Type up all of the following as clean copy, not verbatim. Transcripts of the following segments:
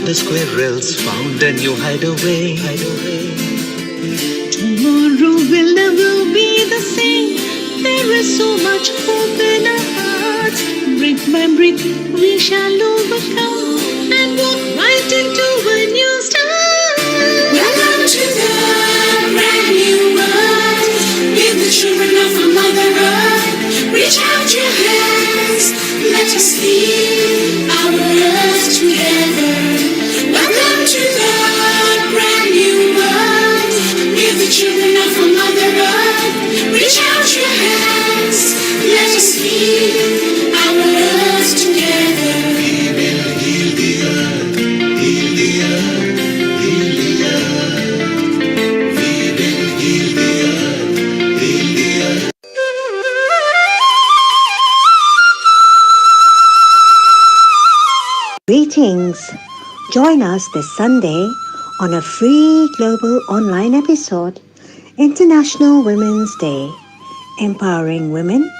the squirrels found a new hideaway. Tomorrow will never be the same. There is so much hope in our hearts. Brick by brick we shall overcome and walk right into a new start. Welcome to the brand new world. With the children of our Mother Earth, reach out your hands. Let us lead our earth together. Welcome to the brand new world. With the children of our Mother Earth, reach out your hands. Let us lead our earth together. We will heal the earth, heal the earth, heal the earth. We will heal the earth, heal the earth. Greetings! Join us this Sunday on a free global online episode, International Women's Day, Empowering Women,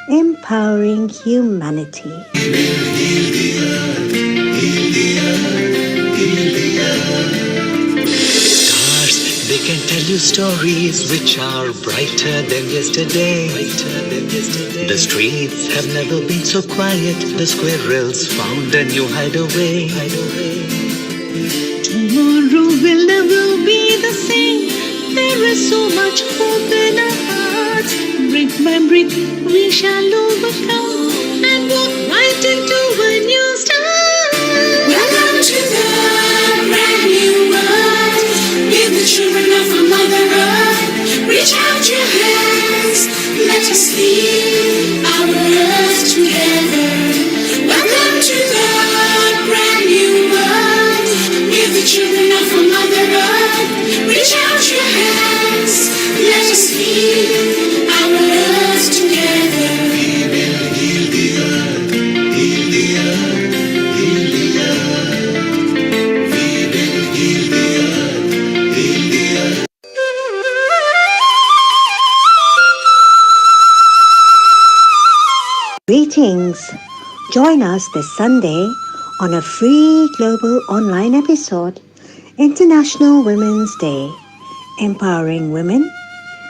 Empowering Humanity. We will heal the earth, heal the earth, heal the earth. Stars, they can tell you stories which are brighter than yesterday. The streets have never been so quiet. The squirrels found a new hideaway. Tomorrow will never be the same. There is so much hope in our hearts. Brick by brick we shall overcome and walk right into a new start. Welcome to the brand new world. With the children of our Mother Earth, reach out your hands. Let us lead our earth together. Welcome to the brand new world. With the children of our Mother Earth, reach out your hands. Let us lead our earth together. We will heal the earth, heal the earth, heal the earth. We will heal the earth, heal the earth. Greetings! Join us this Sunday on a free global online episode, International Women's Day, Empowering Women,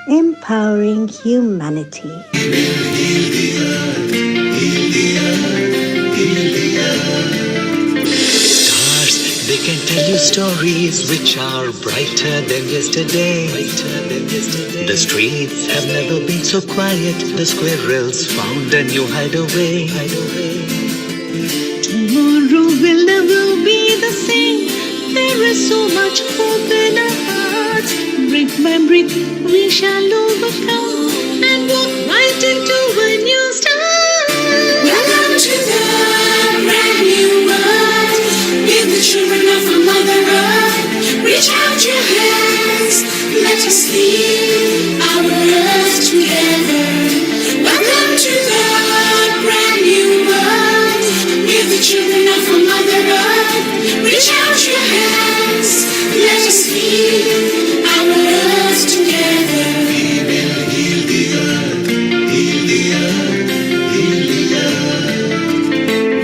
Empowering Humanity. We will heal the earth, heal the earth, heal the earth. Stars, they can tell you stories which are brighter than yesterday. The streets have never been so quiet. The squirrels found a new hideaway. Tomorrow will never be the same. There is so much hope in our hearts. Brick by brick we shall overcome and walk right into a new start. Welcome to the brand new world. With the children of our Mother Earth, reach out your hands. Let us lead our earth together. Welcome to the brand new world. With the children of our Mother Earth, reach out your hands. Let us lead our earth together. We will heal the earth, heal the earth, heal the earth.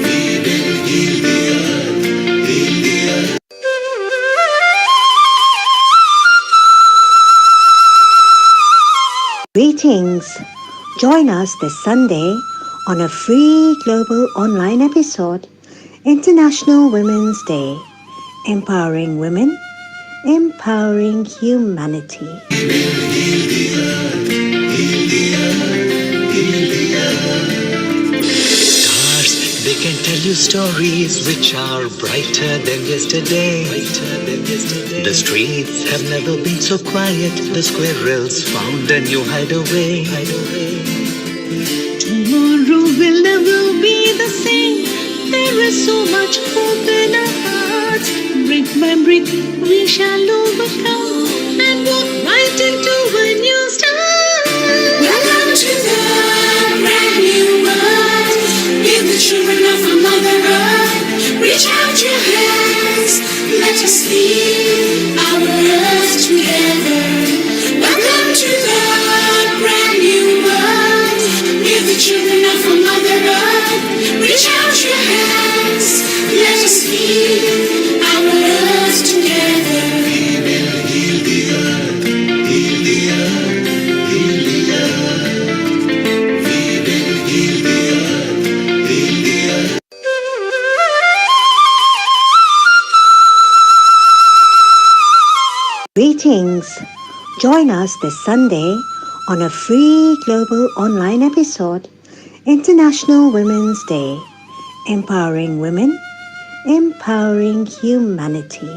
We will heal the earth, heal the earth. Stars, they can tell you stories which are brighter than yesterday. The streets have never been so quiet. The squirrels found a new hideaway. Tomorrow will never be the same. There is so much hope in our hearts. Brick by brick we shall overcome and walk right into a new start. Welcome to the brand new world. With the children of our Mother Earth, reach out your hands. Let us lead our earth together. Our earth together. We will heal the earth, heal the earth, heal the earth. We will heal the earth, heal the earth. Greetings! Join us this Sunday on a free global online episode, International Women's Day, Empowering Women, Empowering Humanity. We will heal the earth, heal the earth, heal the earth. Stars, they can tell you stories which are brighter than yesterday. The streets have never been so quiet. The squirrels found a new hideaway. Tomorrow will never be the same. There is so much hope in our hearts. Brick by brick we shall overcome and walk right into a new start. Welcome to the brand new world. With the children of our Mother Earth, reach out your hands. Let us lead our earth together. Welcome to the brand new world. With the children of our Mother Earth, reach out your hands. Let us lead our Greetings! Join us this Sunday on a free global online episode, International Women's Day, Empowering Women, Empowering Humanity.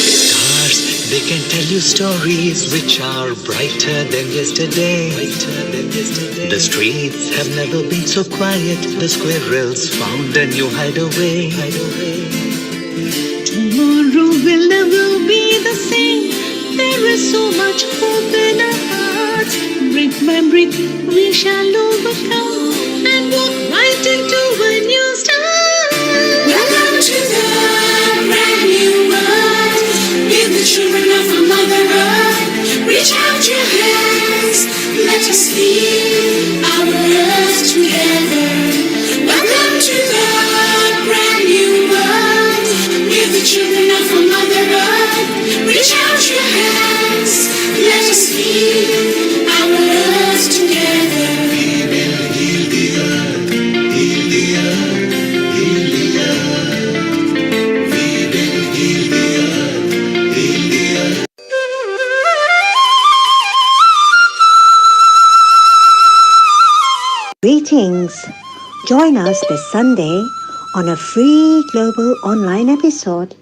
Stars, they can tell you stories which are brighter than yesterday. The streets have never been so quiet. The squirrels found a new hideaway. Tomorrow will never be the same. There is so much hope in our hearts. Brick by brick, we shall overcome and walk right into a new start. Welcome to the brand new world. With the children of our Mother Earth, reach out your hands. Let us lead our earth together. Welcome to the brand new world. With the children of our Mother Earth, reach out your hands. Let us lead our earth together. We will heal the earth, heal the earth, heal the earth. We will heal the earth, heal the earth. Greetings! Join us this Sunday on a free global online episode,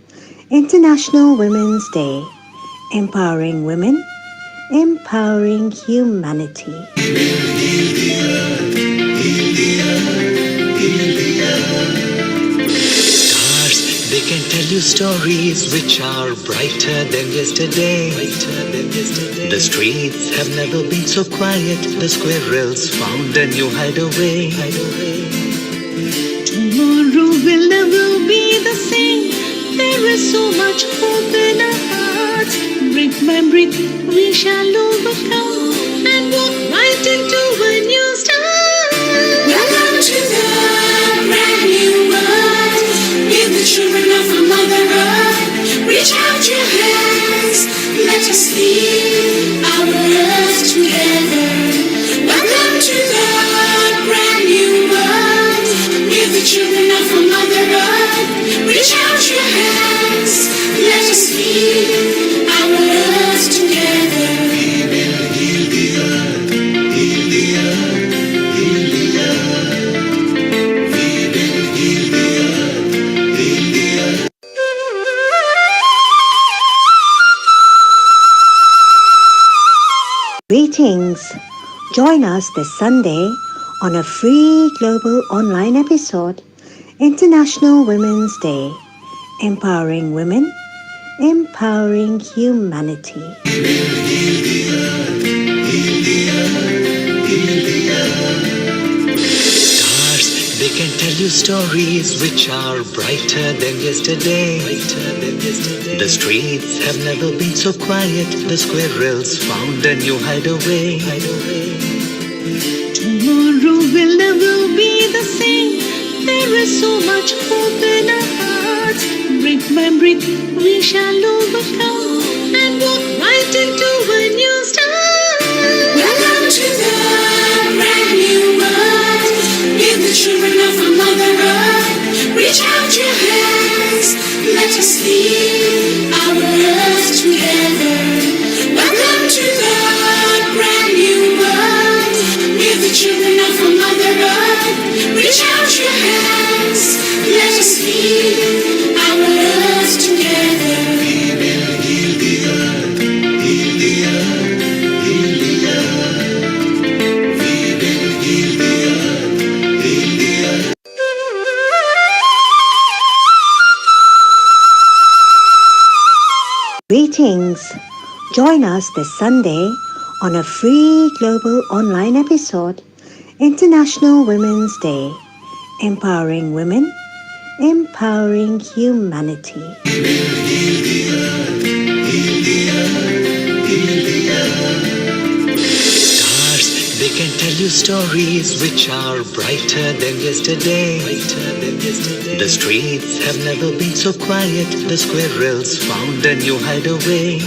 International Women's Day, Empowering Women, Empowering Humanity. Stars, they can tell you stories which are brighter than yesterday. The streets have never been so quiet. The squirrels found a new hideaway. Tomorrow will never be the same. There is so much hope in our hearts. Brick by brick, we shall overcome and walk right into a new start. Welcome to the brand new world. With the children of our Mother Earth, reach out your hands. Let us lead our earth together. Welcome to the brand new world. With the children of our Mother Earth, reach out your hands. Let us lead our earth together. We will heal the earth, heal the earth, heal the earth. We will heal the earth, heal the earth. Greetings! Join us this Sunday on a free global online episode, International Women's Day, Empowering Women, Empowering Humanity. Stars, they can tell you stories which are brighter than yesterday. The streets have never been so quiet. The squirrels found a new hideaway. Tomorrow will never be the same. There is so much hope in our hearts. Brick by brick, we shall overcome and walk right into a new start. Welcome to the brand new world. With the children of our Mother Earth, reach out your hands. Let us lead our earth together. Welcome to the brand new world. With the children of our Mother Earth, reach out your hands. Let us lead our earth together. We will heal the earth, heal the earth, heal the earth. We will heal the earth, heal the earth. Greetings! Join us this Sunday on a free global online episode, International Women's Day, Empowering Women, Empowering Humanity. Stars, they can tell you stories which are brighter than yesterday. The streets have never been so quiet. The squirrels found a new hideaway.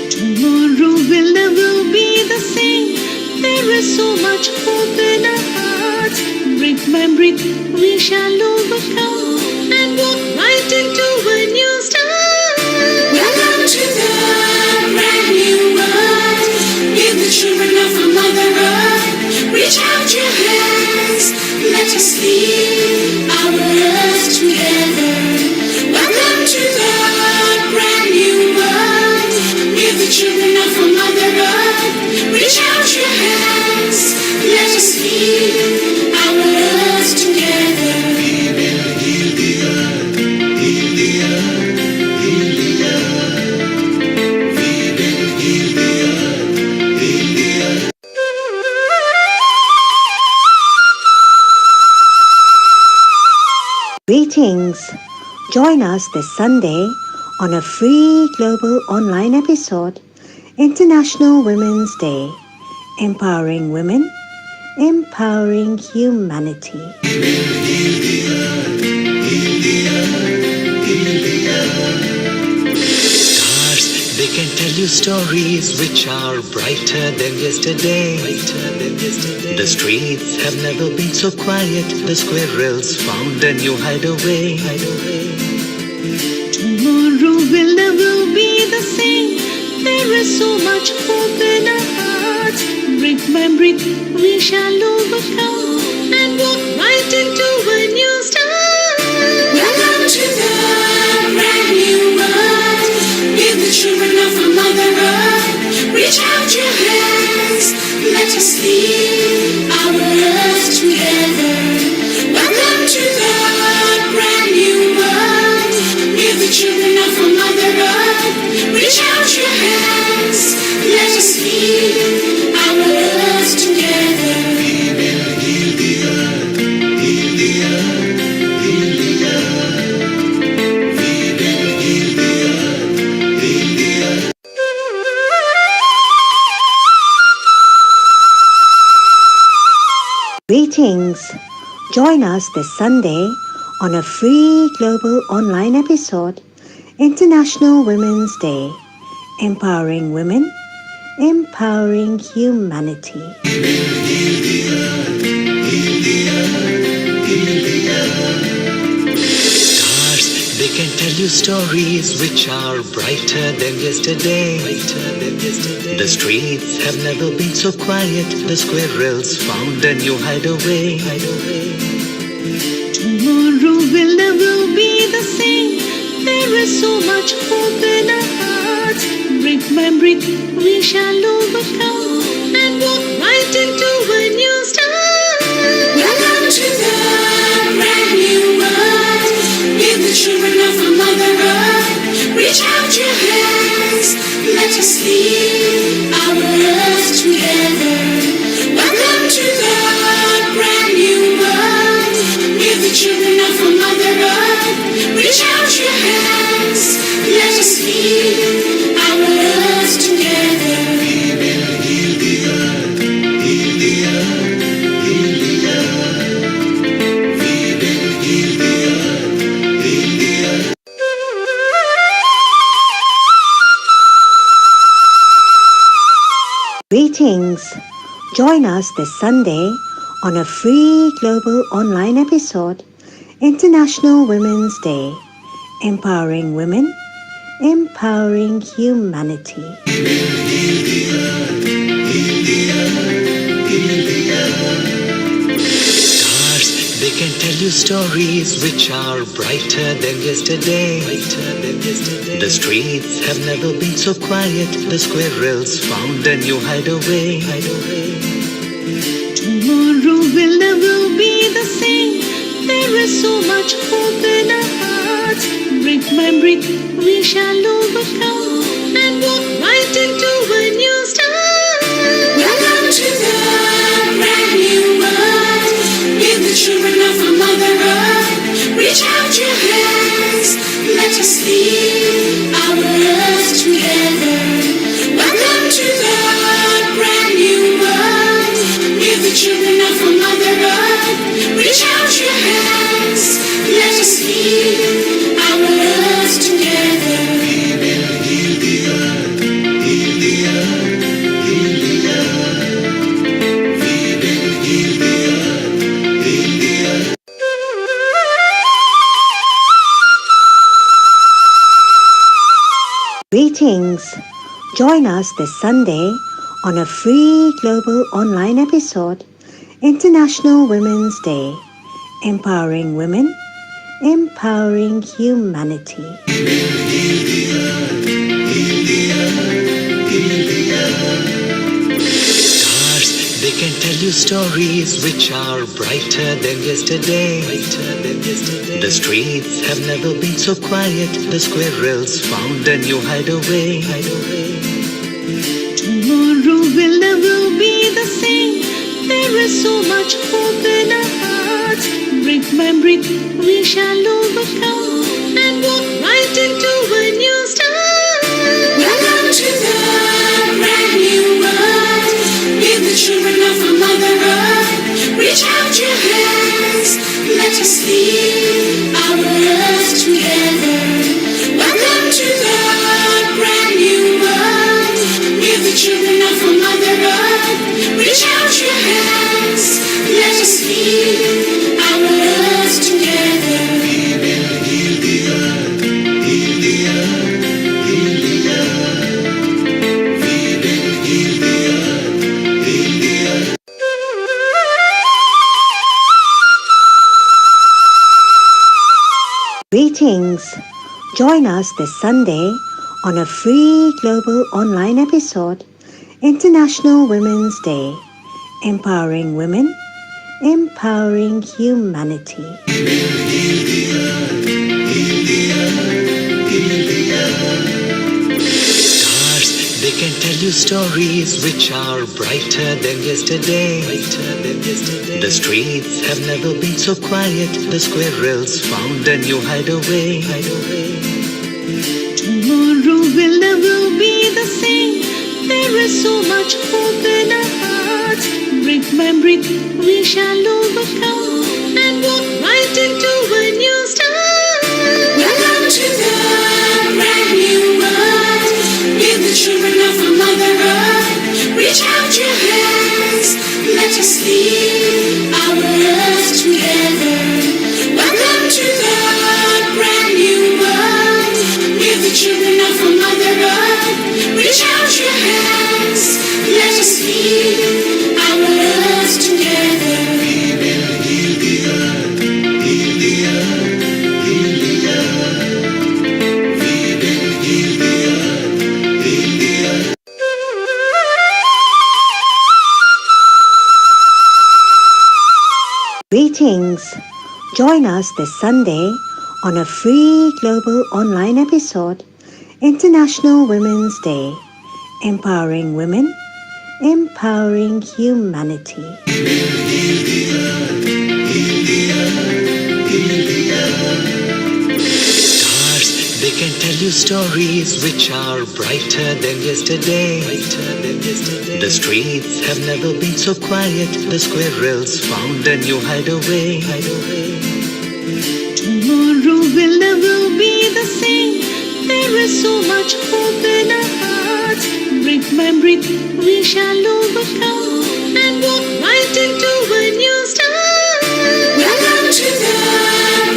Tomorrow will never be the same. There is so much hope in our hearts. Brick by breathe, we shall overcome and walk right into a new start. Welcome to the brand new world. Give the children of our Mother Earth. Reach out your hands. Let us lead our earth together. Welcome to the brand new world. Give the children of our Mother Earth. Reach out your hands. Let us lead our earth together. We will heal the earth, heal the earth, heal the earth. We will heal the earth, heal the earth. Greetings! Join us this Sunday on a free global online episode, International Women's Day, Empowering Women, Empowering Humanity. We will heal the earth, heal the earth, heal the earth. Stars, they can tell you stories which are brighter than yesterday. The streets have never been so quiet. The squirrels found a new hideaway. Tomorrow will never be the same. There is so much hope in our hearts. Brick by brick, we shall overcome and walk right into a new start. Welcome to the brand new world. Give the children of our Mother Earth. Reach out your hands. Let us lead our earth together. Welcome to the brand new world. Give the children of our Mother Earth. Reach out your hands. Let us lead our earth together. We will heal the earth, heal the earth, heal the earth. We will heal the earth, heal the earth. Greetings! Join us this Sunday on a free global online episode, International Women's Day, Empowering Women, Empowering Humanity. We will heal the earth, heal the earth, heal the earth. Stars, they can tell you stories which are brighter than yesterday. The streets have never been so quiet. The squirrels found a new hideaway. Tomorrow will never be the same. There is so much hope in our hearts. Brick by brick, we shall overcome and walk right into a new start. Welcome to the brand new world. Give the children of our Mother Earth. Reach out your hands. Let us lead our earth together. Welcome to the brand new world. Give the children of our Mother Earth. Reach out your hands. Let us lead. We will heal the earth, heal the earth, heal the earth. We will heal the earth, heal the earth. Greetings! Join us this Sunday on a free global online episode, International Women's Day, Empowering Women, Empowering Humanity. We will heal the earth, heal the earth, heal the earth. Stars, they can tell you stories which are brighter than yesterday. The streets have never been so quiet. The squirrels found a new hideaway. Tomorrow will never be the same. There is so much hope in our hearts. Brick by brick, we shall overcome and walk right into a new start. Welcome to the brand new world. Give the children of our Mother Earth. Reach out your hands. Let us lead our earth together. Welcome to the brand new world. Give the children of our Mother Earth. Reach out your hands. Let us lead our earth together. We will heal the earth, heal Greetings! Join us this Sunday on a free global online episode, International Women's Day, Empowering Women, Empowering Humanity. Stars, they can tell you stories which are brighter than yesterday. The streets have never been so quiet. The squirrels found a new hideaway. Tomorrow will never be the same. There is so much hope in our hearts. Brick by brick, we shall overcome and walk right into a new start. Welcome to the brand new world. We're the children of a Mother Earth. Reach out your hands. Let us lead our earth together. Welcome to the brand new world. We're the children of a Mother Earth. Reach out your hands. Let us lead our earth together. We will heal the earth. Heal the earth. Heal the earth. We will heal the earth. Heal the earth. Greetings! Join us this Sunday on a free global online episode, International Women's Day, Empowering Women, Empowering Humanity. Stars, they can tell you stories which are brighter than yesterday. The streets have never been so quiet. The squirrels found a new hideaway. Tomorrow will never be the same. There is so much hope in our hearts. Brick by brick, we shall overcome and walk right into a new start. Welcome to the brand new world. We're the children of a Mother Earth. Reach out your hands. Let us lead our earth together. Welcome to the brand new world. We're the children of a Mother Earth. Reach out your hands. Let us lead our earth together. We will heal the earth. Heal the earth. Heal the earth. We will heal the earth. Heal the earth. Greetings! Join us this Sunday on a free global online episode, International Women's Day, Empowering Women, Empowering Humanity. Stars, they can tell you stories which are brighter than yesterday. The streets have never been so quiet. The squirrels found a new hideaway. Tomorrow will never be the same. There is so much hope in our hearts. Brick by brick, we shall overcome and walk right into a new start. Welcome to the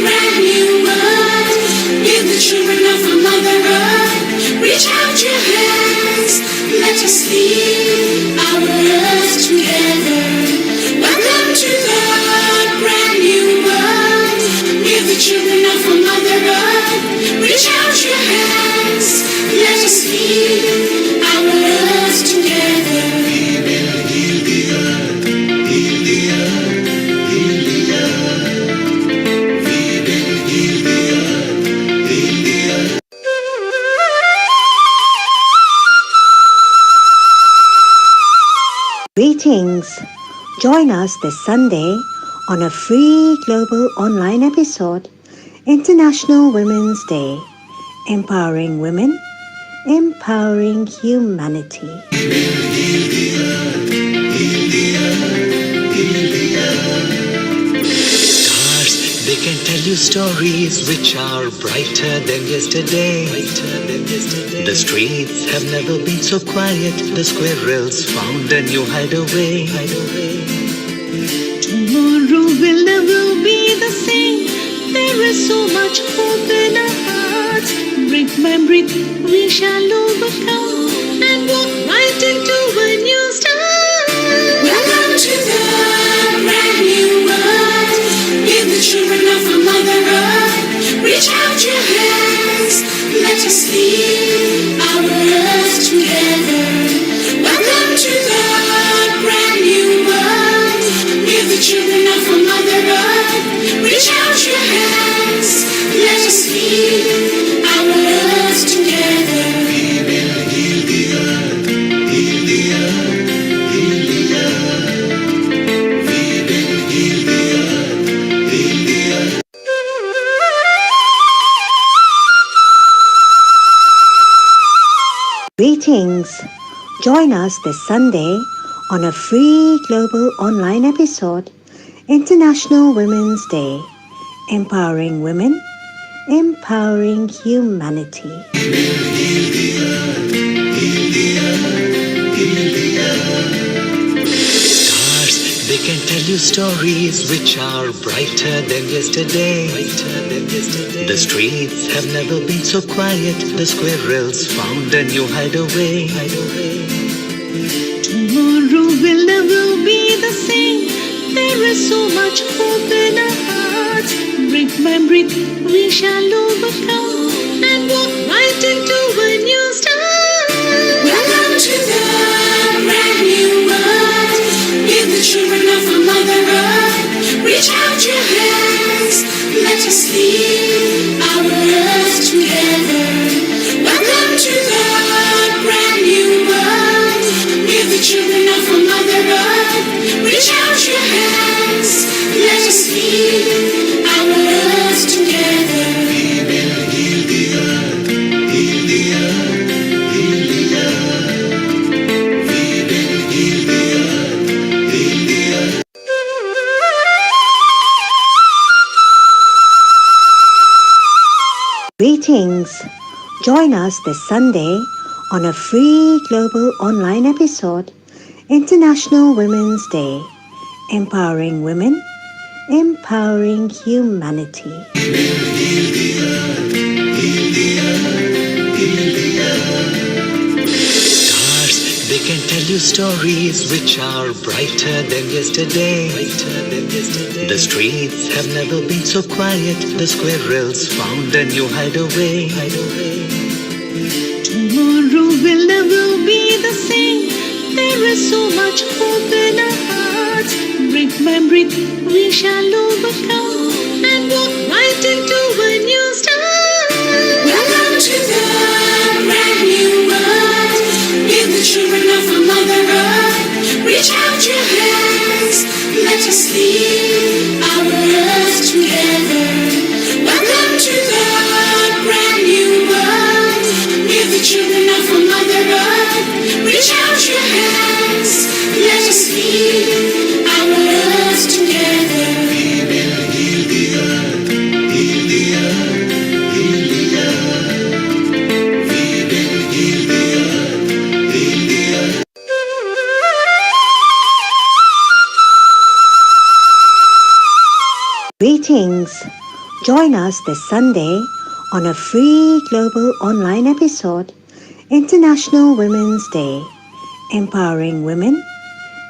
brand new world. We're the children of a Mother Earth. Reach out your hands. Let us lead our earth together. Welcome to the brand new world. We're the children of a Mother Earth. Reach out your hands. Let us lead our earth together. We will heal the earth. Heal the earth. Heal the earth. We will heal the earth. Heal the earth. Greetings! Join us this Sunday on a free global online episode, International Women's Day, Empowering Women, Empowering Humanity. Stars, they can tell you stories which are brighter than yesterday. The streets have never been so quiet. The squirrels found a new hideaway. Tomorrow will never be the same. There is so much hope in our hearts. Brick by brick, we shall overcome and walk right into a new start. Welcome to the brand new world. Give the children of our Mother Earth. Reach out your hands. Let us lead our earth together. Welcome to the brand new world. Give the children of our Mother Earth. Reach out your hands. Let us lead our earth together. We will heal the earth, heal the earth, heal the earth. We will heal the earth, heal the earth. Greetings! Join us this Sunday on a free global online episode, International Women's Day, Empowering Women, Empowering Humanity. We will heal the earth, heal the earth, heal the earth. Stars, they can tell you stories which are brighter than yesterday. The streets have never been so quiet. The squirrels found a new hideaway. Tomorrow will never be the same. There is so much hope in our hearts. Brick by brick, we shall overcome and walk right into a new start. Welcome to the brand new world. Give the children of our Mother Earth. Reach out your hands. Let us lead our earth together. Welcome to the brand new world. Give the children of our Mother Earth. Reach out your hands. Let us lead our earth together. We will heal the earth, heal the earth, heal the earth. We will heal the earth, heal the earth. Greetings! Join us this Sunday on a free global online episode, International Women's Day, Empowering Women, Empowering Humanity. We will heal the earth, heal the earth, heal the earth. Stars, they can tell you stories which are brighter than yesterday. The streets have never been so quiet. The squirrels found a new hideaway. Tomorrow will never be the same. There is so much hope in our hearts. Brick by brick, we shall overcome and walk right into a new start. Welcome to the brand new world. Give the children of our Mother Earth. Reach out your hands. Let us lead our earth together. Welcome to the brand new world. Give the children of our Mother Earth. Reach out your hands. Let us lead our earth together. We will heal the earth, heal the earth, heal the earth. We will heal the earth, heal the earth. Greetings! Join us this Sunday on a free global online episode, International Women's Day, Empowering Women,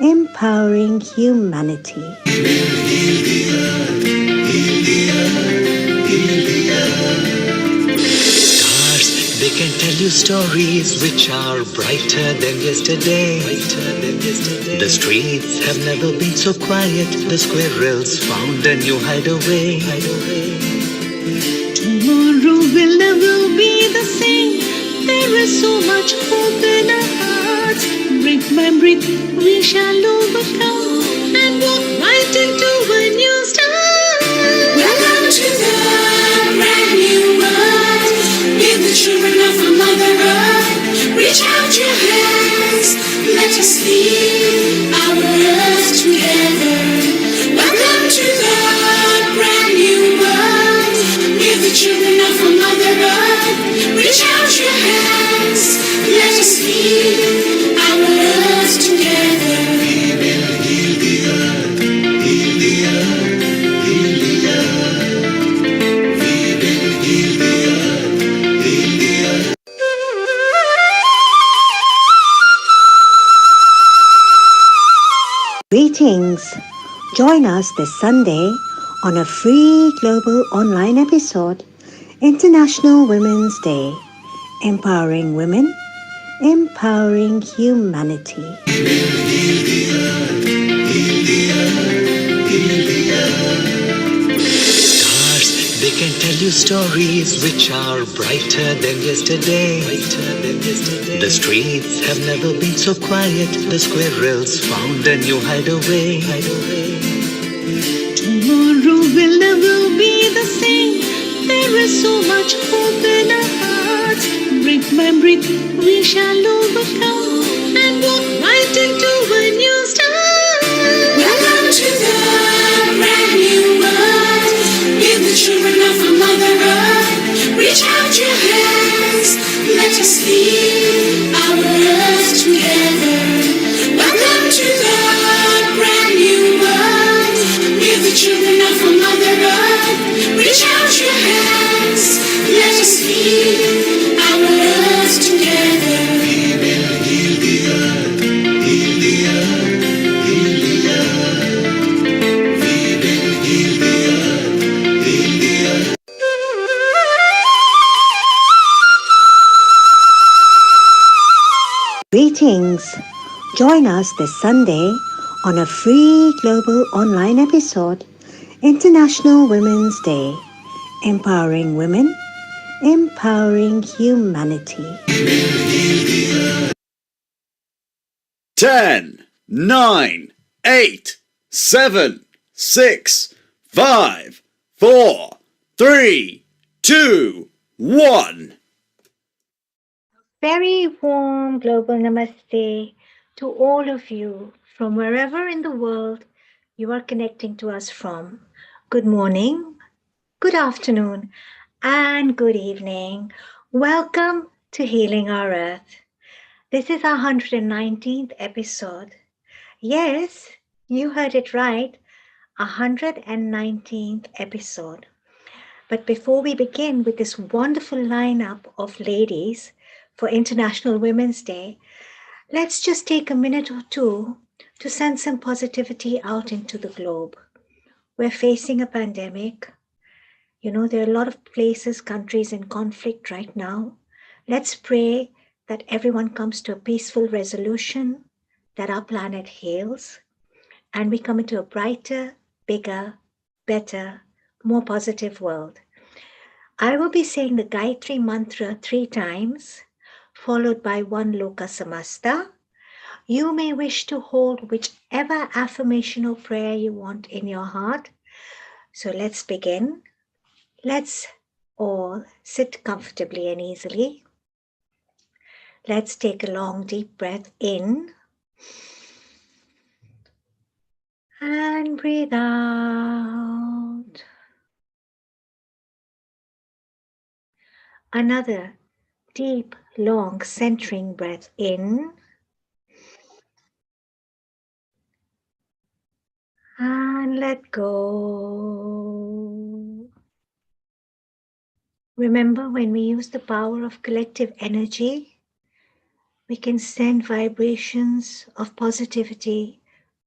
Empowering Humanity. We will heal the earth, heal the earth, heal the earth. Stars, they can tell you stories which are brighter than yesterday. The streets have never been so quiet. The squirrels found a new hideaway. Tomorrow will never be the same. There is so much hope in our hearts. Brick by brick, we shall overcome and walk right into a new start. Welcome to the brand new world. Give the children of our Mother Earth. Reach out your hands. Let us lead our earth together. Welcome to the brand new world. Give the children of our Mother Earth. Reach out your hands. Let us lead our earth together. We will heal the earth, heal the Greetings! Join us this Sunday on a free global online episode, International Women's Day, Empowering Women, Empowering Humanity. Stars, they can tell you stories which are brighter than yesterday. The streets have never been so quiet. The squirrels found a new hideaway. Tomorrow will never be the same. There is so much hope in our hearts. Brick by brick, we shall overcome and walk right into a new start. Welcome to the brand new world. With the children of our Mother Earth. Reach out your hands. Let us lead our earth together. Welcome to the brand new world. With the children of our Mother Earth. Reach out your hands. Let us lead our earth together. We will heal the earth, heal the earth, heal the earth. We will heal the earth, heal the earth. Greetings! Join us this Sunday on a free global online episode, International Women's Day, Empowering Women, Empowering Humanity. 10, 9, 8, 7, 6, 5, 4, 3, 2, 1. Very warm global namaste to all of you from wherever in the world you are connecting to us from. Good morning, good afternoon, and good evening. Welcome to Healing Our Earth. This is our 119th episode. Yes, you heard it right, 119th episode. But before we begin with this wonderful lineup of ladies for International Women's Day, let's just take a minute or two to send some positivity out into the globe. We're facing a pandemic. You know, there are a lot of places, countries in conflict right now. Let's pray that everyone comes to a peaceful resolution, that our planet heals, and we come into a brighter, bigger, better, more positive world. I will be saying the Gayatri Mantra 3 times, followed by 1 Loka Samasta. You may wish to hold whichever affirmation or prayer you want in your heart. So let's begin. Let's all sit comfortably and easily. Let's take a long, deep breath in and breathe out. Another deep, long, centering breath in and let go. Remember, when we use the power of collective energy, we can send vibrations of positivity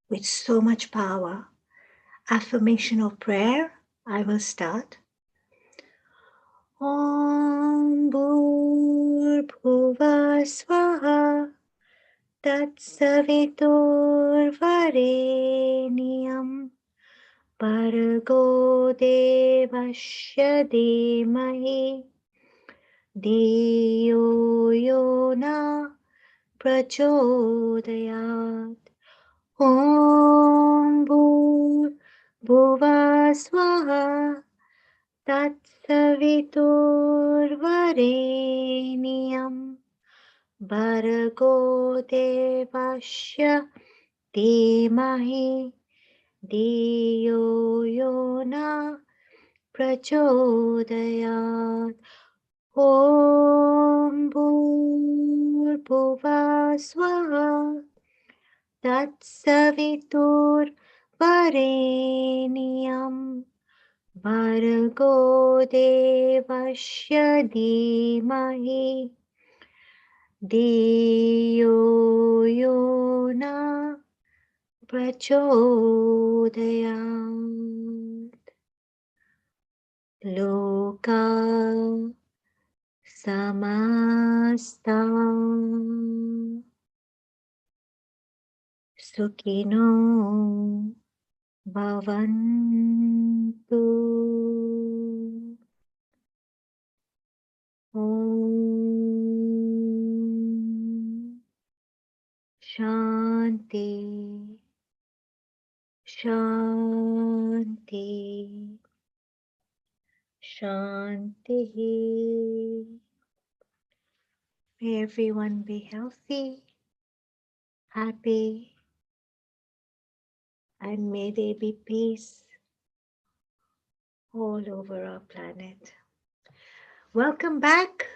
with so much power. Affirmation or prayer, I will start. Om Bhurbhuva Swaha Tatsaviturvarenyam Bhargo Devasya Dhimahi Dhiyo Yona Prachodayat. Om Bhurbhuva Swaha Tatsaviturvarenyam Bhargo Devasya Dhimahi Dhiyo Yona Prachodayat. Om Bhurbhuva Swaha Tatsaviturvarenyam Bhargo Devasya Dhimahi Dhiyo Yona prachodayat. Loka samasta sukhino bhavantu. Om Shanti Shanti Shanti. May everyone be healthy, happy, and may there be peace all over our planet. Welcome back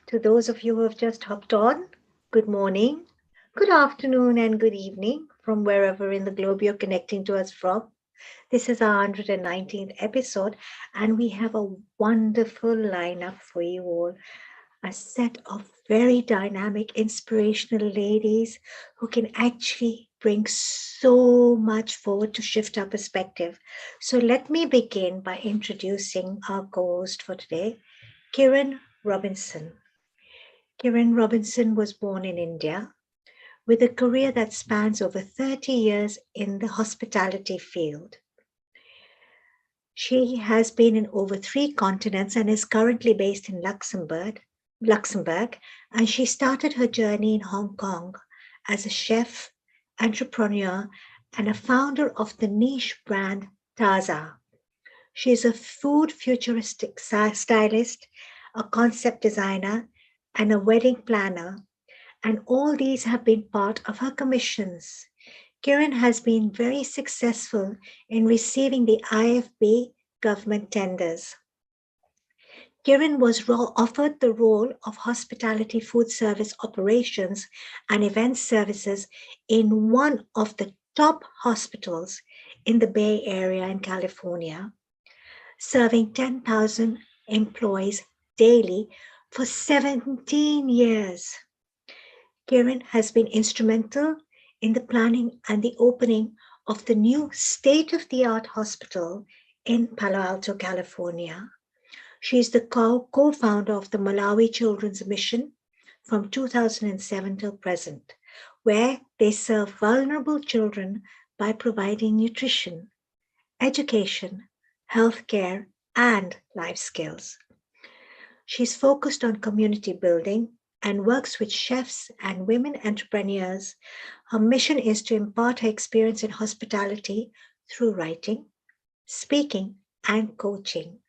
to those of you who have just hopped on. Good morning, good afternoon, and good evening from wherever in the globe you're connecting to us from. This is our 119th episode, and we have a wonderful lineup for you all. A set of very dynamic, inspirational ladies who can actually bring so much forward to shift our perspective. So let me begin by introducing our co-host for today, Kiran Robinson. Kiran Robinson was born in India with a career that spans over 30 years in the hospitality field. She has been in over 3 continents and is currently based in Luxembourg, and she started her journey in Hong Kong as a chef, entrepreneur, and a founder of the niche brand Taza. She is a food futuristic stylist, a concept designer, and a wedding planner, and all these have been part of her commissions. Kiran has been very successful in receiving the IFB government tenders. Kiran was offered the role of hospitality food service operations and event services in one of the top hospitals in the Bay Area in California, serving 10,000 employees daily for 17 years. Kiran has been instrumental in the planning and the opening of the new state-of-the-art hospital in Palo Alto, California. She is the co-founder of the Malawi Children's Mission from 2007 till present, where they serve vulnerable children by providing nutrition, education, healthcare, and life skills. She's focused on community building and works with chefs and women entrepreneurs. Her mission is to impart her experience in hospitality through writing, speaking, and coaching.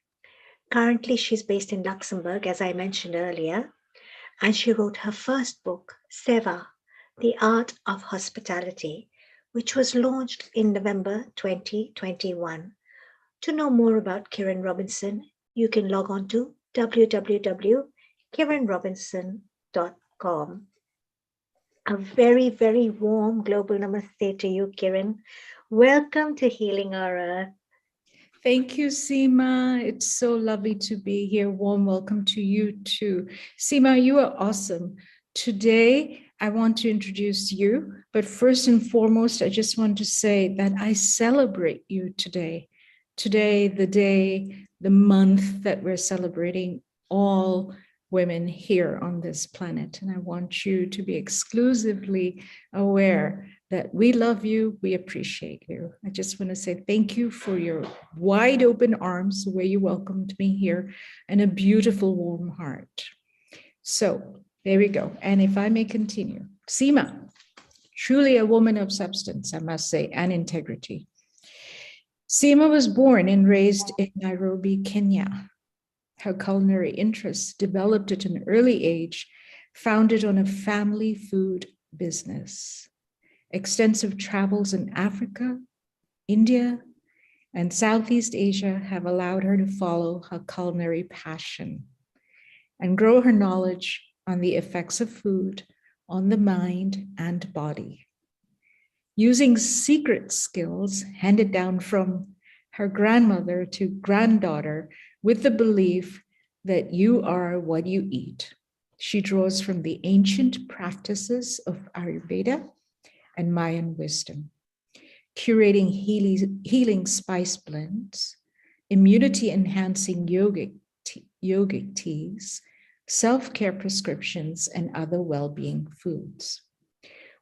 Currently, she's based in Luxembourg, as I mentioned earlier, and she wrote her first book, Seva, The Art of Hospitality, which was launched in November 2021. To know more about Kiran Robinson, you can log on to www.kiranrobinson.com. A very, very warm global namaste to you, Kiran. Welcome to Healing Our Earth. Thank you, Seema. It's so lovely to be here. Warm welcome to you too. Seema, you are awesome. Today, I want to introduce you, but first and foremost, I just want to say that I celebrate you today. Today, the day, the month that we're celebrating all women here on this planet. And I want you to be exclusively aware that we love you, we appreciate you. I just want to say thank you for your wide open arms, the way you welcomed me here, and a beautiful warm heart. So there we go. And if I may continue, Seema, truly a woman of substance, I must say, and integrity. Seema was born and raised in Nairobi, Kenya. Her culinary interests developed at an early age, founded on a family food business. Extensive travels in Africa, India, and Southeast Asia have allowed her to follow her culinary passion and grow her knowledge on the effects of food on the mind and body. Using secret skills handed down from her grandmother to granddaughter with the belief that you are what you eat, she draws from the ancient practices of Ayurveda and Mayan wisdom. curating healing spice blends, immunity-enhancing yogic teas, self-care prescriptions, and other well-being foods.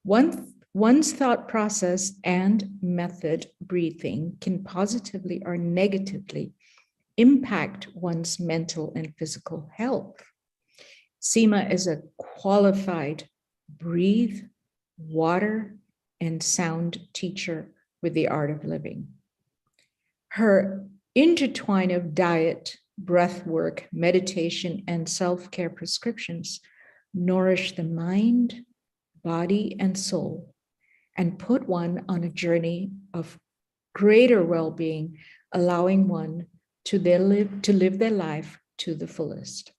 One's thought process and method breathing can positively or negatively impact one's mental and physical health. Seema is a qualified breathe, water, and sound teacher with the art of living. Her intertwine of diet, breath work, meditation, and self-care prescriptions nourish the mind, body, and soul, and put one on a journey of greater well-being, allowing one to live their life to the fullest.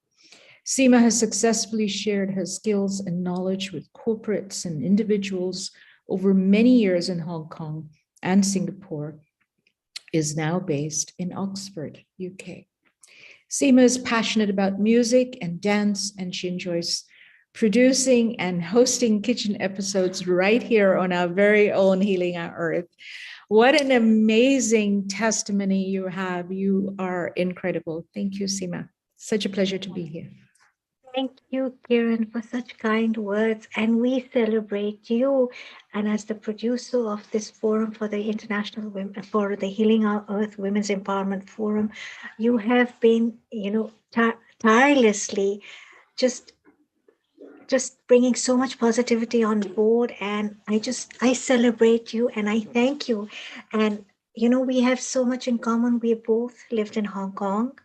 Seema has successfully shared her skills and knowledge with corporates and individuals over many years in Hong Kong and Singapore, is now based in Oxford, UK. Seema is passionate about music and dance, and she enjoys producing and hosting kitchen episodes right here on our very own Healing Our Earth. What an amazing testimony you have. You are incredible. Thank you, Seema. Such a pleasure to be here. Thank you, Kiran, for such kind words. And we celebrate you. And as the producer of this forum for the International Women, for the Healing Our Earth Women's Empowerment Forum, you have been, tirelessly just bringing so much positivity on board. And I celebrate you and I thank you. And we have so much in common. We both lived in Hong Kong,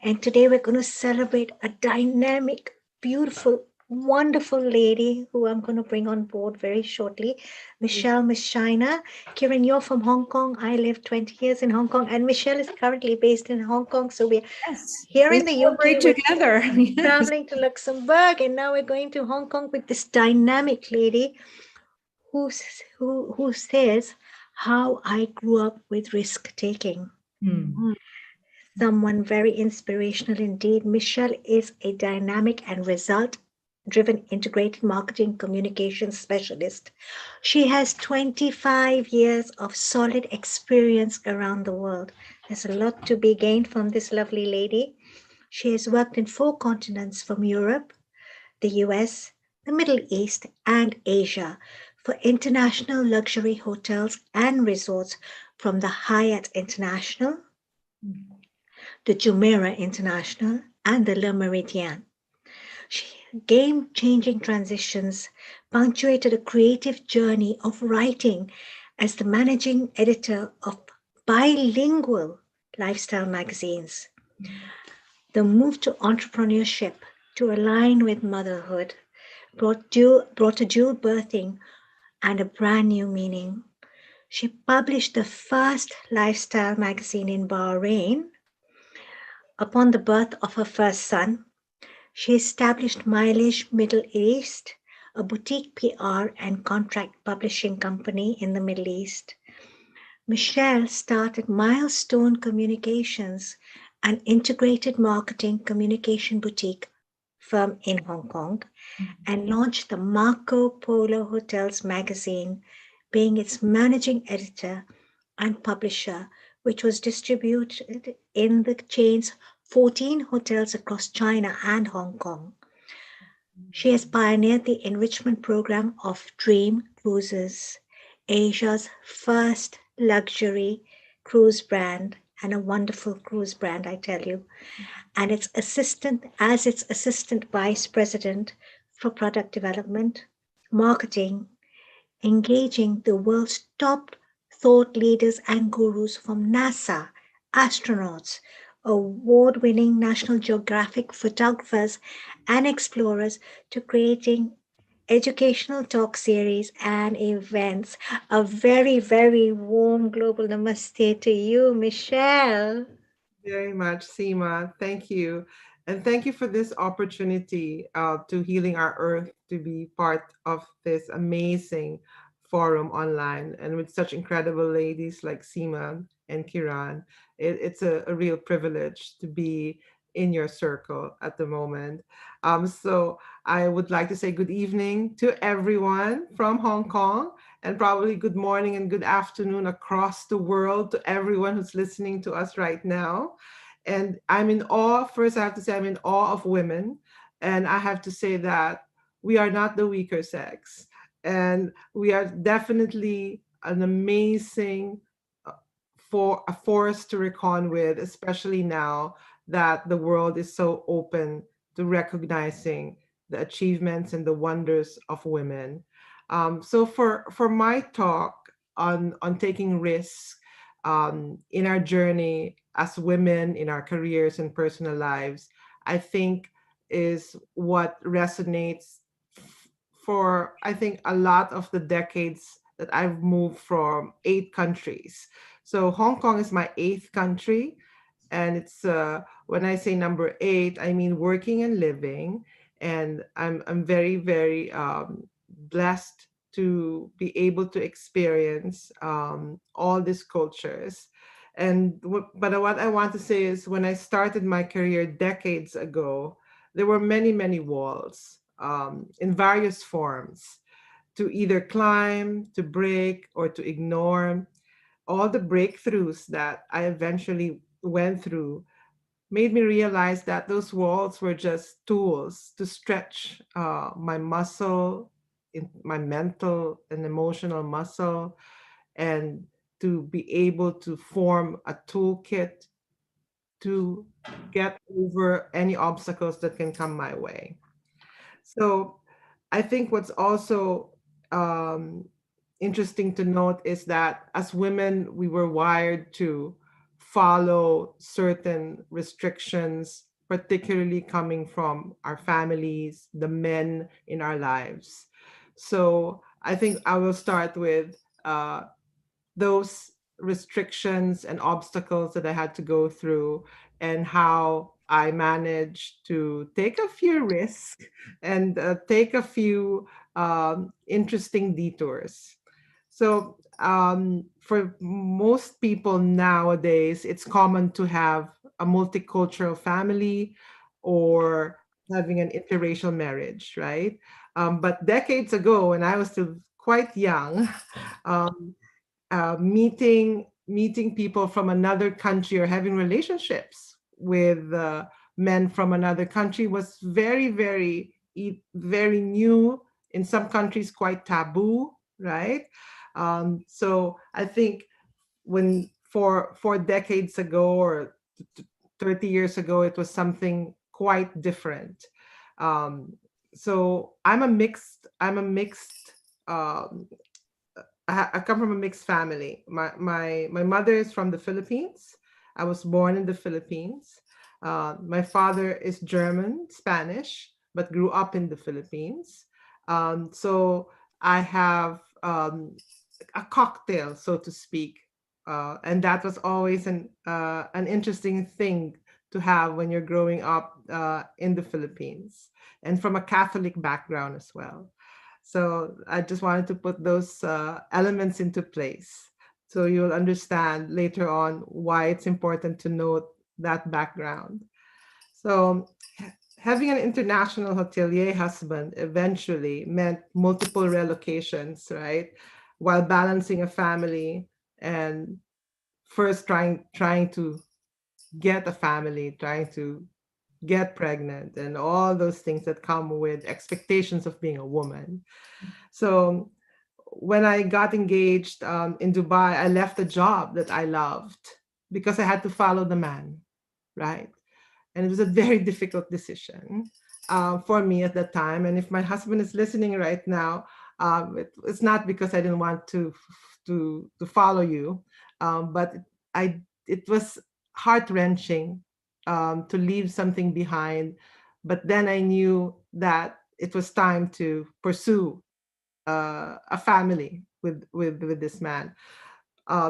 and today we're going to celebrate a dynamic, beautiful, wonderful lady who I'm going to bring on board very shortly, Michelle, Miss China. Kiran, you're from Hong Kong. I lived 20 years in Hong Kong, and Michelle is currently based in Hong Kong. So we're here in the UK together, traveling to Luxembourg, and now we're going to Hong Kong with this dynamic lady who says how I grew up with risk taking. Someone very inspirational indeed. Michelle is a dynamic and result-driven integrated marketing communications specialist. She has 25 years of solid experience around the world. There's a lot to be gained from this lovely lady. She has worked in 4 continents, from Europe, the US, the Middle East, and Asia, for international luxury hotels and resorts, from the Hyatt International, the Jumeirah International, and the Le Méridien. Game-changing transitions punctuated a creative journey of writing as the managing editor of bilingual lifestyle magazines. The move to entrepreneurship to align with motherhood brought a dual birthing and a brand new meaning. She published the first lifestyle magazine in Bahrain. Upon the birth of her first son, she established Mileage Middle East, a boutique PR and contract publishing company in the Middle East. Michelle started Milestone Communications, an integrated marketing communication boutique firm in Hong Kong, and launched the Marco Polo Hotels magazine, being its managing editor and publisher, which was distributed in the chain's 14 hotels across China and Hong Kong. She has pioneered the enrichment program of Dream Cruises, Asia's first luxury cruise brand, and a wonderful cruise brand, I tell you. And its assistant vice president for product development, marketing, engaging the world's top thought leaders and gurus, from NASA, astronauts, award-winning National Geographic photographers and explorers, to creating educational talk series and events. A very, very warm global namaste to you, Michelle. Very much, Seema. Thank you. And thank you for this opportunity to Healing Our Earth to be part of this amazing forum online, and with such incredible ladies like Seema and Kiran. It's a real privilege to be in your circle at the moment. So I would like to say good evening to everyone from Hong Kong, and probably good morning and good afternoon across the world to everyone who's listening to us right now. And I'm in awe. First, I have to say, I'm in awe of women. And I have to say that we are not the weaker sex. And we are definitely an amazing for a force to reckon with, especially now that the world is so open to recognizing the achievements and the wonders of women. So for my talk on taking risks in our journey as women in our careers and personal lives, I think is what resonates for I think a lot of the decades that I've moved from 8 countries. So Hong Kong is my eighth country, and it's when I say number 8, I mean working and living, and I'm very blessed to be able to experience all these cultures. But what I want to say is, when I started my career decades ago, there were many walls in various forms to either climb, to break, or to ignore. All the breakthroughs that I eventually went through made me realize that those walls were just tools to stretch my muscle, my mental and emotional muscle, and to be able to form a toolkit to get over any obstacles that can come my way. So I think what's also um, interesting to note is that as women, we were wired to follow certain restrictions, particularly coming from our families, the men in our lives. So I think I will start with those restrictions and obstacles that I had to go through, and how I managed to take a few risks and take a few interesting detours. So, for most people nowadays, it's common to have a multicultural family or having an interracial marriage, right? But decades ago, when I was still quite young, um, meeting people from another country or having relationships with men from another country was very new, in some countries quite taboo, right? So I think when four decades ago or 30 years ago, it was something quite different. um, so I'm a mixed um, I come from a mixed family. My mother is from the Philippines. I was born in the Philippines. My father is German, Spanish, but grew up in the Philippines. So I have a cocktail, so to speak, and that was always an interesting thing to have when you're growing up in the Philippines, and from a Catholic background as well. So I just wanted to put those elements into place, so you'll understand later on why it's important to note that background. So having an international hotelier husband eventually meant multiple relocations, right? While balancing a family and first trying to get a family, trying to get pregnant, and all those things that come with expectations of being a woman. So when I got engaged in Dubai, I left a job that I loved because I had to follow the man, right? And it was a very difficult decision for me at that time. And if my husband is listening right now, it's not because I didn't want to follow you, but I it was heart wrenching to leave something behind. But then I knew that it was time to pursue a family with this man.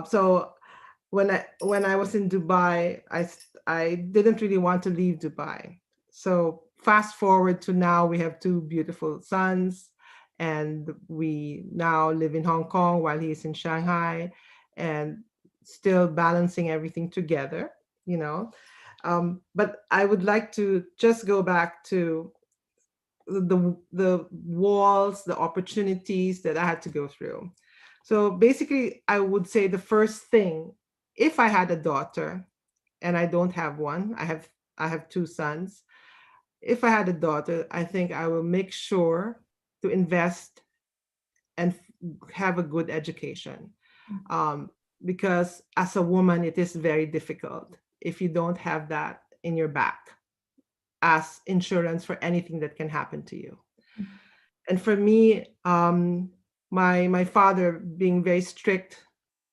So when I was in Dubai, I didn't really want to leave Dubai. So fast forward to now, we have two beautiful sons, and we now live in Hong Kong while he's in Shanghai, and still balancing everything together, you know. But I would like to just go back to the walls, the opportunities that I had to go through. So basically, I would say the first thing, if I had a daughter, and I don't have one, I have two sons. If I had a daughter, I think I will make sure to invest and have a good education. Um, because as a woman, it is very difficult if you don't have that in your back as insurance for anything that can happen to you. And for me, my father, being very strict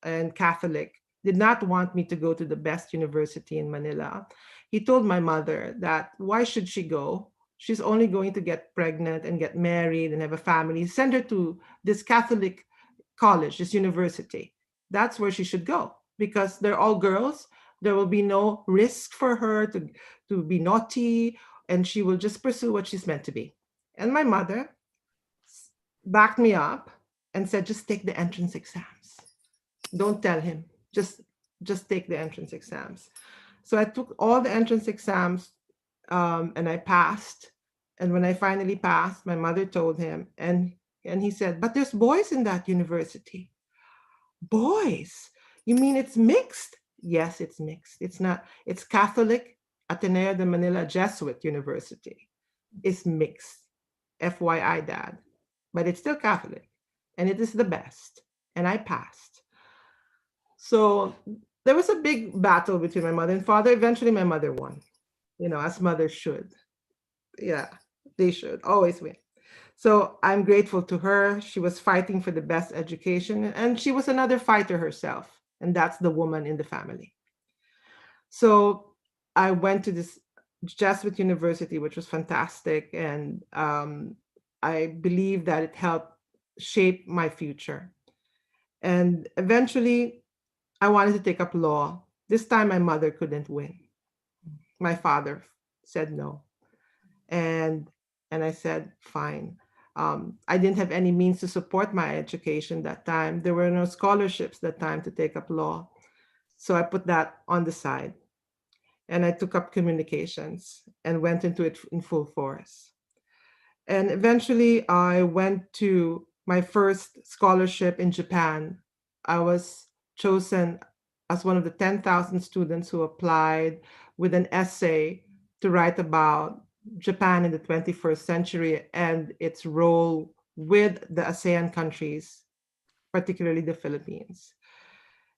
and Catholic, did not want me to go to the best university in Manila. He told my mother that why should she go? She's only going to get pregnant and get married and have a family. Send her to this Catholic college, this university. That's where she should go because they're all girls. There will be no risk for her to be naughty, and she will just pursue what she's meant to be. And my mother backed me up and said, just take the entrance exams. Don't tell him. Just take the entrance exams. So I took all the entrance exams, and I passed. And when I finally passed, my mother told him, and he said, but there's boys in that university. Boys? You mean it's mixed? Yes, it's mixed. It's not, it's Catholic Ateneo de Manila Jesuit University. It's mixed. FYI, Dad. But it's still Catholic. And it is the best. And I passed. So there was a big battle between my mother and father. Eventually, my mother won, as mothers should. Yeah, they should always win. So I'm grateful to her. She was fighting for the best education, and she was another fighter herself. And that's the woman in the family. So I went to this Jesuit university, which was fantastic. And I believe that it helped shape my future. And eventually, I wanted to take up law. This time, my mother couldn't win. My father said no. And I said, fine. I didn't have any means to support my education that time. There were no scholarships that time to take up law. So I put that on the side. And I took up communications and went into it in full force. And eventually, I went to my first scholarship in Japan. I was chosen as one of the 10,000 students who applied with an essay to write about Japan in the 21st century and its role with the ASEAN countries, particularly the Philippines.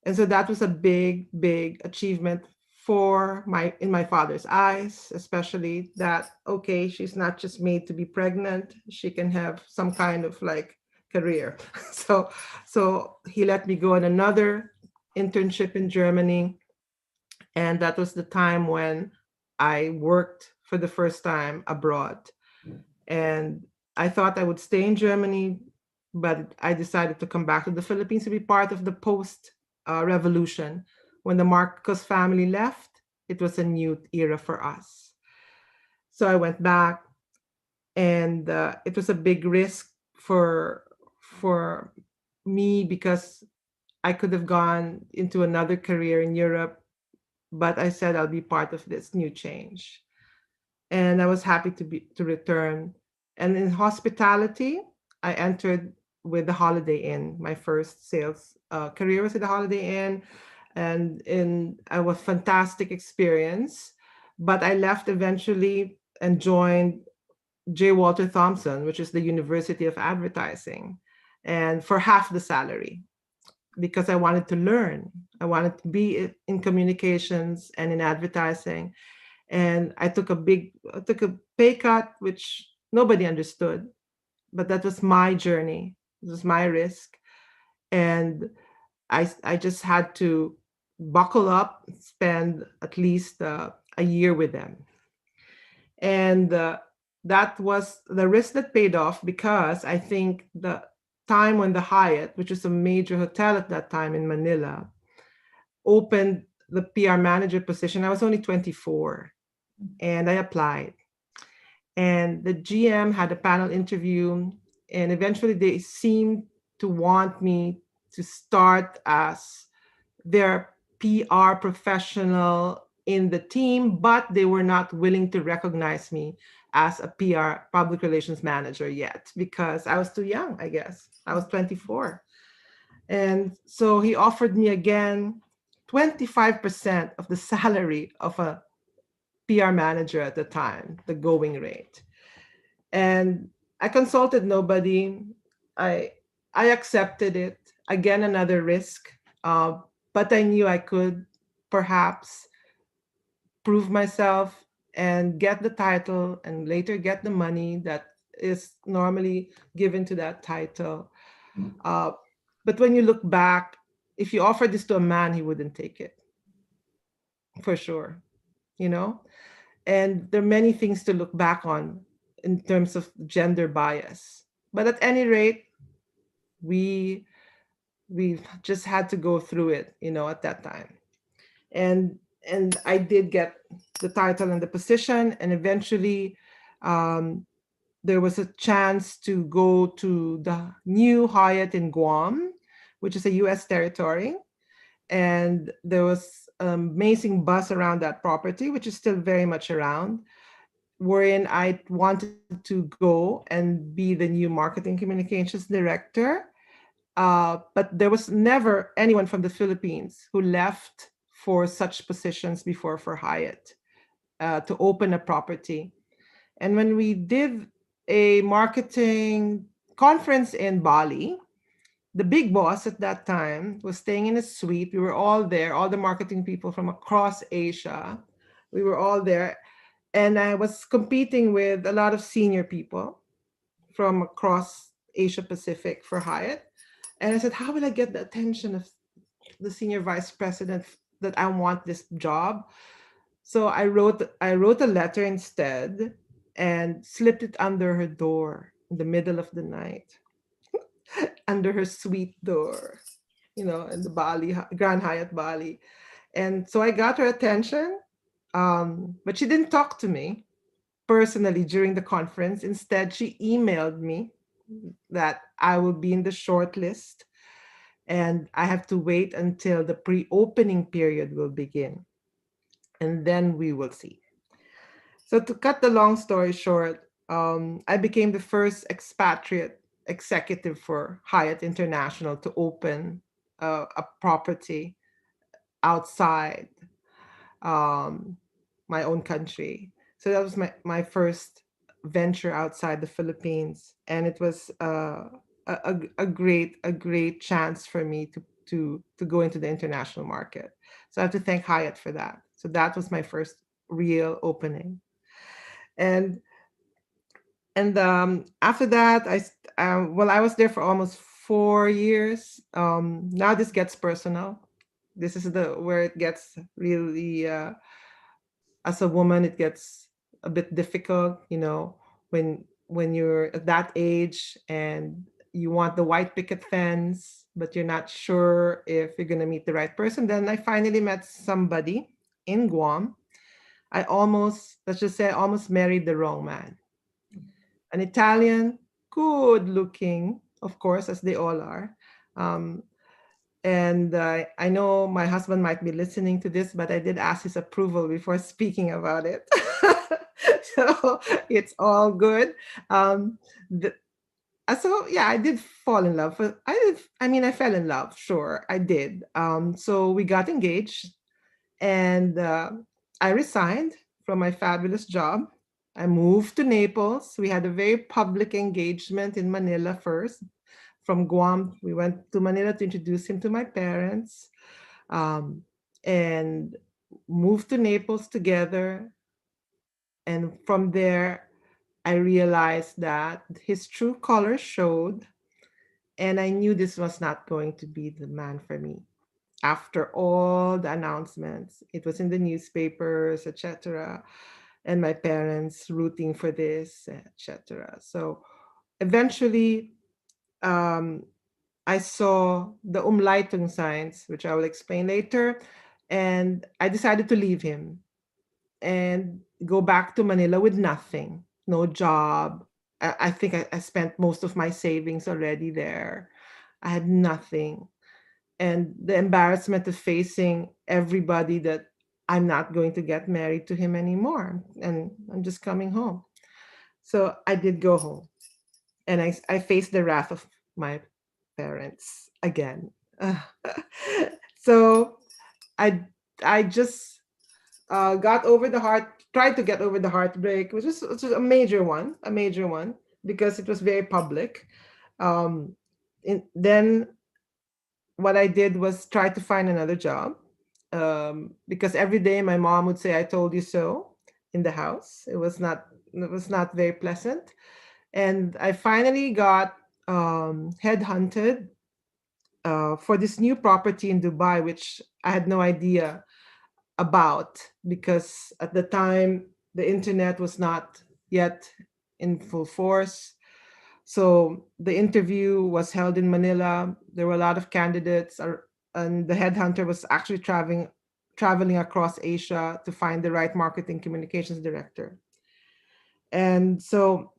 And so that was a big, big achievement in my father's eyes, especially that, okay, she's not just made to be pregnant, she can have some kind of like career. So he let me go on another internship in Germany. And that was the time when I worked for the first time abroad. And I thought I would stay in Germany, but I decided to come back to the Philippines to be part of the post revolution. When the Marcos family left, it was a new era for us. So I went back, and it was a big risk for me because I could have gone into another career in Europe, but I said I'll be part of this new change. And I was happy to return. And in hospitality, I entered with the Holiday Inn. My first sales career was at the Holiday Inn, and I was fantastic experience. But I left eventually and joined J. Walter Thompson, which is the University of Advertising, and for half the salary, because I wanted to learn. I wanted to be in communications and in advertising. And I took a pay cut, which nobody understood, but that was my journey. It was my risk. And I just had to buckle up, spend at least a year with them. And that was the risk that paid off, because I think the time when the Hyatt, which is a major hotel at that time in Manila, opened the PR manager position, I was only 24, and I applied. And the GM had a panel interview, and eventually they seemed to want me to start as their PR professional in the team, but they were not willing to recognize me as a PR, public relations manager, yet, because I was too young, I guess. I was 24. And so he offered me again 25% of the salary of a PR manager at the time, the going rate. And I consulted nobody. I I accepted it. Again, another risk. But I knew I could perhaps prove myself and get the title and later get the money that is normally given to that title. Uh, but when you look back, if you offer this to a man, he wouldn't take it for sure, you know? And there are many things to look back on in terms of gender bias. But at any rate, we we just had to go through it, at that time. And I did get the title and the position, and eventually um, there was a chance to go to the new Hyatt in Guam, which is a U.S. territory, and there was amazing buzz around that property, which is still very much around, wherein I wanted to go and be the new marketing communications director. But there was never anyone from the Philippines who left for such positions before for Hyatt to open a property. And when we did a marketing conference in Bali, the big boss at that time was staying in a suite. We were all there, all the marketing people from across Asia. We were all there. And I was competing with a lot of senior people from across Asia Pacific for Hyatt. And I said, how will I get the attention of the senior vice president that I want this job? So I wrote a letter instead and slipped it under her door in the middle of the night, under her suite door, in the Grand Hyatt Bali. And so I got her attention, but she didn't talk to me personally during the conference. Instead, she emailed me that I will be in the short list and I have to wait until the pre-opening period will begin. And then we will see. So to cut the long story short, I became the first expatriate executive for Hyatt International to open a property outside um, my own country. So that was my first venture outside the Philippines, and it was a great chance for me to go into the international market. So I have to thank Hyatt for that. So that was my first real opening, and after that, I was there for almost 4 years. Now this gets personal. This is the where it gets really, as a woman, it gets a bit difficult, when you're at that age and you want the white picket fence, but you're not sure if you're gonna meet the right person. Then I finally met somebody in Guam. Let's just say I almost married the wrong man. An Italian, good looking, of course, as they all are. Um, and I know my husband might be listening to this, but I did ask his approval before speaking about it. So it's all good. The, so yeah, I did fall in love. I fell in love, sure, I did. So we got engaged, and I resigned from my fabulous job. I moved to Naples. We had a very public engagement in Manila first. From Guam, we went to Manila to introduce him to my parents, and moved to Naples together. And from there, I realized that his true colors showed, and I knew this was not going to be the man for me. After all the announcements, it was in the newspapers, etc., and my parents rooting for this, etc. So eventually, um, I saw the umleitung signs, which I will explain later, and I decided to leave him and go back to Manila with nothing, no job. I think I spent most of my savings already there. I had nothing. And the embarrassment of facing everybody that I'm not going to get married to him anymore, and I'm just coming home. So I did go home, and I faced the wrath of my parents again. So I I just got over the tried to get over the heartbreak, which was a major one, because it was very public. Um, then what I did was try to find another job, because every day my mom would say, "I told you so," in the house. It was not very pleasant, and I finally got headhunted for this new property in Dubai, which I had no idea about, because at the time the internet was not yet in full force. So the interview was held in Manila. There were a lot of candidates, and the headhunter was actually traveling across Asia to find the right marketing communications director. And so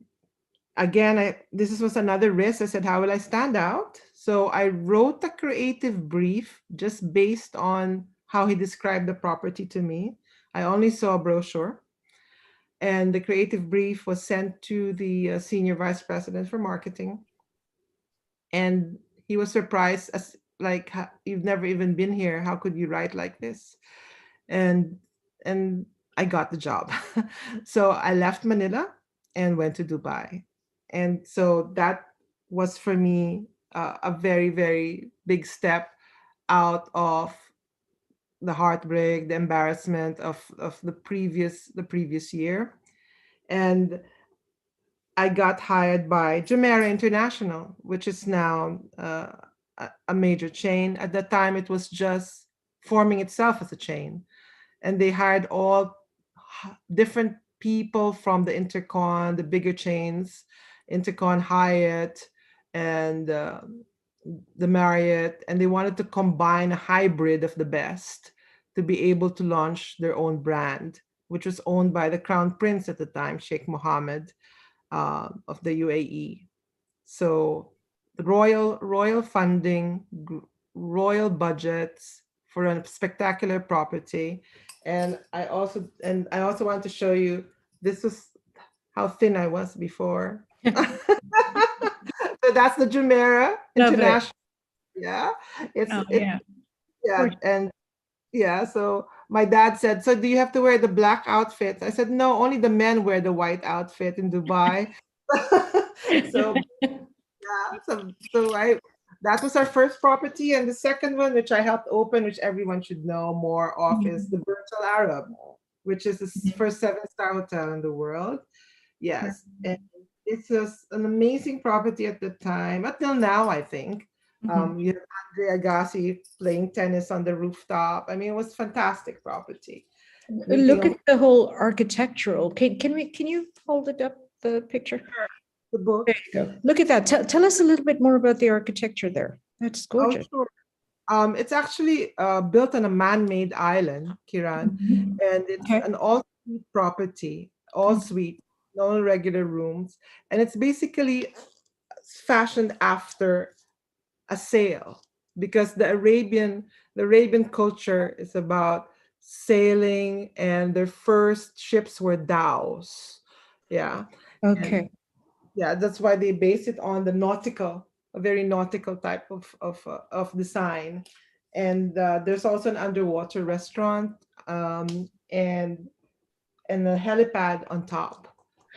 again, was another risk. I said, how will I stand out? So I wrote a creative brief just based on how he described the property to me. I only saw a brochure, and the creative brief was sent to the senior vice president for marketing. And he was surprised, as like, You've never even been here. How could you write like this?" And and I got the job. So I left Manila and went to Dubai. And so that was for me a very, very big step out of the heartbreak, the embarrassment of the previous year. And I got hired by Jumeirah International, which is now a major chain. At that time, it was just forming itself as a chain, and they hired all different people from the Intercon, the bigger chains, Intercon, Hyatt, and the Marriott, and they wanted to combine a hybrid of the best to be able to launch their own brand, which was owned by the Crown Prince at the time, Sheikh Mohammed, of the UAE. So the royal funding, royal budgets for a spectacular property. And I also want to show you, this was how thin I was before. So that's the Jumeirah Love it. International. Yeah. Yeah. Yeah. And yeah, so my dad said, "So do you have to wear the black outfit?" I said, "No, only the men wear the white outfit in Dubai." So yeah, so I that was our first property, and the second one, which I helped open, which everyone should know more of, is the Burj Al Arab, which is the first 7-star hotel in the world. Yes, and it was an amazing property at the time, until now, I think. You have Andre Agassi playing tennis on the rooftop. I mean, it was fantastic property. Look Meeting at the whole architectural. Can you hold it up, the picture? the book. There you go. Look at that. Tell us a little bit more about the architecture there. That's Oh, gorgeous. sure. It's actually built on a man-made island, Kiran, and it's Okay. an all-suite property, all suite, no regular rooms, and it's basically fashioned after a sail, because the Arabian culture is about sailing, and their first ships were dhows. Yeah. And Okay. yeah, that's why they base it on a very nautical type of design. And there's also an underwater restaurant, and a helipad on top.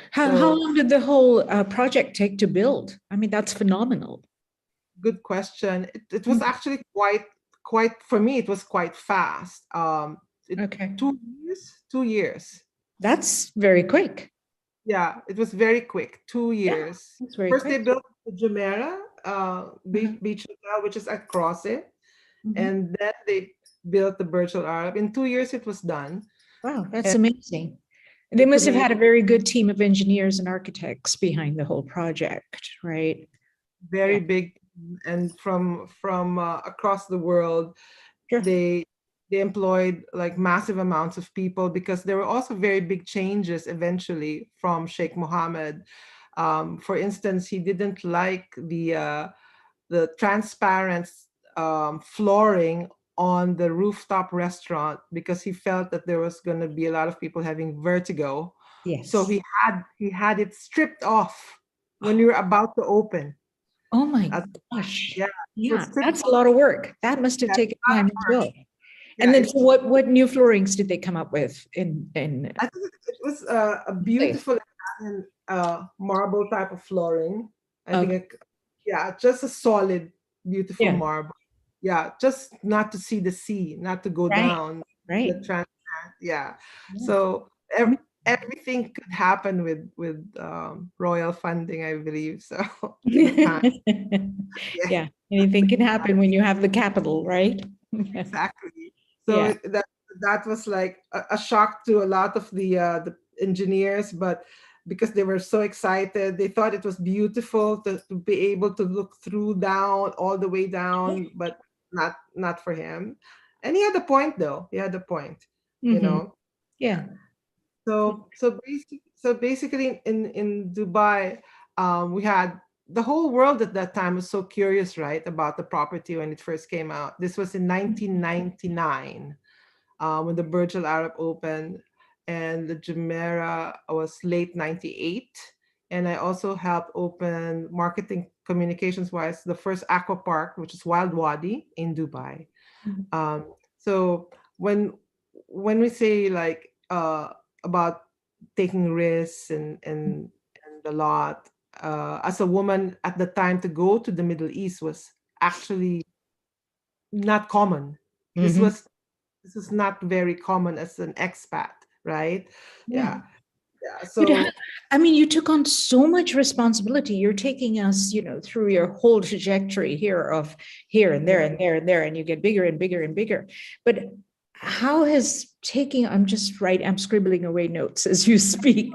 How So long did the whole project take to build? I mean, that's phenomenal. good question. It was actually quite for me. It was quite fast. Okay. 2 years. 2 years. That's very quick. Yeah, it was very quick. 2 years. That's very First, they quick. built the Jumeirah beach hotel, which is across it, and then they built the Burj Al Arab. In 2 years, it was done. Wow, that's And amazing. They must have me, had a very good team of engineers and architects behind the whole project, right? very Yeah. big, and from across the world, Sure. they employed like massive amounts of people, because there were also very big changes eventually from Sheikh Mohammed. For instance, he didn't like the transparent flooring on the rooftop restaurant because he felt that there was going to be a lot of people having vertigo. So Yes. he had it stripped off when we were about to open. Oh my That's, gosh. yeah, it was Yeah, stripped that's a lot of work. That must have off. taken time as well. Yeah, And then so what new floorings did they come up with in I think it was a place? beautiful Italian marble type of flooring. I think, Okay. yeah, just a solid, beautiful Yeah. marble. Yeah, just not to see the sea, not to go Right. down Right. the trans. Yeah, Yeah. so everything could happen with royal funding, I believe. So with time, yeah, Yeah. Anything can happen when you have the capital, right? exactly. So Yeah. that was like a shock to a lot of the engineers, but because they were so excited, they thought it was beautiful to be able to look through down all the way down, but not for him. And he had a point, though. He had a point, you Hmm. know. Yeah. So basically in Dubai, we had the whole world at that time was so curious, right, about the property when it first came out. This was in 1999, when the Burj Al Arab opened, and the Jumeirah was late 98. And I also helped open marketing communications wise the first aqua park, which is Wild Wadi in Dubai. Mhm. So when we say like about taking risks and a lot, as a woman at the time to go to the Middle East was actually not common. This Mhm. was this is not very common as an expat, right? Yeah. Yeah, yeah. But So I mean, you took on so much responsibility. You're taking us, through your whole trajectory here of here and there and there and there, and you get bigger and bigger and bigger. But how has taking, I'm scribbling away notes as you speak.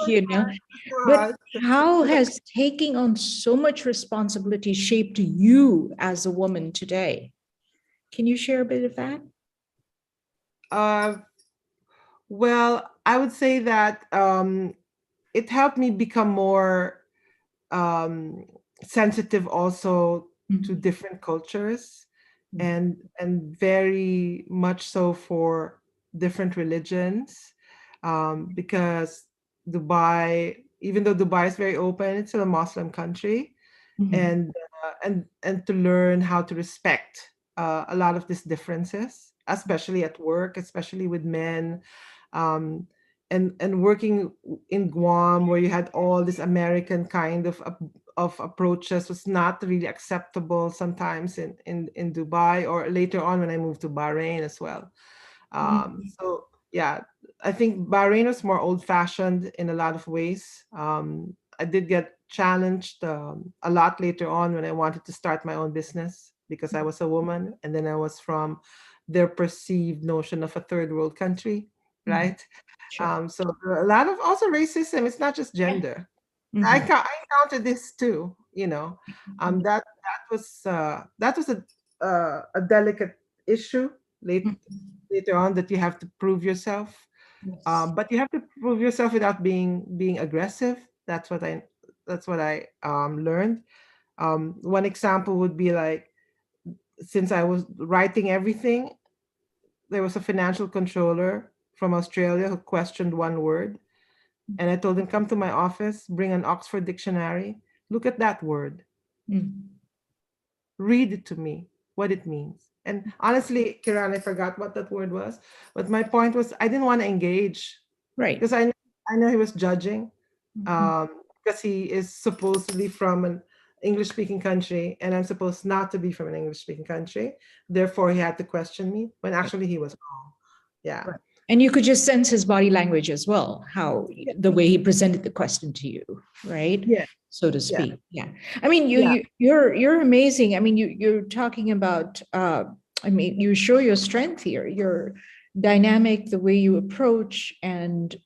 But uh, how has taking on so much responsibility shaped you as a woman today? Can you share a bit of that? uh, well, I would say that it helped me become more um, sensitive also to Mhm. different cultures, and very much so for different religions, because Dubai, even though Dubai is very open, it's still a Muslim country, Mhm. and to learn how to respect a lot of these differences, especially at work, especially with men, um, and working in Guam, where you had all this American kind of approaches, was not really acceptable sometimes in Dubai, or later on when I moved to Bahrain as well. So yeah, I think Bahrain was more old-fashioned in a lot of ways. I did get challenged a lot later on when I wanted to start my own business because I was a woman, and then I was from their perceived notion of a third world country, Mhm. right? Sure. So there are a lot of also racism. It's not just Yeah. gender. Mhm. I encountered this too. That was a delicate issue later on, that you have to prove yourself. Yes. But you have to prove yourself without being aggressive. That's what I learned. One example would be like, since I was writing everything, there was a financial controller from Australia who questioned one word, and I told him, come to my office, bring an Oxford dictionary, look at that word, Mm. read it to me, what it means. And honestly, Kiran, I forgot what that word was. But my point was, I didn't want to engage Right. because I know he was judging, Mhm. because he is supposedly from an English speaking country, and I'm supposed not to be from an English speaking country. Therefore, he had to question me when Right. actually he was wrong. Yeah. Right. And you could just sense his body language as well, how Yeah. the way he presented the question to you, right? Yeah. So to Yeah. speak. Yeah. I mean, Yeah. you're amazing. I mean, you're talking about I mean, you show your strength here. You're dynamic, the way you approach, and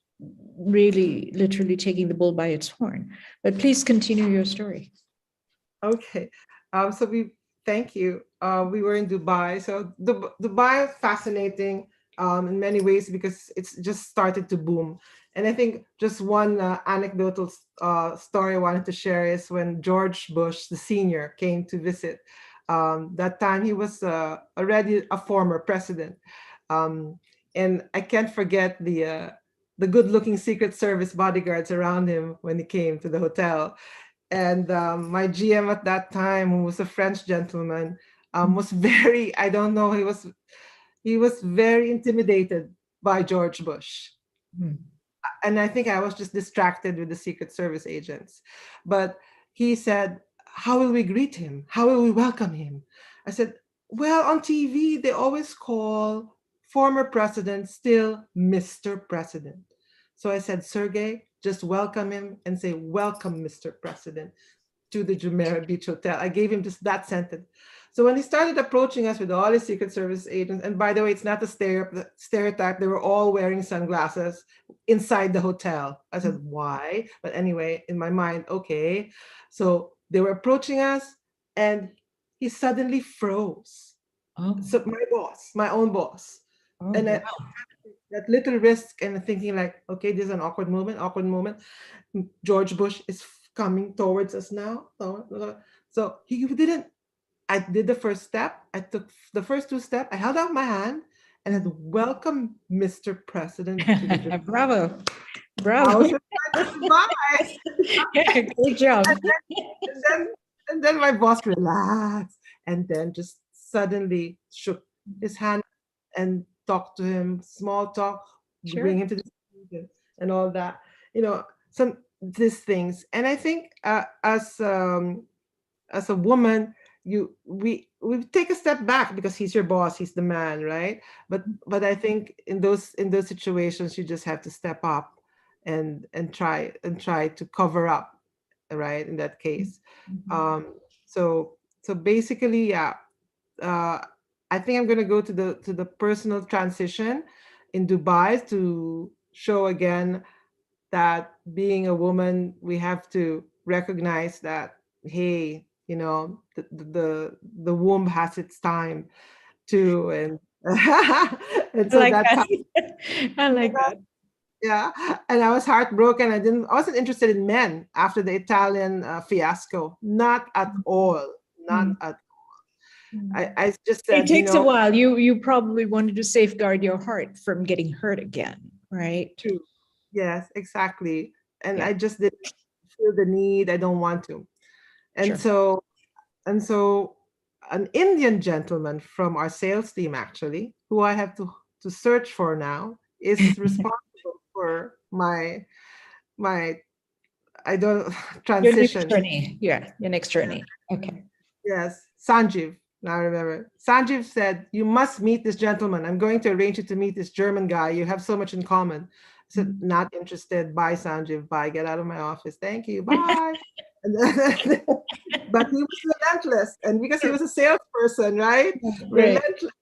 really literally taking the bull by its horn. But please continue your story. Okay. So we thank you. We were in Dubai. So Dubai is fascinating in many ways because it's just started to boom. And I think just one anecdotal story I wanted to share is when George Bush, the senior, came to visit That time he was already a former president. Um, and I can't forget the good-looking Secret Service bodyguards around him when he came to the hotel. And my GM at that time, who was a French gentleman, was very, I don't know, he was very intimidated by George Bush. And I think I was just distracted with the Secret Service agents. But he said, "How will we greet him? How will we welcome him?" I said, "Well, on TV, they always call former president still Mr. President." So I said, "Sergey, just welcome him and say, 'Welcome, Mr. President,' to the Jumeirah Beach Hotel." I gave him just that sentence. So when he started approaching us with all his Secret Service agents, and by the way, it's not a stereotype, they were all wearing sunglasses inside the hotel. I said, "Why?" But anyway, in my mind, okay. So they were approaching us, and he suddenly froze. Oh, So my boss, my own boss. oh, And wow. that little risk and thinking like, okay, this is an awkward moment, awkward moment. George Bush is coming towards us now. So he didn't, I did the first step. I took the first two steps. I held out my hand and said, "Welcome, Mr. President." To the Bravo. I Bravo. was just like, "Goodbye." Great job. And then my boss relaxed and then just suddenly shook his hand and talked to him, small talk, Sure. bring him to the station and all that. Some these things. And I think as a woman, we take a step back because he's your boss, he's the man, right? But I think in those situations, you just have to step up and try to cover up, right? In that case, so basically, yeah. Uh, I think I'm gonna go to the personal transition in Dubai to show again that being a woman, we have to recognize that, hey, the womb has its time too, and and I so like that time, that. I like that. yeah. And I was heartbroken. I wasn't interested in men after the Italian fiasco, not at all, not Mm. at I just It said, takes a while. You probably wanted to safeguard your heart from getting hurt again, right? true. Yes, exactly. And Yeah. I just didn't feel the need. I don't want to. And Sure. so an Indian gentleman from our sales team, actually, who I have to search for now, is responsible for my I don't Your next transition. journey. Yeah, your next journey. Okay. Yes, Sanjeev. Now I remember. Sanjeev said, "You must meet this gentleman. I'm going to arrange you to meet this German guy. You have so much in common." I said, "Not interested. Bye, Sanjeev. Bye. Get out of my office. Thank you. Bye." And then, but he was relentless. And because he was a salesperson, right? Right. Relentless.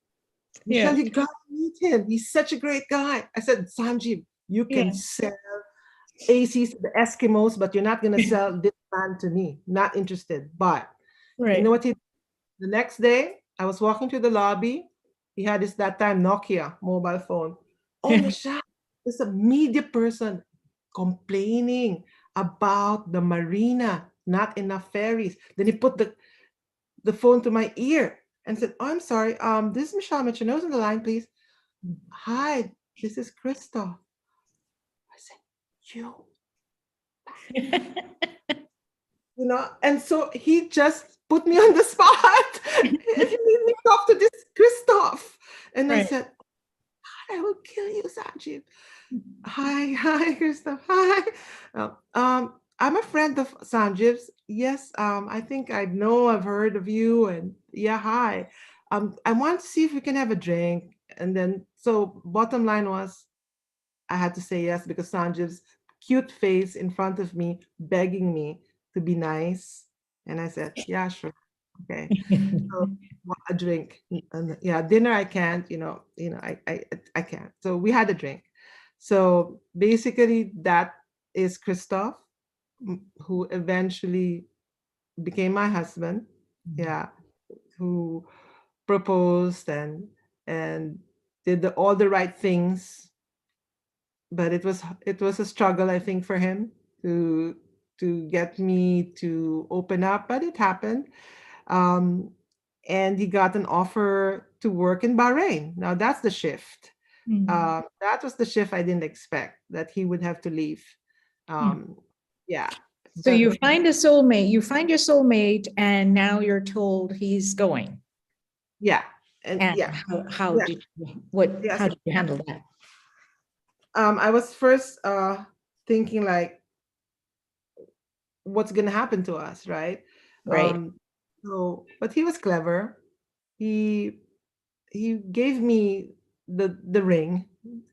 Yeah. Michelle, you got to meet him. He's such a great guy. I said, "Sanjeev, you can Yeah. sell ACs to the Eskimos, but you're not going to sell this man to me. Not interested." But you know Right. what he the next day, I was walking to the lobby. He had this that time Nokia mobile phone. "Oh, Michelle, there's a media person complaining about the marina, not enough ferries." Then he put the phone to my ear and said, "Oh, I'm sorry. This is Michelle Michino's on the line, please. Hi, this is Christoph." I said, "You and so he just put me on the spot. He made me talk to this Christoph. And I Right. said, "I will kill you, Sanjeev." Hi, Christoph. Hi. I'm a friend of Sanjeev's. Yes, I think I know I've heard of you. And yeah, hi. I want to see if we can have a drink. And then, so bottom line was, I had to say yes because Sanjeev's cute face in front of me begging me to be nice. And I said, "Yeah, sure. Okay." So a drink. And yeah, dinner I can't, I can't. So we had a drink. So basically that is Christoph, who eventually became my husband. Yeah, who proposed and did all the right things, but it was a struggle, I think, for him to get me to open up, but it happened. um and he got an offer to work in Bahrain. Now that's the shift. That was the shift I didn't expect, that he would have to leave. Yeah. So you find a soulmate, you find your soulmate, and now you're told he's going. Yeah. And And yeah. how Yeah. did you, how did you handle that? I was first thinking like, what's gonna happen to us, right? Right. So, but he was clever. He gave me the ring,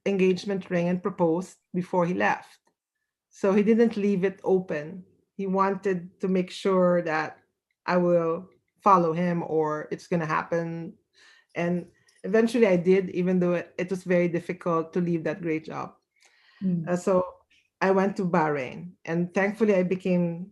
engagement ring, and proposed before he left. So he didn't leave it open. He wanted to make sure that I will follow him or it's gonna happen. And eventually I did, even though it was very difficult to leave that great job. So I went to Bahrain, and thankfully I became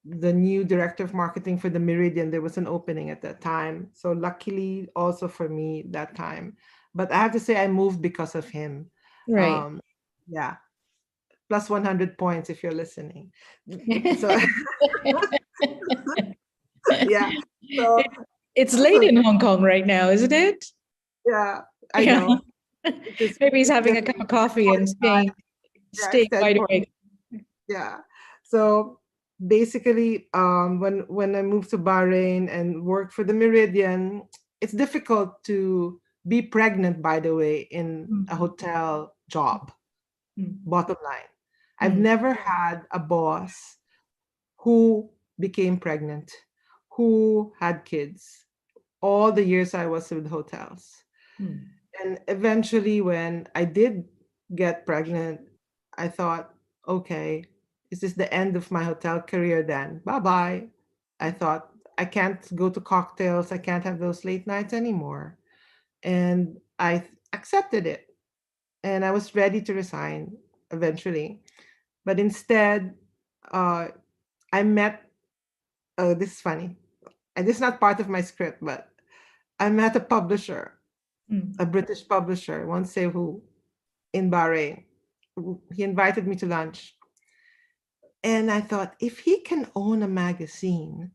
the new director of marketing for the Meridian. There was an opening at that time. So luckily also for me that time. But I have to say I moved because of him. Right. Yeah. Plus 100 points if you're listening. So yeah. So It's late in Hong Kong right now, isn't it? yeah, I know. Maybe he's having a cup of coffee and staying wide awake. Yeah. So basically, when I moved to Bahrain and worked for the Meridian, it's difficult to be pregnant, by the way, in a hotel job. Bottom line, I've never had a boss who became pregnant, who had kids, all the years I was with hotels. And eventually, when I did get pregnant, I thought, okay, is this the end of my hotel career then? Bye bye. I thought, I can't go to cocktails. I can't have those late nights anymore. And I accepted it. And I was ready to resign eventually. But instead, I met, oh, this is funny. And this is not part of my script, but I met a publisher, a British publisher, I won't say who, in Bahrain. He invited me to lunch. And I thought, if he can own a magazine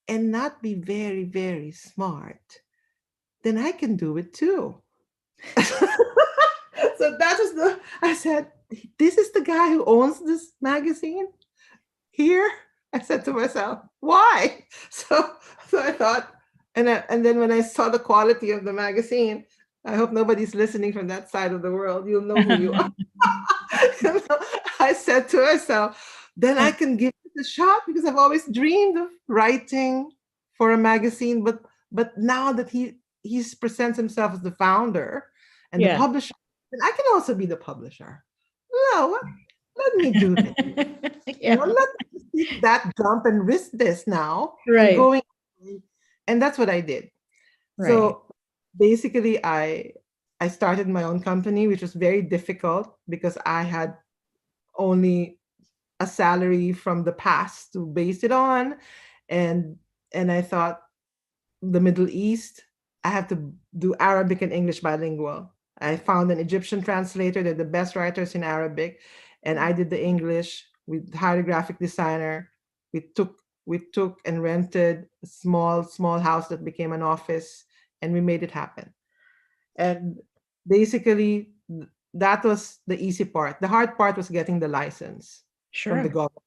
and not be very, very smart, then I can do it too. So that was I said, this is the guy who owns this magazine here? I said to myself, why? So I thought, and then when I saw the quality of the magazine, I hope nobody's listening from that side of the world. You'll know who you are. I said to myself, then I can give it a shot, because I've always dreamed of writing for a magazine. But now that he presents himself as the founder and the publisher, then I can also be the publisher. No, let me do this. Let me take that jump and risk this now. Right. And that's what I did. Right. So basically, I started my own company, which was very difficult because I had only a salary from the past to base it on. And I thought, the Middle East, I have to do Arabic and English bilingual. I found an Egyptian translator. They're the best writers in Arabic. And I did the English. We hired a graphic designer. We took and rented a small house that became an office, and we made it happen. And basically, that was the easy part. The hard part was getting the license from the government,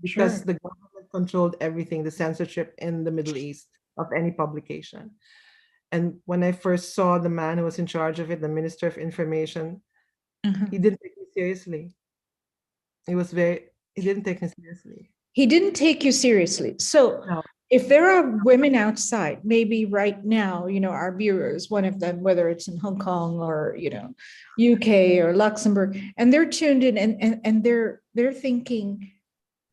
because the government controlled everything, the censorship in the Middle East of any publication. And when I first saw the man who was in charge of it, the Minister of Information, he didn't take me seriously. He didn't take me seriously. He didn't take you seriously. So no. If there are women outside, maybe right now, our viewers, one of them, whether it's in Hong Kong or, UK or Luxembourg, and they're tuned in and they're thinking,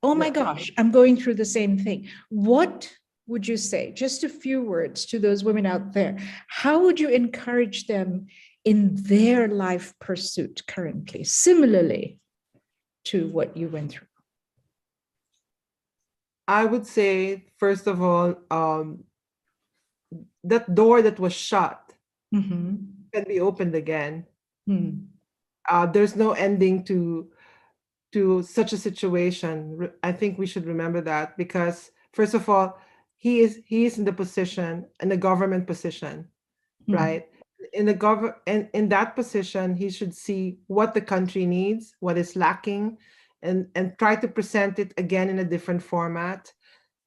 oh my gosh, I'm going through the same thing. What would you say? Just a few words to those women out there. How would you encourage them in their life pursuit currently, similarly to what you went through? I would say, first of all, that door that was shut can be opened again. There's no ending to such a situation. I think we should remember that, because first of all, he is in the position, in the government position, right? In the in that position, he should see what the country needs, what is lacking, and try to present it again in a different format,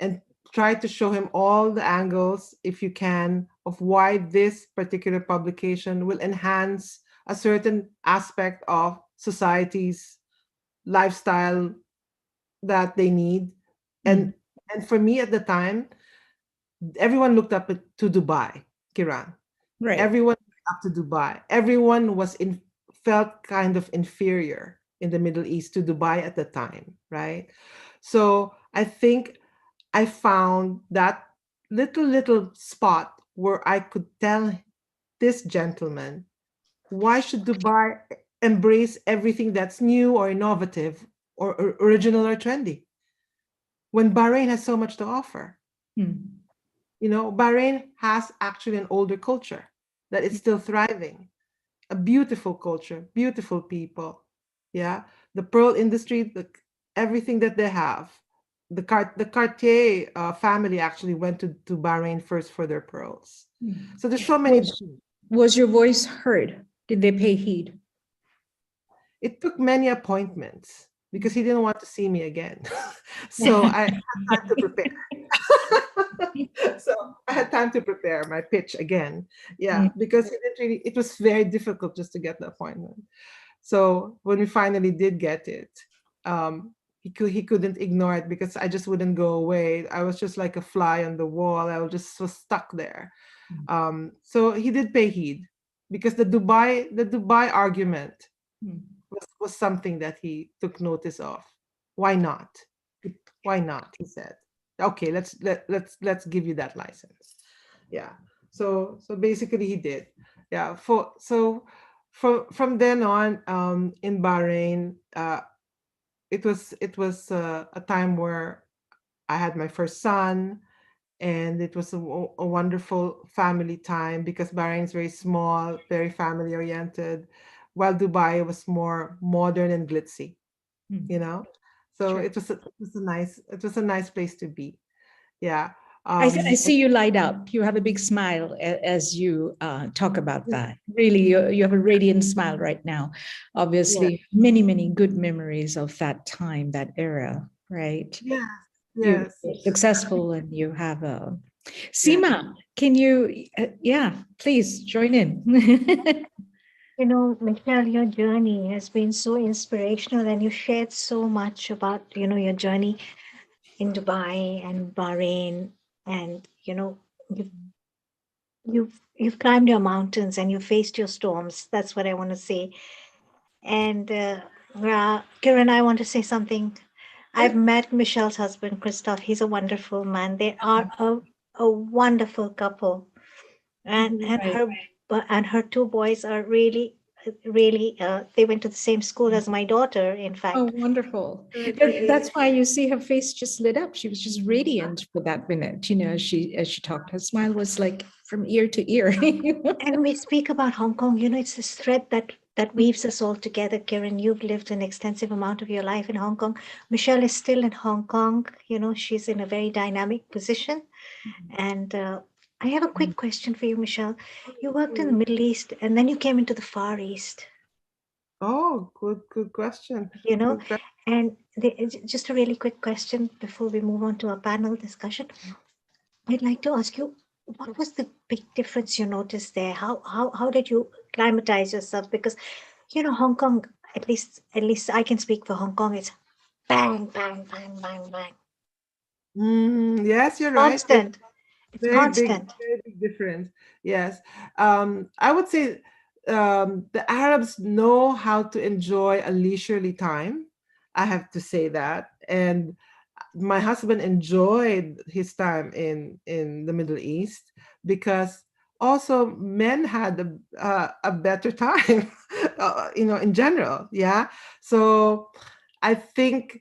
and try to show him all the angles, if you can, of why this particular publication will enhance a certain aspect of society's lifestyle that they need. And for me at the time, everyone looked up to Dubai, Kiran. Right. Everyone looked up to Dubai. Everyone felt kind of inferior in the Middle East to Dubai at the time, right? So I think I found that little spot where I could tell this gentleman, why should Dubai embrace everything that's new or innovative or original or trendy when Bahrain has so much to offer? You know, Bahrain has actually an older culture that is still thriving, a beautiful culture, beautiful people. Yeah, the pearl industry, everything that they have. The Cartier family actually went to Bahrain first for their pearls. So there's so many. Was your voice heard? Did they pay heed? It took many appointments because he didn't want to see me again. So I had time to prepare. So I had time to prepare my pitch again. Yeah, because it was very difficult just to get the appointment. So when we finally did get it, he couldn't ignore it because I just wouldn't go away. I was just like a fly on the wall. I was stuck there. So he did pay heed because the Dubai argument was something that he took notice of. Why not? Why not? He said, okay, let's give you that license. Yeah. So basically he did. Yeah. From then on, in Bahrain, it was a time where I had my first son, and it was a wonderful family time because Bahrain is very small, very family oriented, while Dubai was more modern and glitzy, you know. So Sure. it was a nice place to be. Yeah. I see you light up. You have a big smile as you talk about that. Really, you have a radiant smile right now. Obviously, many good memories of that time, that era, right? Yes. You're successful and you have a... Seema, can you, please join in. You know, Michelle, your journey has been so inspirational, and you shared so much about, you know, your journey in Dubai and Bahrain, and you know, you've climbed your mountains and you faced your storms. That's what I want to say. And Kiran, I want to say something. I've met Michelle's husband, Christoph. He's a wonderful man. They are a wonderful couple, and her two boys are really they went to the same school as my daughter, in fact. Oh, wonderful. That's why you see her face just lit up. She was just radiant for that minute, you know, as she talked. Her smile was like from ear to ear. And we speak about Hong Kong, you know, it's this thread that weaves us all together. Kiran, you've lived an extensive amount of your life in Hong Kong. Michelle is still in Hong Kong. You know, she's in a very dynamic position. And I have a quick question for you, Michelle. You worked in the Middle East and then you came into the Far East. Oh, good question. You know, and just a really quick question before we move on to our panel discussion. I'd like to ask you, what was the big difference you noticed there? How did you climatize yourself? Because, you know, Hong Kong, at least I can speak for Hong Kong, it's bang, bang, bang, bang, bang. Yes, you're right. Constant. It's constant. Very big difference. Yes. I would say the Arabs know how to enjoy a leisurely time. I have to say that. And my husband enjoyed his time in the Middle East because also men had a better time, you know, in general. Yeah. So I think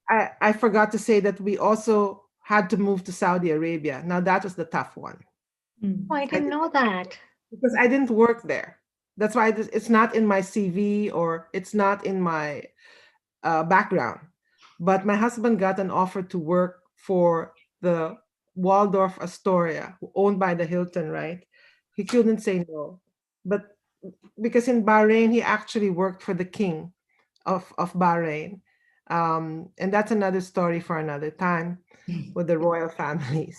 I forgot to say that we also had to move to Saudi Arabia. Now that was the tough one. Oh, I didn't know that. Because I didn't work there. That's why it's not in my CV or it's not in my background. But my husband got an offer to work for the Waldorf Astoria, owned by the Hilton, right? He couldn't say no. But because in Bahrain, he actually worked for the king of Bahrain. And that's another story for another time with the royal families.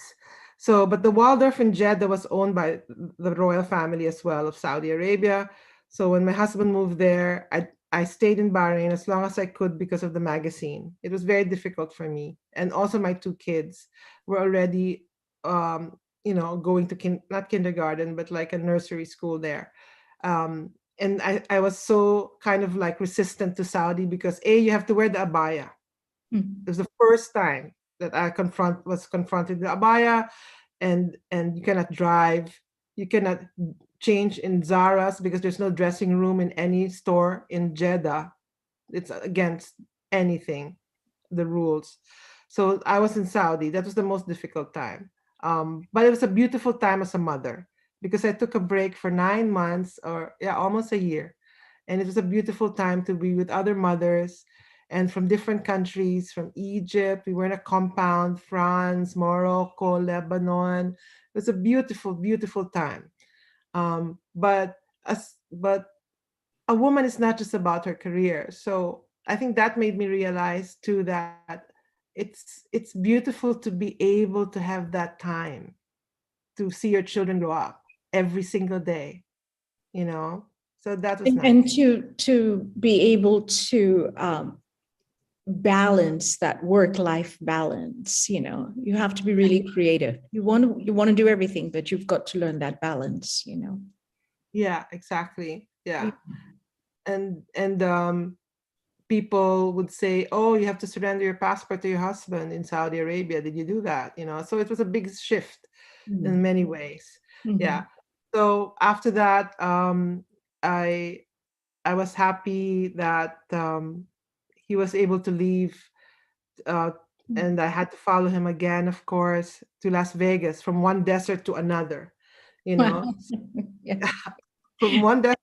So, but the Waldorf in Jeddah was owned by the royal family as well of Saudi Arabia. So when my husband moved there, I stayed in Bahrain as long as I could because of the magazine. It was very difficult for me. And also my two kids were already, going to not kindergarten, but like a nursery school there. And I was so kind of like resistant to Saudi because you have to wear the abaya. Mm. It was the first time that I was confronted with abaya, and you cannot drive, you cannot change in Zara's because there's no dressing room in any store in Jeddah. It's against anything, the rules. So I was in Saudi. That was the most difficult time. But it was a beautiful time as a mother because I took a break for 9 months, or yeah, almost a year. And it was a beautiful time to be with other mothers and from different countries, from Egypt. We were in a compound, France, Morocco, Lebanon. It was a beautiful, beautiful time. But a woman is not just about her career. So I think that made me realize too that it's beautiful to be able to have that time to see your children grow up every single day, you know. So that was And nice. to be able to balance that work-life balance, you have to be really creative. You want to do everything, but you've got to learn that balance. Yeah, exactly. Yeah. And people would say, "Oh, you have to surrender your passport to your husband in Saudi Arabia. Did you do that?" So it was a big shift in many ways. Mhm. Yeah. So after that, I I was happy that he was able to leave, uh, and I had to follow him again, of course, to Las Vegas from one desert to another. You know, Yeah. from one desert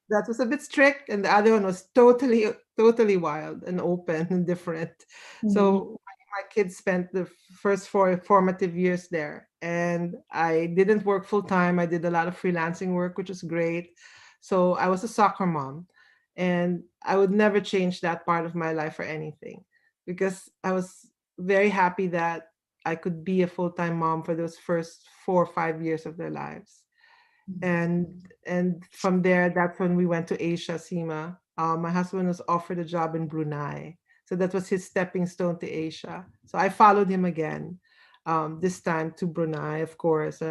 that was a bit strict, and the other one was totally wild and open and different. Mhm. So my kids spent the first 4 formative years there, and I didn't work full time. I did a lot of freelancing work, which was great. So I was a soccer mom, and I would never change that part of my life for anything, because I was very happy that I could be a full-time mom for those first 4 or 5 years of their lives. And from there, that's when we went to Asia, Seema. My husband was offered a job in Brunei, so that was his stepping stone to Asia. So I followed him again, this time to Brunei, of course,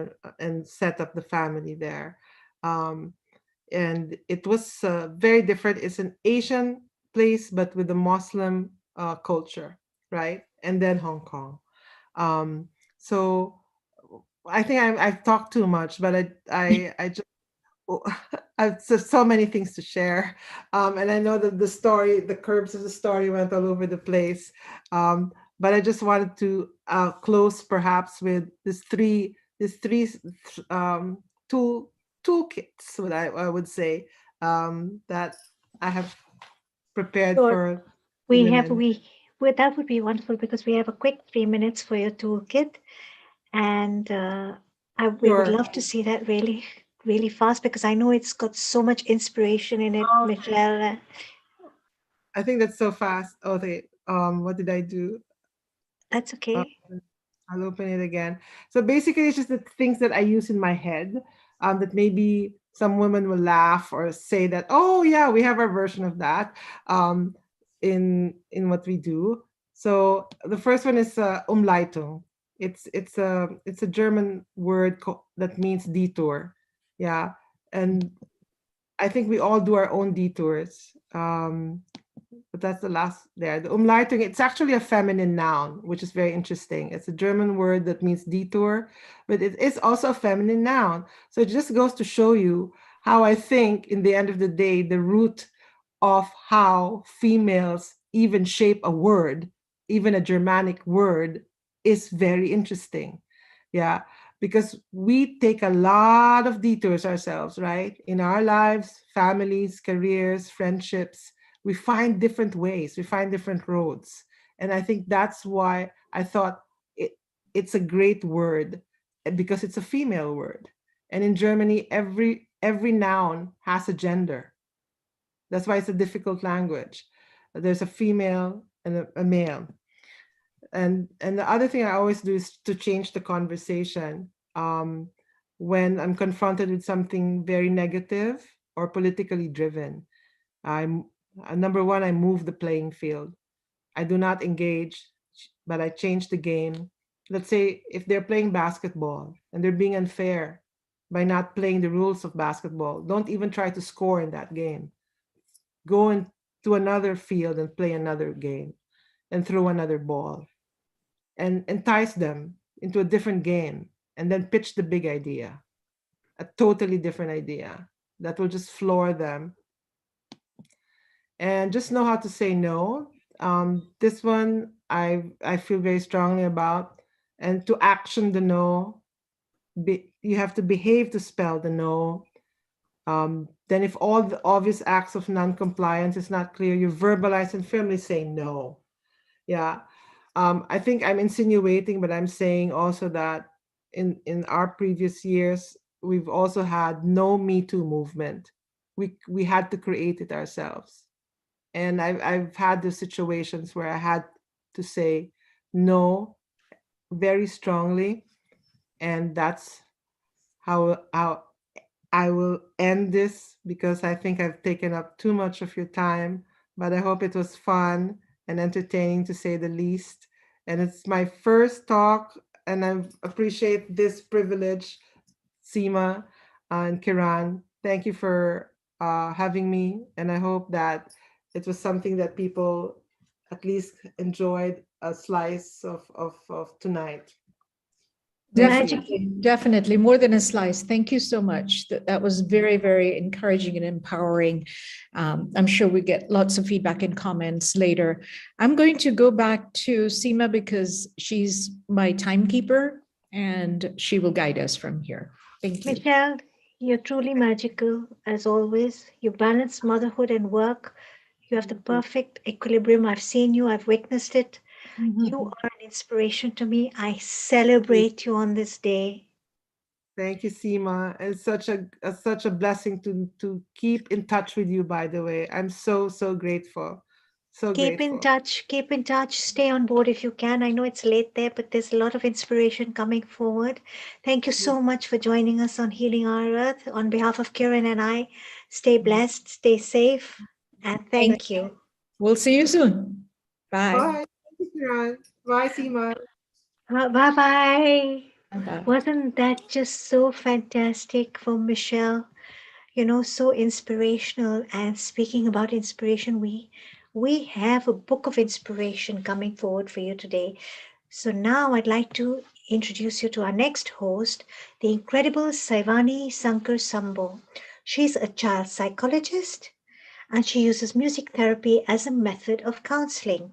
and set up the family there. Um, and it was very different. It's an Asian place, but with a Muslim culture, right? And then Hong Kong. So I think I've talked too much, but I just I've so many things to share, and I know that the curves of the story went all over the place, but I just wanted to close perhaps with these three tool toolkits, what I would say, that I have prepared Sure. for We have women. we well, that would be wonderful because we have a quick 3 minutes for your toolkit, and we would Sure. love to see that really, really fast because I know it's got so much inspiration in it, Michelle. I think that's so fast. Okay. What did I do? That's Uh, okay. I'll open it again. So basically, it's just the things that I use in my head, that maybe some women will laugh or say that, oh yeah, we have our version of that, um, in what we do. So the first one is Umleitung. It's a German word that means detour. Yeah, and I think we all do our own detours. But that's the last there. The Umleitung, it's actually a feminine noun, which is very interesting. It's a German word that means detour, but it is also a feminine noun. So it just goes to show you how I think, in the end of the day, the root of how females even shape a word, even a Germanic word, is very interesting. Yeah, because we take a lot of detours ourselves, right? In our lives, families, careers, friendships, we find different ways, we find different roads. And I think that's why I thought it, it's a great word because it's a female word. And in Germany, every noun has a gender. That's why it's a difficult language. There's a female and a male. And the other thing I always do is to change the conversation. When I'm confronted with something very negative or politically driven, I'm number one, I move the playing field. I do not engage, but I change the game. Let's say if they're playing basketball and they're being unfair by not playing the rules of basketball, don't even try to score in that game. Go into another field and play another game and throw another ball and entice them into a different game and then pitch the big idea, a totally different idea that will just floor them. And just know how to say no. This one I feel very strongly about. And to action the no, you have to behave to spell the no. Then if all the obvious acts of non-compliance is not clear, you verbalize and firmly say no. Yeah. I think I'm insinuating, but I'm saying also that in our previous years, we've also had no Me Too movement. We had to create it ourselves. And I've had the situations where I had to say no very strongly. And that's how I will end this because I think I've taken up too much of your time, but I hope it was fun and entertaining to say the least. And it's my first talk, and I appreciate this privilege, Seema and Kiran. Thank you for having me, and I hope that it was something that people at least enjoyed a slice of tonight. Definitely, definitely. More than a slice. Thank you so much. That was very, very encouraging and empowering. I'm sure we get lots of feedback and comments later. I'm going to go back to Seema because she's my timekeeper and she will guide us from here. Thank you. Michelle, you're truly magical as always. You balance motherhood and work. You have the perfect equilibrium. I've seen you, I've witnessed it. You are an inspiration to me. I celebrate you on this day. Thank you, Seema. It's such a blessing to keep in touch with you, by the way. I'm so grateful. So Keep grateful. in touch, keep in touch. Stay on board if you can. I know it's late there, but there's a lot of inspiration coming forward. Thank you so much for joining us on Healing Our Earth. On behalf of Kiran and I, stay blessed, stay safe, and thank you. We'll see you soon. Bye. Bye. Thank you, Kiran. Bye, Seema. Bye-bye. Bye-bye. Wasn't that just so fantastic from Michelle? You know, so inspirational. And speaking about inspiration, we have a book of inspiration coming forward for you today. So now I'd like to introduce you to our next host, the incredible Saivani Sankar Sambo. She's a child psychologist and she uses music therapy as a method of counseling.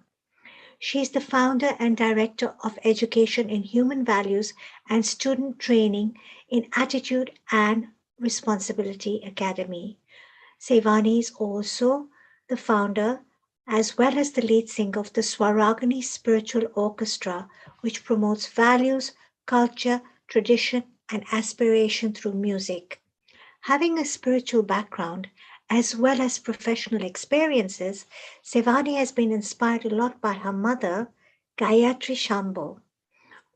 She's the founder and director of Education in Human Values and Student Training in Attitude and Responsibility Academy. Sevani is also the founder as well as the lead singer of the Swaragani Spiritual Orchestra, which promotes values, culture, tradition, and aspiration through music. Having a spiritual background as well as professional experiences, Sevani has been inspired a lot by her mother, Gayatri Shambo,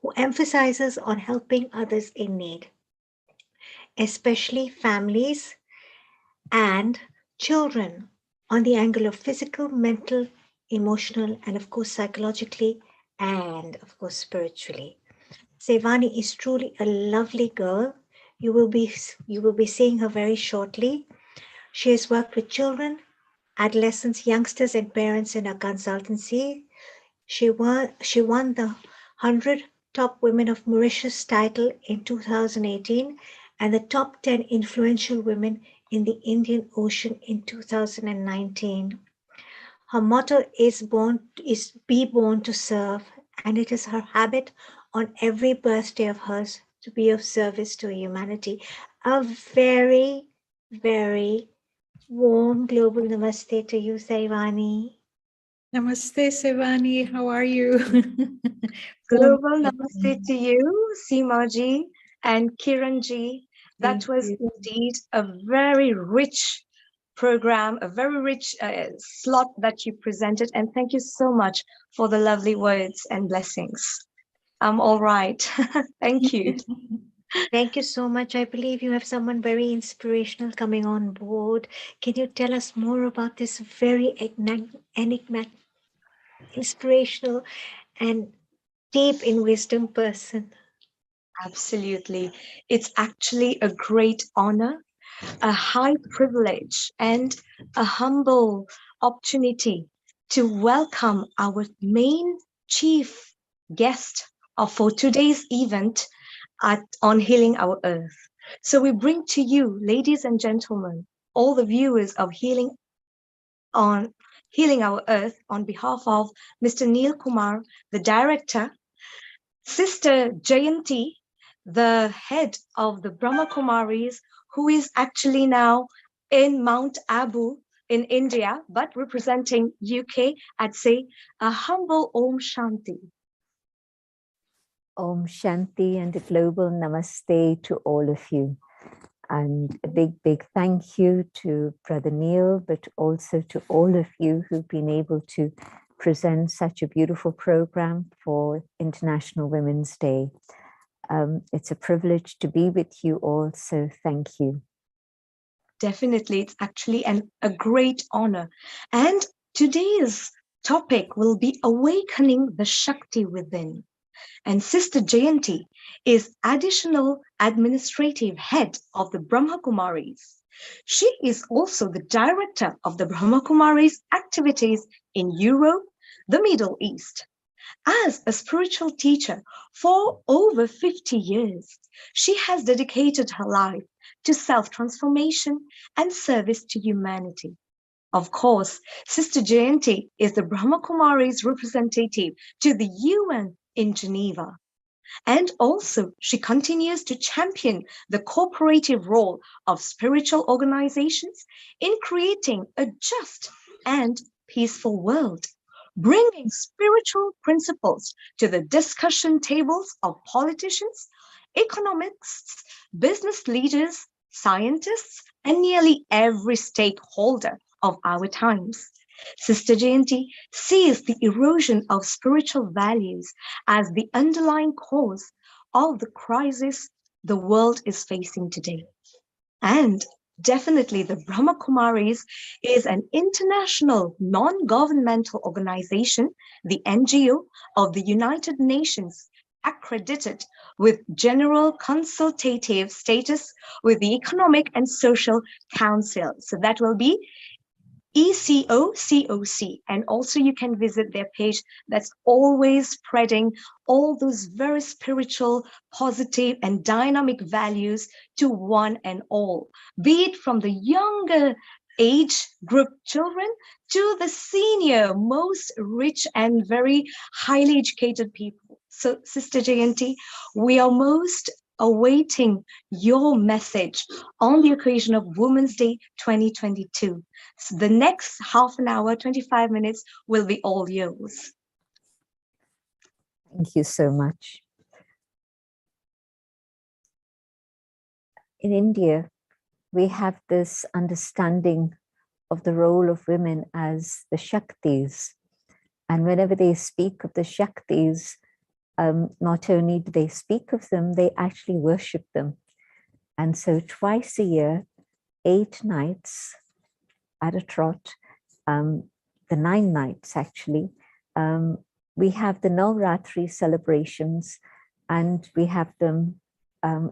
who emphasizes on helping others in need, especially families and children, on the angle of physical, mental, emotional, and of course psychologically, and of course spiritually. Sevani is truly a lovely girl. You will be seeing her very shortly. She has worked with children, adolescents, youngsters, and parents in her consultancy. She won the 100 Top Women of Mauritius title in 2018 and the Top 10 Influential Women in the Indian Ocean in 2019. Her motto is be born to serve, and it is her habit on every birthday of hers to be of service to humanity. A very, very warm global namaste to you, Saivani. Namaste, Sevani. How are you? Global namaste to you, Seemaji and Kiranji. That Thank was you. indeed a very rich program, a very rich slot that you presented. And thank you so much for the lovely words and blessings. I'm all right. Thank you. Thank you so much. I believe you have someone very inspirational coming on board. Can you tell us more about this very enigmatic, inspirational, and deep in wisdom person? Absolutely. It's actually a great honor, a high privilege, and a humble opportunity to welcome our main chief guest for today's event on Healing Our Earth. So we bring to you, ladies and gentlemen, all the viewers of Healing Our Earth on behalf of Mr. Neil Kumar, the director, Sister Jayanti, the head of the Brahma Kumaris, who is actually now in Mount Abu in India, but representing UK, I'd say a humble Om Shanti. Om Shanti and a global namaste to all of you. And a big, big thank you to Brother Neil, but also to all of you who've been able to present such a beautiful program for International Women's Day. It's a privilege to be with you all, so thank you. Definitely, it's actually a great honor. And today's topic will be awakening the Shakti within. And Sister Jayanti is additional administrative head of the Brahma Kumaris. She is also the director of the Brahma Kumaris activities in Europe, the Middle East. As a spiritual teacher for over 50 years, she has dedicated her life to self-transformation and service to humanity. Of course, Sister Jayanti is the Brahma Kumaris representative to the UN in Geneva. And also, she continues to champion the cooperative role of spiritual organizations in creating a just and peaceful world, bringing spiritual principles to the discussion tables of politicians, economists, business leaders, scientists, and nearly every stakeholder of our times. Sister Jayanti sees the erosion of spiritual values as the underlying cause of the crisis the world is facing today. And definitely the Brahma Kumaris is an international non-governmental organization, the NGO of the United Nations, accredited with general consultative status with the Economic and Social Council. So that will be ECOCOC, and also you can visit their page that's always spreading all those very spiritual, positive, and dynamic values to one and all, be it from the younger age group children to the senior, most rich and very highly educated people. So, Sister Jayanti, we are most awaiting your message on the occasion of Women's Day 2022. So the next half an hour, 25 minutes will be all yours. Thank you so much. In India, we have this understanding of the role of women as the Shaktis. And whenever they speak of the Shaktis, not only do they speak of them, they actually worship them. And so twice a year, 8 nights at a trot, the 9 nights actually, we have the Navratri celebrations, and we have them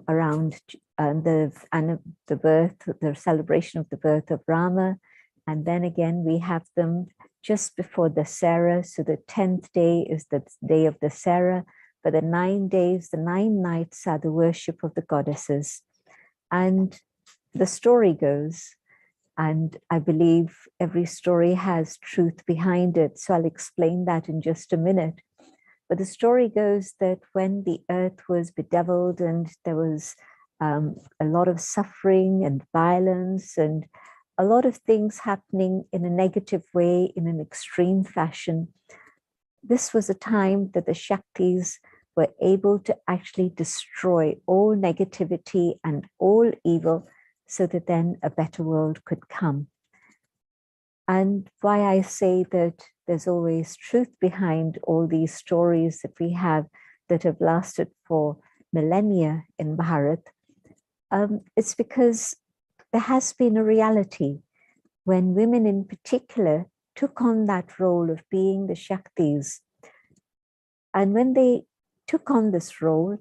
around the celebration of the birth of Rama. And then again, we have them just before Dasara. So the 10th day is the day of Dasara. For the 9 days, the 9 nights are the worship of the goddesses. And the story goes, and I believe every story has truth behind it, so I'll explain that in just a minute. But the story goes that when the earth was bedeviled and there was a lot of suffering and violence, and a lot of things happening in a negative way, in an extreme fashion. This was a time that the Shaktis were able to actually destroy all negativity and all evil so that then a better world could come. And why I say that there's always truth behind all these stories that we have that have lasted for millennia in Bharat, it's because there has been a reality when women in particular took on that role of being the Shaktis. And when they took on this role,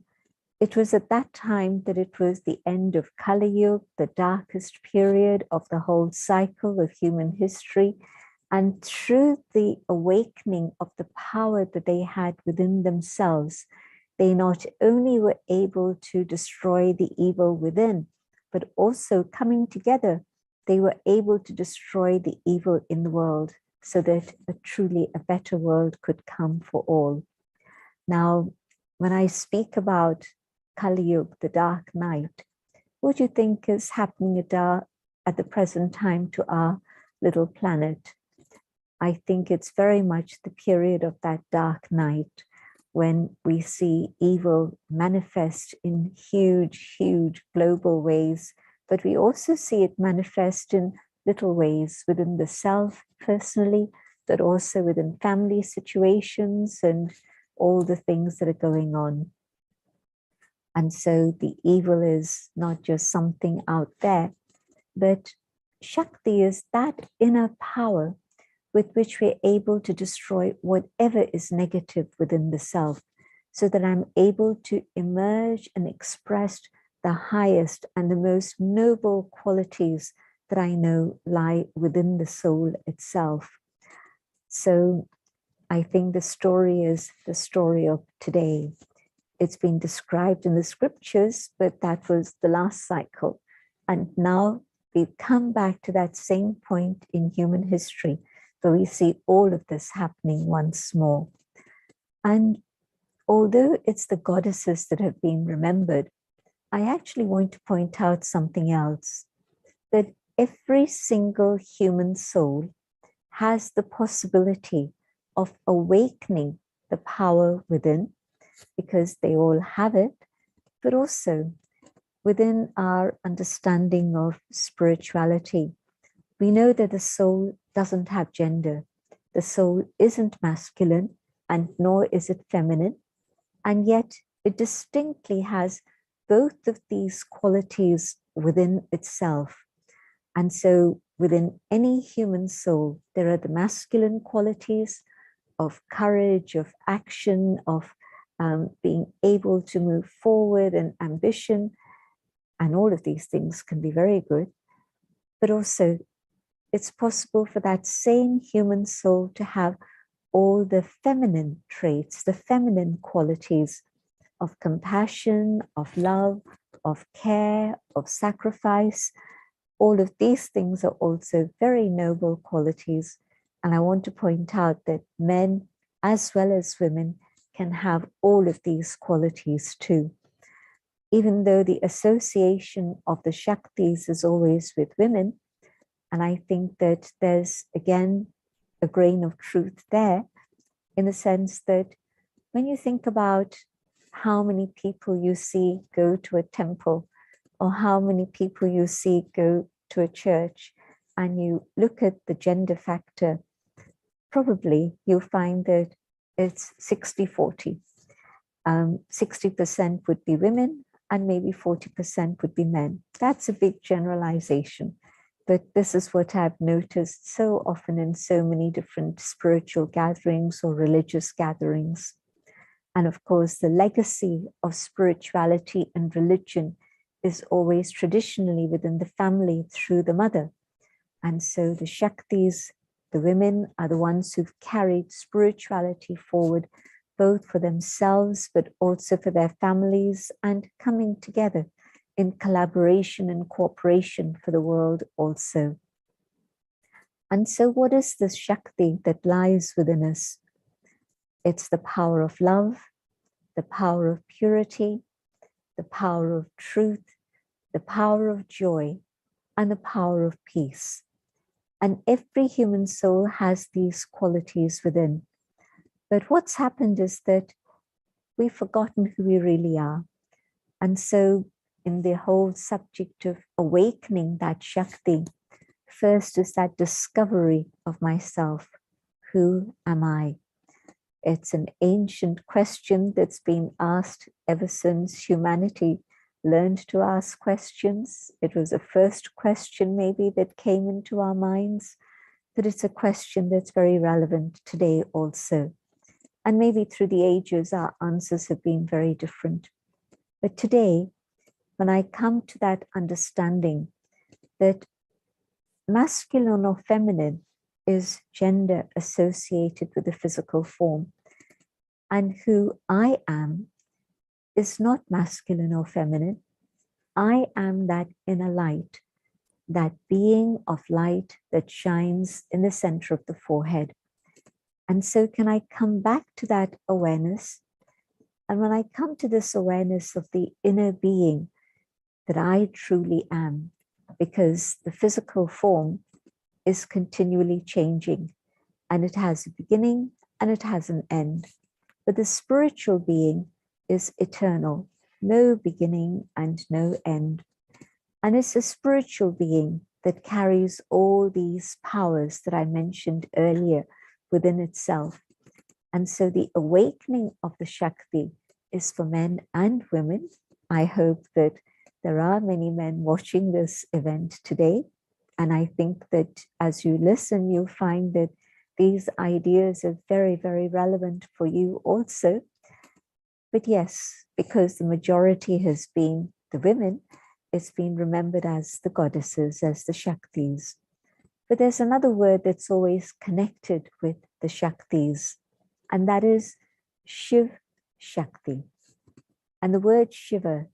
it was at that time that it was the end of Kali Yuga, the darkest period of the whole cycle of human history. And through the awakening of the power that they had within themselves, they not only were able to destroy the evil within, but also coming together, they were able to destroy the evil in the world so that truly a better world could come for all. Now, when I speak about Kali Yuga, the dark night, what do you think is happening at the present time to our little planet? I think it's very much the period of that dark night when we see evil manifest in huge, huge global ways, but we also see it manifest in little ways within the self personally, but also within family situations and all the things that are going on. And so the evil is not just something out there, but Shakti is that inner power with which we're able to destroy whatever is negative within the self, so that I'm able to emerge and express the highest and the most noble qualities that I know lie within the soul itself. So I think the story is the story of today. It's been described in the scriptures, but that was the last cycle. And now we've come back to that same point in human history, where we see all of this happening once more. And although it's the goddesses that have been remembered, I actually want to point out something else, that every single human soul has the possibility of awakening the power within, because they all have it, but also within our understanding of spirituality. We know that the soul doesn't have gender. The soul isn't masculine and nor is it feminine, and yet it distinctly has both of these qualities within itself. And so within any human soul, there are the masculine qualities of courage, of action, of being able to move forward, and ambition, and all of these things can be very good. But also, it's possible for that same human soul to have all the feminine traits, the feminine qualities of compassion, of love, of care, of sacrifice. All of these things are also very noble qualities. And I want to point out that men, as well as women, can have all of these qualities too. Even though the association of the Shaktis is always with women, and I think that there's, again, a grain of truth there, in the sense that when you think about how many people you see go to a temple, or how many people you see go to a church, and you look at the gender factor, probably you'll find that it's 60-40. 60% would be women and maybe 40% would be men. That's a big generalization, but this is what I've noticed so often in so many different spiritual gatherings or religious gatherings. And of course, the legacy of spirituality and religion is always traditionally within the family through the mother. And so the Shaktis, the women, are the ones who've carried spirituality forward, both for themselves, but also for their families, and coming together in collaboration and cooperation for the world also. And so what is this Shakti that lies within us? It's the power of love, the power of purity, the power of truth, the power of joy, and the power of peace. And every human soul has these qualities within. But what's happened is that we've forgotten who we really are. And so in the whole subject of awakening that Shakti, first is that discovery of myself. Who am I? It's an ancient question that's been asked ever since humanity learned to ask questions. It was the first question maybe that came into our minds, but it's a question that's very relevant today also. And maybe through the ages, our answers have been very different. But today, when I come to that understanding that masculine or feminine is gender associated with the physical form, and who I am is not masculine or feminine. I am that inner light, that being of light that shines in the center of the forehead. And so can I come back to that awareness? And when I come to this awareness of the inner being that I truly am, because the physical form is continually changing, and it has a beginning and it has an end. But the spiritual being is eternal, no beginning and no end. And it's a spiritual being that carries all these powers that I mentioned earlier within itself. And so the awakening of the Shakti is for men and women. I hope that there are many men watching this event today. And I think that as you listen, you'll find that these ideas are very, very relevant for you also. But yes, because the majority has been the women, it's been remembered as the goddesses, as the Shaktis. But there's another word that's always connected with the Shaktis, and that is Shiv Shakti. And the word Shiva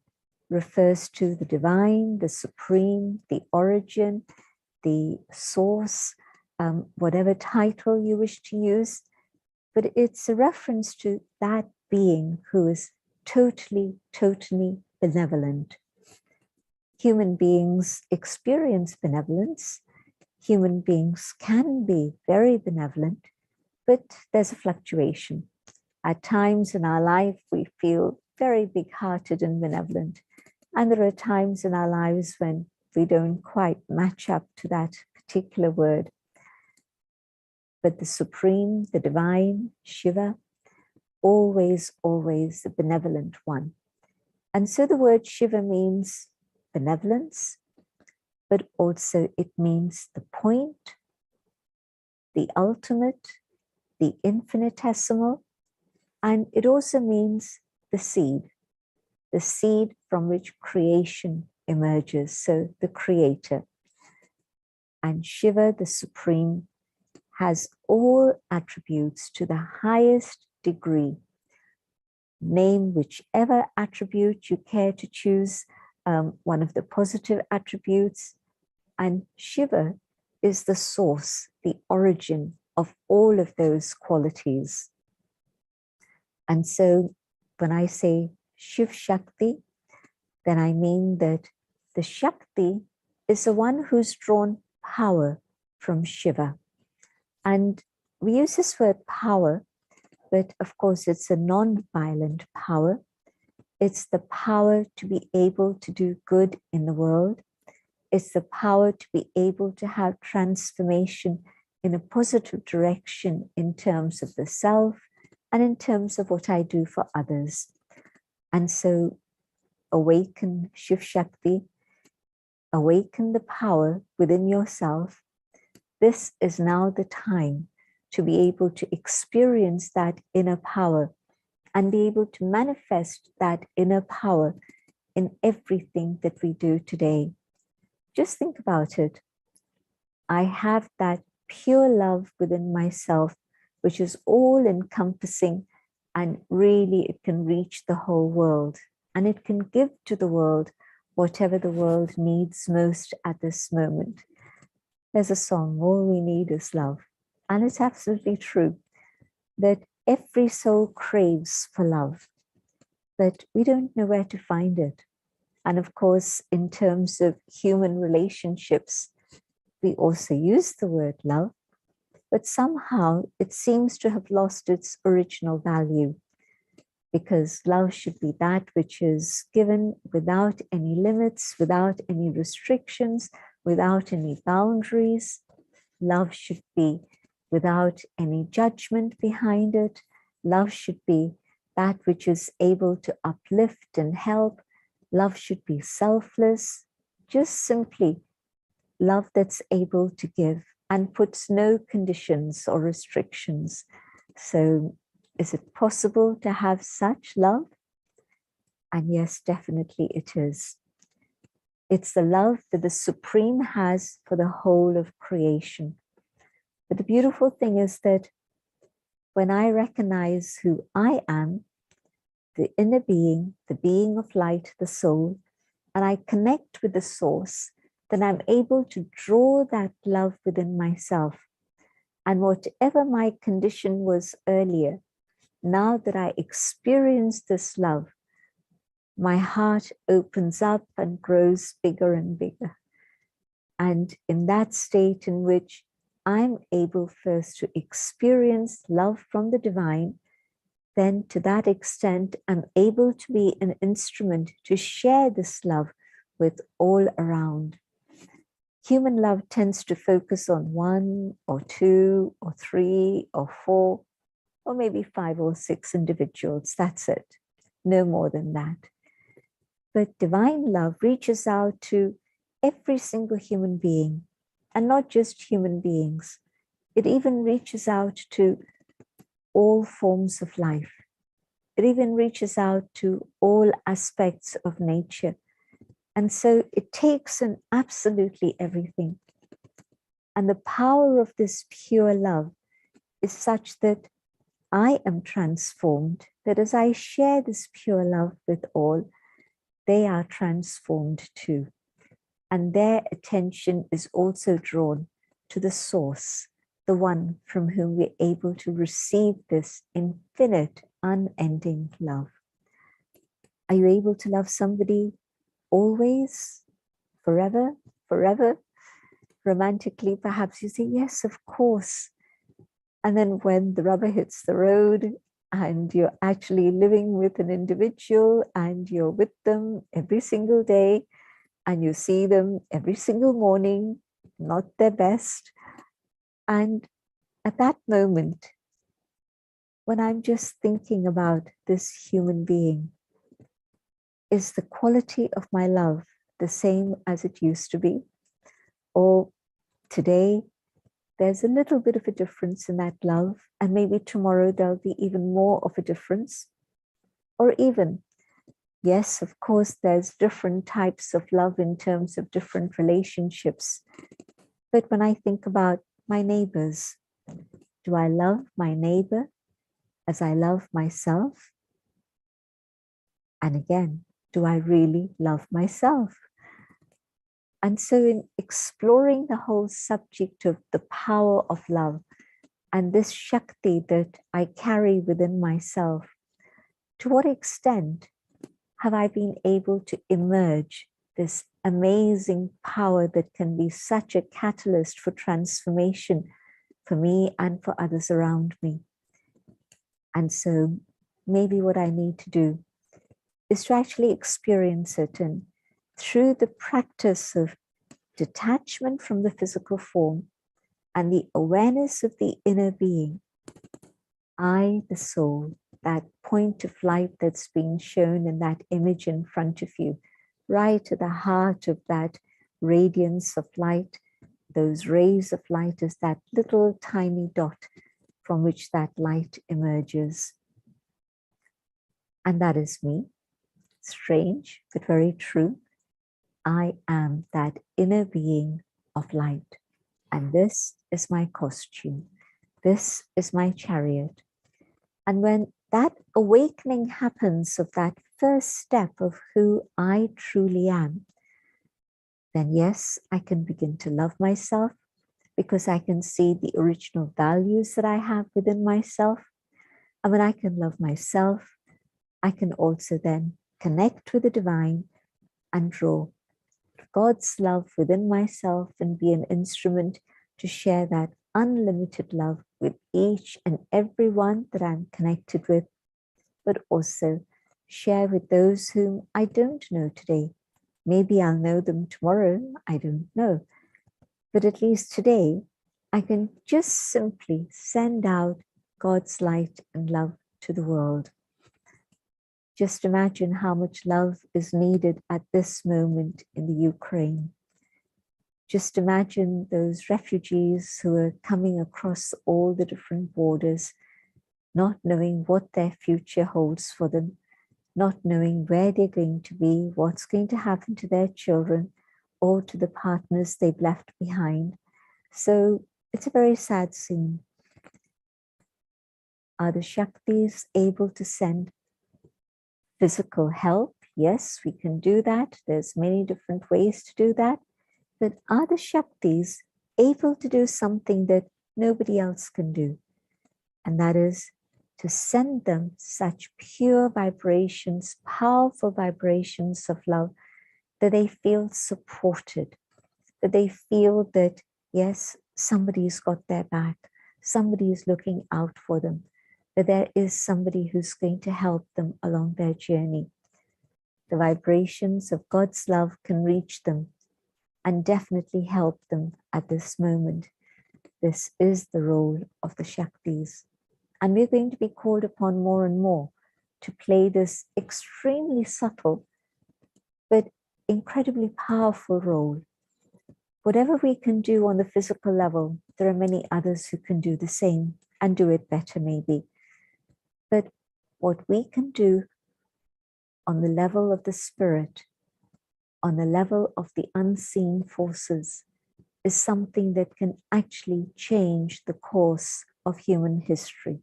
refers to the divine, the supreme, the origin, the source, whatever title you wish to use. But it's a reference to that being who is totally, totally benevolent. Human beings experience benevolence. Human beings can be very benevolent, but there's a fluctuation. At times in our life, we feel very big-hearted and benevolent. And there are times in our lives when we don't quite match up to that particular word. But the supreme, the divine, Shiva, always, always the benevolent one. And so the word Shiva means benevolence, but also it means the point, the ultimate, the infinitesimal, and it also means the seed from which creation emerges, so the creator. And Shiva, the supreme, has all attributes to the highest degree. Name whichever attribute you care to choose, one of the positive attributes, and Shiva is the source, the origin of all of those qualities. And so when I say Shiv Shakti, then I mean that the Shakti is the one who's drawn power from Shiva. And we use this word power, but of course it's a non-violent power. It's the power to be able to do good in the world. It's the power to be able to have transformation in a positive direction in terms of the self and in terms of what I do for others. And so awaken Shiv Shakti, awaken the power within yourself. This is now the time to be able to experience that inner power and be able to manifest that inner power in everything that we do today. Just think about it. I have that pure love within myself, which is all encompassing, and really it can reach the whole world, and it can give to the world whatever the world needs most at this moment. There's a song, all we need is love. And it's absolutely true that every soul craves for love, but we don't know where to find it. And of course, in terms of human relationships, we also use the word love, but somehow it seems to have lost its original value, because love should be that which is given without any limits, without any restrictions, without any boundaries. Love should be without any judgment behind it. Love should be that which is able to uplift and help. Love should be selfless, just simply love that's able to give and puts no conditions or restrictions. So, is it possible to have such love? And yes, definitely it is. It's the love that the Supreme has for the whole of creation. But the beautiful thing is that when I recognize who I am, the inner being, the being of light, the soul, and I connect with the source, then I'm able to draw that love within myself. And whatever my condition was earlier, now that I experience this love, my heart opens up and grows bigger and bigger. And in that state in which I'm able first to experience love from the divine, then to that extent, I'm able to be an instrument to share this love with all around. Human love tends to focus on 1 or 2 or 3 or 4, or maybe 5 or 6 individuals. That's it. No more than that. But divine love reaches out to every single human being, and not just human beings. It even reaches out to all forms of life. It even reaches out to all aspects of nature. And so it takes in absolutely everything. And the power of this pure love is such that I am transformed, that as I share this pure love with all, they are transformed too. And their attention is also drawn to the source, the one from whom we're able to receive this infinite, unending love. Are you able to love somebody always, forever, forever? Romantically, perhaps you say, yes, of course. And then when the rubber hits the road and you're actually living with an individual and you're with them every single day and you see them every single morning, not their best. And at that moment, when I'm just thinking about this human being, is the quality of my love the same as it used to be? Or today, there's a little bit of a difference in that love, and maybe tomorrow there'll be even more of a difference. Or even, yes, of course, there's different types of love in terms of different relationships. But when I think about my neighbors, do I love my neighbor as I love myself? And again, do I really love myself? And so in exploring the whole subject of the power of love and this Shakti that I carry within myself, to what extent have I been able to emerge this amazing power that can be such a catalyst for transformation for me and for others around me? And so maybe what I need to do is to actually experience it, and through the practice of detachment from the physical form and the awareness of the inner being, I, the soul, that point of light that's being shown in that image in front of you, right at the heart of that radiance of light, those rays of light is that little tiny dot from which that light emerges. And that is me. Strange, but very true. I am that inner being of light. And this is my costume. This is my chariot. And when that awakening happens of that first step of who I truly am, then yes, I can begin to love myself, because I can see the original values that I have within myself. And when I can love myself, I can also then connect with the divine and draw God's love within myself and be an instrument to share that unlimited love with each and every one that I'm connected with, but also share with those whom I don't know today. Maybe I'll know them tomorrow, I don't know. But at least today, I can just simply send out God's light and love to the world. Just imagine how much love is needed at this moment in the Ukraine. Just imagine those refugees who are coming across all the different borders, not knowing what their future holds for them, not knowing where they're going to be, what's going to happen to their children or to the partners they've left behind. So it's a very sad scene. Are the Shaktis able to send physical help? Yes, we can do that. There's many different ways to do that. But are the Shaktis able to do something that nobody else can do? And that is to send them such pure vibrations, powerful vibrations of love, that they feel supported, that they feel that, yes, somebody's got their back, somebody is looking out for them, that there is somebody who's going to help them along their journey. The vibrations of God's love can reach them and definitely help them at this moment. This is the role of the Shaktis. And we're going to be called upon more and more to play this extremely subtle but incredibly powerful role. Whatever we can do on the physical level, there are many others who can do the same and do it better maybe. But what we can do on the level of the spirit, on the level of the unseen forces, is something that can actually change the course of human history.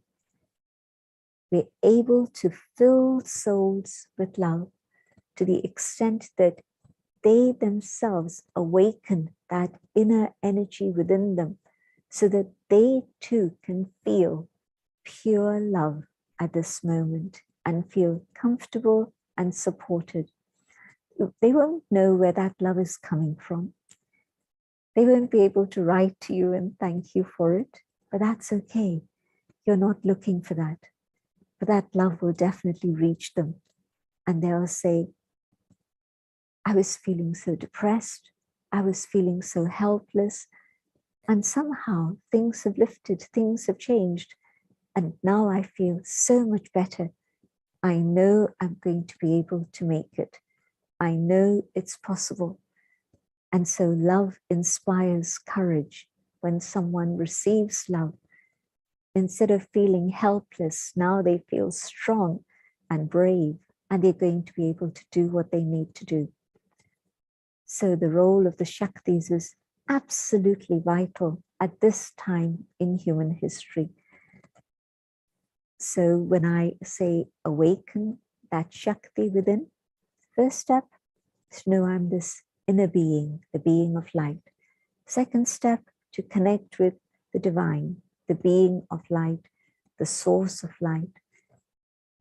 We're able to fill souls with love to the extent that they themselves awaken that inner energy within them so that they too can feel pure love at this moment and feel comfortable and supported. They won't know where that love is coming from. They won't be able to write to you and thank you for it, but that's okay. You're not looking for that. But that love will definitely reach them. And they'll say, I was feeling so depressed. I was feeling so helpless. And somehow things have lifted, things have changed. And now I feel so much better. I know I'm going to be able to make it. I know it's possible. And so love inspires courage. When someone receives love, instead of feeling helpless, now they feel strong and brave, and they're going to be able to do what they need to do. So the role of the Shaktis is absolutely vital at this time in human history. So when I say awaken that Shakti within, first step is to know I'm this inner being, the being of light. Second step, to connect with the divine, the being of light, the source of light.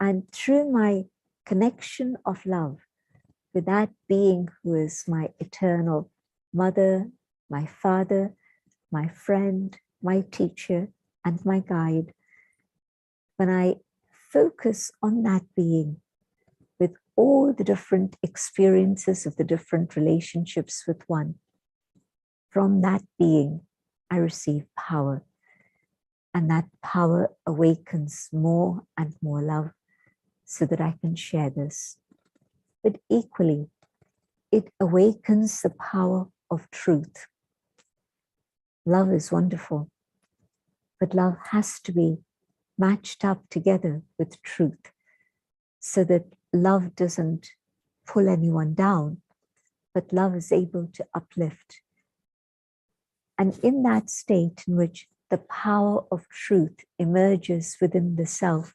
And through my connection of love with that being who is my eternal mother, my father, my friend, my teacher, and my guide, when I focus on that being with all the different experiences of the different relationships with one, from that being, I receive power. And that power awakens more and more love so that I can share this. But equally, it awakens the power of truth. Love is wonderful, but love has to be matched up together with truth so that love doesn't pull anyone down, but love is able to uplift. And in that state in which the power of truth emerges within the self,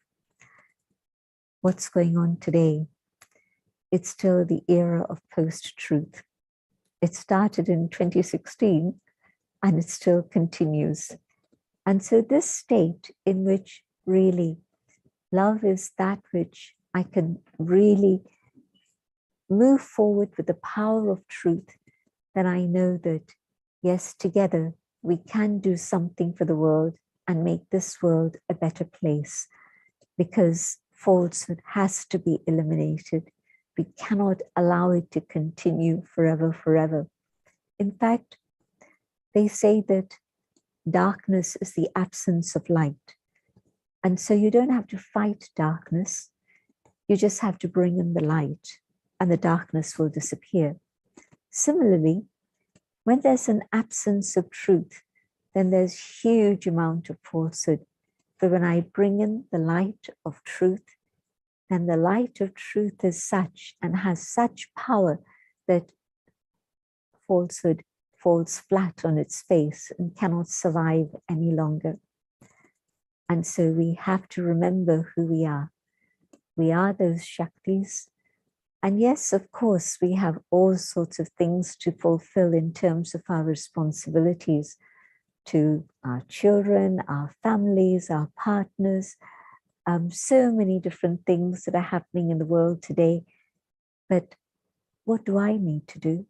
what's going on today? It's still the era of post-truth. It started in 2016 and it still continues. And so this state in which really love is that which I can really move forward with the power of truth, then I know that, yes, together we can do something for the world and make this world a better place, because falsehood has to be eliminated. We cannot allow it to continue forever. In fact, they say that darkness is the absence of light. And so you don't have to fight darkness. You just have to bring in the light and the darkness will disappear. Similarly, when there's an absence of truth, then there's huge amount of falsehood. But when I bring in the light of truth, then the light of truth is such and has such power that falsehood falls flat on its face and cannot survive any longer. And so we have to remember who we are. We are those Shaktis. And yes, of course, we have all sorts of things to fulfill in terms of our responsibilities to our children, our families, our partners, so many different things that are happening in the world today. But what do I need to do?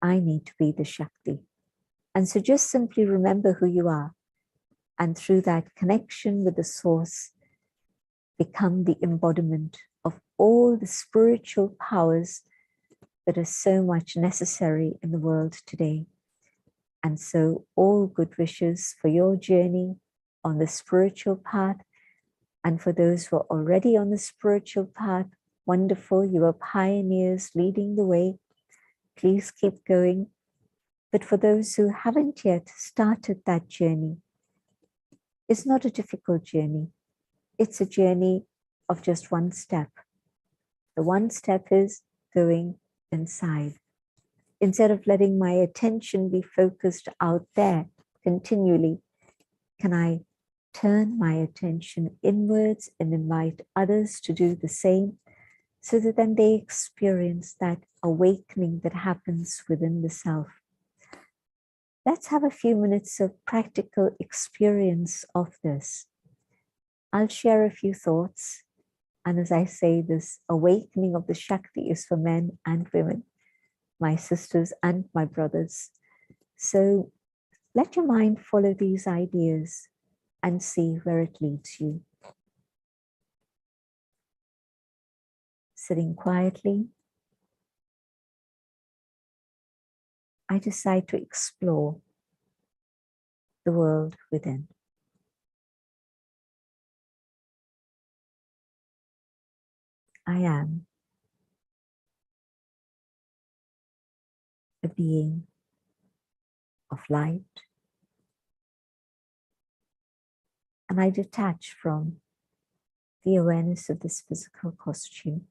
I need to be the Shakti. And so just simply remember who you are. And through that connection with the source, become the embodiment of all the spiritual powers that are so much necessary in the world today. And so all good wishes for your journey on the spiritual path. And for those who are already on the spiritual path, wonderful, you are pioneers leading the way. Please keep going. But for those who haven't yet started that journey, it's not a difficult journey. It's a journey of just one step. The one step is going inside. Instead of letting my attention be focused out there continually, can I turn my attention inwards and invite others to do the same, so that then they experience that awakening that happens within the self. Let's have a few minutes of practical experience of this. I'll share a few thoughts. And as I say, this awakening of the Shakti is for men and women, my sisters and my brothers. So let your mind follow these ideas and see where it leads you. Sitting quietly, I decide to explore the world within. I am a being of light, and I detach from the awareness of this physical costume.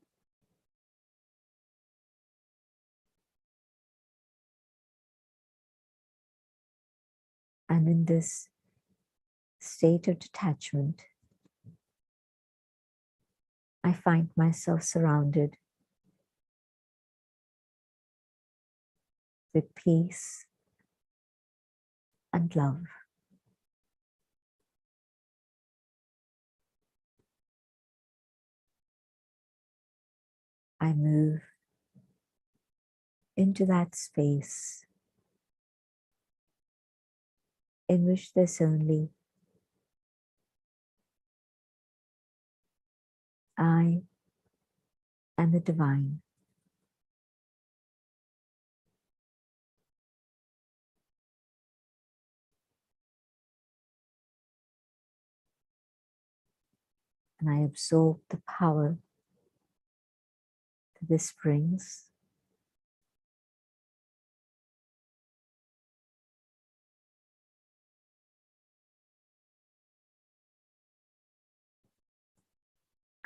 And in this state of detachment, I find myself surrounded with peace and love. I move into that space in which there's only I and the divine. And I absorb the power that this brings.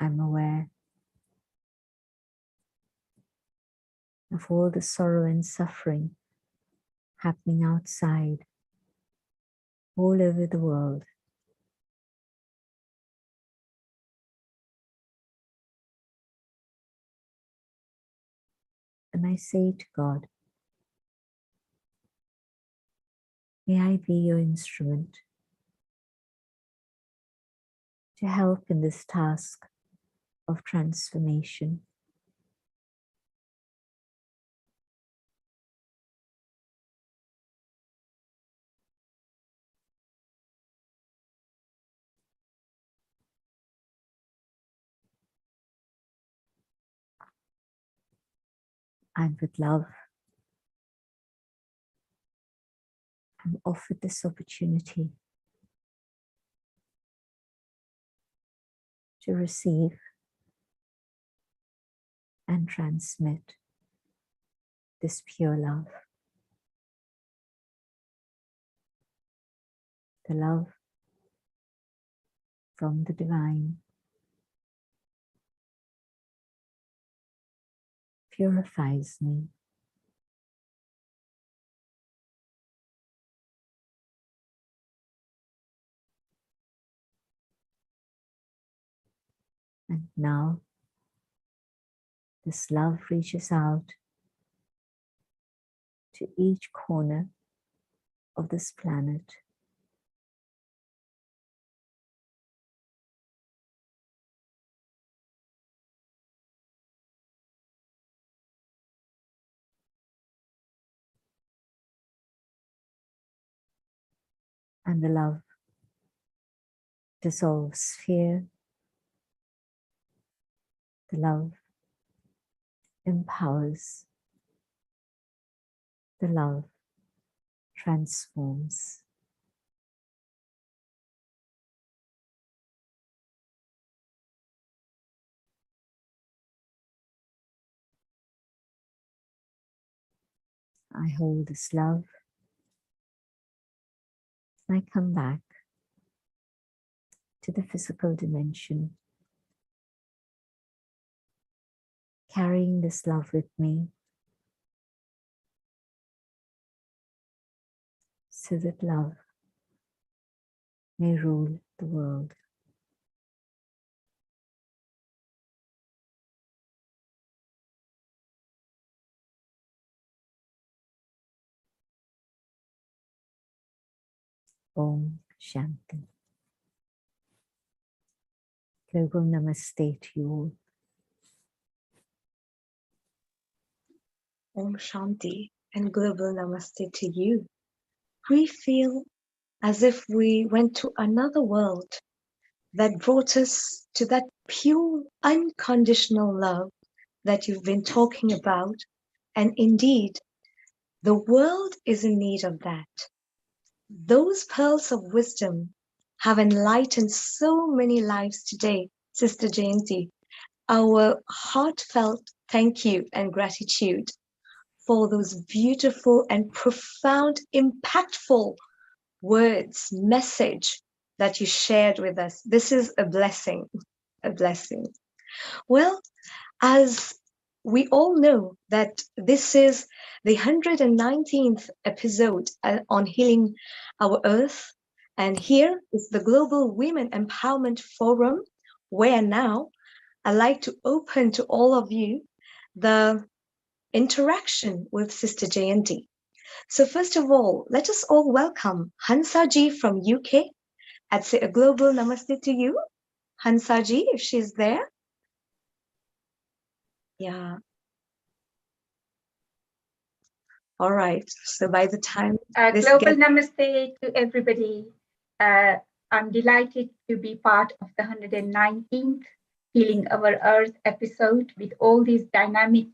I'm aware of all the sorrow and suffering happening outside, all over the world. And I say to God, may I be your instrument to help in this task of transformation. And with love, I'm offered this opportunity to receive and transmit this pure love. The love from the divine purifies me. And now this love reaches out to each corner of this planet. And the love dissolves fear. The love empowers. The love transforms. I hold this love. I come back to the physical dimension, carrying this love with me so that love may rule the world. Om Shanti. Global Namaste to you all. Om Shanti and global namaste to you. We feel as if we went to another world that brought us to that pure, unconditional love that you've been talking about. And indeed, the world is in need of that. Those pearls of wisdom have enlightened so many lives today, Sister Jayanti. Our heartfelt thank you and gratitude for those beautiful and profound, impactful words, message that you shared with us. This is a blessing, a blessing. Well, as we all know that this is the 119th episode on healing our earth. And here is the Global Women Empowerment Forum, where now I'd like to open to all of you the interaction with Sister Jayanti. So first of all, let us all welcome Hansaji from UK. I'd say a global namaste to you, Hansaji, if she's there. Yeah. All right. So by the time global namaste to everybody. I'm delighted to be part of the 119th Healing Our Earth episode with all these dynamic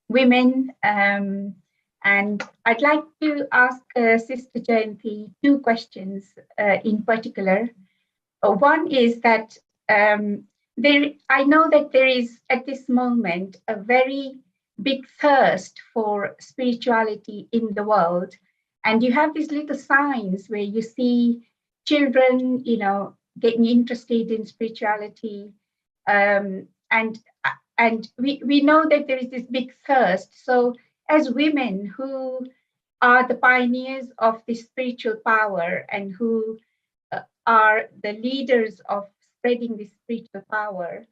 women. And I'd like to ask Sister Jayanti two questions in particular. One is that I know that there is at this moment a very big thirst for spirituality in the world. And you have these little signs where you see children, getting interested in spirituality. And we know that there is this big thirst. So as women who are the pioneers of this spiritual power and who are the leaders of spreading this spiritual power,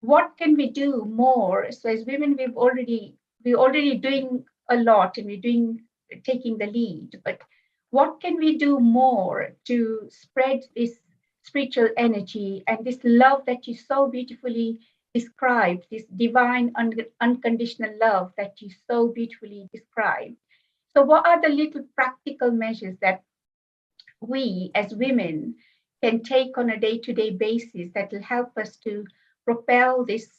what can we do more? So as women, we're already doing a lot and we're taking the lead, but what can we do more to spread this spiritual energy and this love that you so beautifully described, this divine unconditional love that you so beautifully described? So what are the little practical measures that we as women can take on a day-to-day basis that will help us to propel this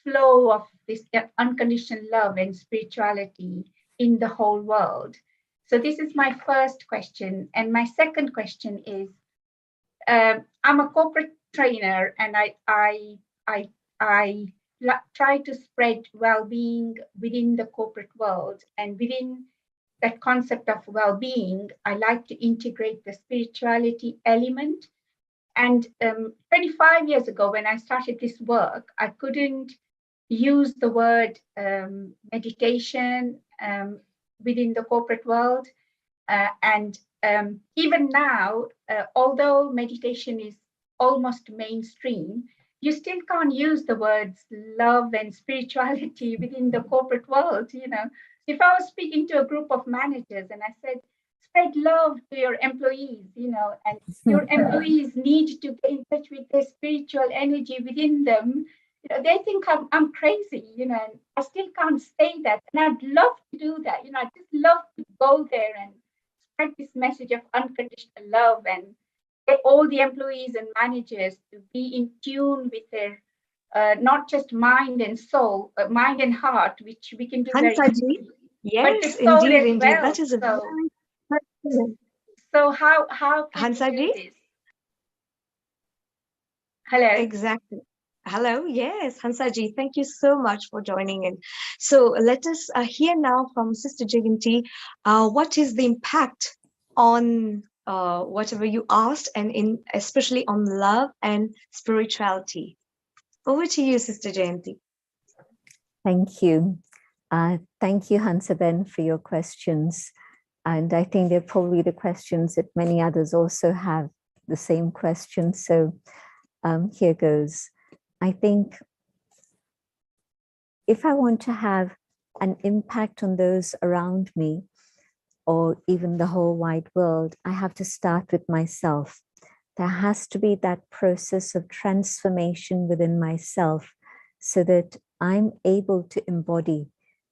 flow of this unconditional love and spirituality in the whole world? So this is my first question. And my second question is, I'm a corporate trainer, and I try to spread well-being within the corporate world, and within that concept of well-being, I like to integrate the spirituality element. And 25 years ago, when I started this work, I couldn't use the word meditation within the corporate world. And even now, although meditation is almost mainstream, you still can't use the words love and spirituality within the corporate world. If I was speaking to a group of managers and I said, spread love to your employees, and your employees need to get in touch with their spiritual energy within them, they think I'm crazy, and I still can't say that. And I'd love to do that. I just love to go there and spread this message of unconditional love and get all the employees and managers to be in tune with their not just mind and soul, but mind and heart, which we can do very Hansaji, easily, but the yes, soul indeed, as indeed. well. That is a very excellent. So how can we Hansaji? do this? Hello. Exactly. Hello. Yes, Hansaji, thank you so much for joining in. So let us hear now from Sister JNT. What is the impact on whatever you asked, and especially on love and spirituality? Over to you, Sister JNT. Thank you. Thank you, Hansaben, for your questions. And I think they're probably the questions that many others also have the same questions. So here goes. I think if I want to have an impact on those around me, or even the whole wide world, I have to start with myself. There has to be that process of transformation within myself so that I'm able to embody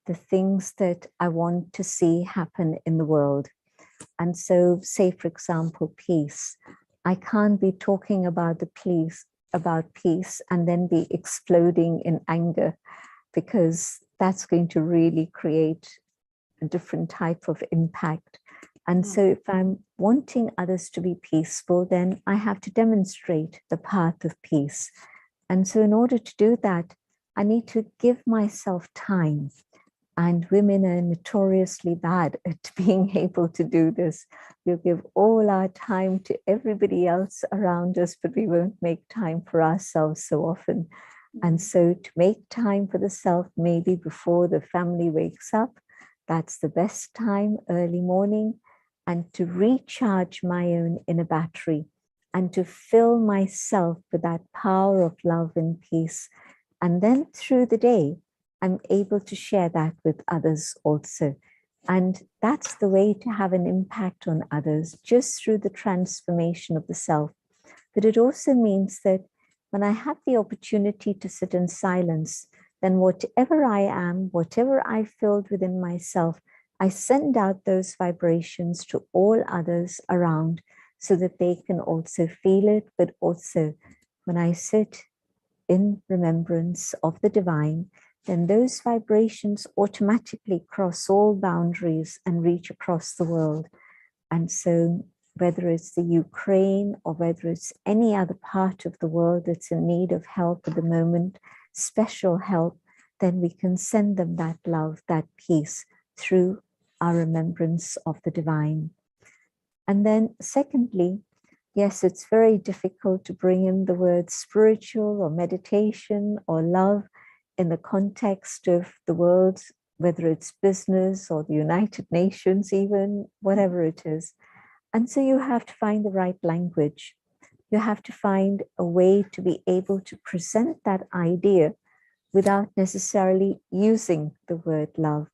the things that I want to see happen in the world. And so, say, for example, peace. I can't be talking about peace and then be exploding in anger, because that's going to really create a different type of impact. And so if I'm wanting others to be peaceful, then I have to demonstrate the path of peace. And so in order to do that, I need to give myself time. And women are notoriously bad at being able to do this. We'll give all our time to everybody else around us, but we won't make time for ourselves so often. And so to make time for the self, maybe before the family wakes up, that's the best time, early morning, and to recharge my own inner battery and to fill myself with that power of love and peace. And then through the day, I'm able to share that with others also. And that's the way to have an impact on others, just through the transformation of the self. But it also means that when I have the opportunity to sit in silence, then whatever I am, whatever I filled within myself, I send out those vibrations to all others around so that they can also feel it. But also when I sit in remembrance of the divine, then those vibrations automatically cross all boundaries and reach across the world. And so whether it's the Ukraine or whether it's any other part of the world that's in need of help at the moment, special help, then we can send them that love, that peace through our remembrance of the divine. And then secondly, yes, it's very difficult to bring in the word spiritual or meditation or love in the context of the world, whether it's business or the United Nations, even whatever it is. And so you have to find the right language. You have to find a way to be able to present that idea without necessarily using the word love.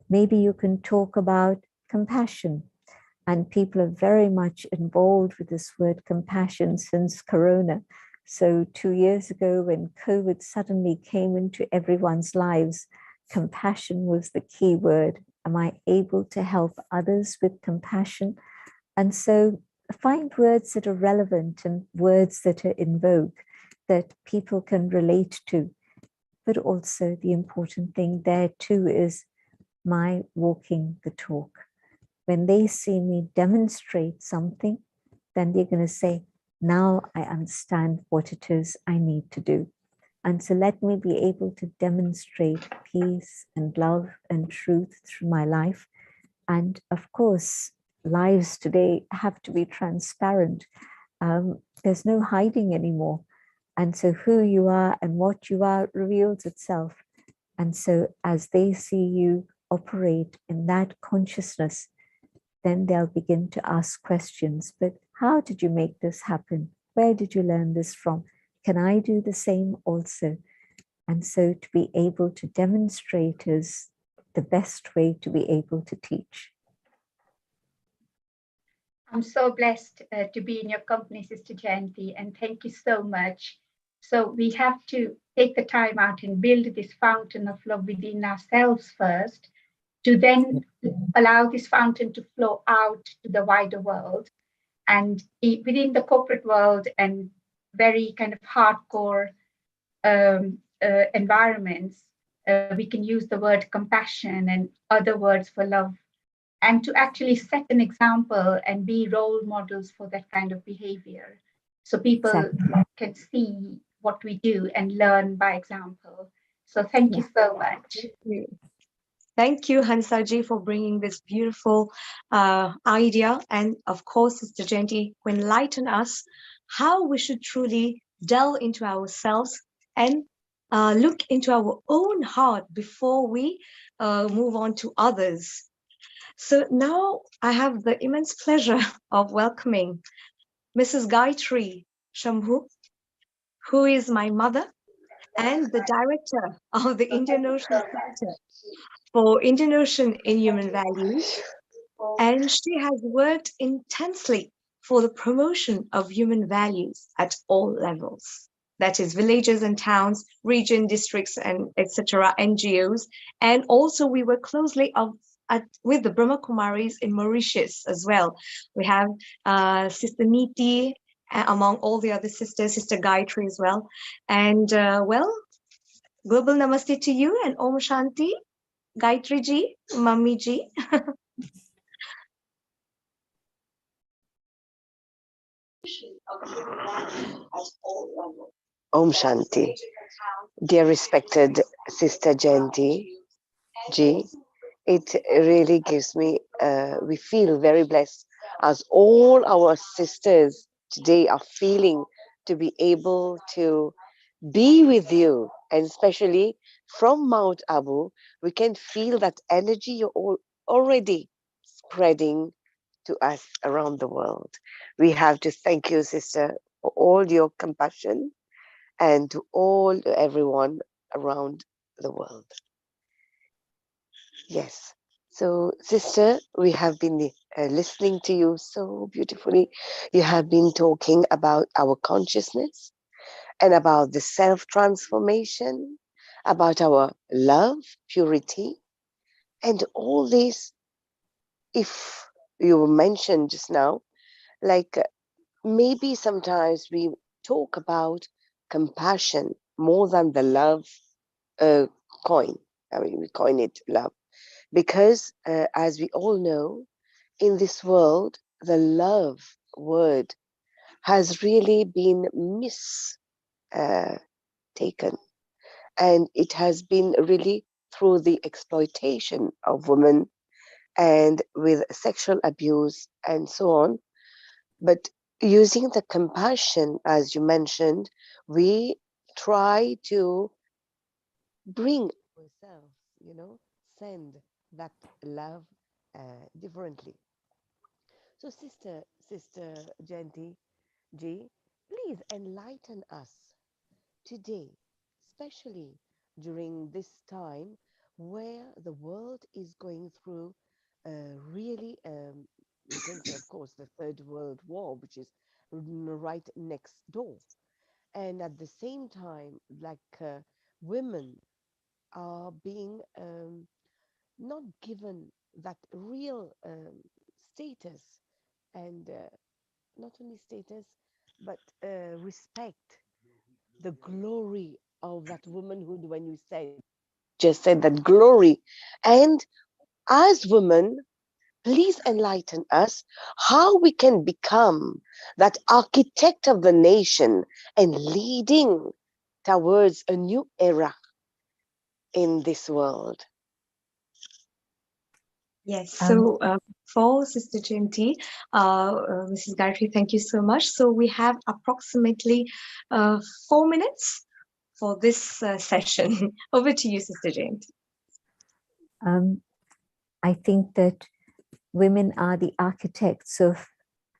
Maybe you can talk about compassion, and people are very much involved with this word compassion since Corona. So 2 years ago, when COVID suddenly came into everyone's lives, compassion was the key word. Am I able to help others with compassion? And so find words that are relevant and words that are in vogue that people can relate to. but also the important thing there too is my walking the talk. When they see me demonstrate something, then they're going to say, now I understand what it is I need to do. And so let me be able to demonstrate peace and love and truth through my life. And of course, lives today have to be transparent. There's no hiding anymore. And so who you are and what you are reveals itself. And so as they see you operate in that consciousness, then they'll begin to ask questions. But how did you make this happen? Where did you learn this from? Can I do the same also? And so to be able to demonstrate is the best way to be able to teach. I'm so blessed to be in your company, Sister Jayanti, and thank you so much. So we have to take the time out and build this fountain of love within ourselves first, to then allow this fountain to flow out to the wider world. And within the corporate world and very kind of hardcore environments, we can use the word compassion and other words for love, and to actually set an example and be role models for that kind of behavior. So people Exactly. can see what we do and learn by example. So thank you so much. Thank you, Hansaji, for bringing this beautiful idea. And of course, Sister Jayanti, to enlighten us how we should truly delve into ourselves and look into our own heart before we move on to others. So now I have the immense pleasure of welcoming Mrs. Gayatri Shambhu, who is my mother and the director of the Indian Ocean Center for Indian Ocean in Human Values. And she has worked intensely for the promotion of human values at all levels. That is villages and towns, region, districts, and etc., NGOs. And also we work closely with the Brahma Kumaris in Mauritius as well. We have Sister Niti, among all the other sisters, Sister Gayatri as well. And well, global namaste to you and Om Shanti, Gayatri ji, Mummy ji. Om Shanti. Dear respected Sister Jayanti ji, it really gives me, we feel very blessed as all our sisters today are feeling to be able to be with you, and especially from Mount Abu, we can feel that energy you're all already spreading to us around the world. We have to thank you, sister, for all your compassion and to everyone around the world. Yes. So, sister, we have been listening to you so beautifully. You have been talking about our consciousness and about the self-transformation, about our love, purity, and all this. If you mentioned just now, like maybe sometimes we talk about compassion more than the love coin. I mean, we coin it love because, as we all know, in this world, the love word has really been mistaken, and it has been really through the exploitation of women and with sexual abuse and so on. But using the compassion, as you mentioned, we try to bring ourselves, send that love differently. So, Sister Jayanti Ji, please enlighten us today, especially during this time where the world is going through really, we can say, of course, the Third World War, which is right next door. And at the same time, like women are being not given that real status, and not only status, but respect, the glory of that womanhood when you just said that glory. And as women, please enlighten us how we can become that architect of the nation and leading towards a new era in this world. Yes, so for Sister GMT, Mrs. Gayatri, thank you so much. So we have approximately 4 minutes for this session. Over to you, Sister GMT. I think that women are the architects of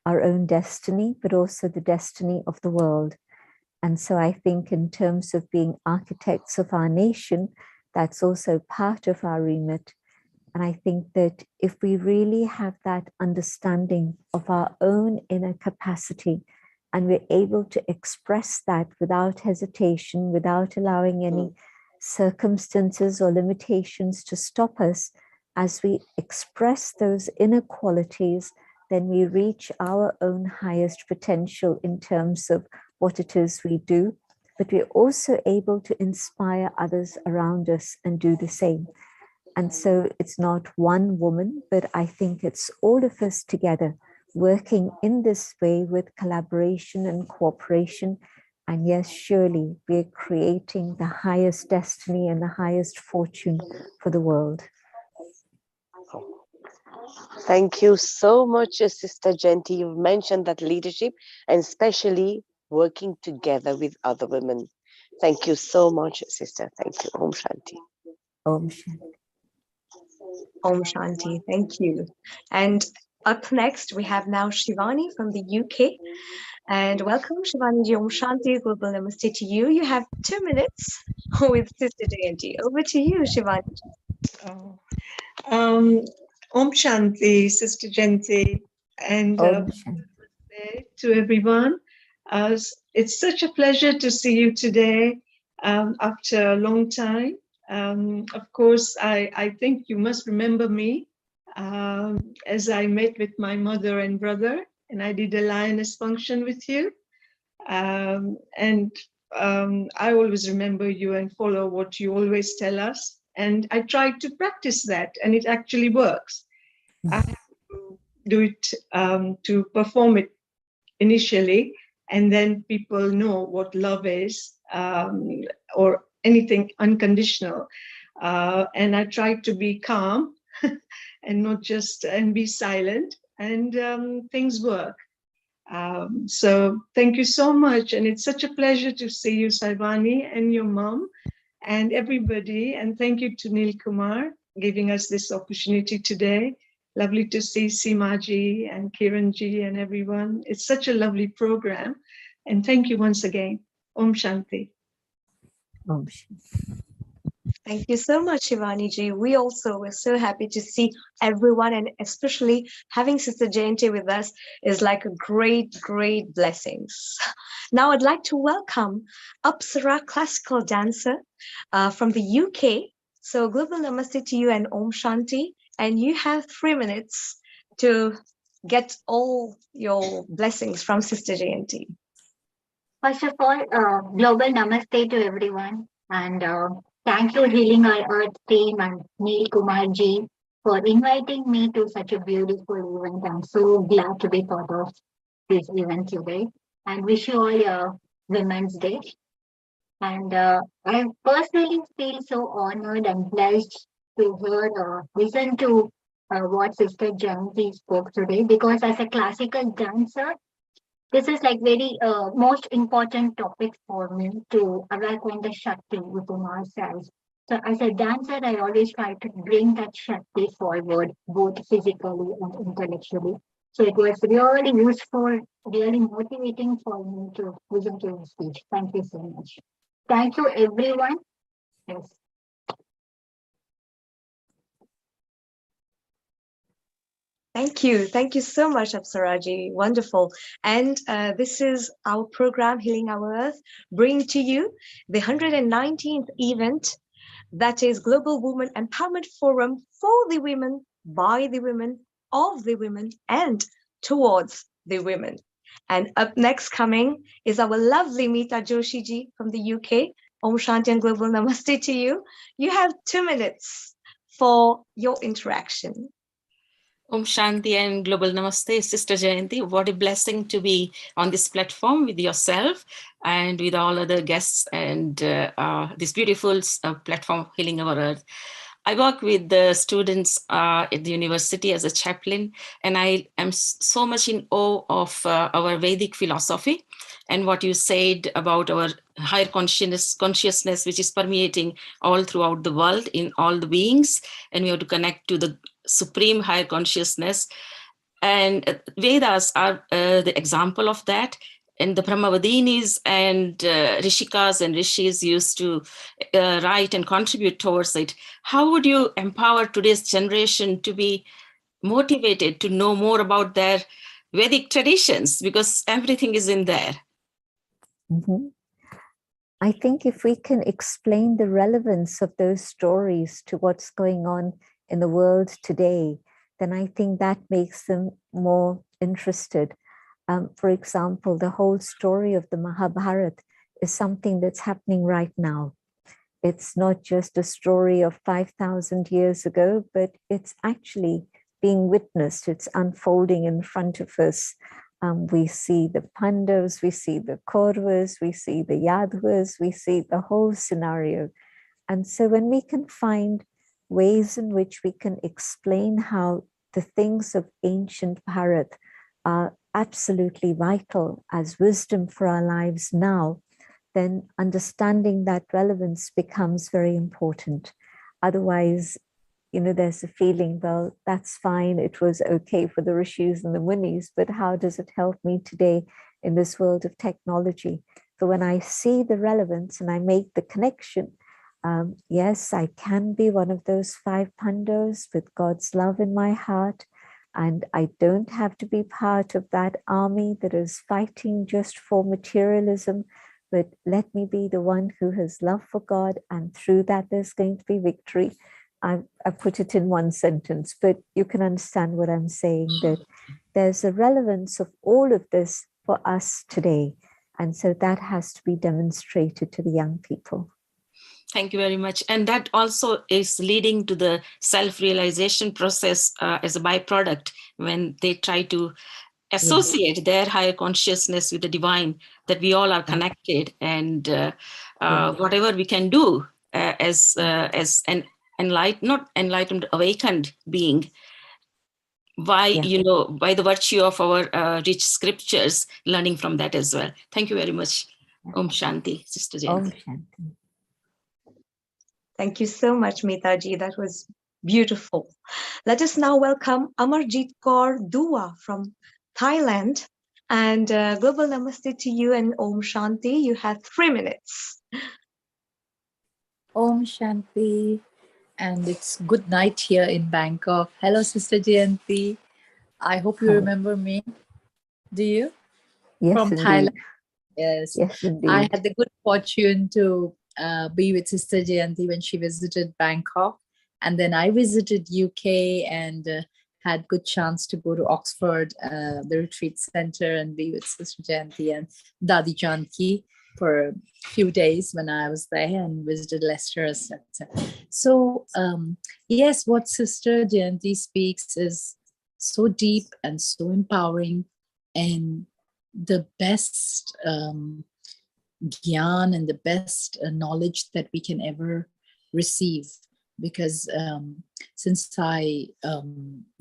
our own destiny, but also the destiny of the world. And so I think in terms of being architects of our nation, that's also part of our remit. And I think that if we really have that understanding of our own inner capacity, and we're able to express that without hesitation, without allowing any circumstances or limitations to stop us, as we express those inner qualities, then we reach our own highest potential in terms of what it is we do, but we're also able to inspire others around us and do the same. And so it's not one woman, but I think it's all of us together working in this way with collaboration and cooperation. And yes, surely we're creating the highest destiny and the highest fortune for the world. Thank you so much, Sister Genti. You've mentioned that leadership and especially working together with other women. Thank you so much, Sister. Thank you. Om Shanti. Om Shanti. Om Shanti, thank you. And up next, we have now Shivani from the UK. And welcome, Shivani ji. Om Shanti, global namaste to you. You have 2 minutes with Sister Jayanti. Over to you, Shivani. Om Shanti, Sister Jayanti, and to everyone. It's such a pleasure to see you today after a long time. Of course, I think you must remember me as I met with my mother and brother, and I did a lioness function with you. I always remember you and follow what you always tell us. And I tried to practice that, and it actually works. I have to do it to perform it initially, and then people know what love is, or anything unconditional. And I try to be calm and not just and be silent, and things work. So thank you so much, and it's such a pleasure to see you, Saivani, and your mom and everybody. And thank you to Neil Kumar giving us this opportunity today. Lovely to see Seemaji and Kiranji and everyone. It's such a lovely program. And thank you once again. Om Shanti. Om Shanti. Thank you so much, Shivani ji. We also were so happy to see everyone, and especially having Sister Jayanti with us is like a great, great blessings. Now I'd like to welcome Apsara, classical dancer from the UK. So global namaste to you and Om Shanti. And you have 3 minutes to get all your blessings from Sister Jayanti. First of all, global namaste to everyone. And thank you, Healing Our Earth team and Neil Kumar ji, for inviting me to such a beautiful event. I'm so glad to be part of this event today, and wish you all a Women's Day. And I personally feel so honored and blessed to hear or listen to what Sister Janti spoke today, because as a classical dancer, this is like very most important topic for me to awaken the Shakti within ourselves. So as a dancer, I always try to bring that Shakti forward, both physically and intellectually. So it was really useful, really motivating for me to listen to your speech. Thank you so much. Thank you, everyone. Yes. Thank you. Thank you so much, Apsaraji. Wonderful. And this is our program, Healing Our Earth, bringing to you the 119th event, that is Global Women Empowerment Forum for the women, by the women, of the women, and towards the women. And up next coming is our lovely Meeta Joshi ji from the UK. Om Shanti and Global Namaste to you. You have 2 minutes for your interaction. Om Shanti and Global Namaste, Sister Jayanti. What a blessing to be on this platform with yourself and with all other guests and this beautiful platform, Healing Our Earth. I work with the students at the university as a chaplain, and I am so much in awe of our Vedic philosophy and what you said about our higher consciousness, which is permeating all throughout the world in all the beings, and we have to connect to the supreme higher consciousness. And Vedas are the example of that. And the Brahmavadinis and Rishikas and Rishis used to write and contribute towards it. How would you empower today's generation to be motivated to know more about their Vedic traditions? Because everything is in there. Mhm. I think if we can explain the relevance of those stories to what's going on in the world today, then I think that makes them more interested. For example, the whole story of the Mahabharata is something that's happening right now. It's not just a story of 5,000 years ago, but it's actually being witnessed. It's unfolding in front of us. We see the Pandavas, we see the Kauravas, we see the Yadavas, we see the whole scenario. And so when we can find ways in which we can explain how the things of ancient Bharat are absolutely vital as wisdom for our lives now, then understanding that relevance becomes very important. Otherwise, there's a feeling, well, that's fine. It was okay for the rishis and the munis, but how does it help me today in this world of technology? So when I see the relevance and I make the connection, yes, I can be one of those 5 Pandavas with God's love in my heart. And I don't have to be part of that army that is fighting just for materialism, but let me be the one who has love for God, and through that there's going to be victory. I put it in one sentence, but you can understand what I'm saying, that there's a relevance of all of this for us today. And so that has to be demonstrated to the young people. Thank you very much. And that also is leading to the self-realization process as a byproduct when they try to associate their higher consciousness with the divine, that we all are connected, and whatever we can do as an not enlightened, awakened being, by by the virtue of our rich scriptures, learning from that as well. Thank you very much. Om Shanti, Sister Jayanti. Om Shanti. Thank you so much, Mitaji. That was beautiful. Let us now welcome Amarjeet Kaur Dua from Thailand. And Global Namaste to you and Om Shanti. You have 3 minutes. Om Shanti. And it's good night here in Bangkok. Hello, Sister Jayanti. I hope you remember me. Do you? Yes, from indeed. Thailand. Yes. Yes, indeed. I had the good fortune to be with Sister Jayanti when she visited Bangkok. And then I visited UK and had good chance to go to Oxford, the retreat center, and be with Sister Jayanti and Dadi Janki for a few days when I was there, and visited Leicester, etc. So yes, what Sister Jayanti speaks is so deep and so empowering, and the best gyan and the best knowledge that we can ever receive. Because since I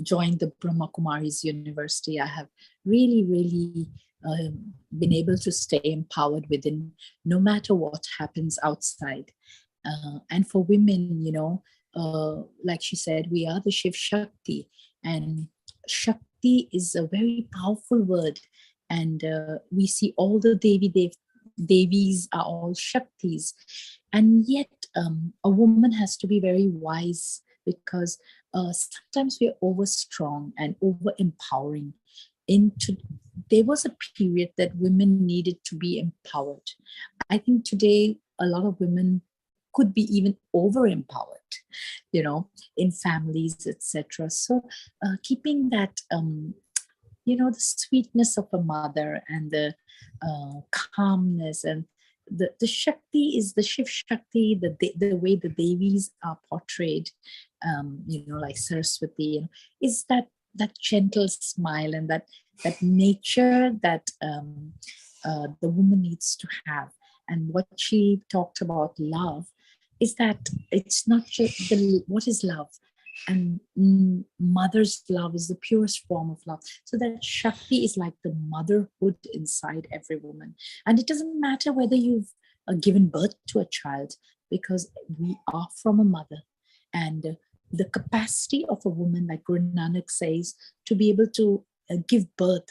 joined the Brahma Kumaris University, I have really been able to stay empowered within, no matter what happens outside. And for women, like she said, we are the Shiv Shakti, and Shakti is a very powerful word. And we see all the Devis are all Shaktis. And yet a woman has to be very wise, because sometimes we're over strong and over empowering. There was a period that women needed to be empowered. I think today a lot of women could be even over empowered, in families, etc. So keeping that the sweetness of a mother and the calmness and the Shakti is the Shiv Shakti, the way the Devis are portrayed, like Saraswati, is that gentle smile and that nature that the woman needs to have. And what she talked about love is that it's not just what is love, and mother's love is the purest form of love. So that Shakti is like the motherhood inside every woman. And it doesn't matter whether you've given birth to a child, because we are from a mother. And the capacity of a woman, like Guru Nanak says, to be able to give birth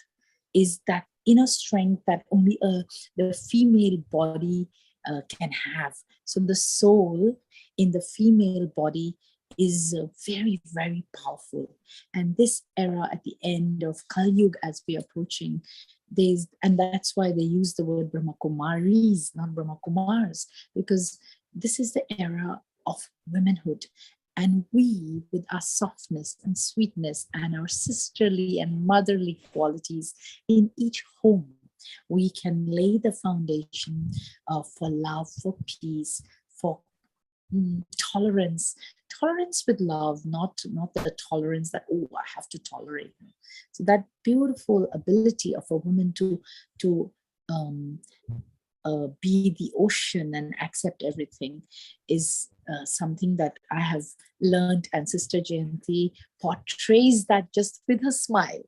is that inner strength that only the female body can have. So the soul in the female body is very, very powerful. And this era at the end of Kali Yuga, as we are approaching, and that's why they use the word Brahma Kumaris, not Brahma Kumars, because this is the era of womanhood. And we, with our softness and sweetness and our sisterly and motherly qualities in each home, we can lay the foundation for love, for peace, for tolerance with love, not the tolerance that, oh, I have to tolerate. So that beautiful ability of a woman to be the ocean and accept everything is something that I have learned, and Sister Jayanti portrays that just with her smile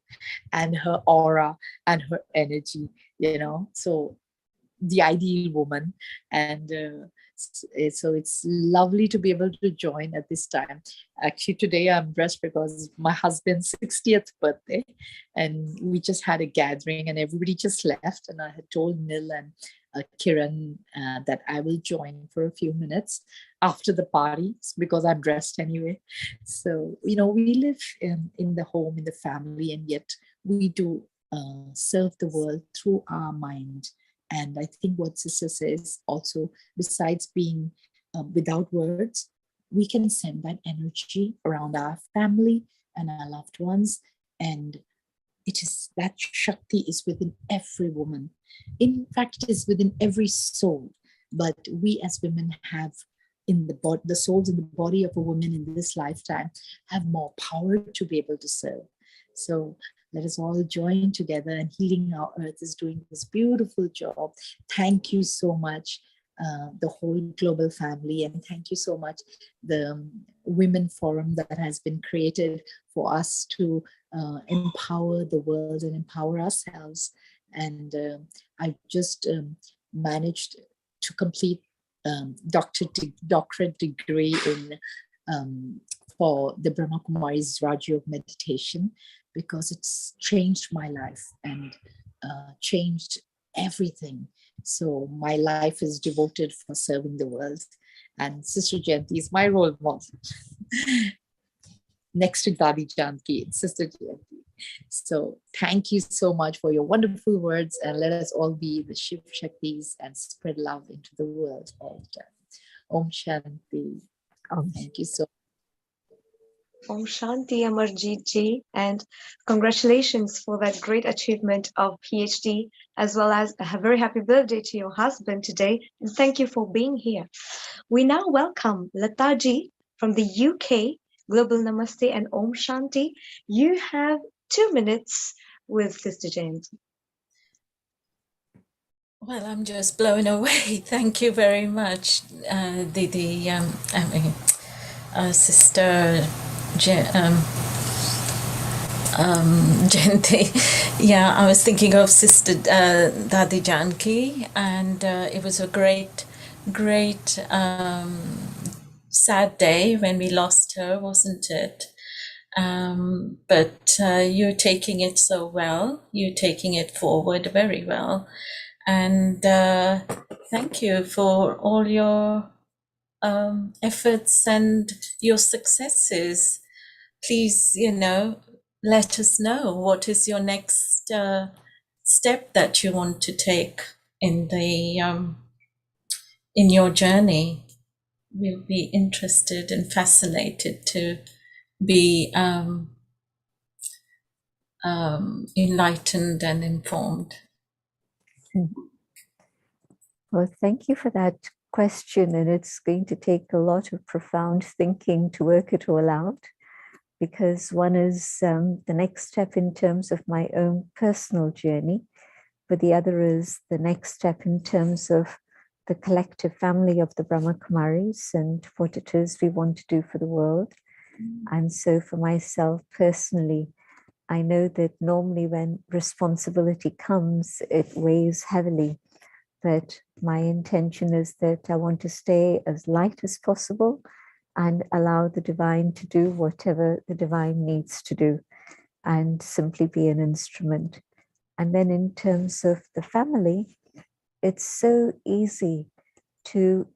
and her aura and her energy, so the ideal woman. And so it's lovely to be able to join at this time. Actually, today I'm dressed because my husband's 60th birthday, and we just had a gathering and everybody just left, and I had told Nil and Kiran that I will join for a few minutes after the party because I'm dressed anyway. So, we live in the home, in the family, and yet we do serve the world through our mind. And I think what Sister says also, besides being without words, we can send that energy around our family and our loved ones. And it is that Shakti is within every woman. In fact, it is within every soul. But we as women have in the souls in the body of a woman in this lifetime have more power to be able to serve. So let us all join together, and Healing Our Earth is doing this beautiful job. Thank you so much, the whole global family, and thank you so much, the Women Forum that has been created for us to empower the world and empower ourselves. And I just managed to complete doctorate degree in for the Brahma Kumari's Raj Yoga meditation, because it's changed my life and changed everything. So my life is devoted for serving the world, and Sister Jayanti is my role model. Next to Dadi Janki, Sister Jayanti. So thank you so much for your wonderful words, and let us all be the Shiv Shaktis and spread love into the world all the time. Om Shanti. Thank you so much. Om Shanti, Amarjit ji, and congratulations for that great achievement of PhD, as well as a very happy birthday to your husband today, and thank you for being here. We now welcome Lata ji from the UK. Global Namaste and Om Shanti. You have 2 minutes with Sister Jayanti. Well, I'm just blown away. Thank you very much, Sister Jayanti. Yeah, I was thinking of Sister Dadi Janki, and it was a great sad day when we lost her, wasn't it? But you're taking it so well. You're taking it forward very well. And thank you for all your efforts and your successes. Please, let us know what is your next step that you want to take in your journey. We'll be interested and fascinated to be enlightened and informed. Well, thank you for that question. And it's going to take a lot of profound thinking to work it all out, because one is the next step in terms of my own personal journey, but the other is the next step in terms of the collective family of the Brahma Kumaris and what it is we want to do for the world. And so for myself personally, I know that normally when responsibility comes, it weighs heavily. But my intention is that I want to stay as light as possible and allow the divine to do whatever the divine needs to do and simply be an instrument. And then in terms of the family, it's so easy to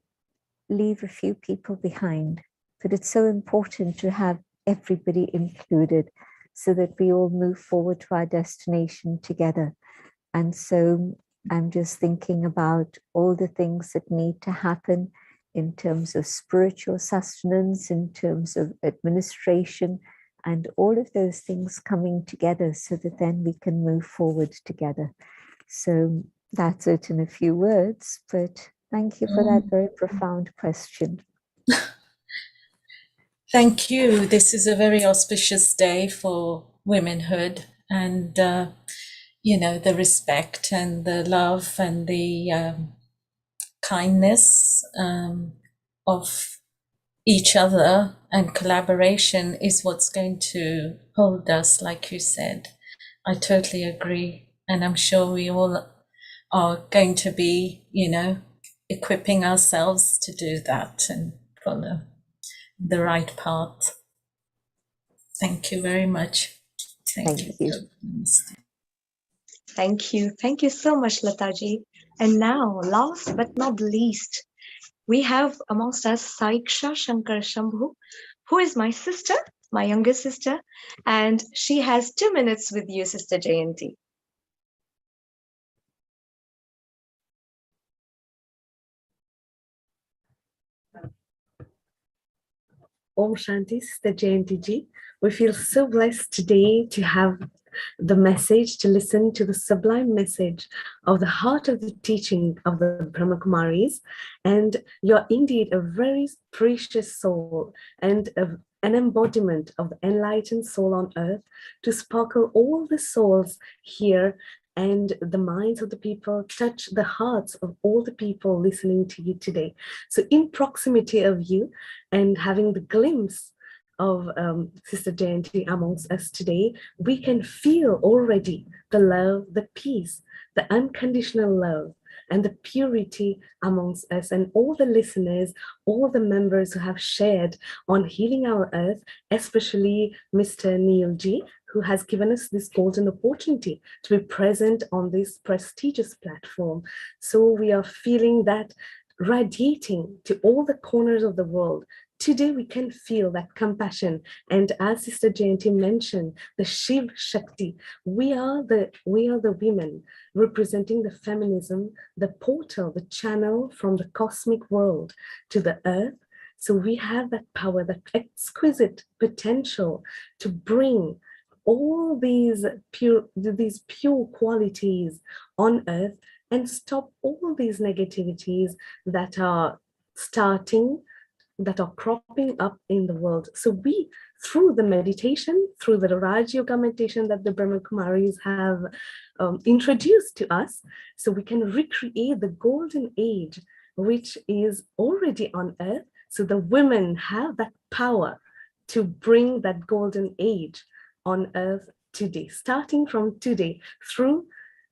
leave a few people behind, but it's so important to have everybody included so that we all move forward to our destination together. And so I'm just thinking about all the things that need to happen in terms of spiritual sustenance, in terms of administration, and all of those things coming together so that then we can move forward together. So that's it in a few words, but thank you for that very profound question. Thank you. This is a very auspicious day for womenhood, and the respect and the love and the kindness of each other and collaboration is what's going to hold us, like you said. I totally agree. And I'm sure we all are going to be, equipping ourselves to do that and follow the right path. Thank you very much. Thank you. Thank you. Thank you so much, Lataji. And now, last but not least, we have amongst us Saiksha Shankar Shambhu, who is my sister, my younger sister, and she has 2 minutes with you, Sister Jayanti. Om Shanti, Sister Jayanti ji. We feel so blessed today to have the message, to listen to the sublime message of the heart of the teaching of the Brahma Kumaris. And you're indeed a very precious soul and an embodiment of the enlightened soul on earth to sparkle all the souls here and the minds of the people, touch the hearts of all the people listening to you today. So in proximity of you and having the glimpse of Sister Jayanti amongst us today, we can feel already the love, the peace, the unconditional love, and the purity amongst us and all the listeners, all the members who have shared on Healing Our Earth, especially Mr. Neil G, who has given us this golden opportunity to be present on this prestigious platform. So we are feeling that radiating to all the corners of the world. Today we can feel that compassion, and as Sister Jayanti mentioned, the Shiv Shakti. We are the women representing the feminism, the portal, the channel from the cosmic world to the earth. So we have that power, that exquisite potential to bring all these pure qualities on earth and stop all these negativities that are cropping up in the world. So we, through the meditation, through the Raj Yoga meditation that the Brahma Kumaris have introduced to us, so we can recreate the golden age, which is already on earth. So the women have that power to bring that golden age on earth today, starting from today, through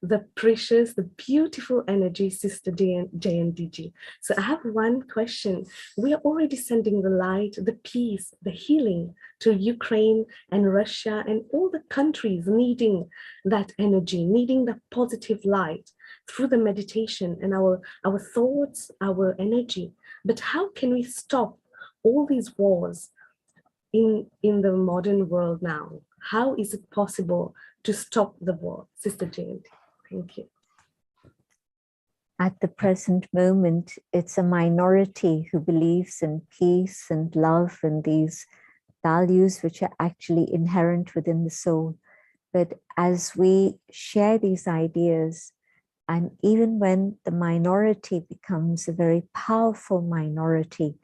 the precious, the beautiful energy, Sister Jayanti ji. So I have one question. We are already sending the light, the peace, the healing to Ukraine and Russia and all the countries needing that energy, needing the positive light through the meditation and our thoughts, our energy. But how can we stop all these wars in the modern world now? How is it possible to stop the war? Sister Jayanti. Thank you. At the present moment, it's a minority who believes in peace and love and these values which are actually inherent within the soul. But as we share these ideas, And even when the minority becomes a very powerful minority,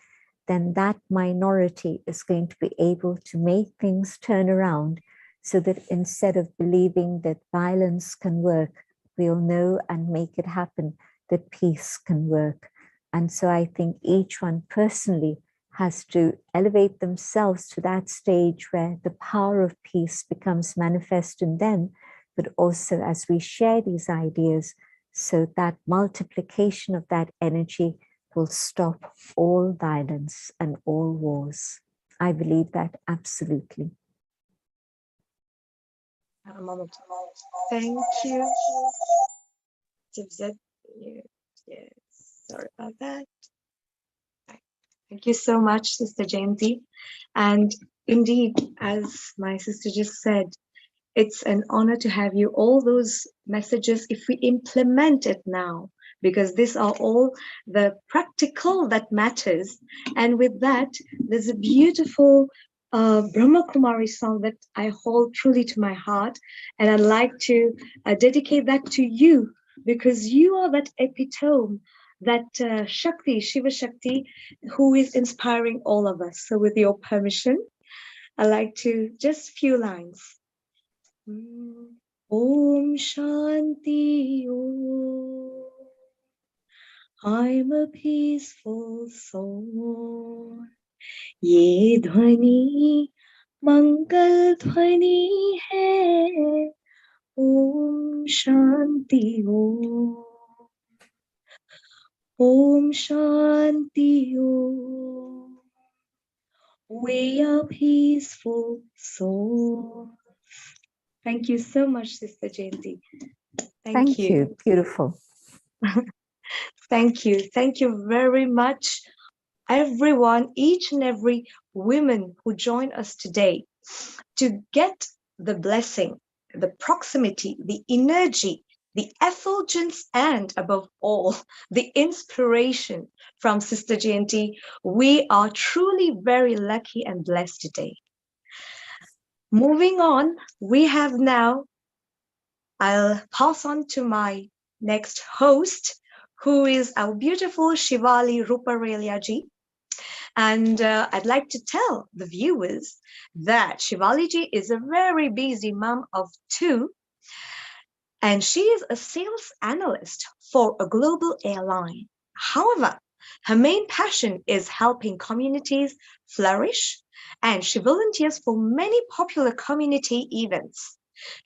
then that minority is going to be able to make things turn around, so that instead of believing that violence can work, we'll know and make it happen that peace can work. And so I think each one personally has to elevate themselves to that stage where the power of peace becomes manifest in them, but also as we share these ideas, so that multiplication of that energy will stop all violence and all wars. I believe that absolutely. Thank you. Yes, sorry about that. Thank you so much, Sister Jayanti. And indeed, as my sister just said, it's an honor to have you. All those messages, if we implement it now, because these are all the practical that matters. And with that, there's a beautiful Brahma Kumari song that I hold truly to my heart. And I'd like to dedicate that to you, because you are that epitome, that Shakti, Shiva Shakti, who is inspiring all of us. So with your permission, I'd like to just few lines. Om Shanti Om. I'm a peaceful soul. ये ध्वनि मंगल ध्वनि है. Om Shanti Om. Om Shanti Om. We are peaceful souls. Thank you so much, Sister Jayanti. Thank you. Beautiful. Thank you. Thank you very much, everyone, each and every woman who joined us today, to get the blessing, the proximity, the energy, the effulgence, and above all, the inspiration from Sister Jayanti. We are truly very lucky and blessed today. Moving on, we have now, I'll pass on to my next host, who is our beautiful Shivali Ruparelia ji. And I'd like to tell the viewers that Shivali ji is a very busy mom of two, and she is a sales analyst for a global airline. However, her main passion is helping communities flourish, and she volunteers for many popular community events.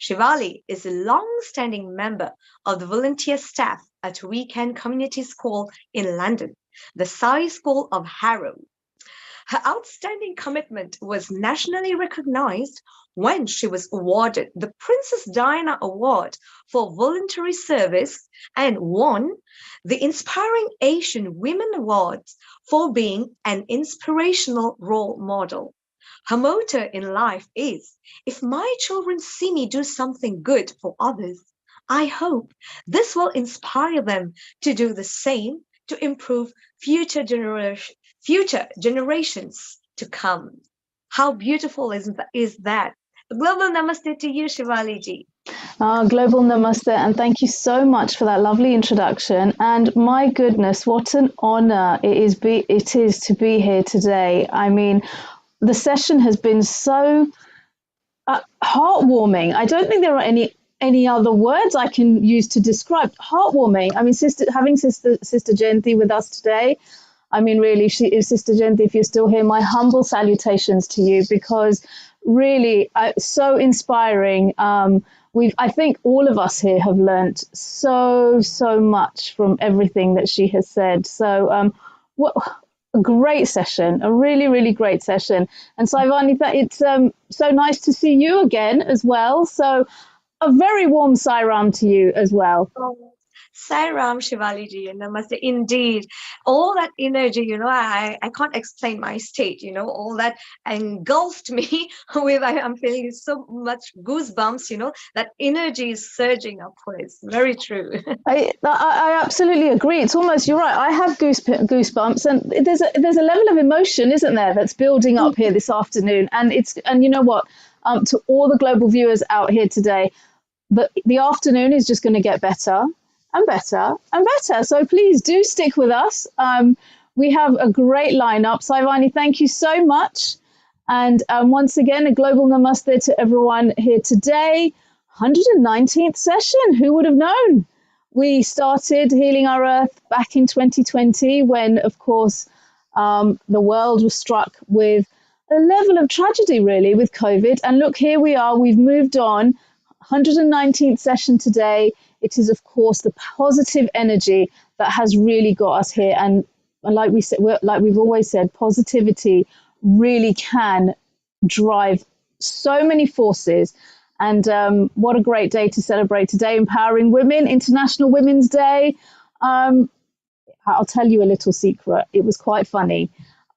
Shivali is a long-standing member of the volunteer staff at Weekend Community School in London, the Sai School of Harrow. Her outstanding commitment was nationally recognized when she was awarded the Princess Diana Award for voluntary service and won the Inspiring Asian Women Awards for being an inspirational role model. Her motto in life is, if my children see me do something good for others, I hope this will inspire them to do the same to improve future generations to come. How beautiful is that? Global namaste to you, Shivali ji. Global namaste, and thank you so much for that lovely introduction. And my goodness, what an honor it is to be here today. I mean, the session has been so heartwarming. I don't think there are any other words I can use to describe heartwarming. I mean, having Sister Jayanti with us today. I mean, really, Sister Jayanti, if you're still here, my humble salutations to you, because really so inspiring. I think all of us here have learnt so much from everything that she has said. So what a great session, a really great session. And Saivani, it's so nice to see you again as well. So a very warm Sairam to you as well. Sairam, Shivali ji, namaste. Indeed, all that energy, I can't explain my state, all that engulfed me with, I'm feeling so much goosebumps, that energy is surging upwards. Very true. I absolutely agree. It's almost, you're right, I have goosebumps, and there's a level of emotion, isn't there, that's building up here this afternoon. And you know what, to all the global viewers out here today, the afternoon is just going to get better. and better and better. So please do stick with us. We have a great lineup. Saivani, thank you so much. And once again, a global namaste to everyone here today. 119th session. Who would have known? We started Healing Our Earth back in 2020 when, of course, the world was struck with a level of tragedy, really, with COVID. And look, here we are. We've moved on. 119th session today. It is, of course, the positive energy that has really got us here. And like we said, like we've always said, positivity really can drive so many forces. And what a great day to celebrate today, Empowering Women, International Women's Day. I'll tell you a little secret. It was quite funny.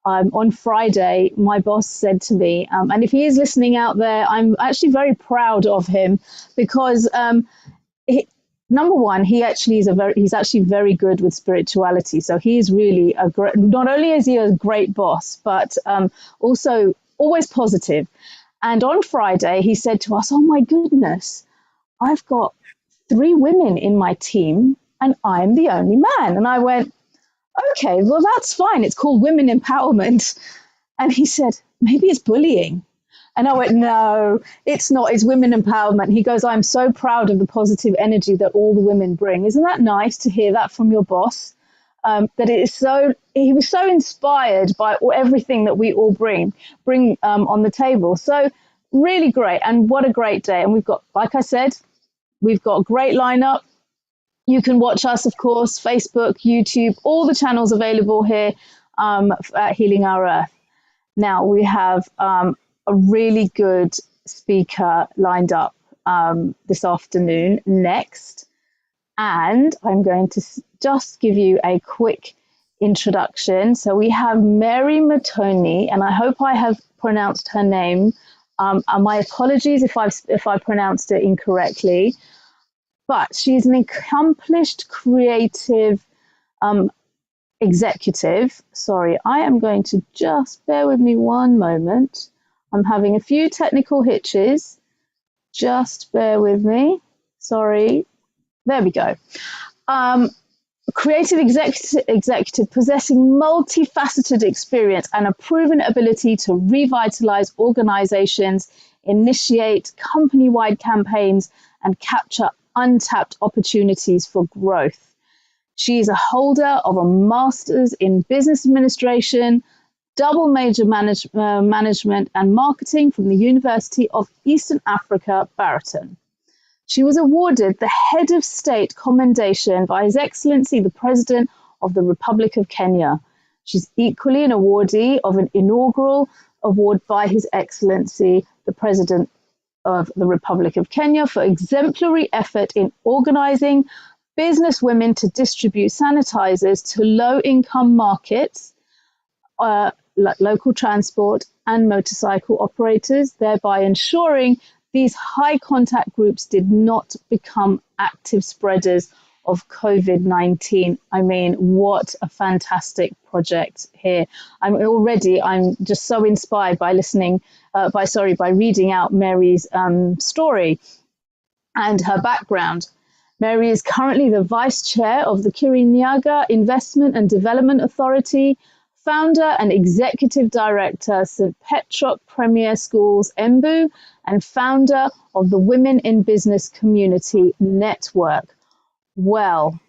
On Friday, my boss said to me, and if he is listening out there, I'm actually very proud of him because number one, he's actually very good with spirituality. So he is really a great, not only is he a great boss, but also always positive. And on Friday, he said to us, "Oh my goodness, I've got 3 women in my team and I'm the only man." And I went, "Okay, well, that's fine. It's called women empowerment." And he said, "Maybe it's bullying." And I went, "No, it's not. It's women empowerment." He goes, "I'm so proud of the positive energy that all the women bring." Isn't that nice to hear that from your boss? That it is so, he was so inspired by everything that we all bring on the table. So really great. And what a great day. And we've got, like I said, we've got a great lineup. You can watch us, of course, Facebook, YouTube, all the channels available here at Healing Our Earth. Now we have a really good speaker lined up this afternoon next. And I'm going to just give you a quick introduction. So we have Mary Matoni, and I hope I have pronounced her name. My apologies if I pronounced it incorrectly. But she's an accomplished creative executive. Sorry, I am going to just bear with me one moment. I'm having a few technical hitches. Just bear with me. Sorry. There we go. Creative executive possessing multifaceted experience and a proven ability to revitalize organizations, initiate company-wide campaigns, and capture untapped opportunities for growth. She is a holder of a master's in business administration, double major management and marketing from the University of Eastern Africa, Bariton. She was awarded the Head of State Commendation by His Excellency the President of the Republic of Kenya. She's equally an awardee of an inaugural award by His Excellency the President of the Republic of Kenya for exemplary effort in organizing business women to distribute sanitizers to low-income markets, like local transport and motorcycle operators, thereby ensuring these high contact groups did not become active spreaders of COVID-19. I mean, what a fantastic project here. I'm just so inspired by by reading out Mary's story and her background. Mary is currently the Vice Chair of the Kirinyaga Investment and Development Authority, founder and Executive Director, St. Petrock Premier Schools, Embu, and founder of the Women in Business Community Network. Well,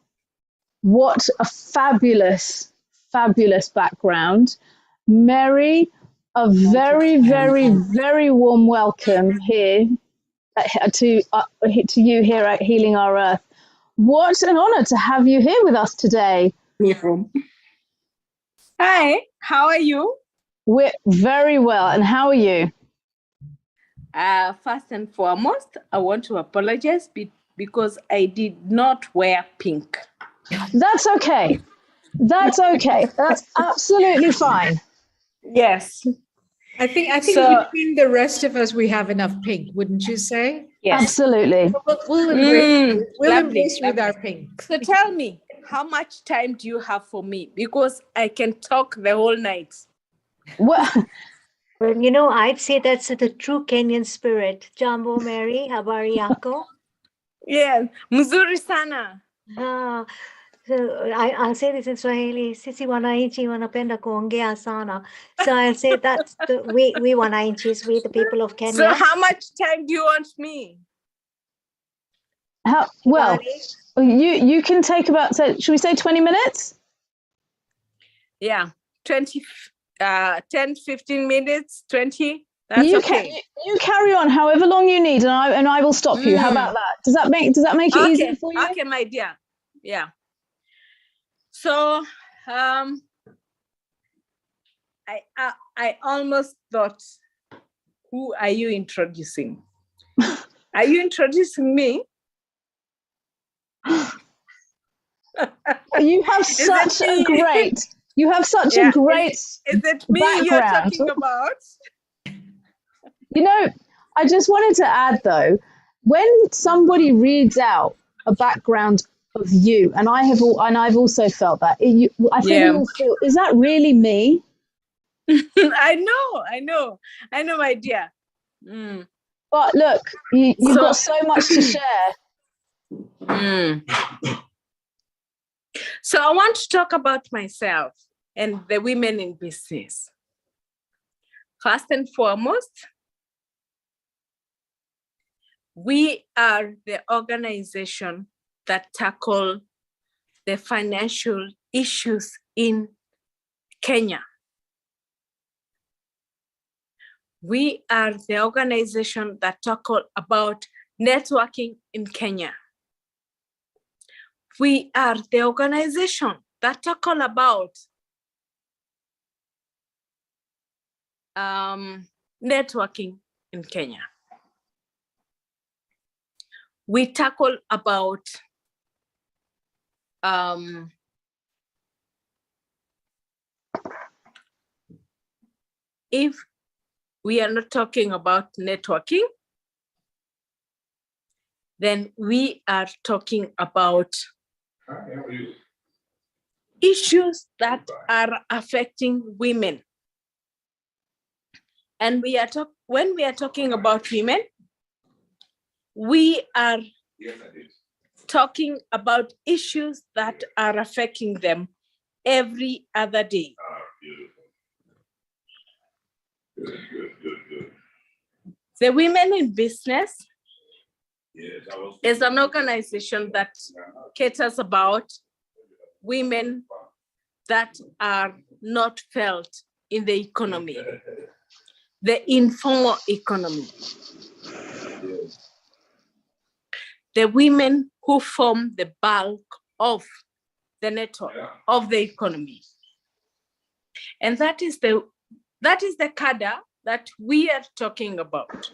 what a fabulous, fabulous background. Mary, a very, very, very warm welcome here to you here at Healing Our Earth. What an honor to have you here with us today. Hi, how are you? We're very well, and how are you? First and foremost, I want to apologize because I did not wear pink. That's okay. That's okay. That's absolutely fine. Yes. I think between the rest of us, we have enough pink, wouldn't you say? Yes. Absolutely. We'll embrace with our pink. So tell me, how much time do you have for me? Because I can talk the whole night. Well, you know, I'd say that's the true Kenyan spirit. Jambo Mary, habari yako? Yeah, mzuri sana. So I'll say this in Swahili, sisi wananchi wanapenda kuongea sana. So I'll say that's we wananchis, we the people of Kenya. So how much time do you want me? Well, you can take about, so should we say 20 minutes? Yeah, 10, 15 minutes, 20. That's okay. You carry on however long you need, and I will stop you. How about that? Does that make it easier for you? Okay, my dear. Yeah. So I almost thought, who are you introducing? Are you introducing me? You have such a great. You have such a great. Is it me background. you're talking about? You know, I just wanted to add though, when somebody reads out a background of you, and I've also felt that. I think we all feel, is that really me? I know, my dear. Mm. But look, you've got so much to share. So I want to talk about myself and the women in business. First and foremost, we are the organization that tackle the financial issues in Kenya. We are the organization that tackle about networking in Kenya. We are the organization that tackle about networking in Kenya. We tackle about if we are not talking about networking, then we are talking about issues that are affecting women. And when we are talking about women, we are talking about issues that are affecting them every other day. The Women in Business is an organization that caters about women that are not felt in the economy, the informal economy. The women who form the bulk of the network of the economy. And that is the cadre that we are talking about.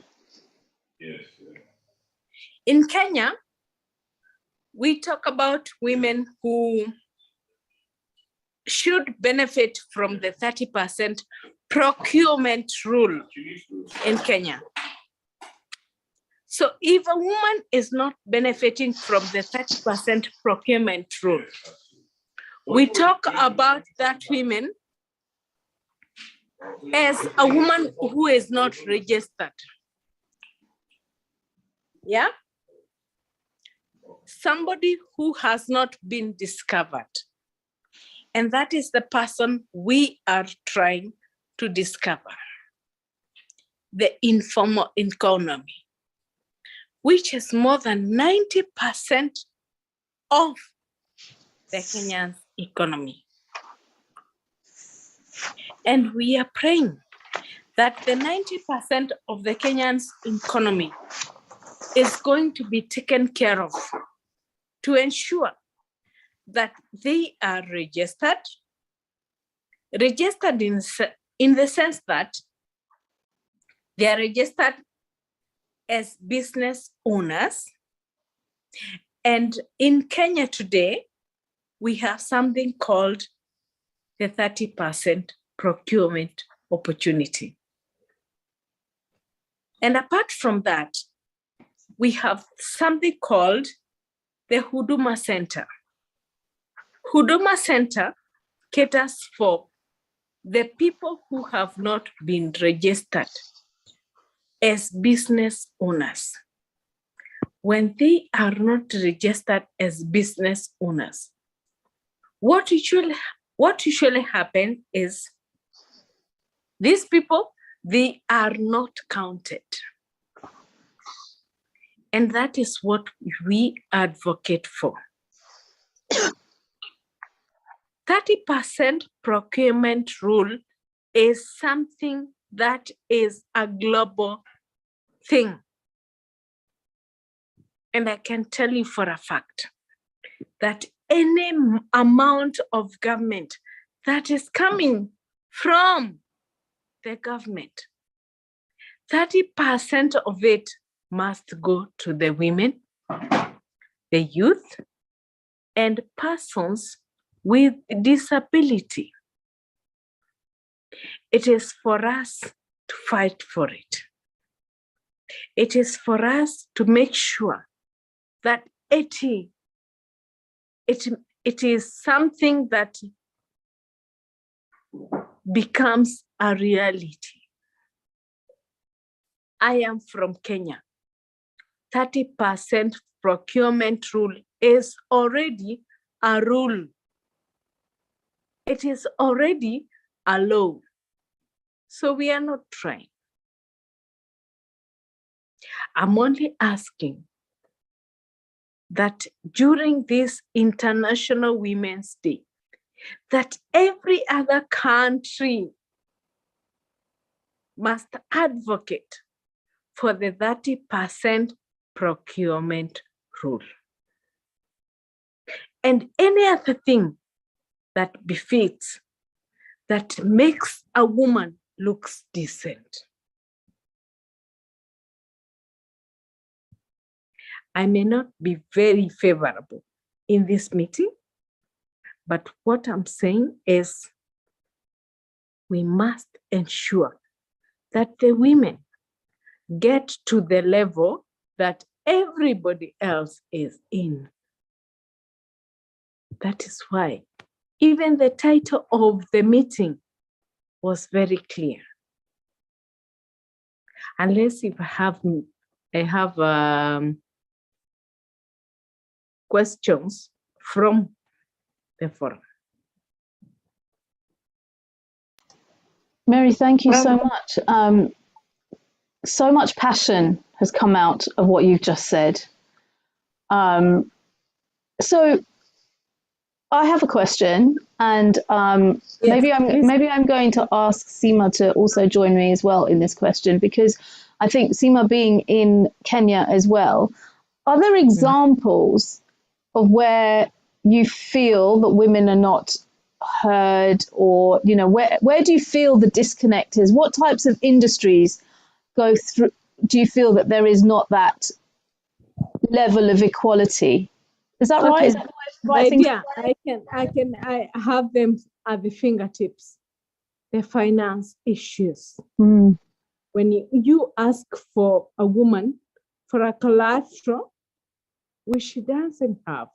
In Kenya, we talk about women who should benefit from the 30% procurement rule in Kenya. So if a woman is not benefiting from the 30% procurement rule, we talk about that woman as a woman who is not registered. Yeah? Somebody who has not been discovered. And that is the person we are trying to discover. The informal economy, which is more than 90% of the Kenyan economy. And we are praying that the 90% of the Kenyan economy is going to be taken care of to ensure that they are registered in the sense that they are registered as business owners. And in Kenya today, we have something called the 30% procurement opportunity. And apart from that, we have something called the Huduma Center. Huduma Center caters for the people who have not been registered as business owners. when they are not registered as business owners. What usually happens is these people, they are not counted. And that is what we advocate for. 30% procurement rule is something that is a global thing. And I can tell you for a fact that any amount of government that is coming from the government, 30% of it must go to the women, the youth, and persons with disability. It is for us to fight for it. It is for us to make sure that it is something that becomes a reality. I am from Kenya. 30% procurement rule is already a rule. It is already a law. So we are not trying. I'm only asking that during this International Women's Day, that every other country must advocate for the 30% procurement rule. And any other thing that befits, that makes a woman looks decent. I may not be very favorable in this meeting, but what I'm saying is we must ensure that the women get to the level that everybody else is in. That is why even the title of the meeting was very clear. Unless if I have questions from the forum. Mary, thank you so much. So much passion has come out of what you've just said. So I have a question, and maybe I'm going to ask Seema to also join me as well in this question, because I think Seema being in Kenya as well, are there examples of where you feel that women are not heard, or where do you feel the disconnect is? What types of industries go through? Do you feel that there is not that level of equality? Is that right? Is that right? Yeah, I have them at the fingertips. The finance issues. Mm. When you ask for a woman for a collateral, which she doesn't have.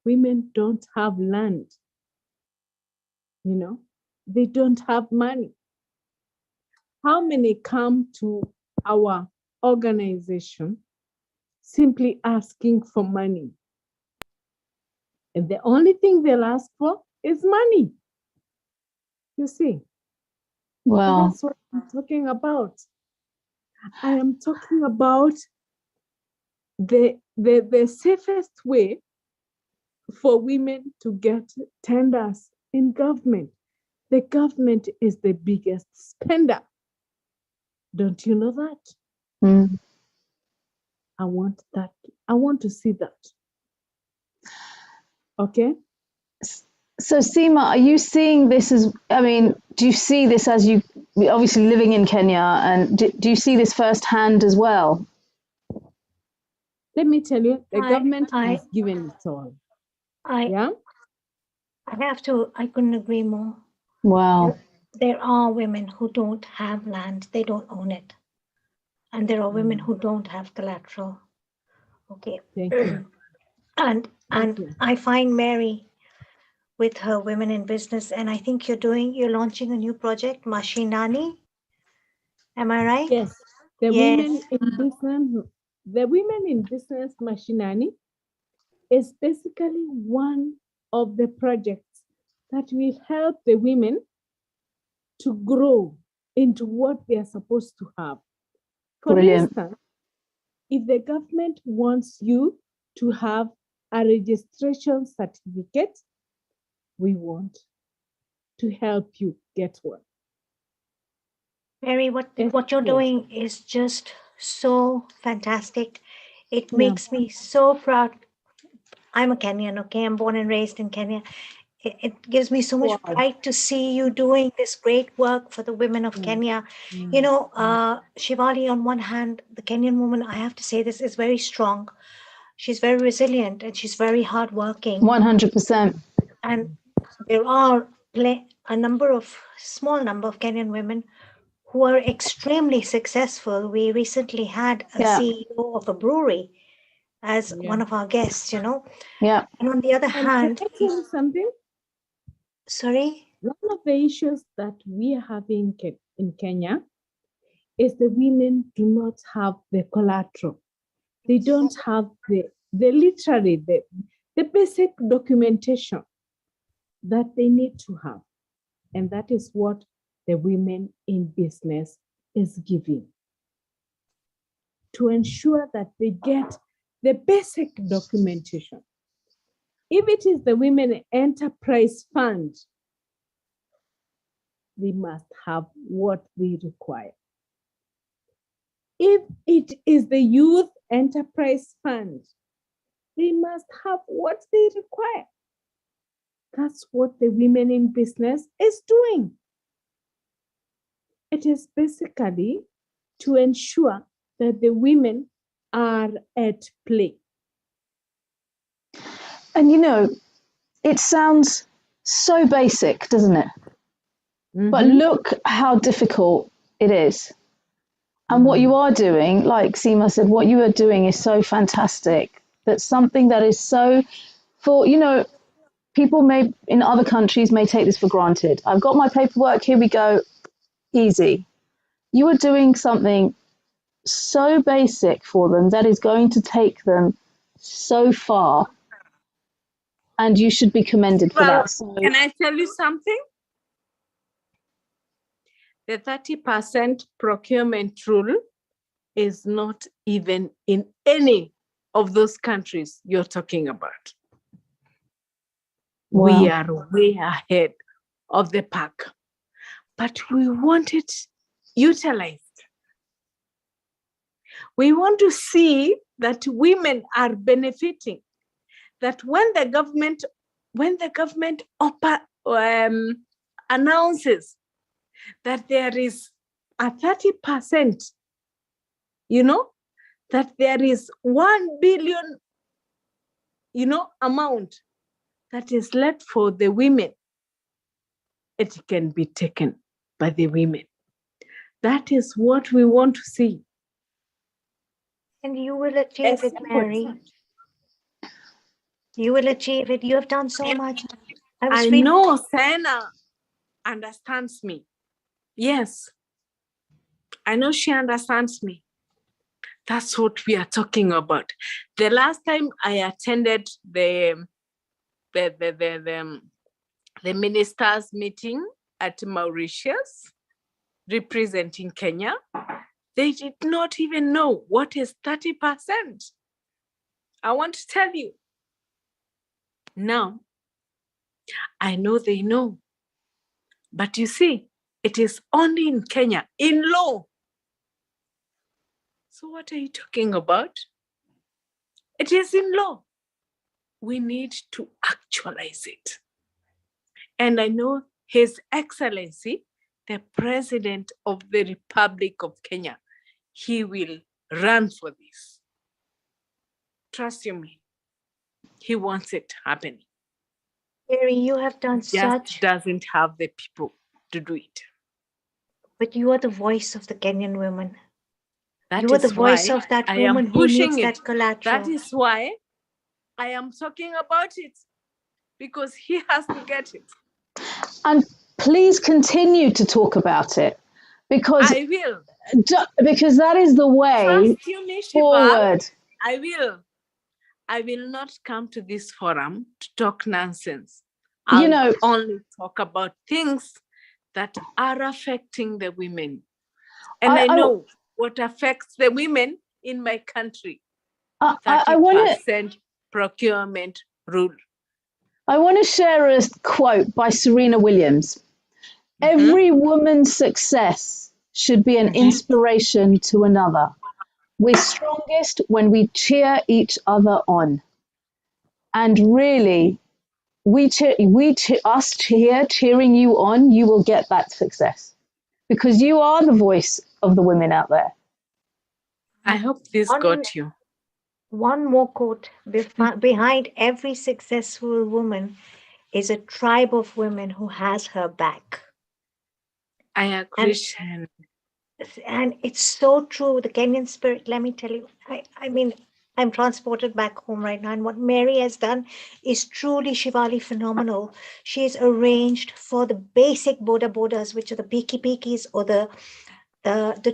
Women don't have land. They don't have money. How many come to our organization simply asking for money? And the only thing they'll ask for is money. You see? Wow. That's what I'm talking about. I am talking about the safest way for women to get tenders in government. The government is the biggest spender. Don't you know that? Mm. I want that. I want to see that. Okay. So Seema, are you seeing this as, do you see this as you obviously living in Kenya, and do you see this firsthand as well? Let me tell you, the government has given it all. I couldn't agree more. Wow. There are women who don't have land, they don't own it. And there are women who don't have collateral. Okay. Thank you. And I find Mary with her Women in Business, and I think you're launching a new project, Mashinani. Am I right? Yes. The women in business, the Women in Business Mashinani is basically one of the projects that will help the women to grow into what they are supposed to have. For Brilliant. instance, if the government wants you to have a registration certificate, we want to help you get one. Mary, what you're doing is just so fantastic. It Yeah. makes me so proud. I'm a Kenyan, okay? I'm born and raised in Kenya. It gives me so much Wow. pride to see you doing this great work for the women of Kenya. You know, Shivali, on one hand, the Kenyan woman, I have to say this, is very strong. She's very resilient and she's very hardworking. 100%. And there are a small number of Kenyan women who are extremely successful. We recently had a CEO of a brewery as one of our guests, you know. Yeah. And on the other And hand, can I tell you something? Sorry? One of the issues that we are having in Kenya is the women do not have the collateral. They don't have the basic documentation that they need to have. And that is what the Women in Business is giving, to ensure that they get the basic documentation. If it is the Women Enterprise Fund, they must have what they require. If it is the Youth Enterprise Fund, they must have what they require. That's what the Women in Business is doing. It is basically to ensure that the women are at play. And you know, it sounds so basic, doesn't it? But look how difficult it is. And what you are doing, like Seema said, what you are doing is so fantastic. That's something that is so, for, you know, people may, in other countries, may take this for granted. I've got my paperwork, here we go, easy. You are doing something so basic for them that is going to take them so far. And you should be commended for Well, that. So, can I tell you something? The 30% procurement rule is not even in any of those countries you're talking about. wow. We are way ahead of the pack, but we want it utilized. We want to see that women are benefiting, that when the government announces that there is a 30%, you know, that there is 1 billion, you know, amount that is left for the women, it can be taken by the women. That is what we want to see. And you will achieve it, Mary. You will achieve it. You have done so much. I know Sana understands me. Yes, I know she understands me. That's what we are talking about. The last time I attended the ministers' meeting at Mauritius, representing Kenya, they did not even know what is 30%. I want to tell you. Now, I know they know. But you see, it is only in Kenya, in law. So what are you talking about? It is in law. We need to actualize it. And I know His Excellency, the President of the Republic of Kenya, he will run for this. Trust you me. He wants it happening. Mary, you have done Just doesn't have the people to do it. But you are the voice of the Kenyan women. That you are the is voice why of that I woman am who needs pushing it. that collateral. That is why I am talking about it, because he has to get it. And please continue to talk about it, because I will. because that is the way Trust you me, Shiva. forward. I will. I will not come to this forum to talk nonsense. I'll only talk about things that are affecting the women. And I know what affects the women in my country. 30% procurement rule. I want to share a quote by Serena Williams. Every woman's success should be an inspiration to another. We're strongest when we cheer each other on. And really, us here cheering you on, you will get that success because you are the voice of the women out there. I hope this got you. One more quote. Behind every successful woman is a tribe of women who has her back. I agree. And it's so true. The Kenyan spirit, let me tell you, I mean, I'm transported back home right now. And what Mary has done is truly Shivali phenomenal. She's arranged for the basic bodas, which are the peakies or the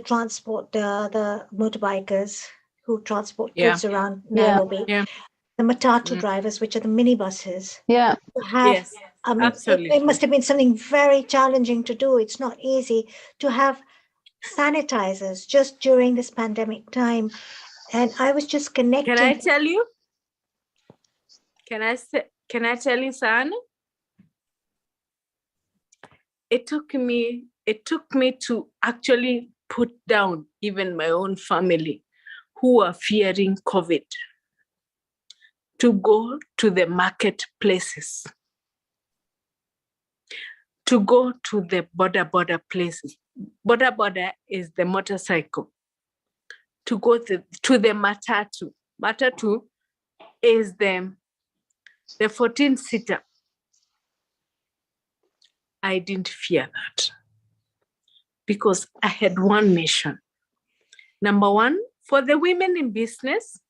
transport, the motorbikers who transport goods around Nairobi. The matatu drivers, which are the minibuses. Yeah. Yes, absolutely. It must have been something very challenging to do. It's not easy to have sanitizers just during this pandemic time. And I was just connecting. Can I tell you? Can I tell you, San? It took me to actually put down even my own family who are fearing COVID to go to the marketplaces, to go to the border places. Border is the motorcycle. To go to the matatu. Matatu is the 14-seater. I didn't fear that because I had one mission. Number one, for the women in business,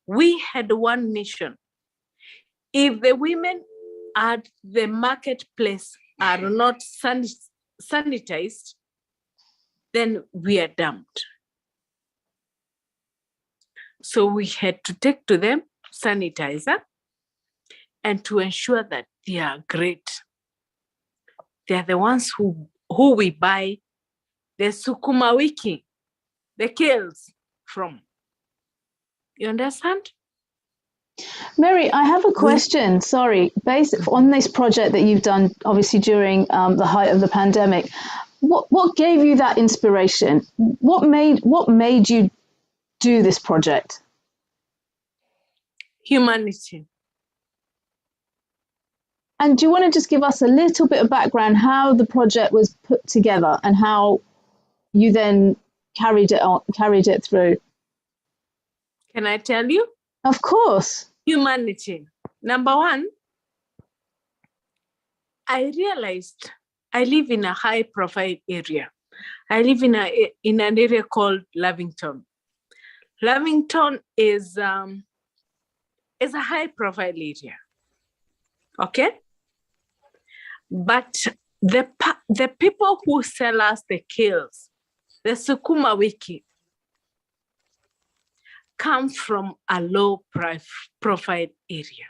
we had one mission. If the women at the marketplace are not sanitized, then we are dumped. So we had to take to them sanitizer and to ensure that they are great. They are the ones who we buy the sukuma wiki, the kales from. You understand? Mary, I have a question. Sorry, based on this project that you've done, obviously during the height of the pandemic, what gave you that inspiration? What made you do this project? Humanity. And do you want to just give us a little bit of background how the project was put together and how you then carried it through? Can I tell you? Of course. Humanity. Number one, I realized I live in a high-profile area. I live in an area called Lavington. Lavington is a high-profile area. Okay? But the people who sell us the kills, the sukuma wiki, come from a low profile area.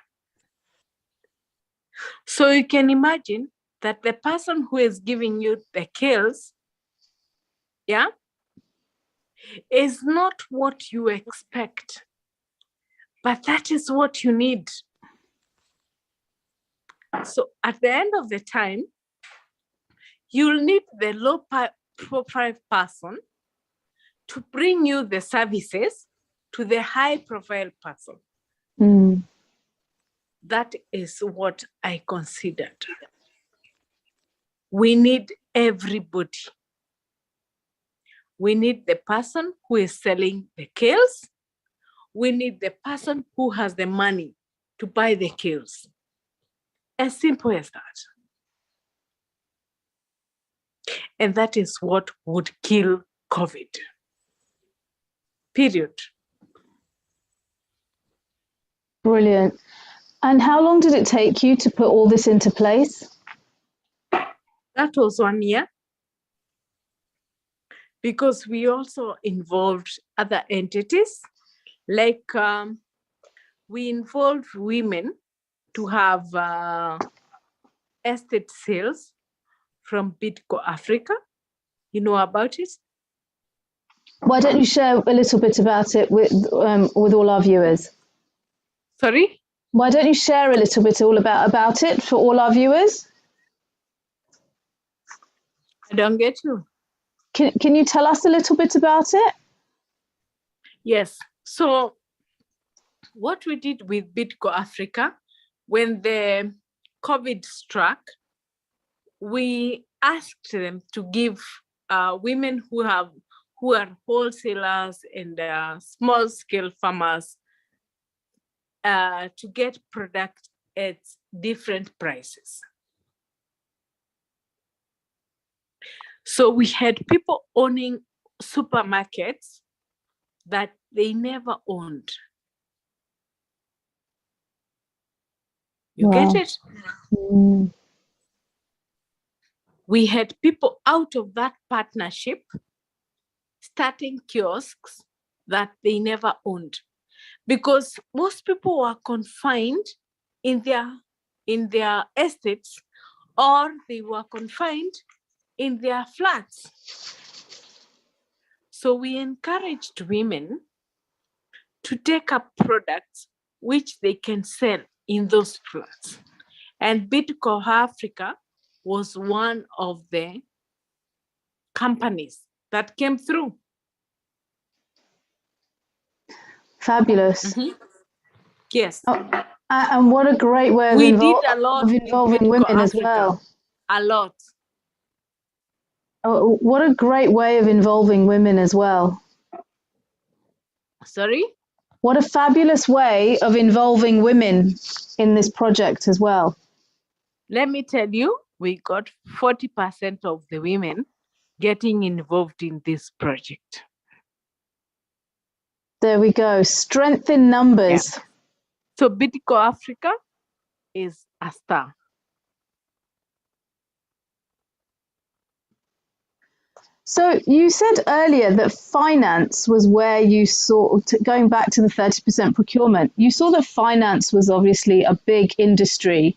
So you can imagine that the person who is giving you the kills, is not what you expect, but that is what you need. So at the end of the time, you'll need the low profile person to bring you the services to the high profile person. Mm. That is what I considered. We need everybody. We need the person who is selling the kills. We need the person who has the money to buy the kills. As simple as that. And that is what would kill COVID. Period. Brilliant. And how long did it take you to put all this into place? That was 1 year. because we also involved other entities, like we involved women to have estate sales from Bidco Africa. You know about it? Why don't you share a little bit about it with all our viewers? Sorry? Why don't you share a little bit about it for all our viewers? I don't get you. Can you tell us a little bit about it? Yes. So what we did with Bidco Africa, when the COVID struck, we asked them to give women who are wholesalers and small scale farmers to get product at different prices. So we had people owning supermarkets that they never owned. You Wow. get it? Mm. We had people out of that partnership starting kiosks that they never owned, because most people were confined in their estates, or they were confined in their flats. So we encouraged women to take up products which they can sell in those flats. And Bidco Africa was one of the companies that came through. Fabulous. Mm-hmm. Yes. Oh, and what a great way of, we did a lot of involving with women Bidco as Africa. well. A lot. Oh, what a great way of involving women as well. Sorry? What a fabulous way of involving women in this project as well. Let me tell you, we got 40% of the women getting involved in this project. There we go. Strength in numbers. Yeah. So Bidco Africa is a star. So you said earlier that finance was where you saw, going back to the 30% procurement, you saw that finance was obviously a big industry.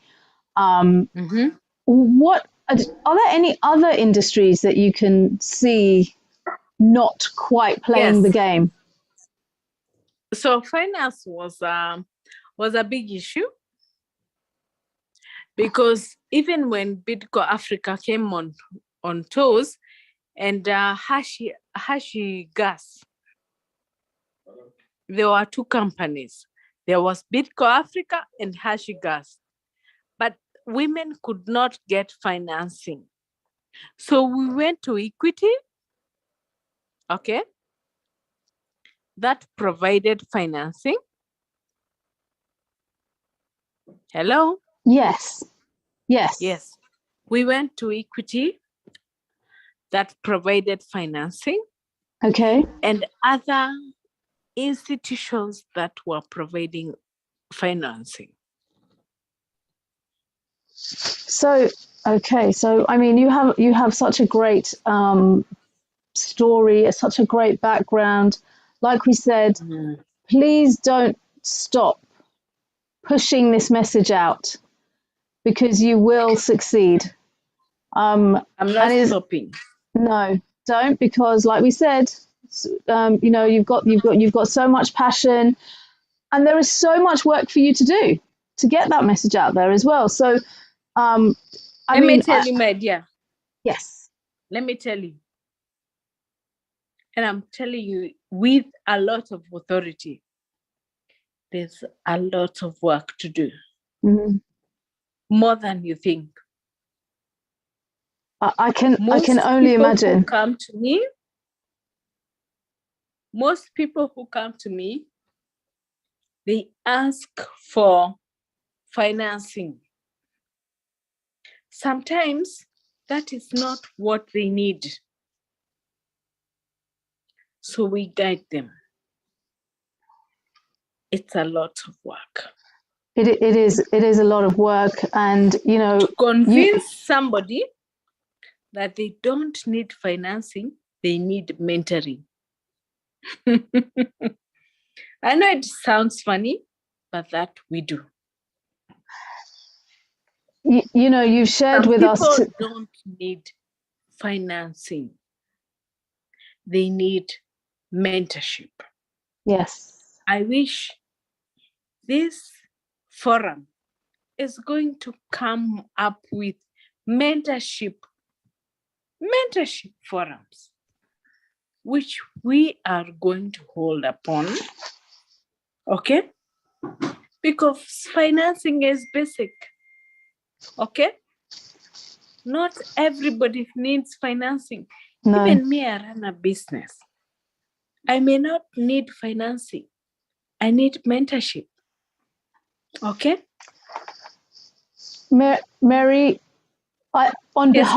What are there any other industries that you can see not quite playing the game? So finance was a big issue, because even when Bidco Africa came on tours, and Hashi Gas, there were two companies. There was Bidco Africa and Hashi Gas, but women could not get financing. So we went to Equity, okay, that provided financing. Hello? Yes. Yes. Yes. We went to Equity that provided financing. Okay. And other institutions that were providing financing. So, okay. So, I mean, you have such a great story, such a great background. Like we said, please don't stop pushing this message out, because you will succeed. I'm not stopping. No, don't, because like we said, you know, you've got so much passion, and there is so much work for you to do to get that message out there as well. So, Let me tell you, my dear. Yes. Let me tell you. And I'm telling you with a lot of authority, there's a lot of work to do. Mm-hmm. More than you think. I can only imagine. Most people who come to me, they ask for financing. Sometimes that is not what they need. So we guide them. It's a lot of work. It is a lot of work, and you know, to convince somebody that they don't need financing they need mentoring. I know it sounds funny, but that we do. You know, you've shared Some with us. people don't need financing. They need mentorship. Yes. I wish this forum is going to come up with mentorship forums, which we are going to hold upon, okay? Because financing is basic, okay? Not everybody needs financing. No. Even me, I run a business. I may not need financing. I need mentorship, okay? Mary, on Yes,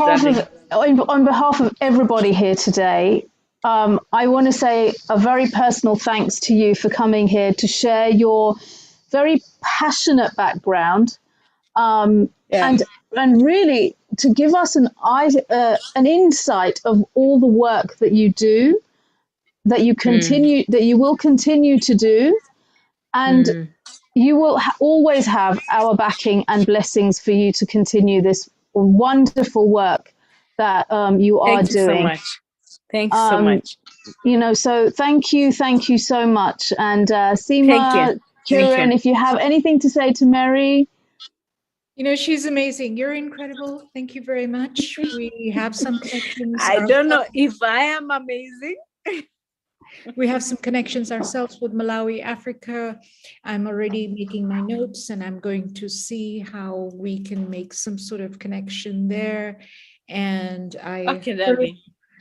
behalf of everybody here today, I want to say a very personal thanks to you for coming here to share your very passionate background, and really to give us an insight of all the work that you do, that you will continue to do, and you will always have our backing and blessings for you to continue this wonderful work that you are Thank you doing. so much. Thank you so much. You know, so thank you so much. And Seema, Kiran, if you have anything to say to Mary. You know, she's amazing. You're incredible. Thank you very much. We have some connections. I don't know if I am amazing. We have some connections ourselves with Malawi, Africa. I'm already making my notes and I'm going to see how we can make some sort of connection there. And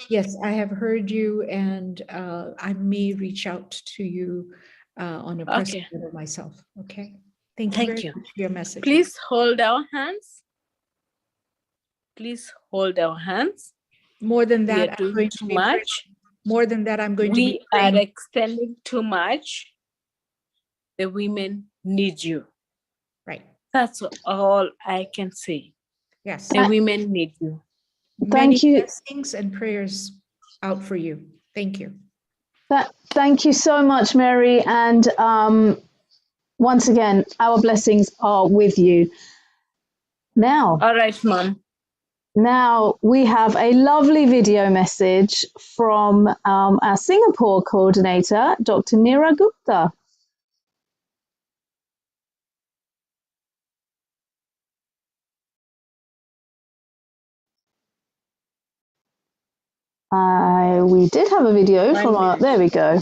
yes, I have heard you, and I may reach out to you on a personal level myself. Okay. Thank you very much for your message. Please hold our hands. Please hold our hands. More than that, we are doing too much. More than that, I'm going to be. We are extending too much. The women need you. Right. That's all I can say. Yes. The women need you. Thank you. Blessings and prayers out for you. Thank you. Thank you so much, Mary. And once again, our blessings are with you. Now. All right, Mom. Now we have a lovely video message from our Singapore coordinator, Dr. Neera Gupta. We did have a video from our, there we go.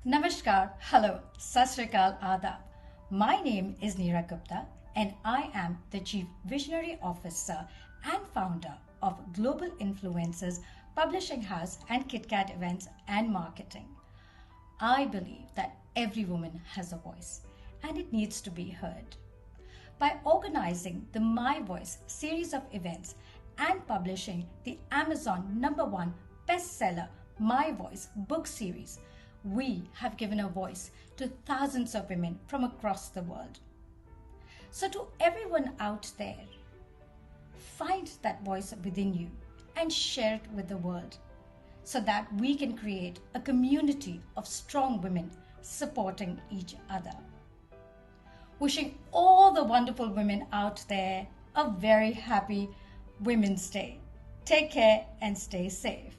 Namaskar, hello, Sat Sri Akal, Adab. My name is Neera Gupta and I am the Chief Visionary Officer and founder of Global Influencers Publishing House and KitKat Events and Marketing. I believe that every woman has a voice and it needs to be heard. By organizing the My Voice series of events and publishing the Amazon #1 bestseller My Voice book series, we have given a voice to thousands of women from across the world. So to everyone out there, find that voice within you and share it with the world so that we can create a community of strong women supporting each other. Wishing all the wonderful women out there a very happy Women's Day. Take care and stay safe.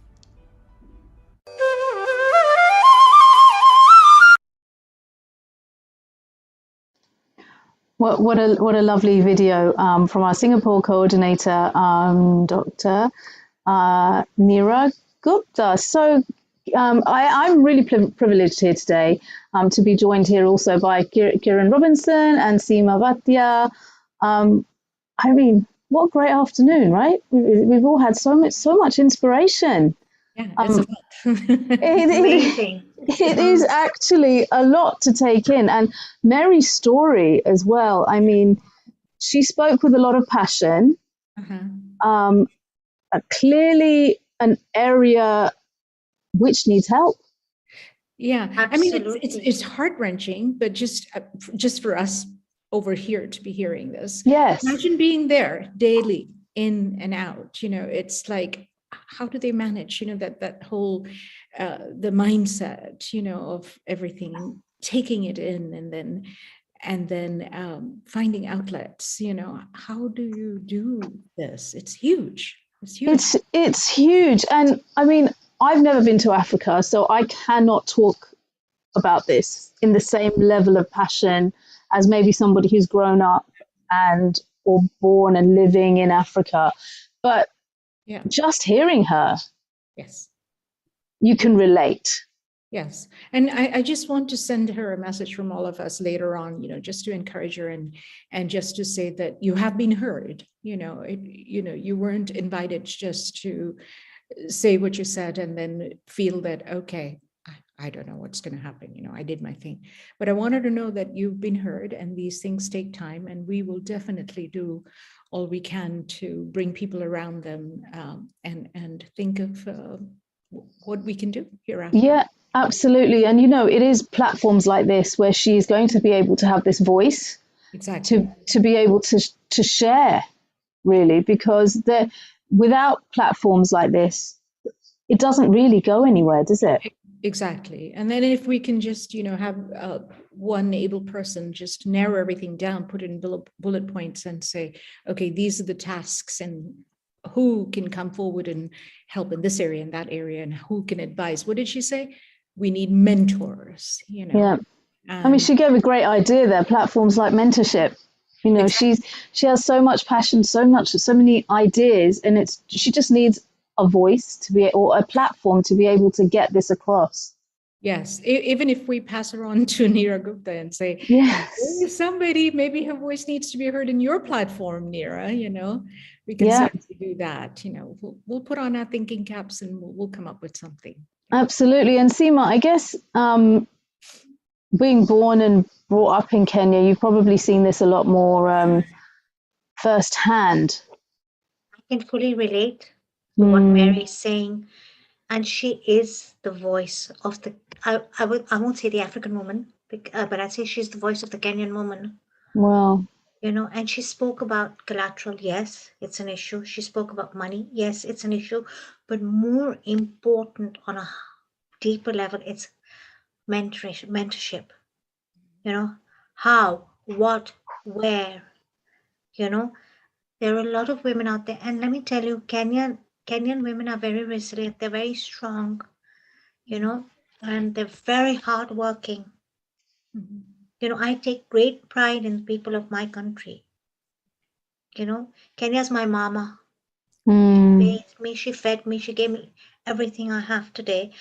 What a lovely video from our Singapore coordinator, Dr. Neera Gupta. So I'm really privileged here today to be joined here also by Kiran Robinson and Seema Bhatia. I mean, what a great afternoon, right? We've all had so much inspiration. Yeah, it's amazing. It is actually a lot to take in. And Mary's story as well. I mean, she spoke with a lot of passion. Clearly an area which needs help. Yeah, I mean, it's Absolutely. heart-wrenching, but just for us over here to be hearing this. Yes. Imagine being there daily, in and out. It's like, how do they manage? That whole the mindset, of everything, taking it in, and then finding outlets. How do you do this? It's huge. It's huge. It's huge. And I mean, I've never been to Africa, so I cannot talk about this in the same level of passion as maybe somebody who's grown up and or born and living in Africa. But yeah, just hearing her, yes, you can relate. Yes. And I just want to send her a message from all of us later on, just to encourage her and just to say that you have been heard. You weren't invited just to say what you said and then feel that, okay, I don't know what's going to happen. I did my thing. But I wanted to know that you've been heard, and these things take time, and we will definitely do all we can to bring people around them, and think of what we can do hereafter. Yeah, absolutely. And it is platforms like this where she's going to be able to have this voice, exactly, to be able to share, really, because without platforms like this, it doesn't really go anywhere, does it? Exactly. And then if we can just, have one able person just narrow everything down, put it in bullet points and say, okay, these are the tasks, and who can come forward and help in this area and that area, and who can advise. What did she say? We need mentors, Yeah. I mean, she gave a great idea there, platforms like mentorship. Exactly. She has so much passion, so many ideas, and she just needs a voice or a platform to be able to get this across. Yes, even if we pass her on to Neera Gupta and say, yes, somebody, maybe her voice needs to be heard in your platform, Neera, we can certainly do that. We'll put on our thinking caps and we'll come up with something. Absolutely. And Seema, I guess being born and brought up in Kenya, you've probably seen this a lot more firsthand. I can fully relate to what Mary is saying. And she is the voice of I won't say the African woman, but I'd say she's the voice of the Kenyan woman. Wow. And she spoke about collateral. Yes, it's an issue. She spoke about money. Yes, it's an issue. But more important, on a deeper level, it's mentorship. How, what, where. There are a lot of women out there. And let me tell you, Kenyan women are very resilient. They're very strong. And they're very hardworking. I take great pride in the people of my country. Kenya's my mama. She bathed me, she fed me, she gave me everything I have today.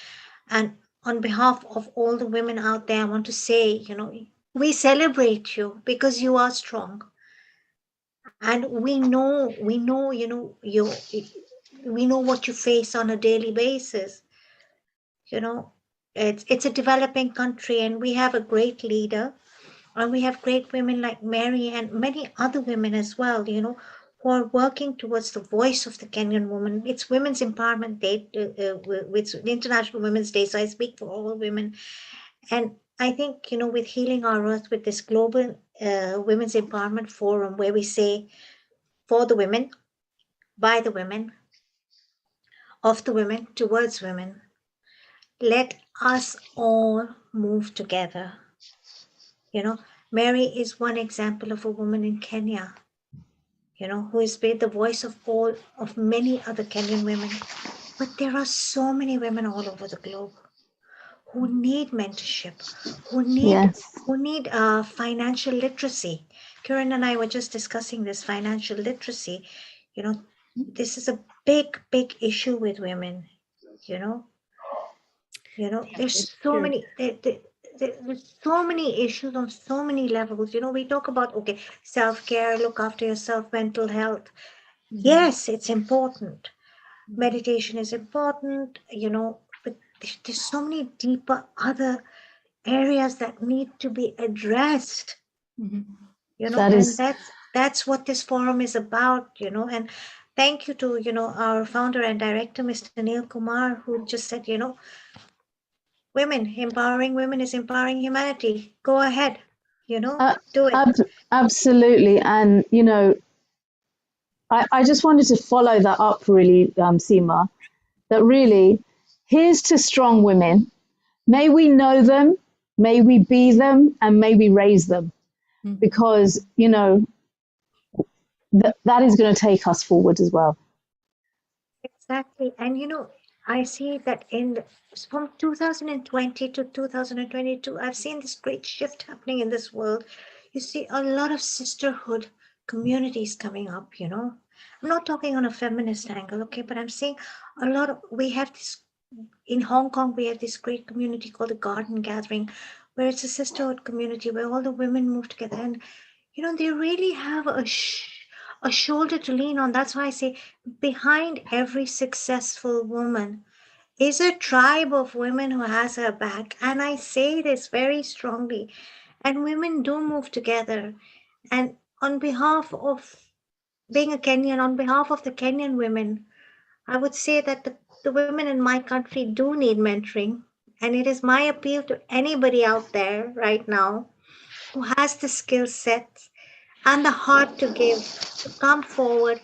And on behalf of all the women out there, I want to say, we celebrate you because you are strong. And we know, we know what you face on a daily basis. It's a developing country, and we have a great leader, and we have great women like Mary and many other women as well, who are working towards the voice of the Kenyan woman. It's Women's Empowerment Day, it's International Women's Day, so I speak for all women. And I think, with Healing Our Earth, with this global Women's Empowerment Forum, where we say, for the women, by the women, of the women, towards women, let us all move together. Mary is one example of a woman in Kenya, who has been the voice of many other Kenyan women. But there are so many women all over the globe who need mentorship, who need financial literacy. Kiran and I were just discussing this financial literacy. This is a big, big issue with women. There's so many. There's so many issues on so many levels. We talk about, okay, self-care, look after yourself, mental health. Yes, it's important. Meditation is important, but there's so many deeper other areas that need to be addressed. And that's what this forum is about, and thank you to, our founder and director, Mr. Neil Kumar, who just said, women. Empowering women is empowering humanity. Go ahead, do it. Absolutely. And, I just wanted to follow that up really, Seema, that really, here's to strong women. May we know them, may we be them, and may we raise them. Because, that is going to take us forward as well. Exactly. And I see that from 2020 to 2022, I've seen this great shift happening in this world. You see a lot of sisterhood communities coming up, I'm not talking on a feminist angle, okay, but I'm seeing we have this, in Hong Kong, we have this great community called the Garden Gathering, where it's a sisterhood community where all the women move together. And they really have a shoulder to lean on. That's why I say behind every successful woman is a tribe of women who has her back. And I say this very strongly. And women do move together. And on behalf of being a Kenyan, on behalf of the Kenyan women, I would say that the women in my country do need mentoring. And it is my appeal to anybody out there right now who has the skill set and the heart to give, to come forward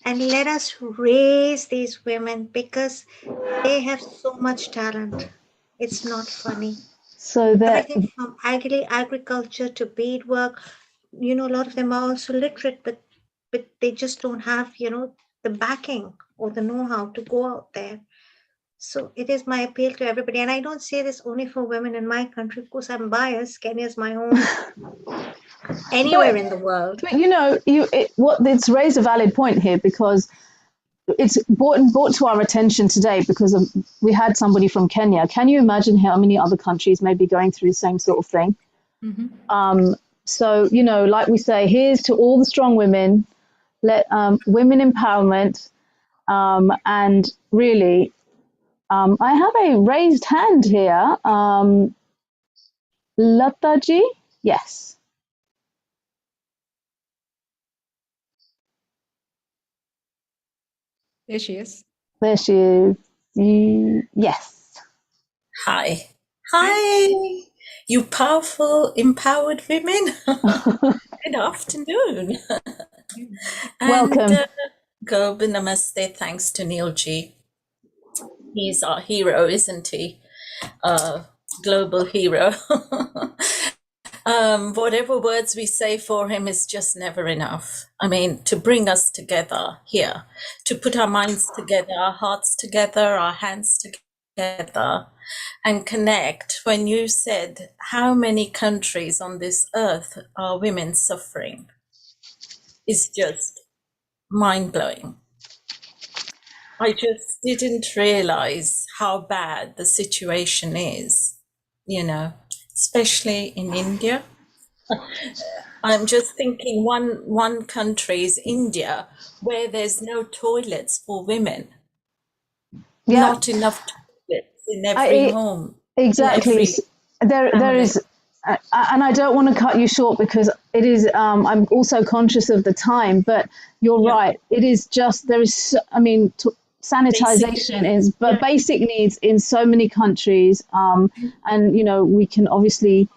and let us raise these women, because they have so much talent. It's not funny. So that Everything from agriculture to beadwork, a lot of them are also literate, but they just don't have, the backing or the know-how to go out there. So it is my appeal to everybody. And I don't say this only for women in my country. Of course, I'm biased. Kenya is my home. Anywhere in the world. But it's raised a valid point here, because it's brought to our attention today because we had somebody from Kenya. Can you imagine how many other countries may be going through the same sort of thing? So, like we say, here's to all the strong women, women empowerment, and really, I have a raised hand here. Lataji? Yes. There she is. There she is. Yes. Hi. Hi, you powerful, empowered women. Good afternoon. Welcome. And Gob Namaste, thanks to Neil G. He's our hero, isn't he? Global hero. Whatever words we say for him is just never enough. I mean, to bring us together here, to put our minds together, our hearts together, our hands together, and connect. When you said how many countries on this earth are women suffering, is just mind-blowing. I just didn't realize how bad the situation is, especially in India. I'm just thinking one country is India, where there's no toilets for women. Yeah. Not enough toilets in every home. Exactly. There is, and I don't want to cut you short because it is, I'm also conscious of the time, but you're right. It is just, sanitization is, but basic needs in so many countries. And, we can obviously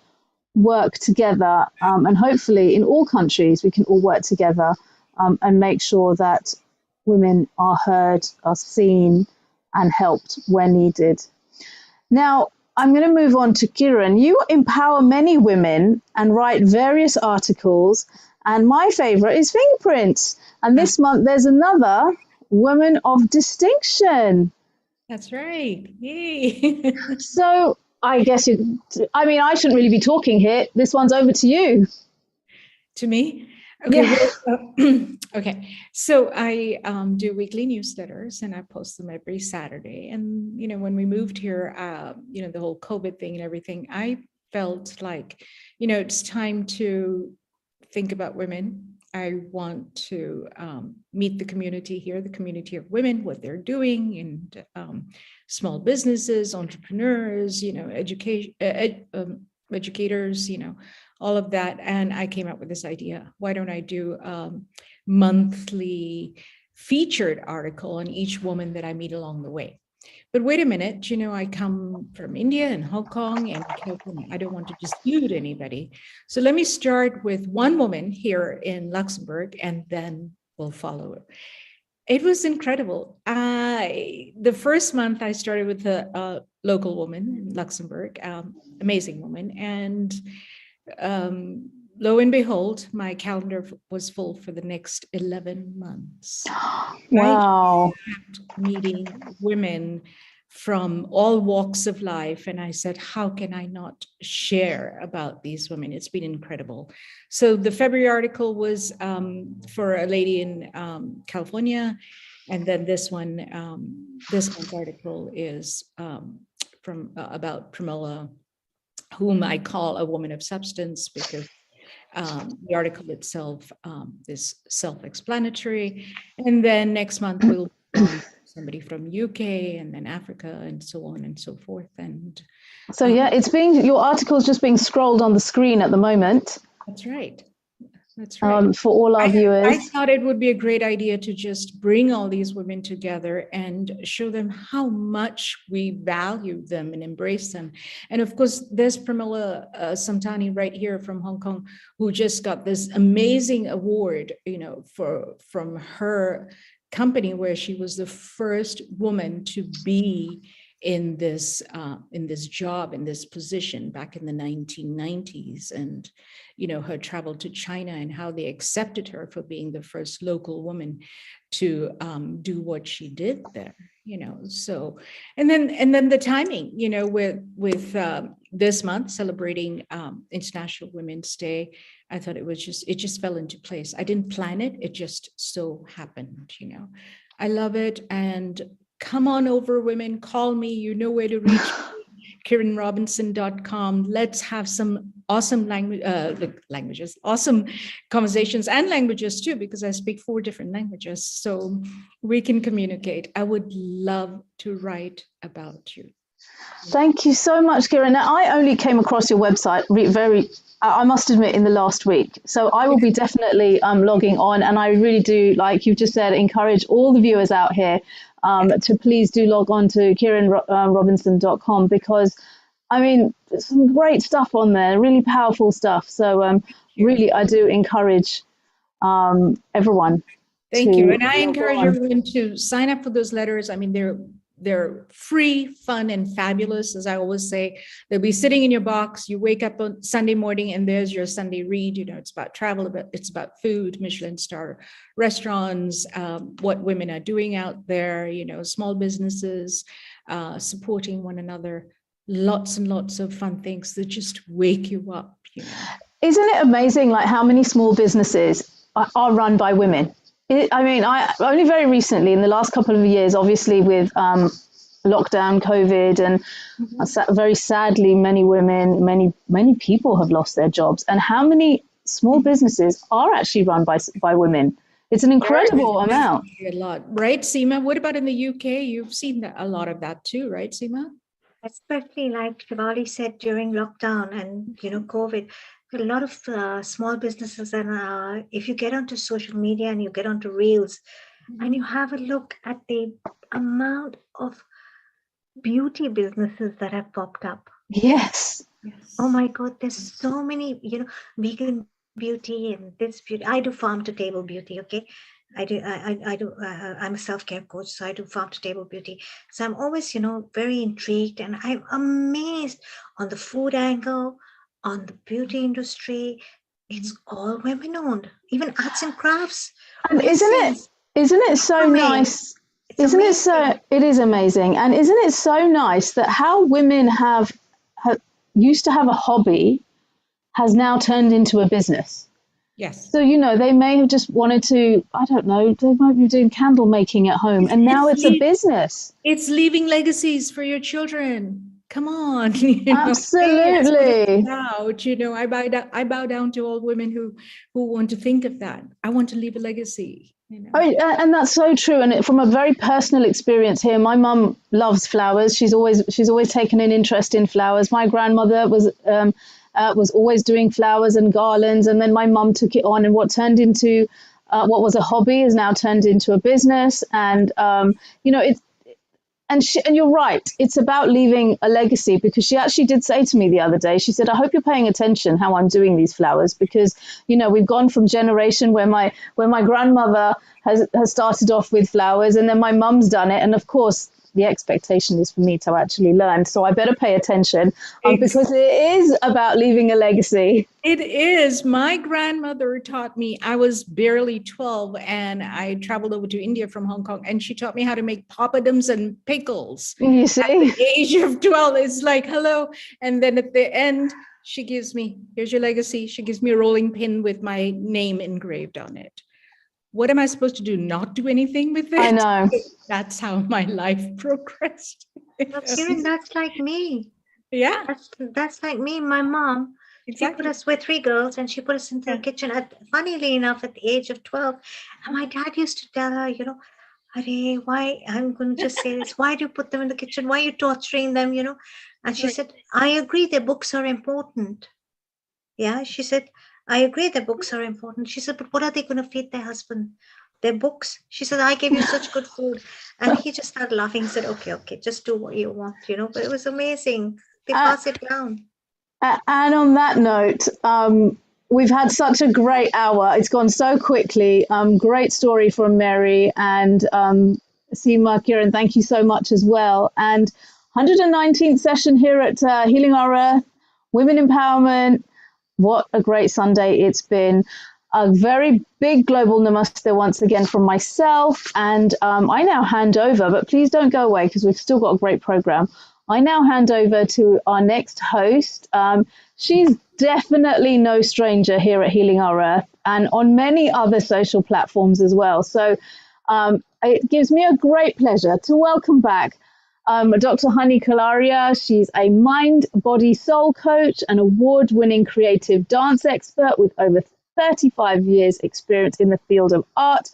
work together, and hopefully in all countries, we can all work together and make sure that women are heard, are seen and helped where needed. Now, I'm going to move on to Kiran. You empower many women and write various articles, and my favorite is fingerprints. And this month there's another woman of distinction. That's right. Yay. So I guess I shouldn't really be talking here. This one's over to you. To me? Okay. Yeah. Well, okay. So I do weekly newsletters and I post them every Saturday. And, when we moved here, the whole COVID thing and everything, I felt like, it's time to think about women. I want to meet the community here, the community of women, what they're doing, and small businesses, entrepreneurs, educators, all of that. And I came up with this idea. Why don't I do monthly featured article on each woman that I meet along the way? But wait a minute, you know, I come from India and Hong Kong and California. I don't want to dispute anybody. So let me start with one woman here in Luxembourg, and then we'll follow. It was incredible. The first month I started with a local woman in Luxembourg, amazing woman. And lo and behold, my calendar was full for the next 11 months. Wow. I kept meeting women from all walks of life. And I said, how can I not share about these women? It's been incredible. So the February article was for a lady in California. And then this month's article is from about Pramila, whom I call a woman of substance, because the article itself is self-explanatory. And then next month we'll somebody from UK and then Africa and so on and so forth. And so yeah, your article is just being scrolled on the screen at the moment. That's right. That's right. For all our viewers. I thought it would be a great idea to just bring all these women together and show them how much we value them and embrace them. And of course, there's Pramila Samtani right here from Hong Kong, who just got this amazing award, you know, from her company, where she was the first woman to be in this job, in this position back in the 1990s. And, you know, her travel to China and how they accepted her for being the first local woman to do what she did there, you know. So, and then the timing, you know, with this month celebrating International Women's Day, I thought it just fell into place. I didn't plan it. It just so happened, you know. I love it. And come on over, women, call me, you know where to reach me, KieranRobinson.com. Let's have some awesome languages, awesome conversations and languages too, because I speak 4 different languages, so we can communicate. I would love to write about you. Thank you so much, Kieran. Now, I only came across your website I must admit, in the last week. So I will be definitely logging on, and I really do, like you've just said, encourage all the viewers out here to please do log on to KieranRobinson.com, because I mean, there's some great stuff on there, really powerful stuff. So really, I do encourage everyone. Thank you. And I encourage everyone to sign up for those letters. I mean, they're free, fun, and fabulous. As I always say, they'll be sitting in your box. You wake up on Sunday morning and there's your Sunday read. You know, it's about travel, it's about food, Michelin star restaurants, what women are doing out there, you know, small businesses, supporting one another, lots and lots of fun things that just wake you up. You know? Isn't it amazing, like how many small businesses are run by women? I only very recently, in the last couple of years, obviously with lockdown, COVID, and very sadly, many women, many people have lost their jobs. And how many small businesses are actually run by women? It's an incredible amount. A lot, right, Seema? What about in the UK? You've seen a lot of that too, right, Seema? Especially like Shivali said, during lockdown and, you know, COVID, a lot of small businesses, and if you get onto social media and you get onto Reels and you have a look at the amount of beauty businesses that have popped up. Yes. Oh my God, there's so many, you know, vegan beauty and this beauty. I do farm to table beauty, okay? I'm a self-care coach, so I do farm to table beauty. So I'm always, you know, very intrigued, and I'm amazed on the food angle, on the beauty industry. It's all women owned, even arts and crafts. And isn't it so nice? It is amazing. And isn't it so nice that how women have used to have a hobby has now turned into a business? Yes. So, you know, they may have just wanted to, I don't know, they might be doing candle making at home, and now it's a business. It's leaving legacies for your children. Come on. You know, absolutely. You know, I bow down to all women who want to think of that. I want to leave a legacy. You know? And that's so true. And from a very personal experience here, my mum loves flowers. She's always taken an interest in flowers. My grandmother was always doing flowers and garlands, and then my mum took it on, and what turned into what was a hobby is now turned into a business. And you know, and you're right, it's about leaving a legacy, because she actually did say to me the other day, she said, I hope you're paying attention how I'm doing these flowers, because, you know, we've gone from generation where my grandmother has started off with flowers, and then my mum's done it. And of course, the expectation is for me to actually learn. So I better pay attention, because it is about leaving a legacy. It is. My grandmother taught me, I was barely 12 and I traveled over to India from Hong Kong, and she taught me how to make papadums and pickles. You see? At the age of 12, it's like, hello. And then at the end, she gives me, here's your legacy. She gives me a rolling pin with my name engraved on it. What am I supposed to do? Not do anything with it? I know. That's how my life progressed. Kiran, that's like me. Yeah. That's like me. My mom, she put us, we're three girls, and she put us into the kitchen, funnily enough, at the age of 12. And my dad used to tell her, you know, Hare, why, I'm going to just say this, why do you put them in the kitchen? Why are you torturing them, you know? And she said, I agree, their books are important. Yeah, she said, I agree that books are important. She said, but what are they going to feed their husband? Their books? She said, I gave you such good food. And he just started laughing. He said, okay, just do what you want, you know. But it was amazing. They pass it down. And on that note, we've had such a great hour. It's gone so quickly. Great story from Mary, and Seema, Kiran, thank you so much as well. And 119th session here at Healing Our Earth, Women Empowerment. What a great Sunday it's been. A very big global namaste once again from myself. And I now hand over, but please don't go away because we've still got a great program. I now hand over to our next host. She's definitely no stranger here at Healing Our Earth and on many other social platforms as well. So it gives me a great pleasure to welcome back Dr. Hani Kalaria. She's a mind, body, soul coach, an award-winning creative dance expert with over 35 years experience in the field of art,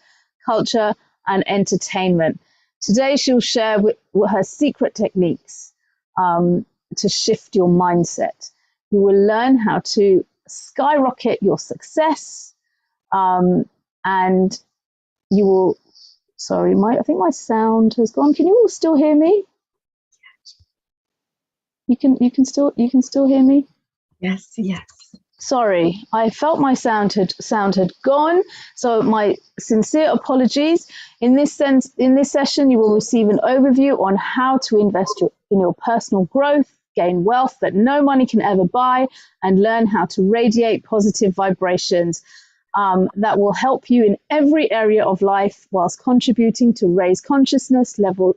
culture, and entertainment. Today, she'll share with her secret techniques to shift your mindset. You will learn how to skyrocket your success, and you will. Sorry, I think my sound has gone. Can you all still hear me? You can still hear me? Yes. Sorry, I felt my sound had gone. So my sincere apologies. In this session, you will receive an overview on how to invest in your personal growth, gain wealth that no money can ever buy, and learn how to radiate positive vibrations that will help you in every area of life whilst contributing to raise consciousness levels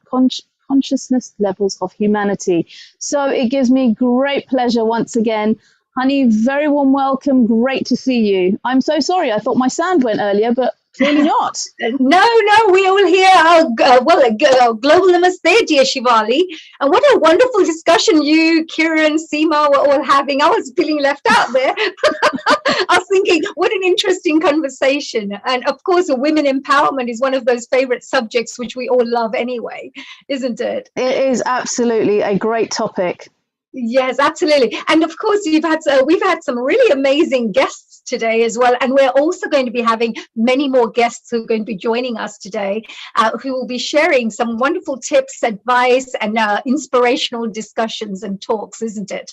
of humanity. So it gives me great pleasure once again. Honey, very warm welcome. Great to see you. I'm so sorry. I thought my sound went earlier, but clearly not. No, we all hear our global namaste, dear Shivali. And what a wonderful discussion you, Kiran, Seema were all having. I was feeling left out there. I was thinking, what an interesting conversation. And of course, women empowerment is one of those favorite subjects which we all love anyway, isn't it? It is absolutely a great topic. Yes, absolutely. And of course, we've had some really amazing guests today as well. And we're also going to be having many more guests who are going to be joining us today, who will be sharing some wonderful tips, advice, and inspirational discussions and talks, isn't it?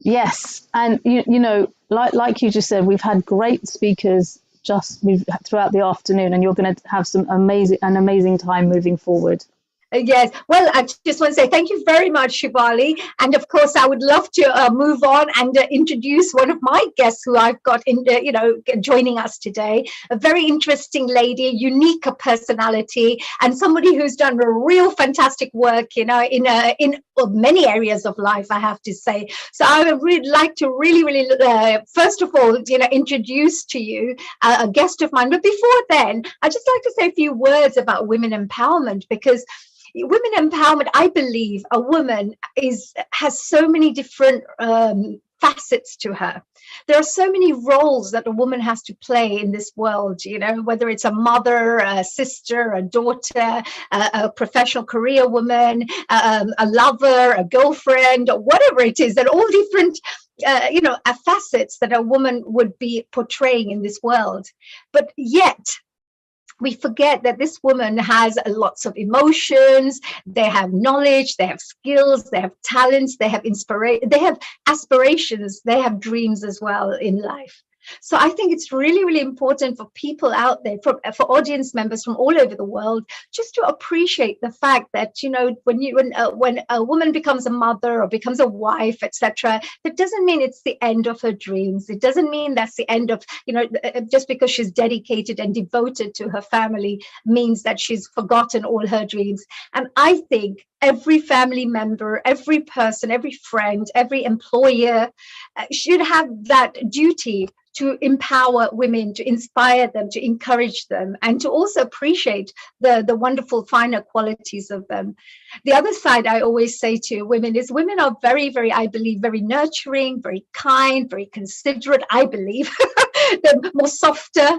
Yes. And, you know, like you just said, we've had great speakers throughout the afternoon, and you're going to have an amazing time moving forward. Yes. Well, I just want to say thank you very much, Shivali. And of course, I would love to move on and introduce one of my guests who I've got joining us today. A very interesting lady, unique personality, and somebody who's done a real fantastic work, in many areas of life, I have to say. So I would really like to really, first of all, introduce to you a guest of mine. But before then, I'd just like to say a few words about women empowerment, because women empowerment, I believe a woman has so many different facets to her. There are so many roles that a woman has to play in this world, whether it's a mother, a sister, a daughter, a professional career woman, a lover, a girlfriend, or whatever it is, that all different facets that a woman would be portraying in this world. But yet, we forget that this woman has lots of emotions, they have knowledge, they have skills, they have talents, they have inspiration, they have aspirations, they have dreams as well in life. So I think it's really, really important for people out there, for audience members from all over the world, just to appreciate the fact that, you know, when a woman becomes a mother or becomes a wife, etc., that doesn't mean it's the end of her dreams. It doesn't mean that's the end of, you know, just because she's dedicated and devoted to her family means that she's forgotten all her dreams. And I think every family member, every person, every friend, every employer should have that duty to empower women, to inspire them, to encourage them, and to also appreciate the wonderful finer qualities of them. The other side I always say to women is women are very, very, I believe, very nurturing, very kind, very considerate, I believe. They're more softer,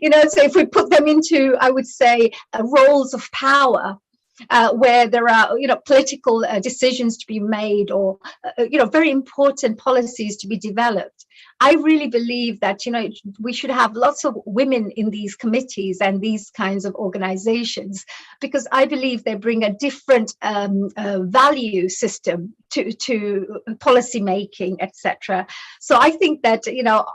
you know, so if we put them into, I would say, roles of power, where there are, you know, political decisions to be made, or, you know, very important policies to be developed. I really believe that, you know, we should have lots of women in these committees and these kinds of organizations, because I believe they bring a different value system to policy making, etc. So I think that, you know,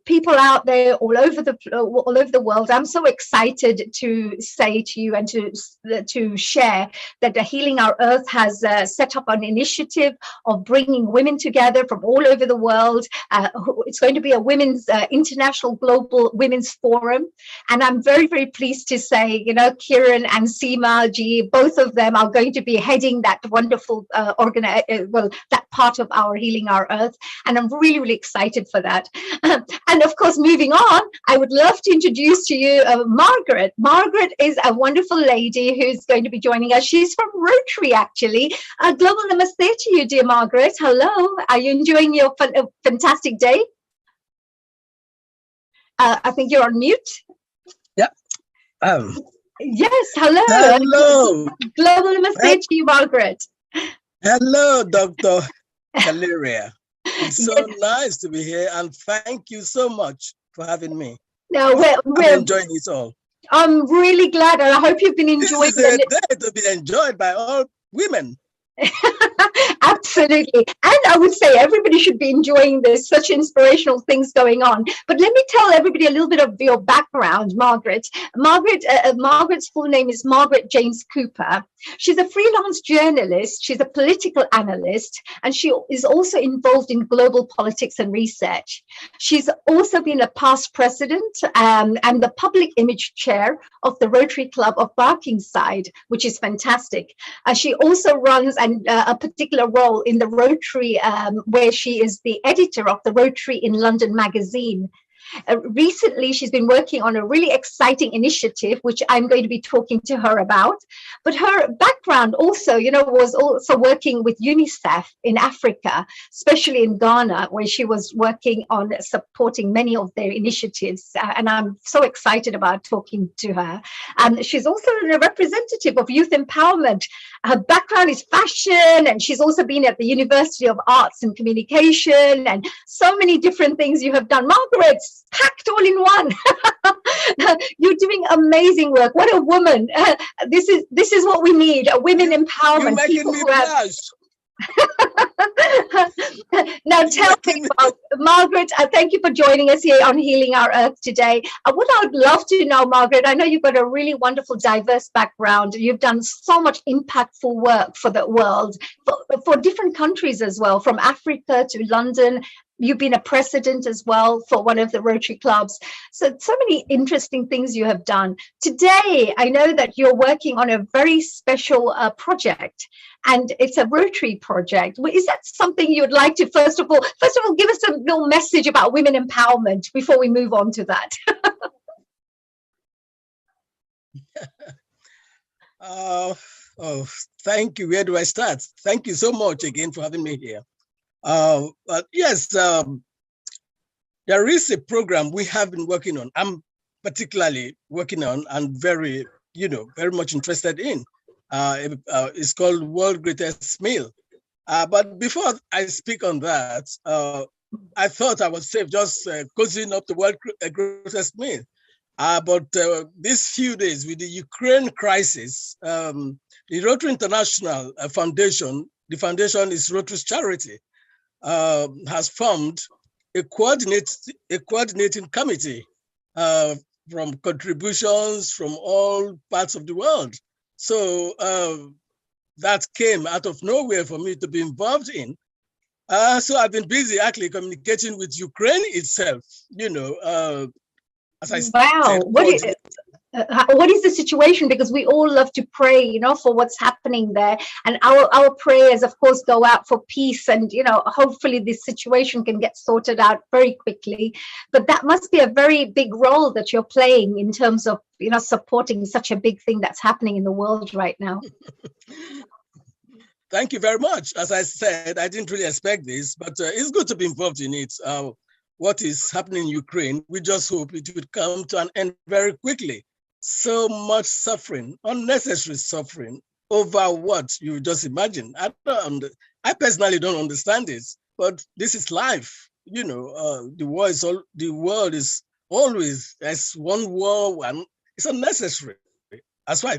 people out there all over the world, I'm so excited to say to you and to share that the Healing Our Earth has set up an initiative of bringing women together from all over the world. It's going to be a women's international global women's forum, and I'm very, very pleased to say, you know, Kiran and Seema ji, both of them are going to be heading that wonderful that part of our Healing Our Earth, and I'm really, really excited for that. And of course, moving on, I would love to introduce to you Margaret. Margaret is a wonderful lady who's going to be joining us. She's from Rotary, actually. Global namaste to you, dear Margaret. Hello. Are you enjoying your fantastic day? I think you're on mute. Yeah. Yes, hello. Hello. Global namaste to you, Margaret. Hello, Dr. Kaleria. It's so nice to be here, and thank you so much for having me. No, I'm enjoying it all. I'm really glad, and I hope you've been enjoying This is a day to be enjoyed by all women. Absolutely. And I would say everybody should be enjoying this, such inspirational things going on. But let me tell everybody a little bit of your background, Margaret. Margaret's full name is Margaret James Cooper. She's a freelance journalist, she's a political analyst, and she is also involved in global politics and research. She's also been a past president and the public image chair of the Rotary Club of Barkingside, which is fantastic. She also runs a particular role in the Rotary, where she is the editor of the Rotary in London magazine. Recently, she's been working on a really exciting initiative, which I'm going to be talking to her about. But her background also, you know, was also working with UNICEF in Africa, especially in Ghana, where she was working on supporting many of their initiatives. And I'm so excited about talking to her. And she's also a representative of youth empowerment. Her background is fashion, and she's also been at the University of Arts and Communication, and so many different things you have done. Margaret, packed all in one. You're doing amazing work. What a woman. This is what we need, a women empowerment. You're making me blush. Now tell me, Margaret, thank you for joining us here on Healing Our Earth today. What I would love to know, Margaret, I know you've got a really wonderful, diverse background. You've done so much impactful work for the world, for different countries as well, from Africa to London. You've been a president as well for one of the Rotary clubs. So many interesting things you have done. Today, I know that you're working on a very special project, and it's a Rotary project. Is that something you would like to, first of all, give us a little message about women empowerment before we move on to that? Thank you. Where do I start? Thank you so much again for having me here. But yes, there is a program we have been working on. I'm particularly working on and very much interested in. It's called World Greatest Meal. But before I speak on that, I thought I was safe just cozying up the World Greatest Meal. But these few days with the Ukraine crisis, the Rotary International Foundation, the foundation is Rotary's charity, has formed a coordinating committee from contributions from all parts of the world. So that came out of nowhere for me to be involved in. So I've been busy actually communicating with Ukraine itself, as I Wow, said, what is the situation? Because we all love to pray, for what's happening there, and our prayers, of course, go out for peace, and hopefully this situation can get sorted out very quickly. But that must be a very big role that you're playing in terms of supporting such a big thing that's happening in the world right now. Thank you very much. As I said, I didn't really expect this, but it's good to be involved in it. What is happening in Ukraine, we just hope it will come to an end very quickly. So much suffering, unnecessary suffering over what you just imagine. I personally don't understand it, but this is life. The world is always, as one war, and it's unnecessary. That's why.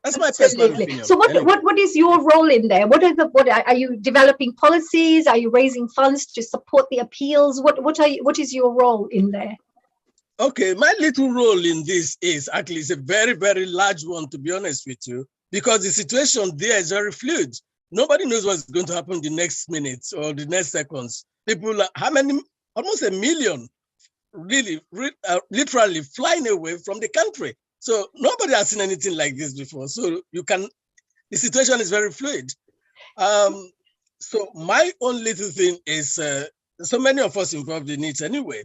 That's my personal opinion. So what is your role in there? What are you developing policies? Are you raising funds to support the appeals? What is your role in there? Okay, my little role in this is actually a very, very large one, to be honest with you, because the situation there is very fluid. Nobody knows what's going to happen the next minutes or the next seconds. People, almost 1 million, really, literally flying away from the country. So nobody has seen anything like this before. So the situation is very fluid. So my own little thing is, so many of us involved in it anyway,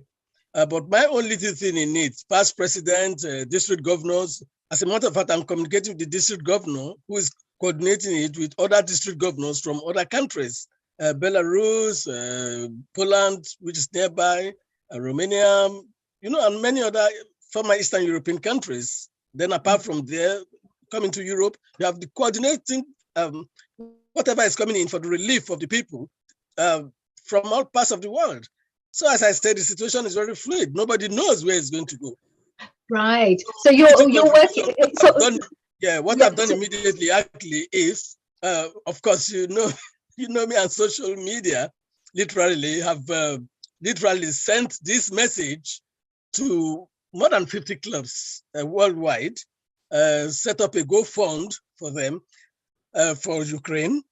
but my own little thing in it, past president, district governors, as a matter of fact, I'm communicating with the district governor who is coordinating it with other district governors from other countries, Belarus, Poland, which is nearby, Romania, and many other former Eastern European countries. Then apart from there, coming to Europe, you have the coordinating, whatever is coming in for the relief of the people from all parts of the world. So as I said, the situation is very fluid. Nobody knows where it's going to go. Right. So you're working. What I've done immediately actually is, of course, you know me on social media, literally have sent this message to more than 50 clubs worldwide, set up a GoFund for them, for Ukraine.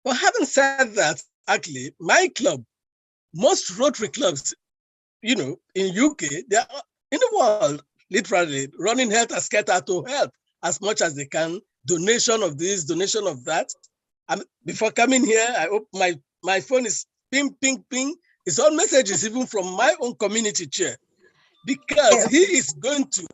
But having said that, actually, my club, most Rotary clubs, in UK, they are in the world, literally running helter-skelter to help as much as they can, donation of this, donation of that. Before coming here, I open my phone is ping, ping, ping. It's all messages even from my own community chair. Because he is going to,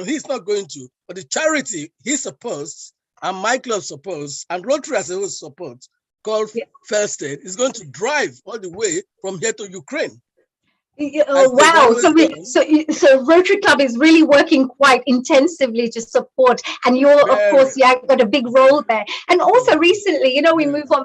he's not going to, but the charity he supports and my club supports and Rotary as a whole support called First Aid is going to drive all the way from here to Ukraine. Oh, wow. So Rotary Club is really working quite intensively to support, and you're of course got a big role there. And also recently,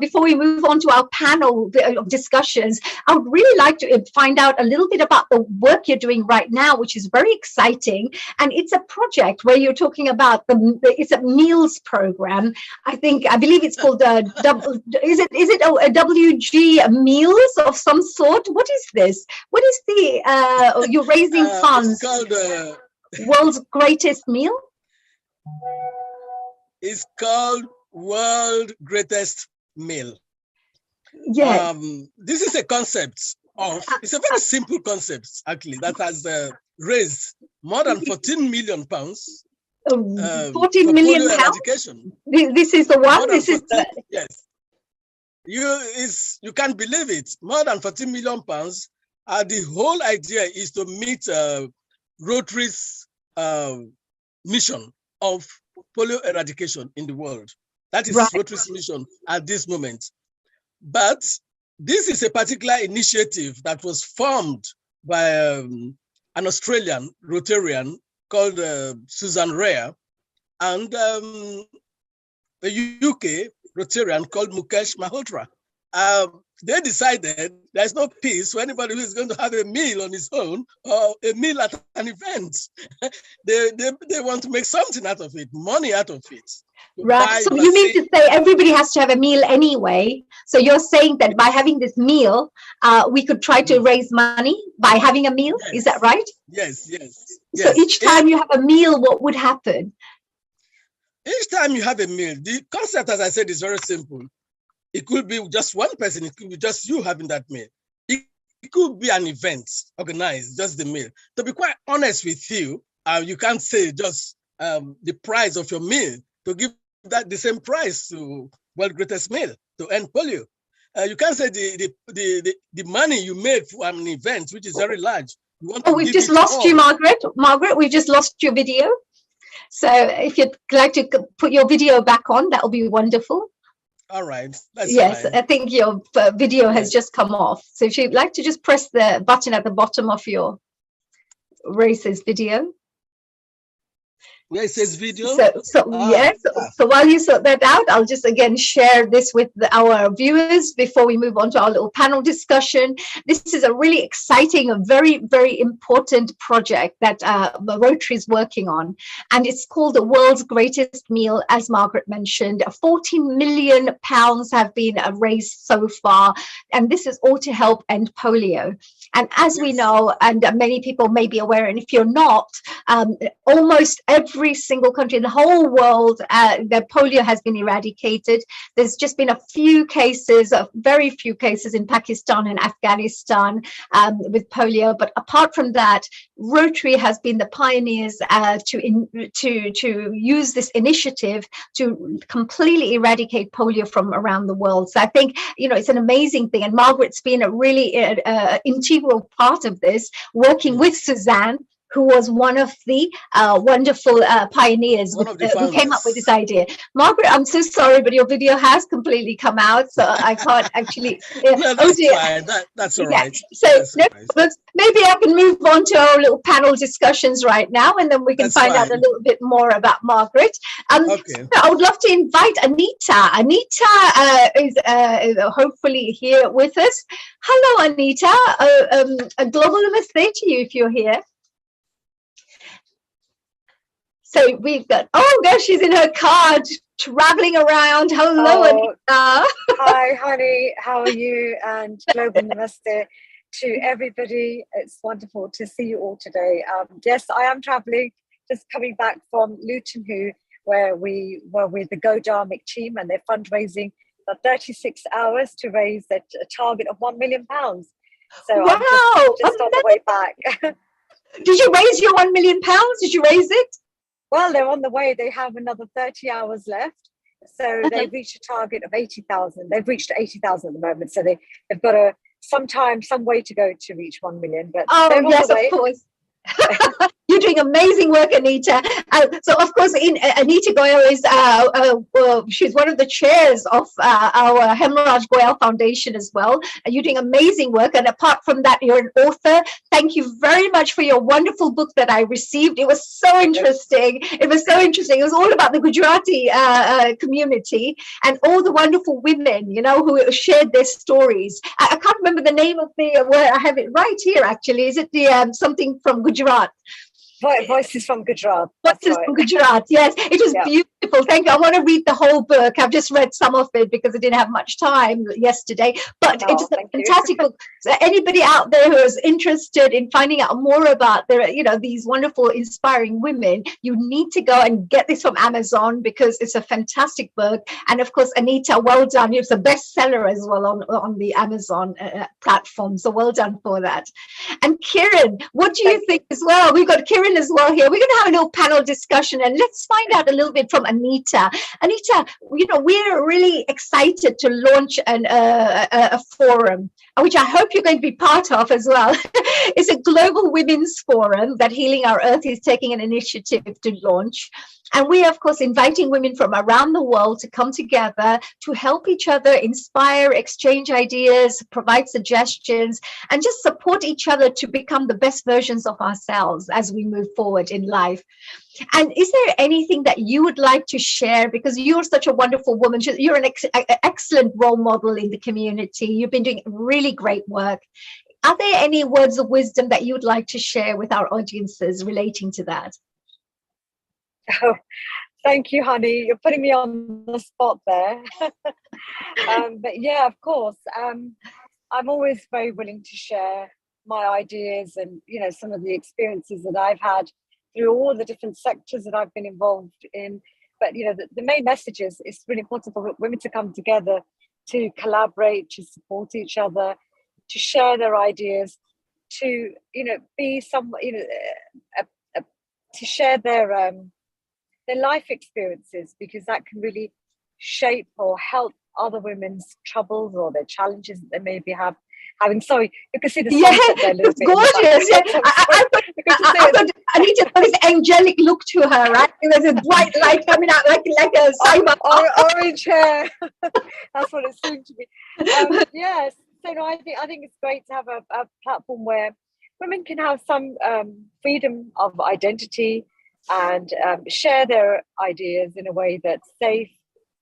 before we move on to our panel of discussions, I would really like to find out a little bit about the work you're doing right now, which is very exciting. And it's a project where you're talking about it's a meals program. I believe it's called is it a WG meals of some sort? What is this? What is you're raising funds? It's called World's Greatest Meal? It's called World Greatest Meal. Yeah. This is a concept it's a very simple concept, actually, that has raised more than 14 million pounds. 14 million pounds? This is the one? This is yes. You can't believe it. More than 14 million pounds. The whole idea is to meet Rotary's mission of polio eradication in the world. That is Rotary's mission at this moment. But this is a particular initiative that was formed by an Australian Rotarian called Susan Rea and a UK Rotarian called Mukesh Malhotra. they decided there's no peace for anybody who is going to have a meal on his own or a meal at an event. they want to make something out of it, money out of it. Right. So you mean to say everybody has to have a meal anyway? So you're saying that by having this meal, we could try to raise money by having a meal? Yes. Is that right? Yes. So each time you have a meal, what would happen? Each time you have a meal, the concept, as I said, is very simple. It could be just one person. It could be just you having that meal. It could be an event organized, just the meal. To be quite honest with you, you can't say just the price of your meal to give that the same price to world greatest meal to end polio. You can't say the money you made for an event, which is very large. We've just lost you, Margaret. Margaret, we've just lost your video. So if you'd like to put your video back on, that will be wonderful. All right. That's yes, fine. I think your video has just come off. So if you'd like to just press the button at the bottom of your races video. Where it says video? So while you sort that out, I'll just again share this with our viewers before we move on to our little panel discussion. This is a really exciting, a very, very important project that Rotary is working on. And it's called the World's Greatest Meal, as Margaret mentioned. 14 million pounds have been raised so far. And this is all to help end polio. And as we know, and many people may be aware, and if you're not, almost every single country in the whole world, the polio has been eradicated. There's just been a few cases, very few cases in Pakistan and Afghanistan with polio. But apart from that, Rotary has been the pioneers to use this initiative to completely eradicate polio from around the world. So I think, it's an amazing thing. And Margaret's been a really integral part of this, working with Suzanne, who was one of the wonderful pioneers who came up with this idea. Margaret, I'm so sorry, but your video has completely come out, so I can't actually. No, that's fine. That's all right. So maybe I can move on to our little panel discussions right now, and then we can find out a little bit more about Margaret. Okay. I would love to invite Anita. Anita is hopefully here with us. Hello, Anita. A global namaste to you if you're here. So we've got, oh gosh, she's in her car traveling around. Hello, Anita. Hi, honey. How are you? And global namaste to everybody. It's wonderful to see you all today. Yes, I am traveling, just coming back from Luton, where we were with the Go Dharmic team, and they're fundraising for 36 hours to raise a target of £1 million. So wow, I'm just on the way back. Did you raise your £1 million? Did you raise it? Well, they're on the way. They have another 30 hours left. So they've reached a target of 80,000. They've reached 80,000 at the moment. So they've got some way to go to reach 1 million. But yes, of course. You're doing amazing work, Anita. So, of course, Anita Goyal is she's one of the chairs of our Hemraj Goyal Foundation as well. You're doing amazing work. And apart from that, you're an author. Thank you very much for your wonderful book that I received. It was so interesting. It was so interesting. It was all about the Gujarati community and all the wonderful women, who shared their stories. I can't remember the name of where I have it right here, actually. Is it the something from Gujarat? Voices from Gujarat. Voices from Gujarat, yes. It was beautiful. Thank you. I want to read the whole book. I've just read some of it because I didn't have much time yesterday. But it's a fantastic book. So anybody out there who is interested in finding out more about these wonderful, inspiring women, you need to go and get this from Amazon because it's a fantastic book. And of course, Anita, well done. It's a bestseller as well on the Amazon platform. So well done for that. And Kiran, what do you think as well? We've got Kiran as well here. We're going to have a little panel discussion and let's find out a little bit from Anita. Anita, we're really excited to launch a forum, which I hope you're going to be part of as well. It's a global women's forum that Healing Our Earth is taking an initiative to launch. And we are, of course, inviting women from around the world to come together to help each other, inspire, exchange ideas, provide suggestions, and just support each other to become the best versions of ourselves as we move forward in life. And is there anything that you would like to share? Because you're such a wonderful woman. You're an excellent role model in the community. You've been doing really great work. Are there any words of wisdom that you would like to share with our audiences relating to that? Oh, thank you, honey. You're putting me on the spot there. But yeah, of course. I'm always very willing to share my ideas and, you know, some of the experiences that I've had through all the different sectors that I've been involved in. But, you know, the main message is it's really important for women to come together, to collaborate, to support each other, to share their ideas, to, you know, be some, you know, to share their life experiences, because that can really shape or help other women's troubles or their challenges that they maybe having. Sorry, you can see the sunset there a little it's bit. Gorgeous. Yeah. I need to put this angelic look to her, right? There's a bright light coming out like a cyber orange hair. That's what it seemed to be. Yes. So no, I think it's great to have a platform where women can have some freedom of identity and share their ideas in a way that's safe,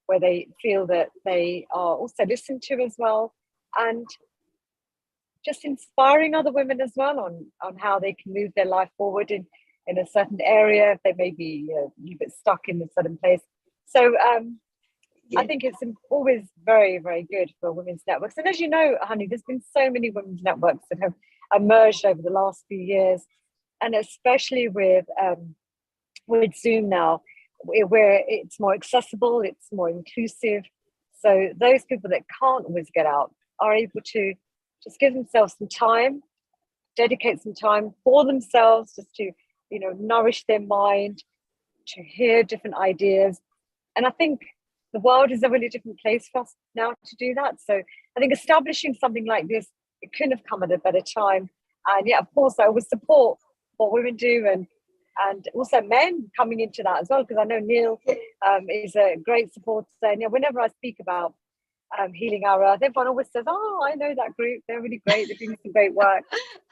where they feel that they are also listened to as well, and just inspiring other women as well on how they can move their life forward in a certain area if they may be a little bit stuck in a certain place. So I think it's always very, very good for women's networks. And as you know, honey, there's been so many women's networks that have emerged over the last few years, and especially with Zoom now, where it's more accessible, it's more inclusive. So those people that can't always get out are able to just give themselves some time, dedicate some time for themselves, just to, you know, nourish their mind, to hear different ideas. And I think the world is a really different place for us now to do that. So I think establishing something like this, it couldn't have come at a better time. And yeah, of course, I always support what women do, and also men coming into that as well, because I know Neil is a great supporter. And yeah, whenever I speak about Healing Our Earth, everyone always says, "Oh, I know that group. They're really great. They're doing some great work."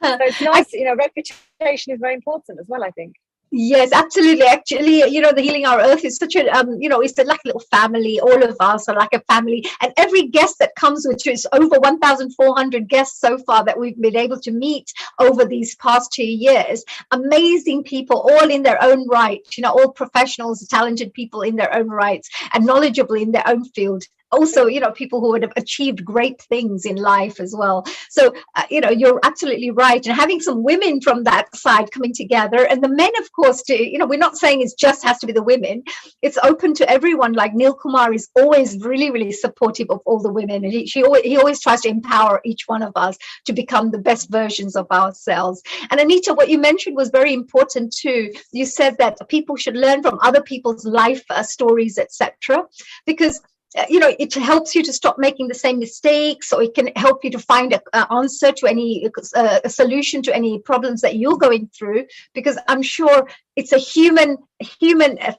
So it's nice, you know. Reputation is very important as well, I think. Yes, absolutely. Actually, you know, the Healing Our Earth is such a, you know, it's like a little family. All of us are like a family. And every guest that comes, which is over 1,400 guests so far that we've been able to meet over these past 2 years, amazing people, all in their own right, you know, all professionals, talented people in their own rights and knowledgeable in their own field. Also, you know, people who would have achieved great things in life as well. So, you know, you're absolutely right. And having some women from that side coming together, and the men, of course, too, you know, we're not saying it just has to be the women. It's open to everyone. Like Neil Kumar is always really, really supportive of all the women. And he always tries to empower each one of us to become the best versions of ourselves. And Anita, what you mentioned was very important too. You said that people should learn from other people's life stories, etc. Because you know, it helps you to stop making the same mistakes, or it can help you to find an answer to any a solution to any problems that you're going through, because I'm sure it's a human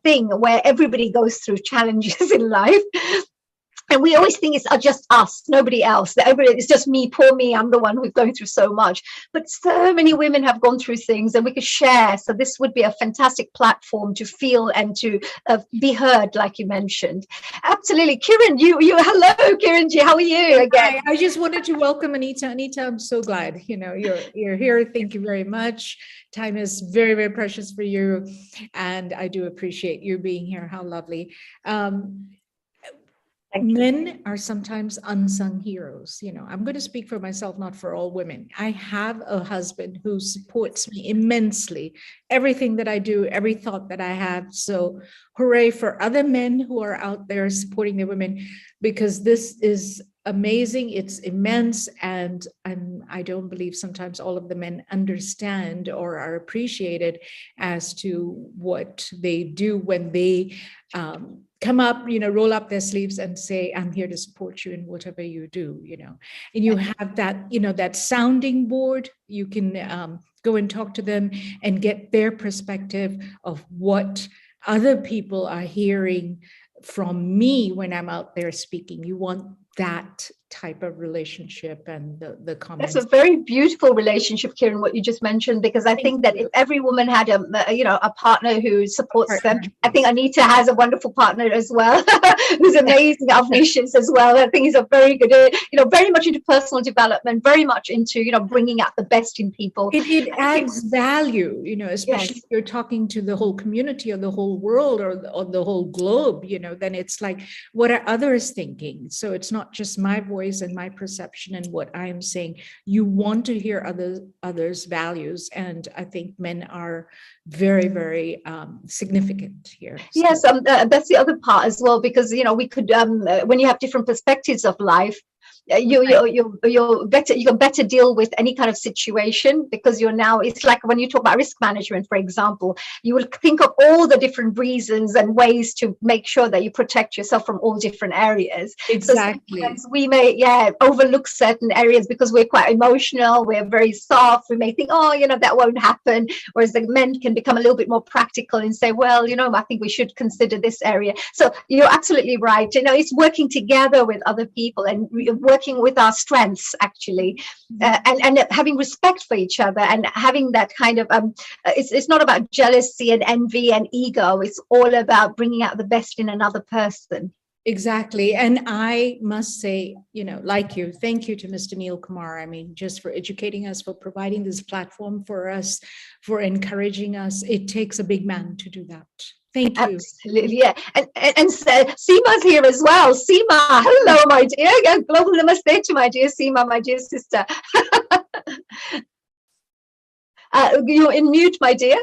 thing where everybody goes through challenges in life. And we always think it's just us, nobody else. It's just me, poor me. I'm the one who's going through so much. But so many women have gone through things, and we could share. So this would be a fantastic platform to feel and to be heard, like you mentioned. Absolutely, Kiran. You hello, Kiranji. How are you again? Hi, I just wanted to welcome Anita. Anita, I'm so glad you're here. Thank you very much. Time is very, very precious for you, and I do appreciate you being here. How lovely. Men are sometimes unsung heroes. You know, I'm going to speak for myself, not for all women. I have a husband who supports me immensely. Everything that I do, every thought that I have. So hooray for other men who are out there supporting their women, because this is amazing. It's immense. And I don't believe sometimes all of the men understand or are appreciated as to what they do when they come up, you know, roll up their sleeves and say, I'm here to support you in whatever you do, you know. And you have that, you know, that sounding board. You can go and talk to them and get their perspective of what other people are hearing from me when I'm out there speaking. You want that type of relationship and the comments. That's a very beautiful relationship, Kieran, what you just mentioned, because I think that if every woman had a partner who supports them, I think Anita has a wonderful partner as well, who's amazing, Avnicious as well. I think he's a very good, very much into personal development, very much into, bringing out the best in people. It adds value, especially if you're talking to the whole community or the whole world or the whole globe, then it's like, what are others thinking? So it's not just my voice and my perception and what I'm saying. You want to hear others' values, and I think men are very, very significant here. Yes, that's the other part as well, because we could when you have different perspectives of life, you can better deal with any kind of situation, because it's like when you talk about risk management, for example, you will think of all the different reasons and ways to make sure that you protect yourself from all different areas. Exactly. So sometimes we may overlook certain areas because we're quite emotional, we're very soft, we may think, that won't happen, whereas the men can become a little bit more practical and say, well, I think we should consider this area. So you're absolutely right. It's working together with other people and working with our strengths, actually, and having respect for each other, and having that kind of it's not about jealousy and envy and ego. It's all about bringing out the best in another person. Exactly. And I must say, like you, thank you to Mr. Neil Kumar. I mean, just for educating us, for providing this platform for us, for encouraging us. It takes a big man to do that. Thank you. Absolutely, yeah. And Seema's here as well. Seema, hello, my dear. Yeah, global namaste to my dear Seema, my dear sister. You're in mute, my dear.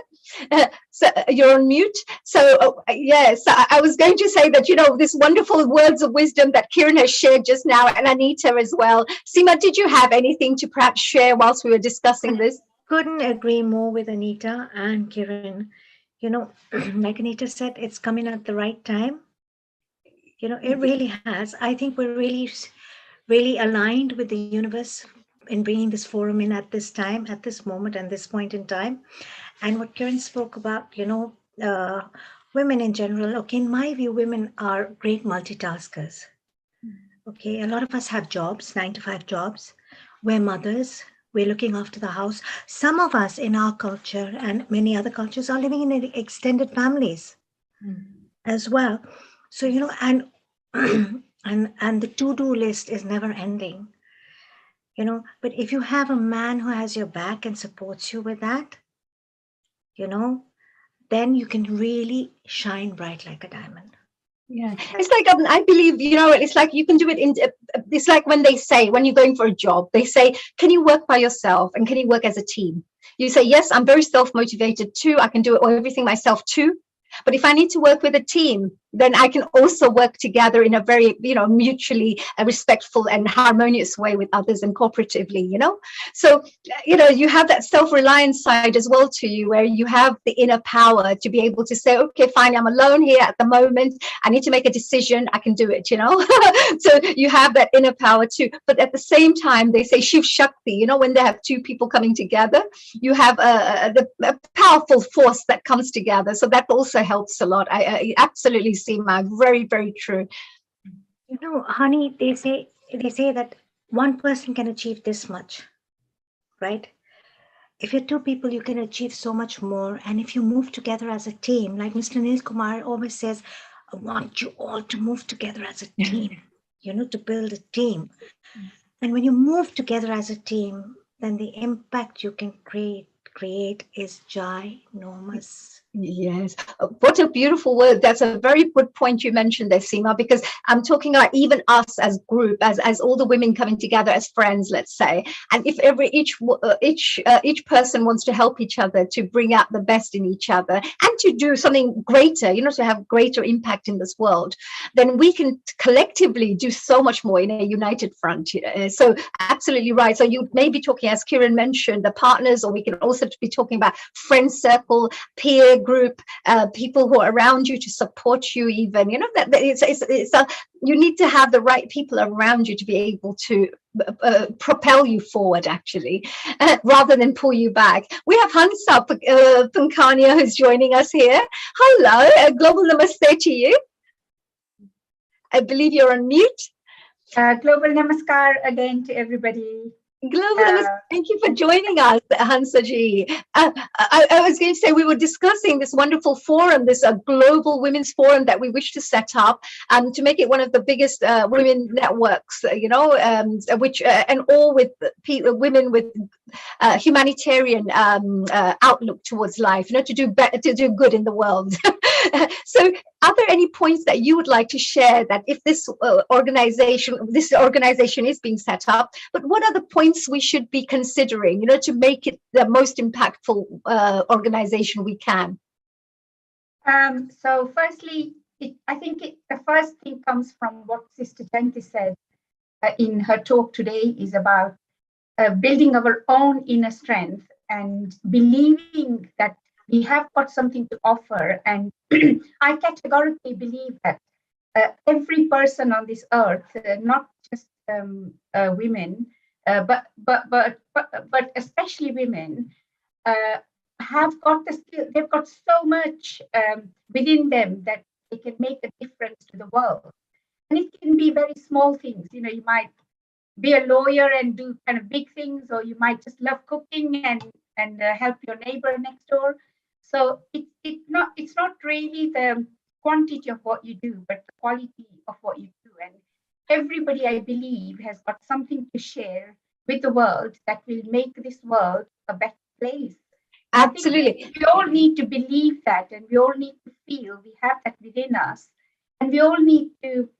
So you're on mute. So yes, I was going to say that, this wonderful words of wisdom that Kieran has shared just now, and Anita as well. Seema, did you have anything to perhaps share whilst we were discussing this? Couldn't agree more with Anita and Kieran. Like Anita said, it's coming at the right time. It really has. I think we're really, really aligned with the universe in bringing this forum in at this time, at this moment, and this point in time. And what Kieran spoke about, women in general. Okay, in my view, women are great multitaskers. Okay, a lot of us have jobs, 9-to-5 jobs. We're mothers. We're looking after the house. Some of us in our culture and many other cultures are living in extended families as well. So, and the to-do list is never ending, but if you have a man who has your back and supports you with that, then you can really shine bright like a diamond. Yeah, it's like I believe, it's like you can do it it's like when you're going for a job, they say, can you work by yourself and can you work as a team? You say, yes, I'm very self-motivated too. I can do everything myself too. But if I need to work with a team, then I can also work together in a very, mutually respectful and harmonious way with others and cooperatively, So, you have that self-reliance side as well to you, where you have the inner power to be able to say, okay, fine, I'm alone here at the moment. I need to make a decision. I can do it, So you have that inner power too. But at the same time, they say Shiv Shakti, when they have two people coming together, you have a powerful force that comes together. So that also helps a lot. I absolutely Seema, very, very true. Honey, they say that one person can achieve this much, right? If you're two people, you can achieve so much more. And if you move together as a team, like Mr. Neil Kumar always says, I want you all to move together as a team, to build a team. And when you move together as a team, then the impact you can create is ginormous. Yes, what a beautiful word. That's a very good point you mentioned there, Seema, because I'm talking about even us as group, as all the women coming together as friends, let's say. And if each person wants to help each other to bring out the best in each other and to do something greater, to have greater impact in this world, then we can collectively do so much more in a united front. So absolutely right. So you may be talking, as Kieran mentioned, the partners, or we can also be talking about friend circle, peer group, people who are around you to support you, even, you know, that you need to have the right people around you to be able to propel you forward, actually, rather than pull you back. We have Hansa Pankania who's joining us here. Hello, global namaste to you. I believe you're on mute. Global namaskar again to everybody. Global namaste. Thank you for joining us, Hansaji. I was going to say, we were discussing this wonderful forum, this global women's forum that we wish to set up to make it one of the biggest women networks, you know, which and all with women with humanitarian outlook towards life, you know, to do better, to do good in the world. So are there any points that you would like to share, that if this organization is being set up, but what are the points we should be considering, you know, to make it the most impactful organization we can? So firstly, I think the first thing comes from what Sister Jayanti said in her talk today, is about building our own inner strength and believing that we have got something to offer. And I categorically believe that every person on this earth, not just women, but especially women, have got the skill. They've got so much within them that they can make a difference to the world. And it can be very small things. You know, you might be a lawyer and do kind of big things, or you might just love cooking and help your neighbor next door. So it's not really the quantity of what you do, but the quality of what you do. And everybody, I believe, has got something to share with the world that will make this world a better place. Absolutely. We all need to believe that, and we all need to feel we have that within us, and we all need to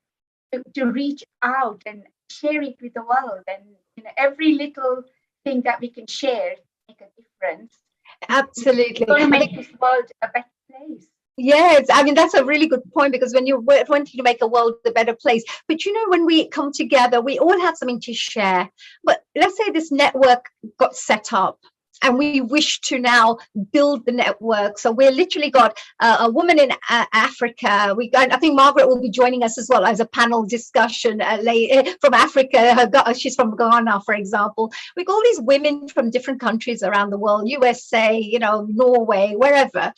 reach out and share it with the world. And you know, every little thing that we can share make a difference. Absolutely. It's going to make this world a better place. Yes, I mean, that's a really good point, because when you're wanting to make a world a better place, but you know, when we come together, we all have something to share. But let's say this network got set up and we wish to now build the network. So we're literally got a woman in Africa. I think Margaret will be joining us as well as a panel discussion from Africa. She's from Ghana, for example. We've got all these women from different countries around the world, USA, you know, Norway, wherever.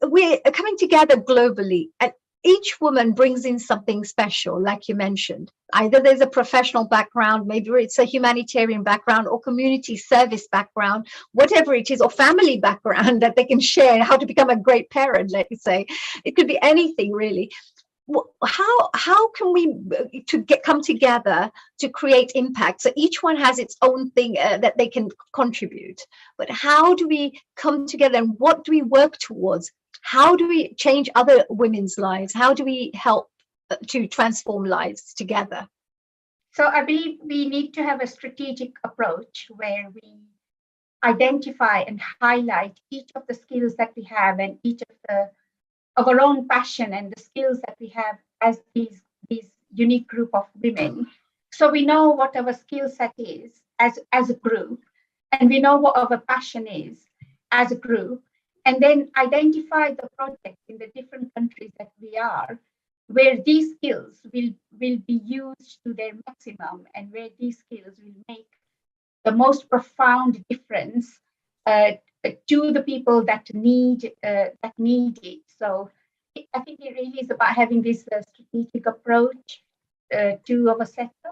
We're coming together globally, and each woman brings in something special, like you mentioned. Either there's a professional background, maybe it's a humanitarian background or community service background, whatever it is, or family background that they can share, how to become a great parent, let's say. It could be anything, really. How can we come together to create impact? So each one has its own thing that they can contribute. But how do we come together, and what do we work towards? How do we change other women's lives? How do we help to transform lives together? So I believe we need to have a strategic approach where we identify and highlight each of the skills that we have, and each of our own passion and the skills that we have as these unique group of women. So we know what our skill set is as a group, and we know what our passion is as a group, and then identify the projects in the different countries that we are, where these skills will be used to their maximum, and where these skills will make the most profound difference to the people that need it. So I think it really is about having this strategic approach to our sector.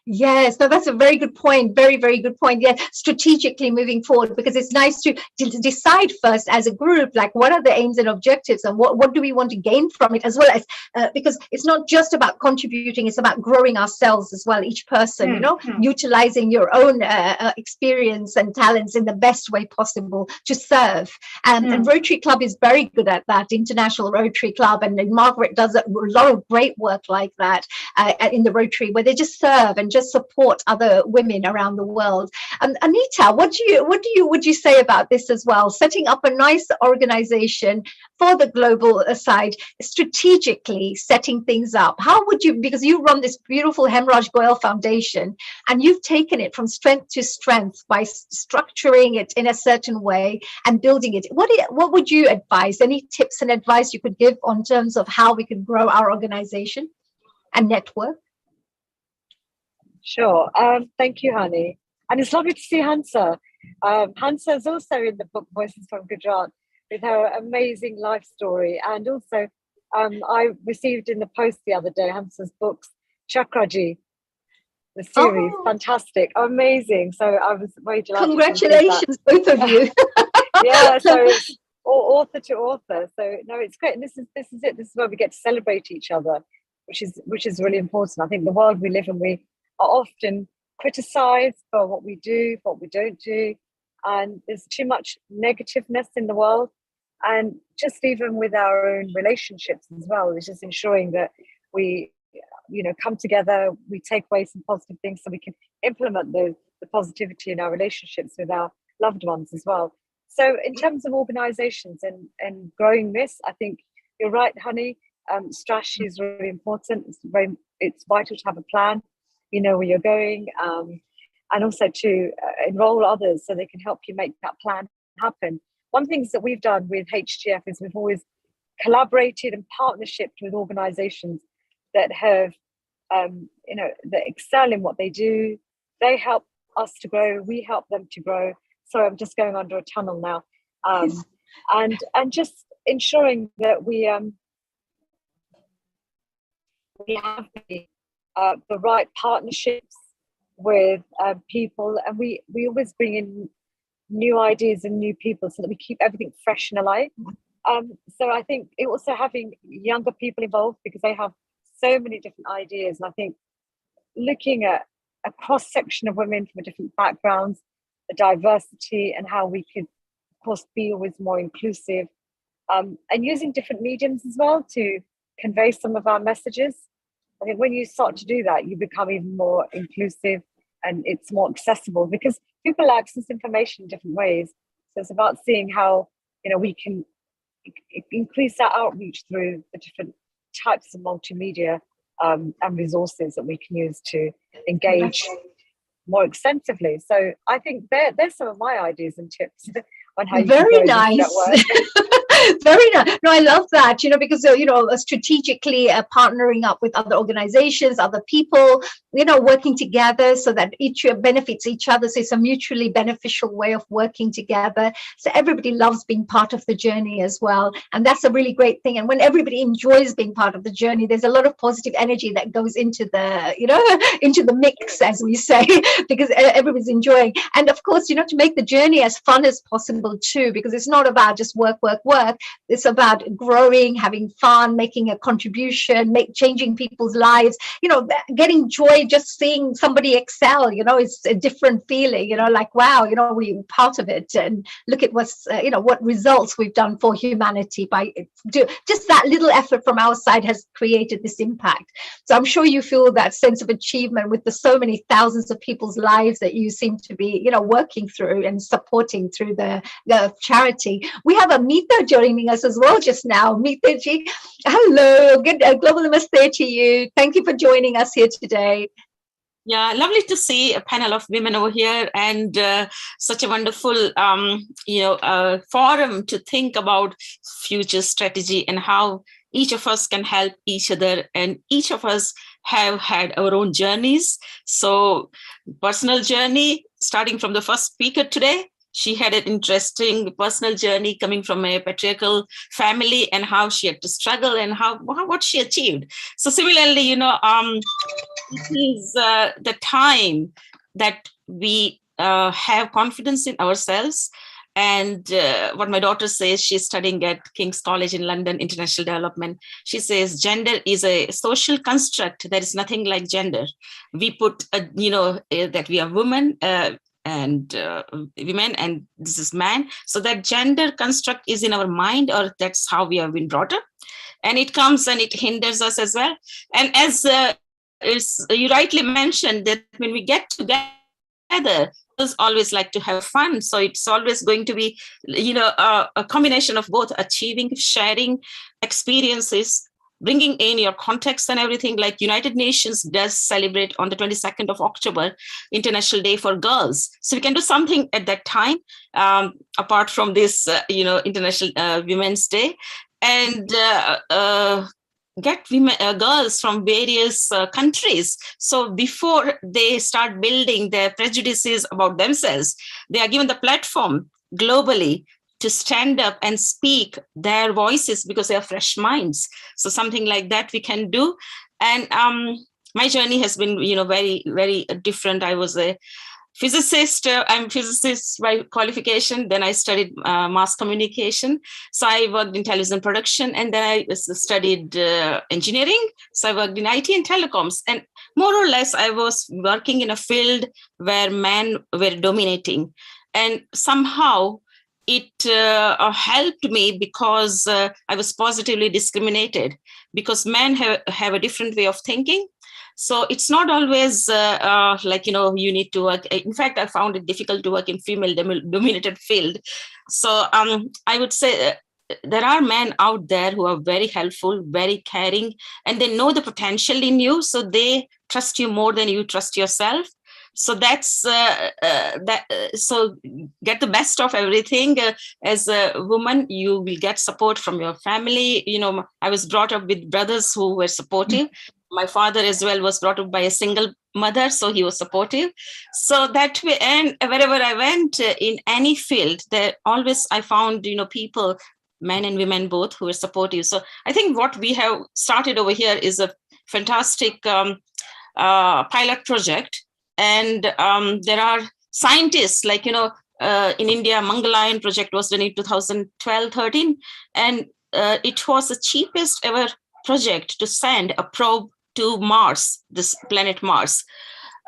Yes, no, that's a very good point. Very, very good point. Yeah, strategically moving forward, because it's nice to decide first as a group, like what are the aims and objectives, and what do we want to gain from it, as well as because it's not just about contributing, it's about growing ourselves as well, each person, you know, utilizing your own experience and talents in the best way possible to serve. And Rotary Club is very good at that, International Rotary Club, and Margaret does a lot of great work like that in the Rotary, where they just serve and and just support other women around the world. Anita, what would you say about this as well? Setting up a nice organization for the global side, strategically setting things up. How would you, because you run this beautiful Hemraj Goyal Foundation, and you've taken it from strength to strength by structuring it in a certain way and building it. What would you advise? Any tips and advice you could give on terms of how we could grow our organization and network? Sure. Thank you, Hani. And it's lovely to see Hansa. Hansa is also in the book Voices from Gujarat with her amazing life story. And also, I received in the post the other day Hansa's books, Chakraji, the series. Fantastic, amazing. So I was very delighted. Congratulations, both of you. Yeah, so it's author to author. So no, it's great. And this is it. This is where we get to celebrate each other, which is really important. I think the world we live in, we are often criticized for what we do, for what we don't do, and there's too much negativeness in the world. And just even with our own relationships as well, it's just ensuring that we, come together, we take away some positive things so we can implement the positivity in our relationships with our loved ones as well. So in terms of organizations and growing this, I think you're right, Honey. Strategy is really important. It's vital to have a plan, where you're going, and also to enroll others so they can help you make that plan happen. One of the things that we've done with HGF is we've always collaborated and partnershiped with organizations that have, that excel in what they do. They help us to grow. We help them to grow. Sorry, I'm just going under a tunnel now. And just ensuring that we have the right partnerships with people, and we always bring in new ideas and new people so that we keep everything fresh and alive. So I think it also having younger people involved, because they have so many different ideas. And I think looking at a cross-section of women from different backgrounds, the diversity, and how we could, of course, be always more inclusive, and using different mediums as well to convey some of our messages. I think when you start to do that, you become even more inclusive and it's more accessible, because people access information in different ways. So it's about seeing how, we can increase our outreach through the different types of multimedia and resources that we can use to engage more extensively. So I think there's some of my ideas and tips on how you very nice. Very nice. No, I love that, because, strategically partnering up with other organizations, other people, working together so that each benefits each other. So it's a mutually beneficial way of working together. So everybody loves being part of the journey as well. And that's a really great thing. And when everybody enjoys being part of the journey, there's a lot of positive energy that goes into the, into the mix, as we say, because everybody's enjoying. And of course, to make the journey as fun as possible too, because it's not about just work. It's about growing, having fun, making a contribution, changing people's lives, getting joy just seeing somebody excel, it's a different feeling, like, wow, we're part of it, and look at what's, what results we've done for humanity by just that little effort from our side has created this impact. So I'm sure you feel that sense of achievement with the so many thousands of people's lives that you seem to be, working through and supporting through the charity. We have Amita joining us as well just now. Amita ji, hello, good global namaste to you. Thank you for joining us here today. Yeah, lovely to see a panel of women over here, and such a wonderful, forum to think about future strategy and how each of us can help each other, and each of us have had our own journeys. So personal journey, starting from the first speaker today, she had an interesting personal journey coming from a patriarchal family and how she had to struggle and what she achieved. So similarly, it is the time that we have confidence in ourselves. And what my daughter says, she's studying at King's College in London, International Development. She says gender is a social construct. There is nothing like gender. We put, that we are women, and women, and this is man, so that gender construct is in our mind, or that's how we have been brought up, and it comes and it hinders us as well. And as you rightly mentioned that when we get together, girls always like to have fun. So it's always going to be, a combination of both achieving, sharing experiences, bringing in your context and everything. Like United Nations does celebrate on the 22nd of October, International Day for Girls. So we can do something at that time, apart from this, International Women's Day, and get women, girls from various countries. So before they start building their prejudices about themselves, they are given the platform globally to stand up and speak their voices because they are fresh minds. So something like that we can do. And my journey has been, very, very different. I was a physicist. I'm a physicist by qualification. Then I studied mass communication. So I worked in television production, and then I studied engineering. So I worked in IT and telecoms. And more or less, I was working in a field where men were dominating. And somehow it helped me because I was positively discriminated, because men have a different way of thinking. So it's not always you need to work. In fact, I found it difficult to work in female dominated field. So I would say there are men out there who are very helpful, very caring, and they know the potential in you. So they trust you more than you trust yourself. So that's so get the best of everything. As a woman, you will get support from your family. I was brought up with brothers who were supportive. My father as well was brought up by a single mother, so he was supportive. So that way, and wherever I went in any field, there always I found, people, men and women both, who were supportive. So I think what we have started over here is a fantastic pilot project. And there are scientists like, in India, Mangalyaan project was done in 2012-13. And it was the cheapest ever project to send a probe to Mars, this planet Mars,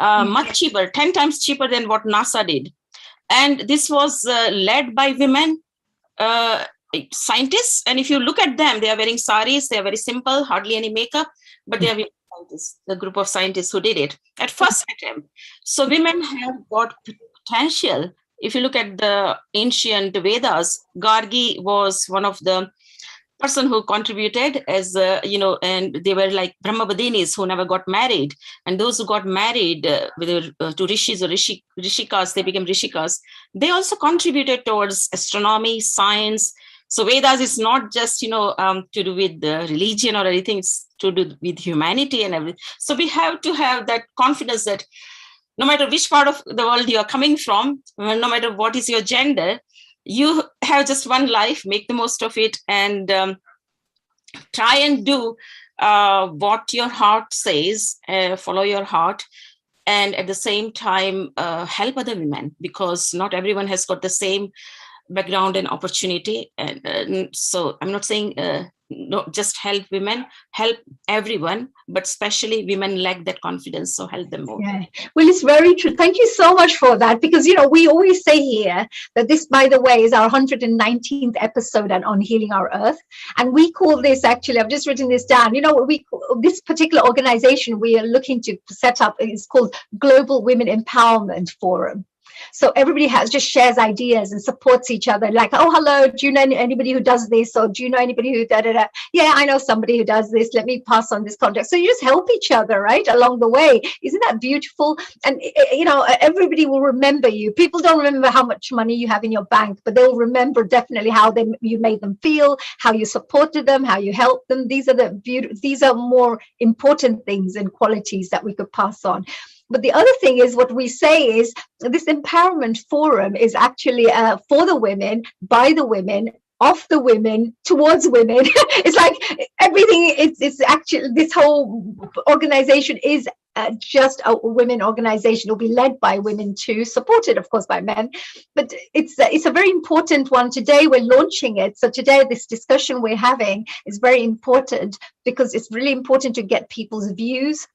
much cheaper, 10 times cheaper than what NASA did. And this was led by women scientists. And if you look at them, they are wearing saris, they are very simple, hardly any makeup, but they are scientists, the group of scientists who did it at first attempt. So women have got potential. If you look at the ancient Vedas, Gargi was one of the person who contributed as, and they were like Brahmavadinis who never got married. And those who got married to rishis or rishikas, they became rishikas. They also contributed towards astronomy, science. So Vedas is not just, to do with religion or anything, it's to do with humanity and everything. So we have to have that confidence that no matter which part of the world you are coming from, no matter what is your gender, you have just one life, make the most of it, and try and do what your heart says, follow your heart, and at the same time help other women, because not everyone has got the same background and opportunity. And so I'm not saying not just help women, help everyone, but especially women lack that confidence, so help them more. Yeah, well, it's very true. Thank you so much for that, because we always say here that this, by the way, is our 119th episode on Healing Our Earth, and we call this, actually, I've just written this down, this particular organization we are looking to set up is called Global Women Empowerment Forum. So everybody just shares ideas and supports each other. Like, oh, hello, do you know anybody who does this? Or do you know anybody who da-da-da? Yeah, I know somebody who does this. Let me pass on this contact. So you just help each other, right, along the way. Isn't that beautiful? And, everybody will remember you. People don't remember how much money you have in your bank, but they'll remember definitely how you made them feel, how you supported them, how you helped them. These are more important things and qualities that we could pass on. But the other thing is, what we say is this empowerment forum is actually for the women, by the women, of the women, towards women. It's like everything, it's actually, this whole organization is just a women organization. It'll be led by women too, supported, of course, by men. But it's a very important one. Today we're launching it. So today this discussion we're having is very important, because it's really important to get people's views.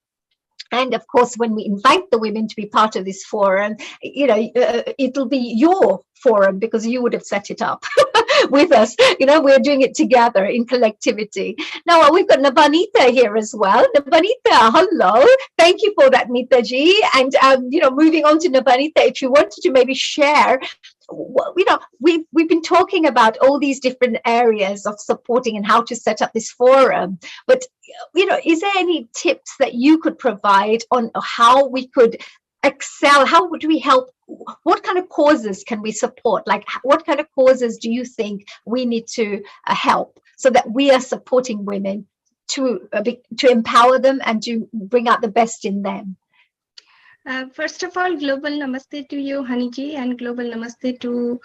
And of course, when we invite the women to be part of this forum, it'll be your forum, because you would have set it up. with us. We're doing it together in collectivity. Now we've got Nabanita here as well. Nabanita, hello. Thank you for that, Nitaji. And moving on to Nabanita, if you wanted to maybe share, we've been talking about all these different areas of supporting and how to set up this forum, but is there any tips that you could provide on how we could excel? How would we help? What kind of causes can we support? Like, what kind of causes do you think we need to help so that we are supporting women to empower them and to bring out the best in them? First of all, global namaste to you, Haniji, and global namaste to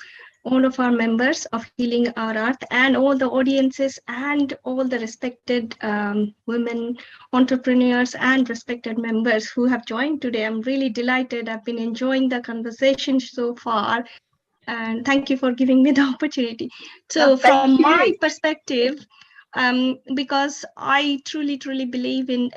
all of our members of Healing Our Earth and all the audiences and all the respected women entrepreneurs and respected members who have joined today. I'm really delighted. I've been enjoying the conversation so far, and thank you for giving me the opportunity. So from my perspective, because I truly believe in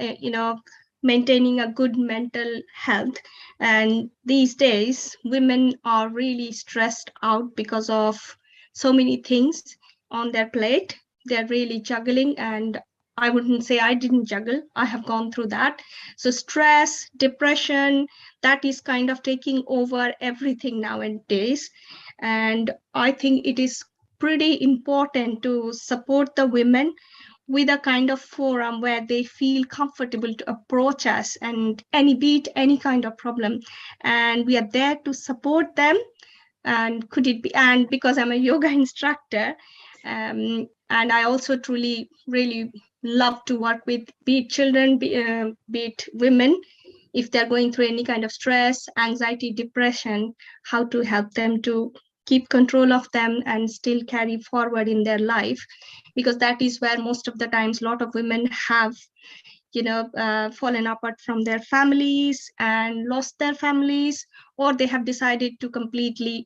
maintaining a good mental health, and these days women are really stressed out because of so many things on their plate. They're really juggling, and I wouldn't say I didn't juggle. I have gone through that. So stress, depression, that is kind of taking over everything nowadays. And I think it is pretty important to support the women with a kind of forum where they feel comfortable to approach us and beat any kind of problem. And we are there to support them. And and because I'm a yoga instructor, and I also truly, really love to work with be it children, be it women, if they're going through any kind of stress, anxiety, depression, how to help them to keep control of them and still carry forward in their life, because that is where most of the times a lot of women have fallen apart from their families and lost their families, or they have decided to completely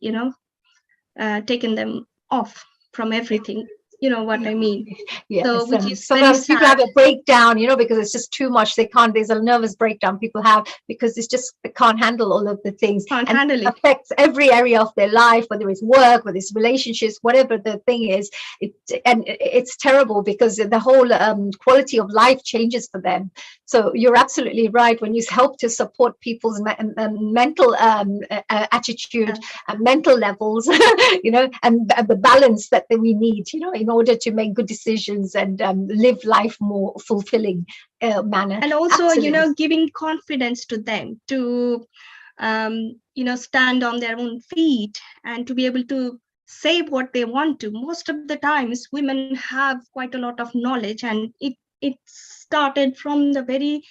taken them off from everything. You know what I mean? Yes, so which is sometimes people sad. have a breakdown, because it's just too much. There's a nervous breakdown people have because it's just they can't handle all of the things. And it affects every area of their life, whether it's work, whether it's relationships, whatever the thing is. It's terrible because the whole quality of life changes for them. So you're absolutely right when you help to support people's mental attitude and mental levels, and the balance that we need, in order to make good decisions and live life more fulfilling manner. And also, Absolutely. giving confidence to them to, stand on their own feet and to be able to say what they want to. Most of the times, women have quite a lot of knowledge, and it started from the very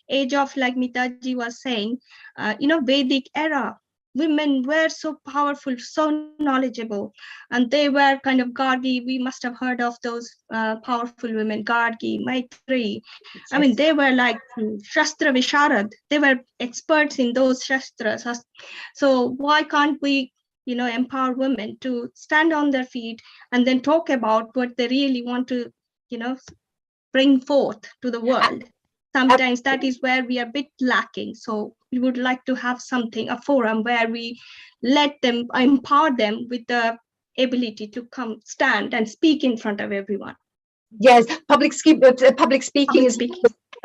age of, like Mitaji was saying, Vedic era. Women were so powerful, so knowledgeable, and they were kind of Gargi. We must have heard of those powerful women, Gargi, Maitri. I mean, they were like Shastra Visharad. They were experts in those Shastras. So why can't we, empower women to stand on their feet and then talk about what they really want to, bring forth to the world? Sometimes that is where we are a bit lacking. So we would like to have a forum where we let them, empower them with the ability to come stand and speak in front of everyone. Yes, public speaking is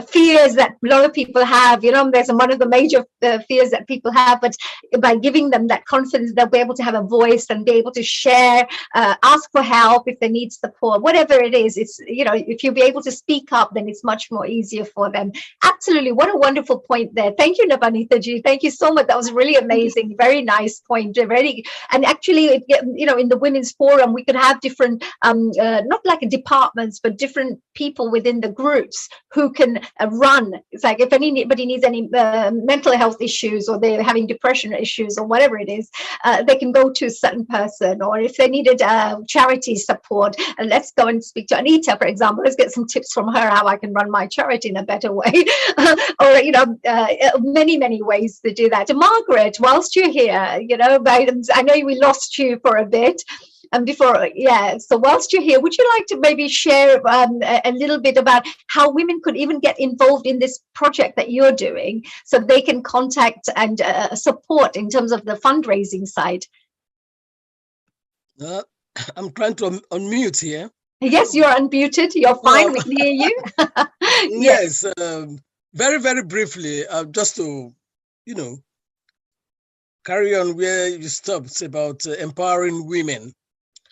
fears that a lot of people have. There's one of the major fears that people have, but by giving them that confidence, they'll be able to have a voice and be able to share, ask for help if they need support, whatever it is. It's, if you'll be able to speak up, then it's much more easier for them. Absolutely. What a wonderful point there. Thank you, Nabanita ji. Thank you so much. That was really amazing. Very nice point. And actually, in the Women's Forum, we could have different, not like departments, but different people within the groups who can run. It's like if anybody needs any mental health issues, or they're having depression issues, or whatever it is, they can go to a certain person. Or if they needed charity support, and let's go and speak to Anita, for example. Let's get some tips from her how I can run my charity in a better way. Or many ways to do that. And Margaret, whilst you're here, I know we lost you for a bit. And so whilst you're here, would you like to maybe share a little bit about how women could even get involved in this project that you're doing, so they can contact and support in terms of the fundraising side? I'm trying to unmute here. Yes, you're unmuted. You're fine. We can hear you. Yes, very, very briefly, just to, carry on where you stopped about empowering women.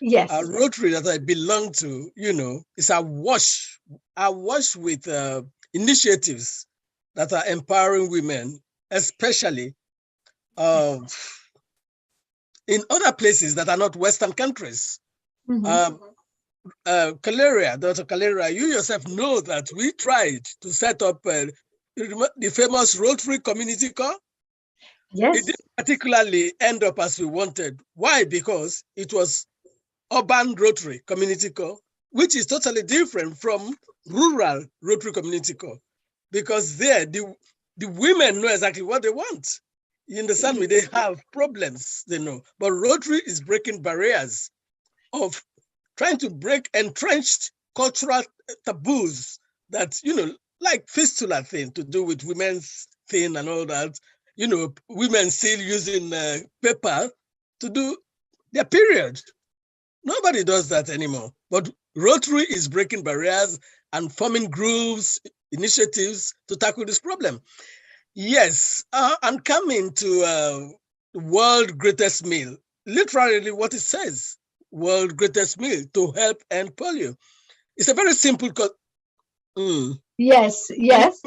Yes. A Rotary that I belong to, is awash with initiatives that are empowering women, especially in other places that are not Western countries. Caleria, Dr. Caleria, you yourself know that we tried to set up the famous Rotary Community Corps. Yes. It didn't particularly end up as we wanted. Why? Because it was urban Rotary Community Corps, which is totally different from rural Rotary Community Corps. Because there, the women know exactly what they want. You understand me? They have problems, they know. But Rotary is breaking barriers of trying to break entrenched cultural taboos that, like fistula thing to do with women's thing and all that. Women still using paper to do their period. Nobody does that anymore. But Rotary is breaking barriers and forming groups, initiatives to tackle this problem. Yes, and coming to World Greatest Meal, literally what it says, World Greatest Meal to help end polio. It's a very simple. Yes, yes.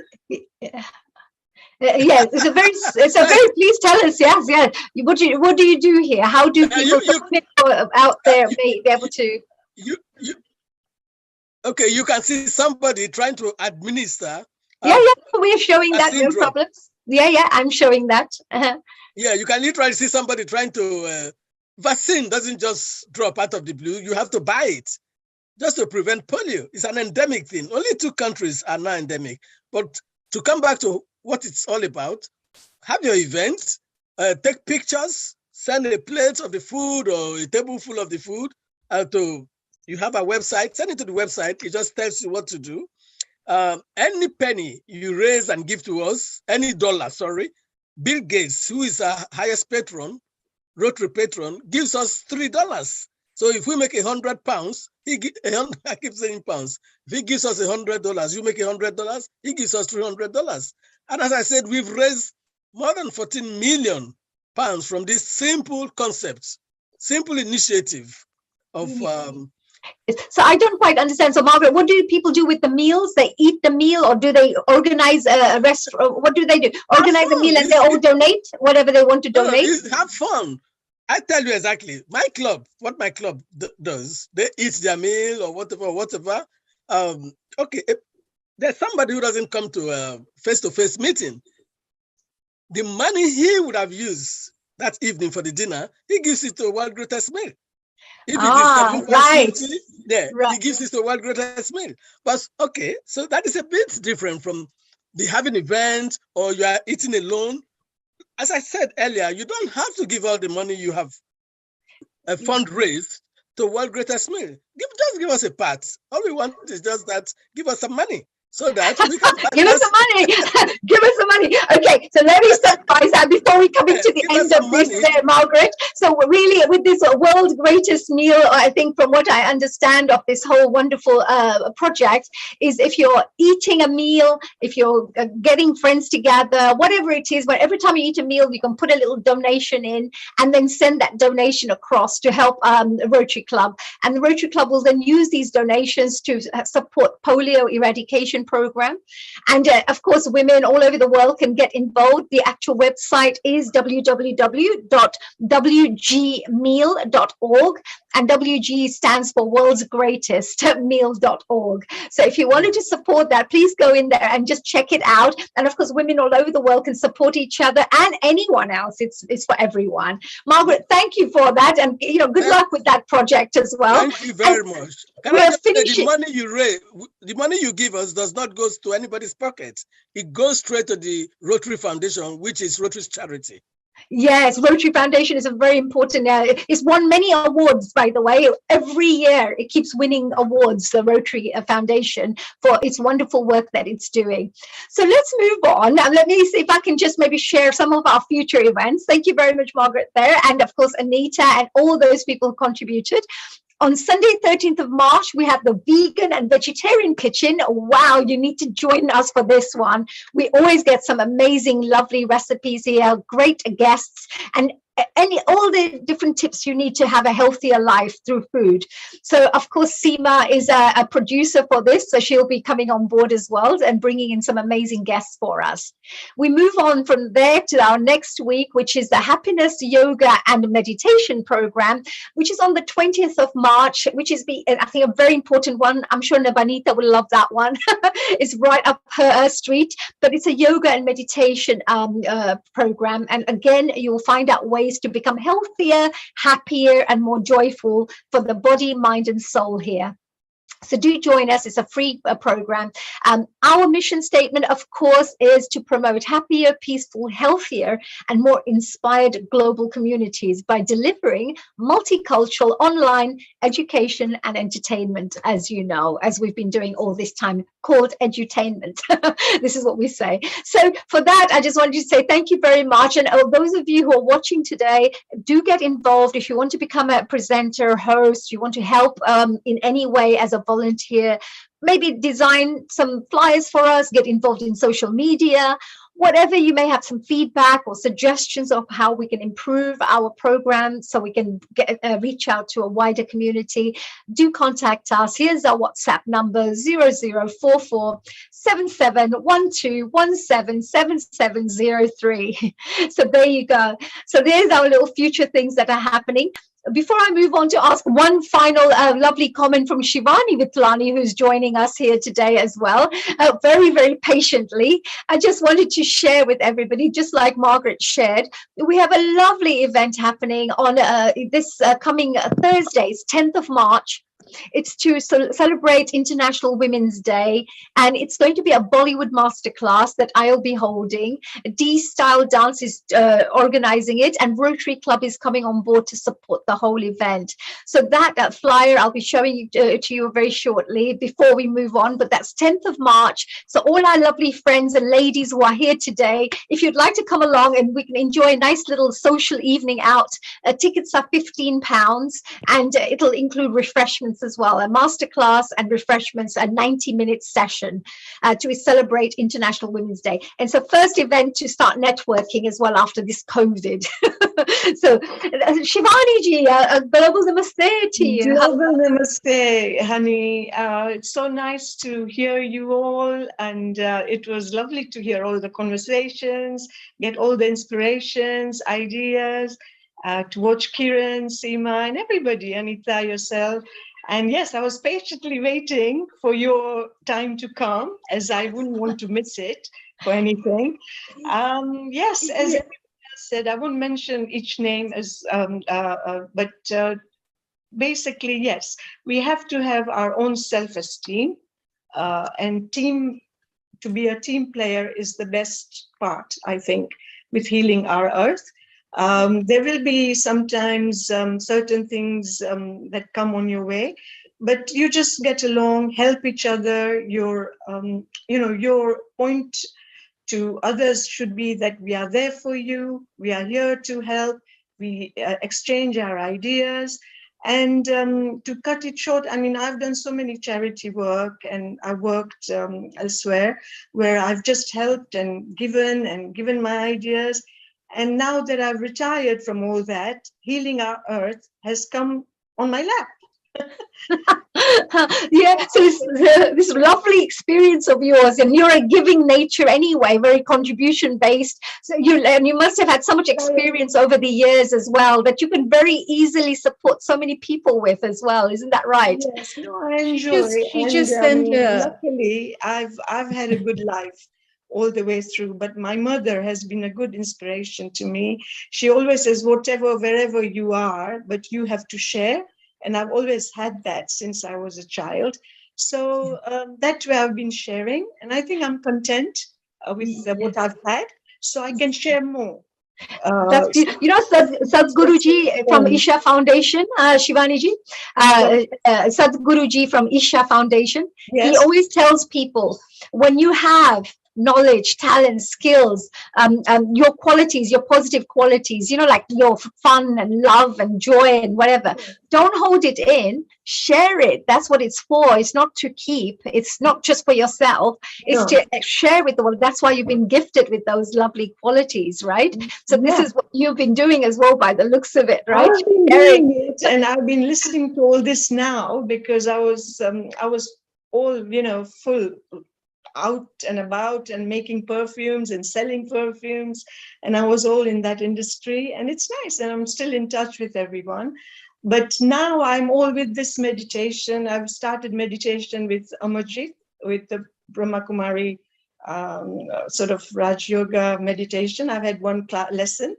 Yes, it's a very. Please tell us. Yes, yes. What do you do here? How do people out there be able to? Okay, you can see somebody trying to administer. Yeah, we're showing that. No problems. Yeah, I'm showing that. Yeah, you can literally see somebody trying to. Vaccine doesn't just drop out of the blue. You have to buy it just to prevent polio. It's an endemic thing. Only 2 countries are now endemic. But to come back to what it's all about, have your event, take pictures, send a plate of the food or a table full of the food. You have a website, send it to the website. It just tells you what to do. Any penny you raise and give to us, any dollar, Bill Gates, who is our highest patron, Rotary patron, gives us $3. So if we make £100, I keep saying pounds. If he gives us $100, you make $100, he gives us $300. And as I said, we've raised more than 14 million pounds from this simple concept, simple initiative of. So I don't quite understand. So Margaret, what do people do with the meals? They eat the meal, or do they organize a restaurant? What do they do? Organize a meal and they all donate whatever they want to donate? No, have fun. I tell you exactly. What my club does, they eat their meal or whatever. Okay, there's somebody who doesn't come to a face-to-face meeting. The money he would have used that evening for the dinner, he gives it to World Greatest Meal. If right. He gives it to World Greatest Meal. But okay, so that is a bit different from the having event or you are eating alone. As I said earlier, you don't have to give all the money you have fundraised to World Greatest Meal. Just give us a part. All we want is just that, give us some money so that we can give us some money. Give us some money. Okay, so let me summarize that before we come into the end of this, Margaret. So really, with this World Greatest Meal, I think from what I understand of this whole wonderful project, is if you're eating a meal, if you're getting friends together, whatever it is, but every time you eat a meal, you can put a little donation in and then send that donation across to help the Rotary Club. And the Rotary Club will then use these donations to support polio eradication program. And of course, women all over the world can get involved. The actual website is www.wgmeal.org, and WG stands for World's Greatest Meal.org. So if you wanted to support that, please go in there and just check it out. And of course, women all over the world can support each other and anyone else. It's for everyone. Margaret, thank you for that, and good luck with that project as well. Thank you very much. Can I just say, the money you raise, the money you give us does not go to anybody's pocket. It goes straight to the Rotary Foundation, which is Rotary's charity. Yes, Rotary Foundation is a very important. It's won many awards, by the way. Every year it keeps winning awards, the Rotary Foundation, for its wonderful work that it's doing. So let's move on. And let me see if I can just maybe share some of our future events. Thank you very much, Margaret, there. And of course, Anita and all those people who contributed. On Sunday, 13th of March, we have the vegan and vegetarian kitchen. Wow, you need to join us for this one. We always get some amazing, lovely recipes here, great guests, and all the different tips you need to have a healthier life through food. So, of course, Seema is a producer for this, so she'll be coming on board as well and bringing in some amazing guests for us. We move on from there to our next week, which is the Happiness, Yoga and Meditation program, which is on the 20th of March, which is, I think, a very important one. I'm sure Nabanita will love that one. It's right up her street, but it's a yoga and meditation program. And again, you'll find out ways to become healthier, happier, and more joyful for the body, mind, and soul here. So do join us. It's a free program. Our mission statement, of course, is to promote happier, peaceful, healthier, and more inspired global communities by delivering multicultural online education and entertainment, as you know, as we've been doing all this time, called edutainment. This is what we say. So for that, I just wanted to say thank you very much. And those of you who are watching today, do get involved. If you want to become a presenter, host, you want to help in any way as a volunteer, maybe design some flyers for us, get involved in social media, whatever you may have some feedback or suggestions of how we can improve our program so we can reach out to a wider community, do contact us. Here's our WhatsApp number, 0044 7712177703. So there you go. So there's our little future things that are happening. Before I move on to ask one final lovely comment from Shivani Vitlani, who's joining us here today as well, very, very patiently, I just wanted to share with everybody, just like Margaret shared, we have a lovely event happening on this coming Thursdays, 10th of March. It's to celebrate International Women's Day, and it's going to be a Bollywood masterclass that I'll be holding. D-Style Dance is organizing it, and Rotary Club is coming on board to support the whole event. So that flyer I'll be showing to you very shortly before we move on, but that's 10th of March. So all our lovely friends and ladies who are here today, if you'd like to come along and we can enjoy a nice little social evening out, tickets are £15, and it'll include refreshments as well, a masterclass and refreshments, a 90-minute session to celebrate International Women's Day. And so first event to start networking as well after this COVID. So Shivani ji, global namaste to you. Global namaste, honey. It's so nice to hear you all, and it was lovely to hear all the conversations, get all the inspirations, ideas, to watch Kiran, Seema, and everybody, Anita, yourself. And yes, I was patiently waiting for your time to come, as I wouldn't want to miss it for anything. Yes, as everyone else said, I won't mention each name, but basically, yes, we have to have our own self-esteem, and to be a team player is the best part, I think, with healing our earth. There will be sometimes certain things that come on your way, but you just get along, help each other. Your point to others should be that we are there for you. We are here to help. We exchange our ideas. And to cut it short, I mean, I've done so many charity work, and I worked elsewhere where I've just helped and given my ideas. And now that I've retired from all that, healing our earth has come on my lap. Yeah, so this lovely experience of yours, and you're a giving nature anyway, very contribution based. So you must have had so much experience over the years as well that you can very easily support so many people with as well. Isn't that right? Yes, no, I enjoy. Luckily, I've had a good life all the way through, but my mother has been a good inspiration to me. She always says, wherever you are, but you have to share. And I've always had that since I was a child. So that's where I've been sharing. And I think I'm content with what I've had, so I can share more. Sadhguruji from Isha Foundation, Shivaniji, Sadhguruji from Isha Foundation, yes. He always tells people, when you have knowledge, talent, skills, your qualities, your positive qualities, like your fun and love and joy and whatever. Don't hold it in, share it. That's what it's for. It's not to keep. It's not just for yourself. It's to share with the world. That's why you've been gifted with those lovely qualities, right? So this is what you've been doing as well, by the looks of it, right? I've been doing it, and I've been listening to all this now because I was all full out and about and making perfumes and selling perfumes, and I was all in that industry, and it's nice, and I'm still in touch with everyone. But now I'm all with this meditation. I've started meditation with Amarjit, with the Brahma Kumari sort of Raj Yoga meditation. I've had one lesson.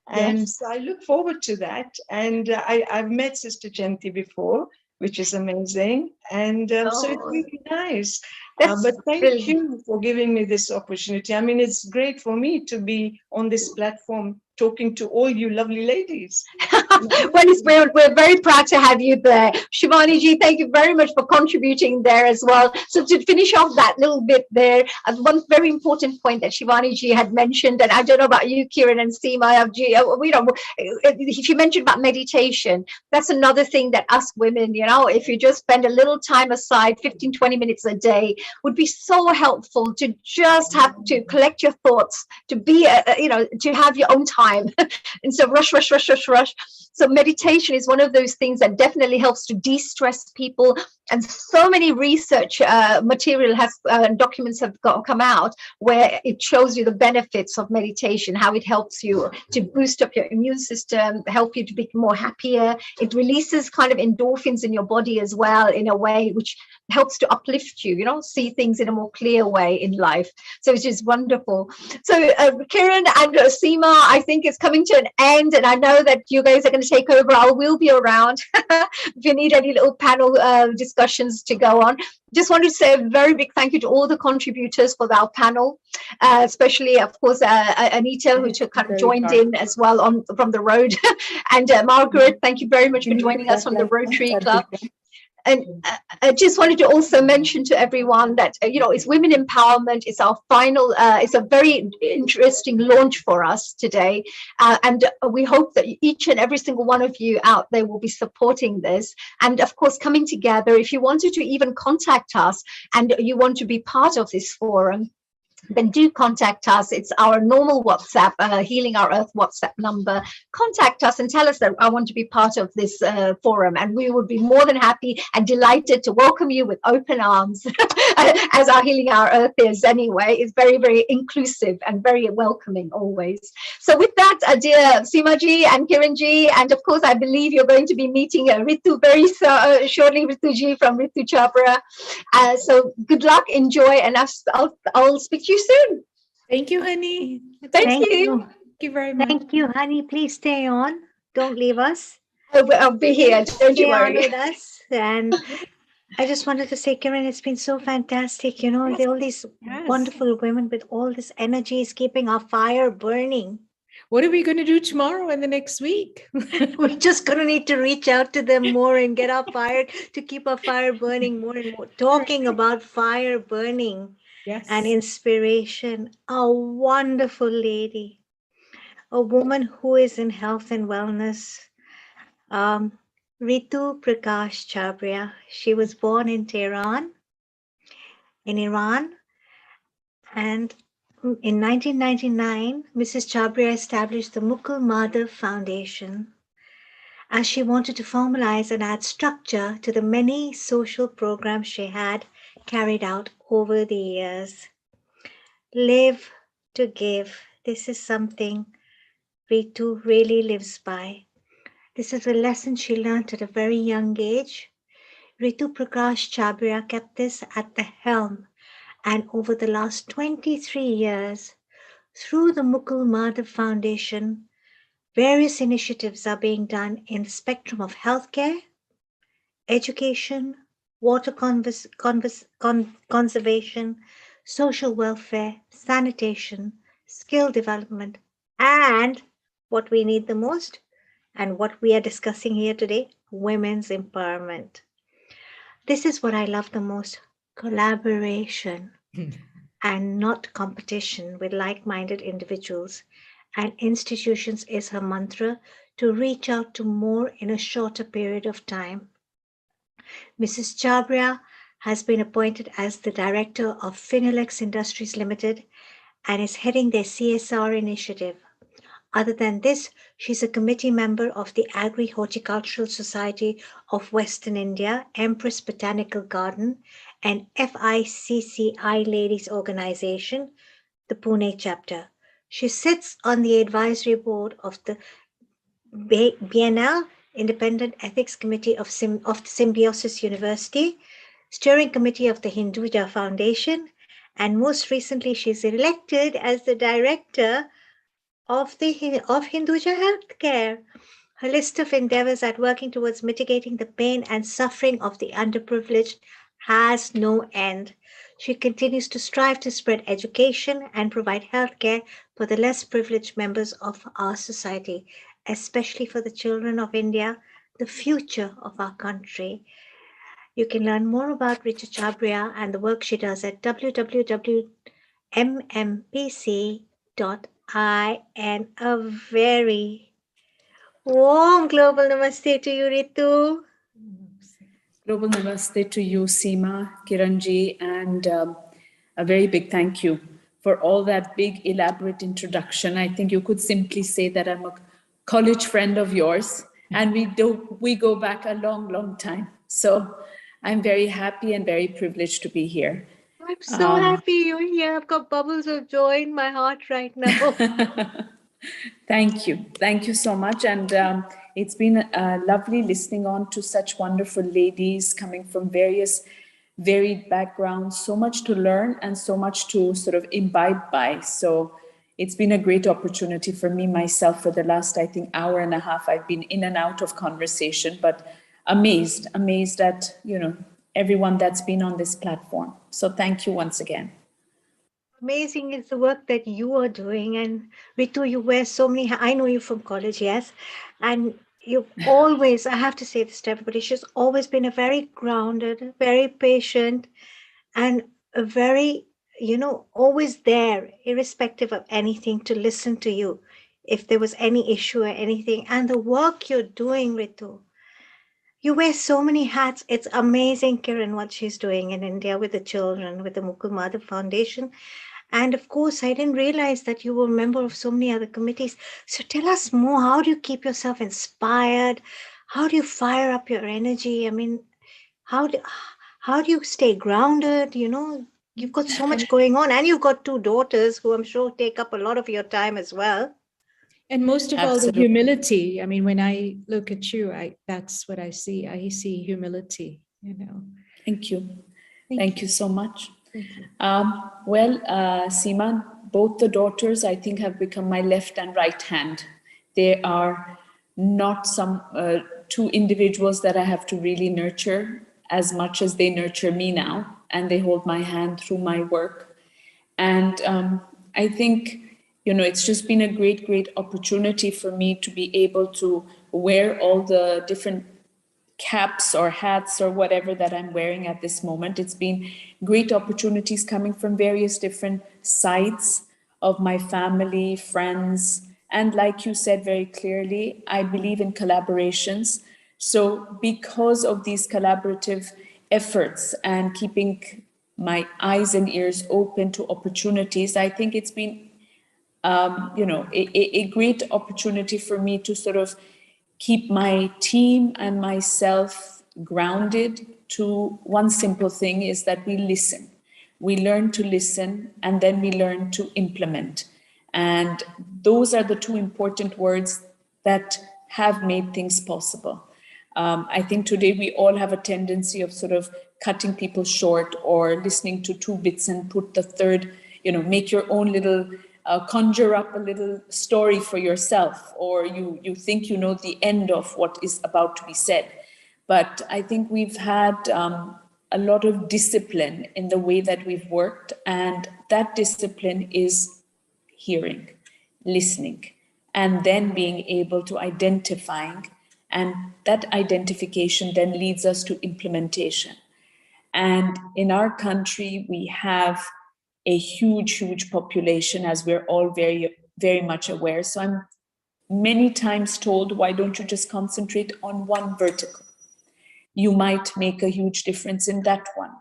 And so I look forward to that. And I've met Sister Jayanti before, which is amazing. And so it's really nice. But thank you for giving me this opportunity. I mean, it's great for me to be on this platform talking to all you lovely ladies. Well, we're very proud to have you there. Shivani ji, thank you very much for contributing there as well. So to finish off that little bit there, one very important point that Shivani ji had mentioned, and I don't know about you, Kiran and Seema, she mentioned about meditation. That's another thing that us women, if you just spend a little time aside, 15, 20 minutes a day, would be so helpful to just have to collect your thoughts, to be, to have your own time. Instead of rush. So meditation is one of those things that definitely helps to de-stress people. And so many research material documents have come out where it shows you the benefits of meditation, how it helps you to boost up your immune system, help you to be more happier. It releases kind of endorphins in your body as well, in a way which helps to uplift you, see things in a more clear way in life. So it's just wonderful. So Kiran and Seema, I think it's coming to an end, and I know that you guys are going to take over. I will be around if you need any little panel discussions to go on. Just want to say a very big thank you to all the contributors for our panel, especially, of course, Anita, who kind of joined in as well from the road, and Margaret, thank you very much for joining us from the Rotary Club. And I just wanted to also mention to everyone that, it's women empowerment. It's our final, it's a very interesting launch for us today. And we hope that each and every single one of you out there will be supporting this. And of course, coming together, if you wanted to even contact us and you want to be part of this forum, then do contact us. It's our normal WhatsApp, Healing Our Earth WhatsApp number. Contact us and tell us that I want to be part of this forum, and we would be more than happy and delighted to welcome you with open arms, as our Healing Our Earth is anyway. It's very, very inclusive and very welcoming always. So with that, dear Seema ji and Kiran ji, and of course, I believe you're going to be meeting Ritu very shortly, Ritu ji from Ritu Chhabra. So good luck, enjoy, and I'll speak to you soon. Thank you, honey. Thank you. Thank you very much. Thank you, honey. Please stay on. Don't leave us. I'll be here. Don't you Stay on worry. with us. And I just wanted to say, Kiran, it's been so fantastic. All these wonderful women with all this energy is keeping our fire burning. What are we going to do tomorrow and the next week? We're just going to need to reach out to them more and get our fire, to keep our fire burning more and more. Talking about fire burning and inspiration. A wonderful lady, a woman who is in health and wellness. Ritu Prakash Chhabra. She was born in Tehran, in Iran, and in 1999, Mrs. Chhabra established the Mukul Madhav Foundation as she wanted to formalize and add structure to the many social programs she had carried out over the years. Live to give. This is something Ritu really lives by. This is a lesson she learned at a very young age. Ritu Prakash Chhabra kept this at the helm, and over the last 23 years, through the Mukul Madhav Foundation, various initiatives are being done in the spectrum of healthcare, education, water conservation, social welfare, sanitation, skill development, and what we need the most, and what we are discussing here today, women's empowerment. This is what I love the most, collaboration. and not competition with like-minded individuals and institutions is her mantra to reach out to more in a shorter period of time. Mrs. Chabria has been appointed as the Director of Finolex Industries Limited and is heading their CSR initiative. Other than this, she's a committee member of the Agri-Horticultural Society of Western India, Empress Botanical Garden, and FICCI Ladies Organization, the Pune chapter. She sits on the advisory board of the Biennial Independent Ethics Committee of Symbiosis University, steering committee of the Hinduja Foundation, and most recently she's elected as the director of Hinduja Healthcare. Her list of endeavors at working towards mitigating the pain and suffering of the underprivileged has no end. She continues to strive to spread education and provide healthcare for the less privileged members of our society, especially for the children of India, the future of our country. You can learn more about Richa Chabria and the work she does at www.mmpc.I, and a very warm global namaste to you, Ritu. Global namaste to you, Seema, Kiranji, and a very big thank you for all that big, elaborate introduction. I think you could simply say that I'm a college friend of yours, and we go back a long, long time. So I'm very happy and very privileged to be here. I'm so happy you're here. I've got bubbles of joy in my heart right now. Thank you. Thank you so much. And it's been lovely listening on to such wonderful ladies coming from various varied backgrounds, so much to learn and so much to sort of imbibe by. So it's been a great opportunity for me myself for the last, I think, hour and a half. I've been in and out of conversation, but amazed at, everyone that's been on this platform. So thank you once again. Amazing is the work that you are doing. And Ritu, you wear so many, I know you from college, yes. And you've always, I have to say this to everybody, she's always been a very grounded, very patient, and a very, always there, irrespective of anything, to listen to you if there was any issue or anything. And the work you're doing, Ritu, you wear so many hats. It's amazing, Kiran, what she's doing in India with the children, with the Mukul Madhav Foundation. And of course, I didn't realize that you were a member of so many other committees. So tell us more. How do you keep yourself inspired? How do you fire up your energy? I mean, how do you stay grounded? You've got so much going on, and you've got two daughters who I'm sure take up a lot of your time as well. And most of all, the humility. I mean, when I look at you, that's what I see. I see humility, Thank you. Thank you so much. Thank you. Seema, both the daughters, I think, have become my left and right hand. They are not some two individuals that I have to really nurture as much as they nurture me now, and they hold my hand through my work. And I think, it's just been a great, great opportunity for me to be able to wear all the different caps or hats or whatever that I'm wearing at this moment. It's been great opportunities coming from various different sides of my family, friends. And like you said very clearly, I believe in collaborations. So because of these collaborative efforts and keeping my eyes and ears open to opportunities, I think it's been a great opportunity for me to sort of keep my team and myself grounded to one simple thing, is that we listen. We learn to listen, and then we learn to implement. And those are the two important words that have made things possible. I think today we all have a tendency of sort of cutting people short or listening to two bits and put the third, make your own little conjure up a little story for yourself, or you think you know the end of what is about to be said. But I think we've had a lot of discipline in the way that we've worked, and that discipline is hearing, listening, and then being able to identifying, and that identification then leads us to implementation. And in our country, we have a huge, huge population, as we're all very, very much aware. So I'm many times told, why don't you just concentrate on one vertical? You might make a huge difference in that one,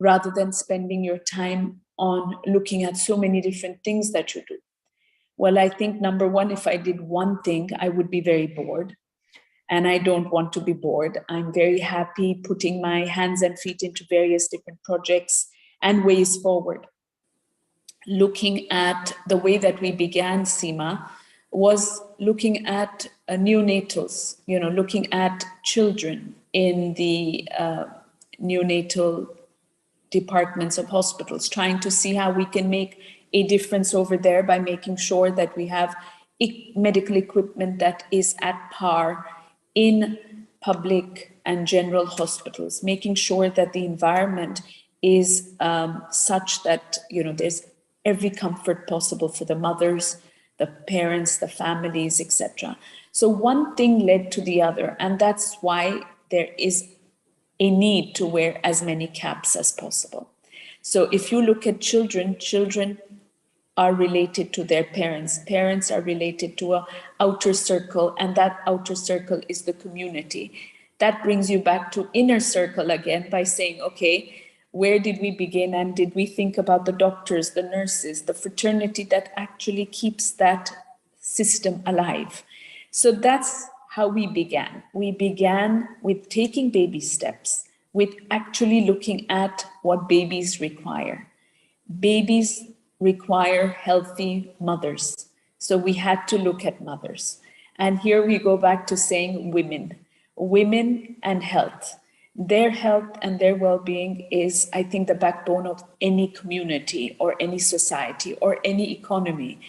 rather than spending your time on looking at so many different things that you do. Well, I think number one, if I did one thing, I would be very bored. And I don't want to be bored. I'm very happy putting my hands and feet into various different projects and ways forward. Looking at the way that we began Seema was looking at neonatals, looking at children in the neonatal departments of hospitals, trying to see how we can make a difference over there by making sure that we have medical equipment that is at par in public and general hospitals, making sure that the environment is such that there's every comfort possible for the mothers, the parents, the families, etc. So one thing led to the other, and that's why there is a need to wear as many caps as possible. So if you look at children, children are related to their parents. Parents are related to an outer circle, and that outer circle is the community. That brings you back to inner circle again by saying, okay, where did we begin? And did we think about the doctors, the nurses, the fraternity that actually keeps that system alive? So that's how we began. We began with taking baby steps, with actually looking at what babies require. Babies require healthy mothers. So we had to look at mothers. And here we go back to saying women and health. Their health and their well-being is, I think, the backbone of any community or any society or any economy.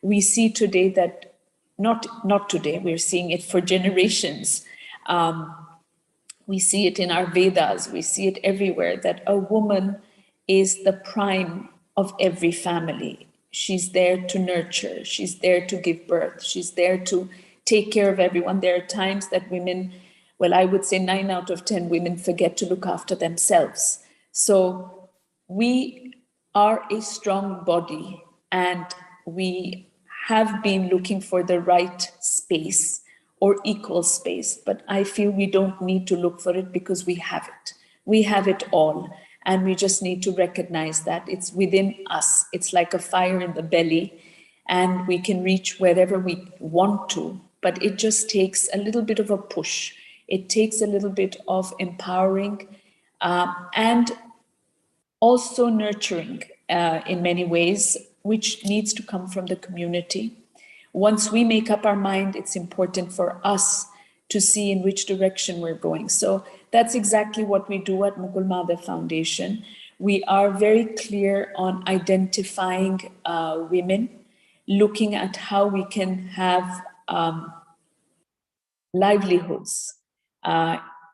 We see today that, not today, we're seeing it for generations. We see it in our Vedas, we see it everywhere, that a woman is the prime of every family. She's there to nurture, she's there to give birth, she's there to take care of everyone. There are times that women, well, I would say 9 out of 10 women forget to look after themselves. So we are a strong body, and we have been looking for the right space or equal space, but I feel we don't need to look for it because we have it. We have it all. And we just need to recognize that it's within us. It's like a fire in the belly, and we can reach wherever we want to, but it just takes a little bit of a push. It takes a little bit of empowering and also nurturing in many ways, which needs to come from the community. Once we make up our mind, it's important for us to see in which direction we're going. So that's exactly what we do at Mukul Madhav Foundation. We are very clear on identifying women, looking at how we can have livelihoods,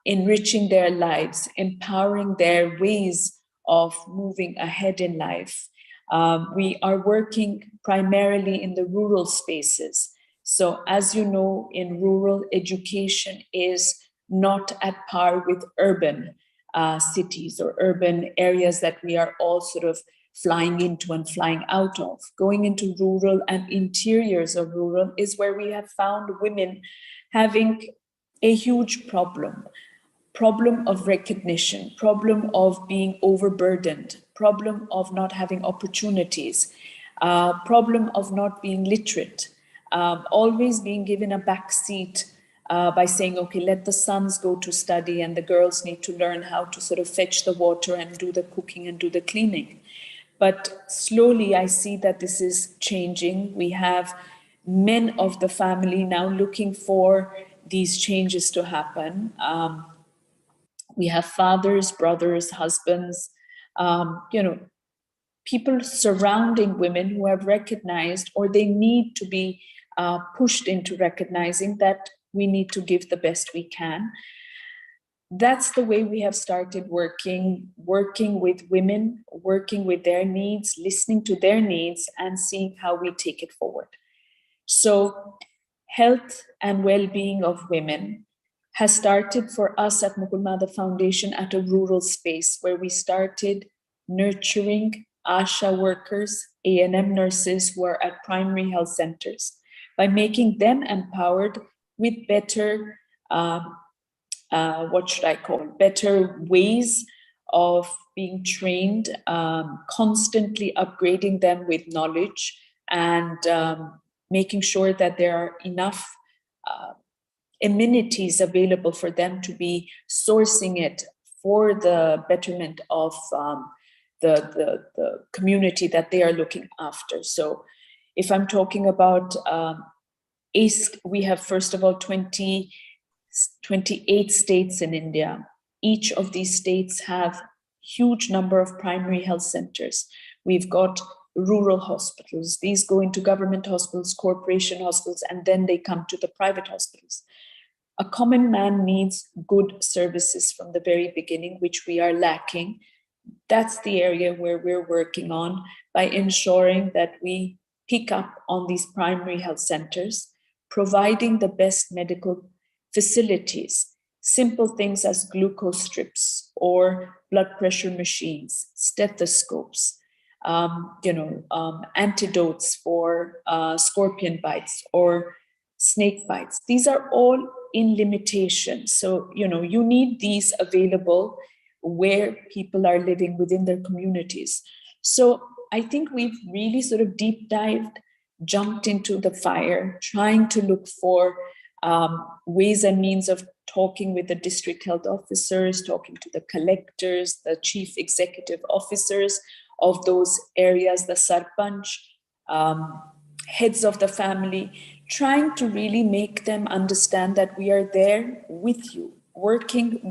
enriching their lives, empowering their ways of moving ahead in life. We are working primarily in the rural spaces. So as you know, in rural, education is not at par with urban cities or urban areas that we are all sort of flying into and flying out of. Going into rural and interiors of rural is where we have found women having a huge problem of recognition, problem of being overburdened, problem of not having opportunities, problem of not being literate, always being given a back seat by saying, okay, let the sons go to study and the girls need to learn how to sort of fetch the water and do the cooking and do the cleaning. But slowly I see that this is changing. We have men of the family now looking for these changes to happen. We have fathers, brothers, husbands, people surrounding women who have recognized, or they need to be pushed into recognizing that we need to give the best we can. That's the way we have started working with women, working with their needs, listening to their needs, and seeing how we take it forward. So health and well-being of women has started for us at Mukul Madhav Foundation at a rural space where we started nurturing ASHA workers, A&M nurses who are at primary health centers, by making them empowered with better, better ways of being trained, constantly upgrading them with knowledge, and making sure that there are enough amenities available for them to be sourcing it for the betterment of the community that they are looking after. So if I'm talking about ACE, we have, first of all, 28 states in India. Each of these states have huge number of primary health centers. We've got rural hospitals. These go into government hospitals, corporation hospitals, and then they come to the private hospitals. A common man needs good services from the very beginning, which we are lacking. That's the area where we're working on by ensuring that we pick up on these primary health centers, providing the best medical facilities, simple things as glucose strips or blood pressure machines, stethoscopes, antidotes for scorpion bites or snake bites. These are all in limitation. So, you need these available where people are living within their communities. So I think we've really sort of deep dived, jumped into the fire, trying to look for ways and means of talking with the district health officers, talking to the collectors, the chief executive officers of those areas, the sarpanch, heads of the family, trying to really make them understand that we are there with you, working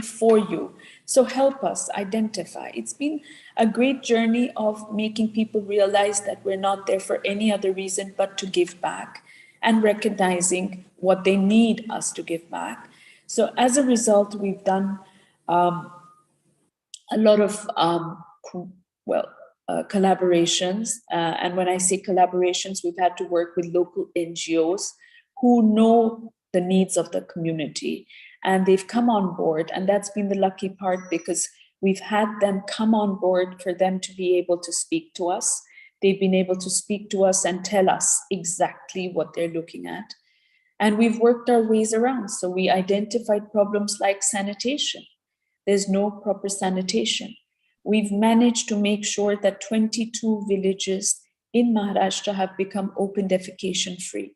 for you. So help us identify. It's been a great journey of making people realize that we're not there for any other reason but to give back, and recognizing what they need us to give back. So as a result, we've done a lot of collaborations. And when I say collaborations, we've had to work with local NGOs who know the needs of the community, and they've come on board. And that's been the lucky part, because we've had them come on board for them to be able to speak to us. They've been able to speak to us and tell us exactly what they're looking at. And we've worked our ways around. So we identified problems like sanitation. There's no proper sanitation. We've managed to make sure that 22 villages in Maharashtra have become open defecation free.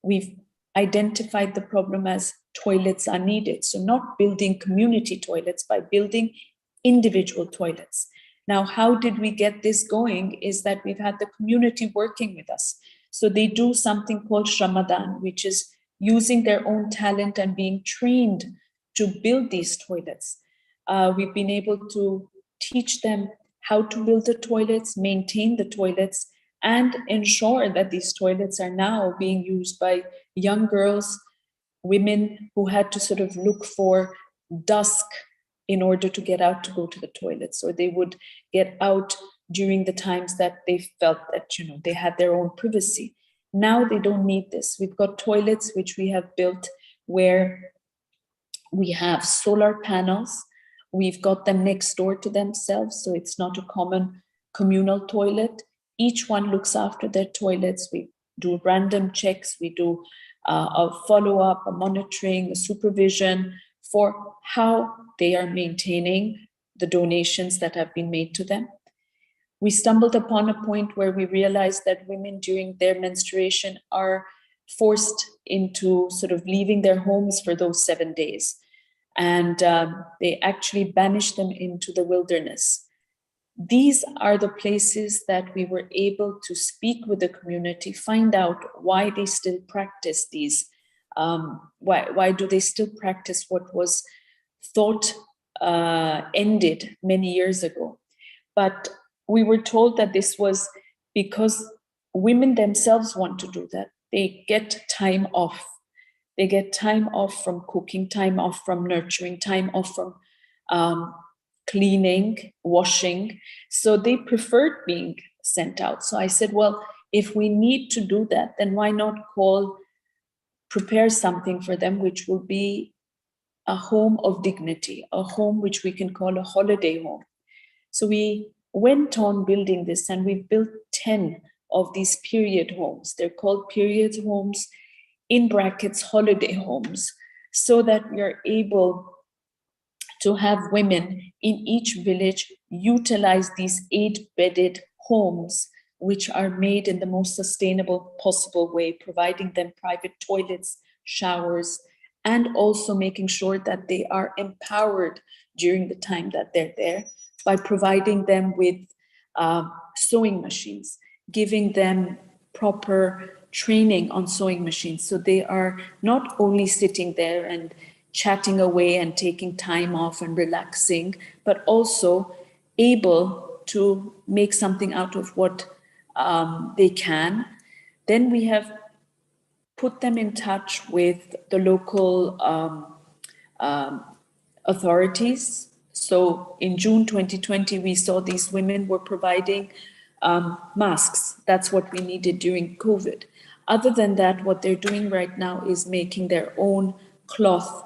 We've identified the problem as toilets are needed. So not building community toilets, by building individual toilets. Now, how did we get this going is that we've had the community working with us. So they do something called Shramadhan, which is using their own talent and being trained to build these toilets. We've been able to teach them how to build the toilets, maintain the toilets, and ensure that these toilets are now being used by young girls, women who had to sort of look for dusk in order to get out to go to the toilets, or they would get out during the times that they felt that, they had their own privacy. Now they don't need this. We've got toilets which we have built where we have solar panels. We've got them next door to themselves, so it's not a common communal toilet. Each one looks after their toilets. We do random checks. We do a follow-up, a monitoring, a supervision for how they are maintaining the donations that have been made to them. We stumbled upon a point where we realized that women during their menstruation are forced into sort of leaving their homes for those 7 days. And they actually banished them into the wilderness. These are the places that we were able to speak with the community, find out why they still practice these. Why do they still practice what was thought ended many years ago? But we were told that this was because women themselves want to do that. They get time off. They get time off from cooking, time off from nurturing, time off from cleaning, washing. So they preferred being sent out. So I said, well, if we need to do that, then why not prepare something for them, which will be a home of dignity, a home which we can call a holiday home. So we went on building this, and we've built 10 of these period homes. They're called period homes, in brackets, holiday homes, so that we are able to have women in each village utilize these 8-bedded homes, which are made in the most sustainable possible way, providing them private toilets, showers, and also making sure that they are empowered during the time that they're there by providing them with sewing machines, giving them proper training on sewing machines. So they are not only sitting there and chatting away and taking time off and relaxing, but also able to make something out of what they can. Then we have put them in touch with the local authorities. So in June 2020, we saw these women were providing masks. That's what we needed during COVID. Other than that, what they're doing right now is making their own cloth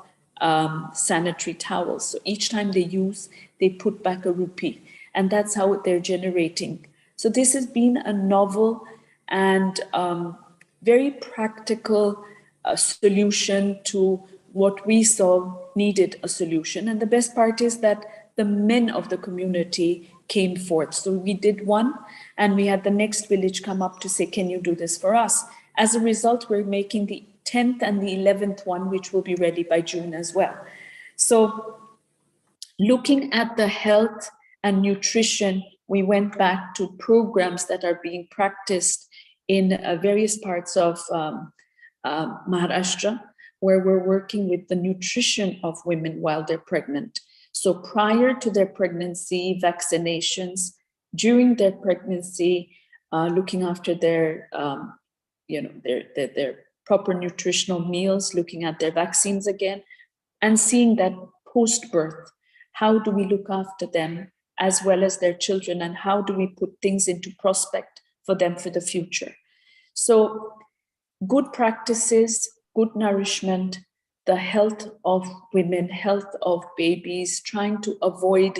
sanitary towels. So each time they use, they put back a rupee, and that's how they're generating. So this has been a novel and very practical solution to what we saw needed a solution. And the best part is that the men of the community came forth. So we did one, and we had the next village come up to say, can you do this for us? As a result, we're making the 10th and the 11th one, which will be ready by June as well. So looking at the health and nutrition, we went back to programs that are being practiced in various parts of Maharashtra, where we're working with the nutrition of women while they're pregnant. So prior to their pregnancy, vaccinations, during their pregnancy, looking after their, their proper nutritional meals, looking at their vaccines again, and seeing that post-birth, how do we look after them as well as their children, and how do we put things into prospect for them for the future? So good practices, good nourishment, the health of women, health of babies, trying to avoid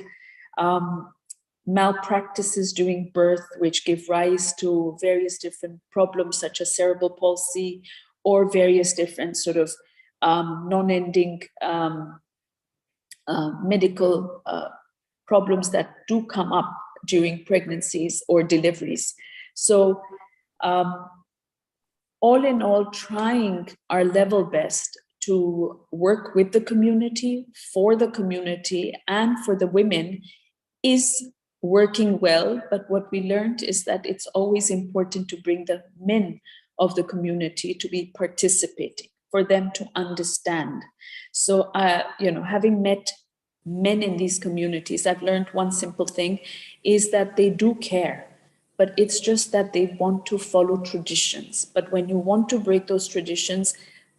malpractices during birth, which give rise to various different problems such as cerebral palsy or various different sort of non-ending medical problems that do come up during pregnancies or deliveries. So all in all, trying our level best to work with the community, for the community, and for the women is working well. But what we learned is that it's always important to bring the men of the community to be participating, for them to understand. So, having met men in these communities, I've learned one simple thing is that they do care, but it's just that they want to follow traditions. But when you want to break those traditions,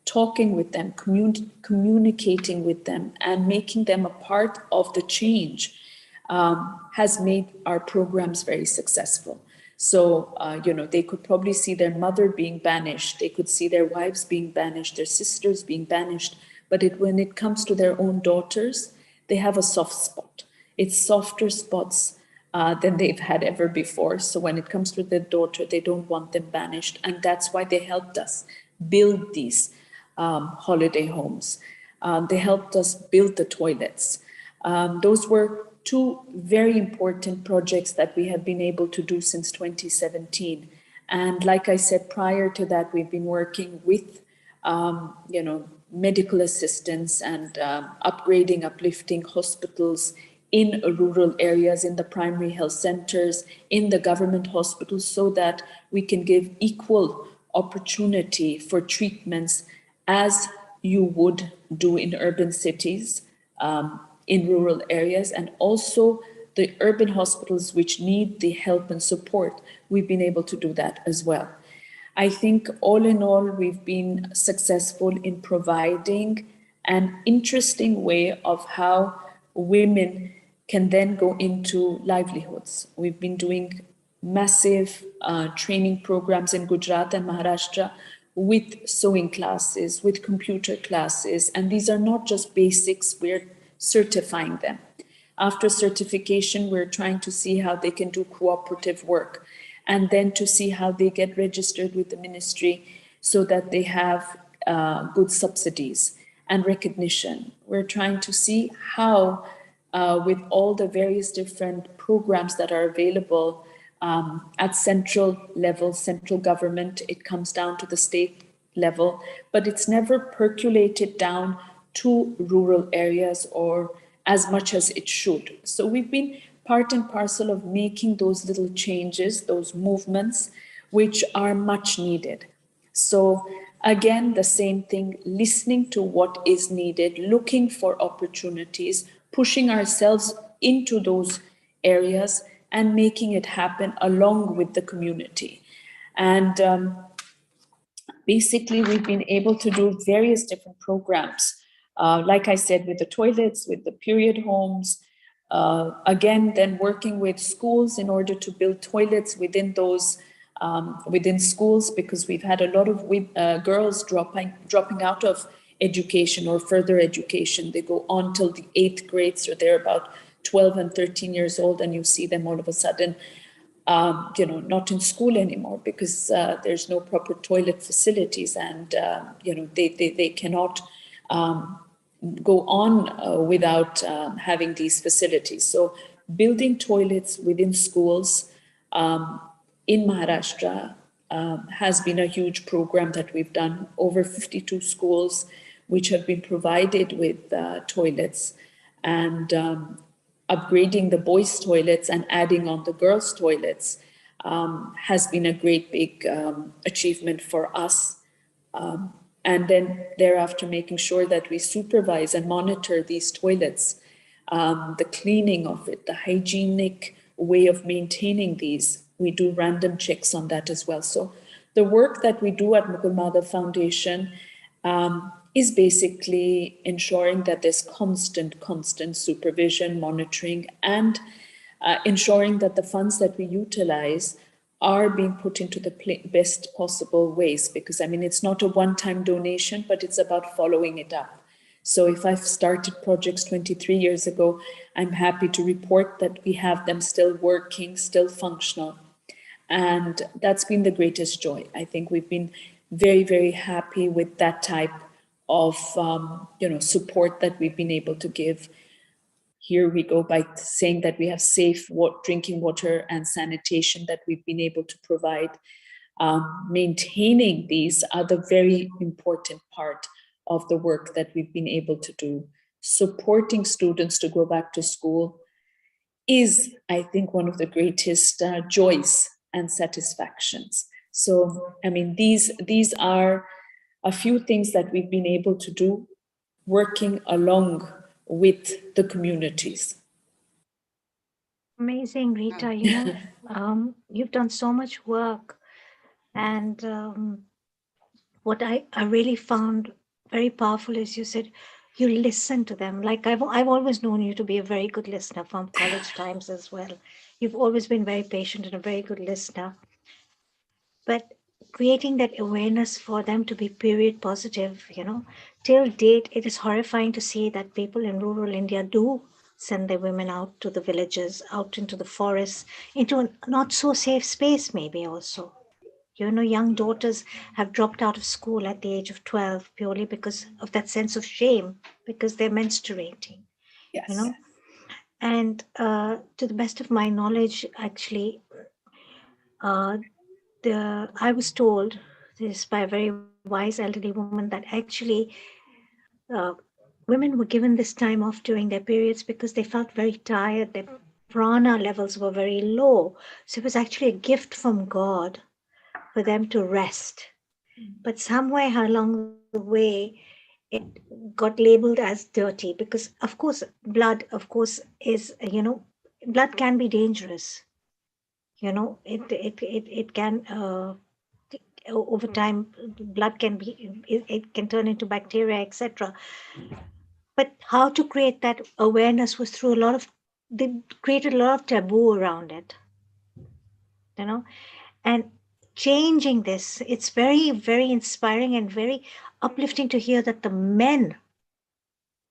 talking with them, communicating with them, and making them a part of the change has made our programs very successful. So, they could probably see their mother being banished, they could see their wives being banished, their sisters being banished, but when it comes to their own daughters, they have a soft spot. It's softer spots than they've had ever before. So when it comes to their daughter, they don't want them banished. And that's why they helped us build these holiday homes. They helped us build the toilets. Those were two very important projects that we have been able to do since 2017. And like I said, prior to that, we've been working with, medical assistance and upgrading, uplifting hospitals in rural areas, in the primary health centers, in the government hospitals, so that we can give equal opportunity for treatments as you would do in urban cities, in rural areas, and also the urban hospitals which need the help and support. We've been able to do that as well. I think all in all, we've been successful in providing an interesting way of how women can then go into livelihoods. We've been doing massive training programs in Gujarat and Maharashtra with sewing classes, with computer classes, and these are not just basics, we're certifying them. After certification, we're trying to see how they can do cooperative work, and then to see how they get registered with the ministry so that they have good subsidies and recognition. We're trying to see how, with all the various different programs that are available at central level, central government, it comes down to the state level, but it's never percolated down to rural areas or as much as it should. So we've been part and parcel of making those little changes, those movements, which are much needed. So again, the same thing, listening to what is needed, looking for opportunities, pushing ourselves into those areas and making it happen along with the community. And basically, we've been able to do various different programs. Like I said, with the toilets, with the period homes, again, then working with schools in order to build toilets within those, within schools, because we've had a lot of girls dropping out of education or further education. They go on till the 8th grade, so they're about 12 and 13 years old, and you see them all of a sudden not in school anymore because there's no proper toilet facilities, and they cannot go on without having these facilities. So building toilets within schools in Maharashtra has been a huge program that we've done. Over 52 schools which have been provided with toilets, and upgrading the boys' toilets and adding on the girls' toilets has been a great big achievement for us. And then thereafter making sure that we supervise and monitor these toilets, the cleaning of it, the hygienic way of maintaining these. We do random checks on that as well. So the work that we do at Mukul Madhav Foundation is basically ensuring that there's constant supervision, monitoring, and ensuring that the funds that we utilize are being put into the best possible ways. Because I mean, it's not a one-time donation, but it's about following it up. So if I've started projects 23 years ago, I'm happy to report that we have them still working, still functional. And that's been the greatest joy. I think we've been very, very happy with that type of support that we've been able to give. Here we go by saying that we have safe drinking water and sanitation that we've been able to provide. Maintaining these are the very important part of the work that we've been able to do. Supporting students to go back to school is, I think, one of the greatest joys and satisfactions. So, I mean, these are a few things that we've been able to do working along with the communities. Amazing, Rita. You've done so much work, and what I really found very powerful is you said you listen to them. Like I've always known you to be a very good listener from college times as well. You've always been very patient and a very good listener. But creating that awareness for them to be period positive, till date, it is horrifying to see that people in rural India do send their women out to the villages, out into the forests, into a not so safe space maybe also. Young daughters have dropped out of school at the age of 12 purely because of that sense of shame, because they're menstruating. Yes. And to the best of my knowledge, actually, I was told this by a very wise elderly woman that actually women were given this time off during their periods because they felt very tired. Their prana levels were very low. So it was actually a gift from God for them to rest. But somewhere along the way, it got labeled as dirty because, of course, blood, is, blood can be dangerous. It can, over time, blood can be, it can turn into bacteria, etc. But how to create that awareness was through they created a lot of taboo around it, and changing this, it's very, very inspiring and very uplifting to hear that the men,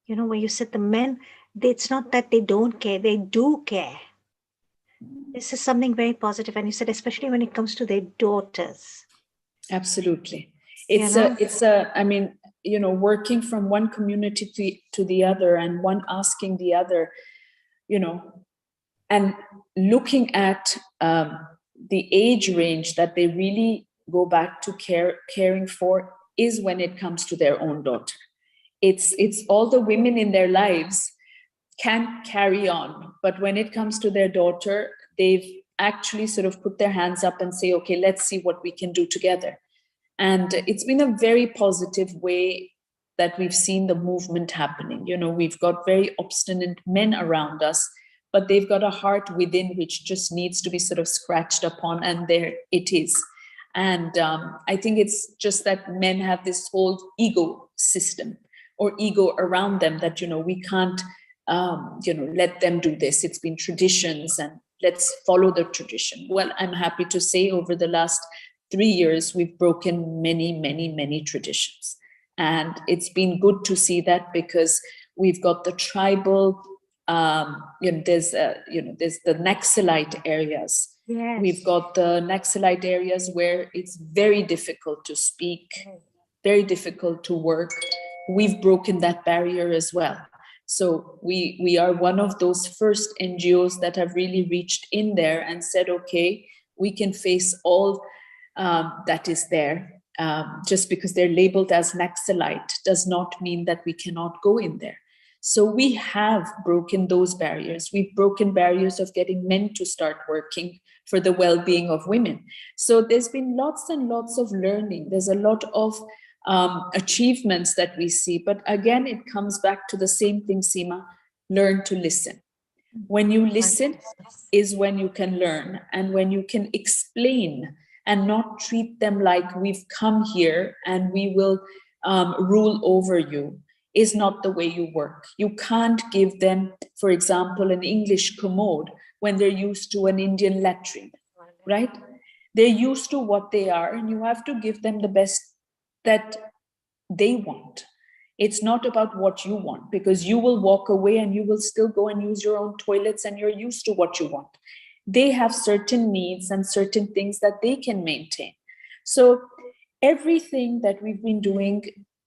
where you said the men It's not that they don't care, they do care. This is something very positive, and you said especially when it comes to their daughters. Absolutely. You know? I mean, you know, working from one community to the other and one asking the other, you know, and looking at the age range that they really go back to caring for is when it comes to their own daughter. It's all the women in their lives can carry on, but when it comes to their daughter, they've actually sort of put their hands up and say, okay, let's see what we can do together. And it's been a very positive way that we've seen the movement happening. You know, we've got very obstinate men around us, but they've got a heart within which just needs to be sort of scratched upon, and there it is. And I think it's just that men have this whole ego system or ego around them that, you know, we can't, you know, let them do this. It's been traditions and let's follow the tradition. Well, I'm happy to say over the last 3 years, we've broken many traditions. And it's been good to see that, because we've got the tribal, you know, there's the Naxalite areas. Yes. We've got the Naxalite areas where it's very difficult to speak, very difficult to work. We've broken that barrier as well. So we are one of those first NGOs that have really reached in there and said, okay, we can face all that is there. Just because they're labeled as Naxalite does not mean that we cannot go in there. So we have broken those barriers. We've broken barriers of getting men to start working for the well-being of women. So there's been lots and lots of learning. There's a lot of achievements that we see. But again, it comes back to the same thing, Seema, learn to listen. When you listen is when you can learn, and when you can explain and not treat them like we've come here and we will rule over you, is not the way you work. You can't give them, for example, an English commode when they're used to an Indian latrine, right? They're used to what they are, and you have to give them the best that they want. It's not about what you want, because you will walk away and you will still go and use your own toilets and you're used to what you want. They have certain needs and certain things that they can maintain. So everything that we've been doing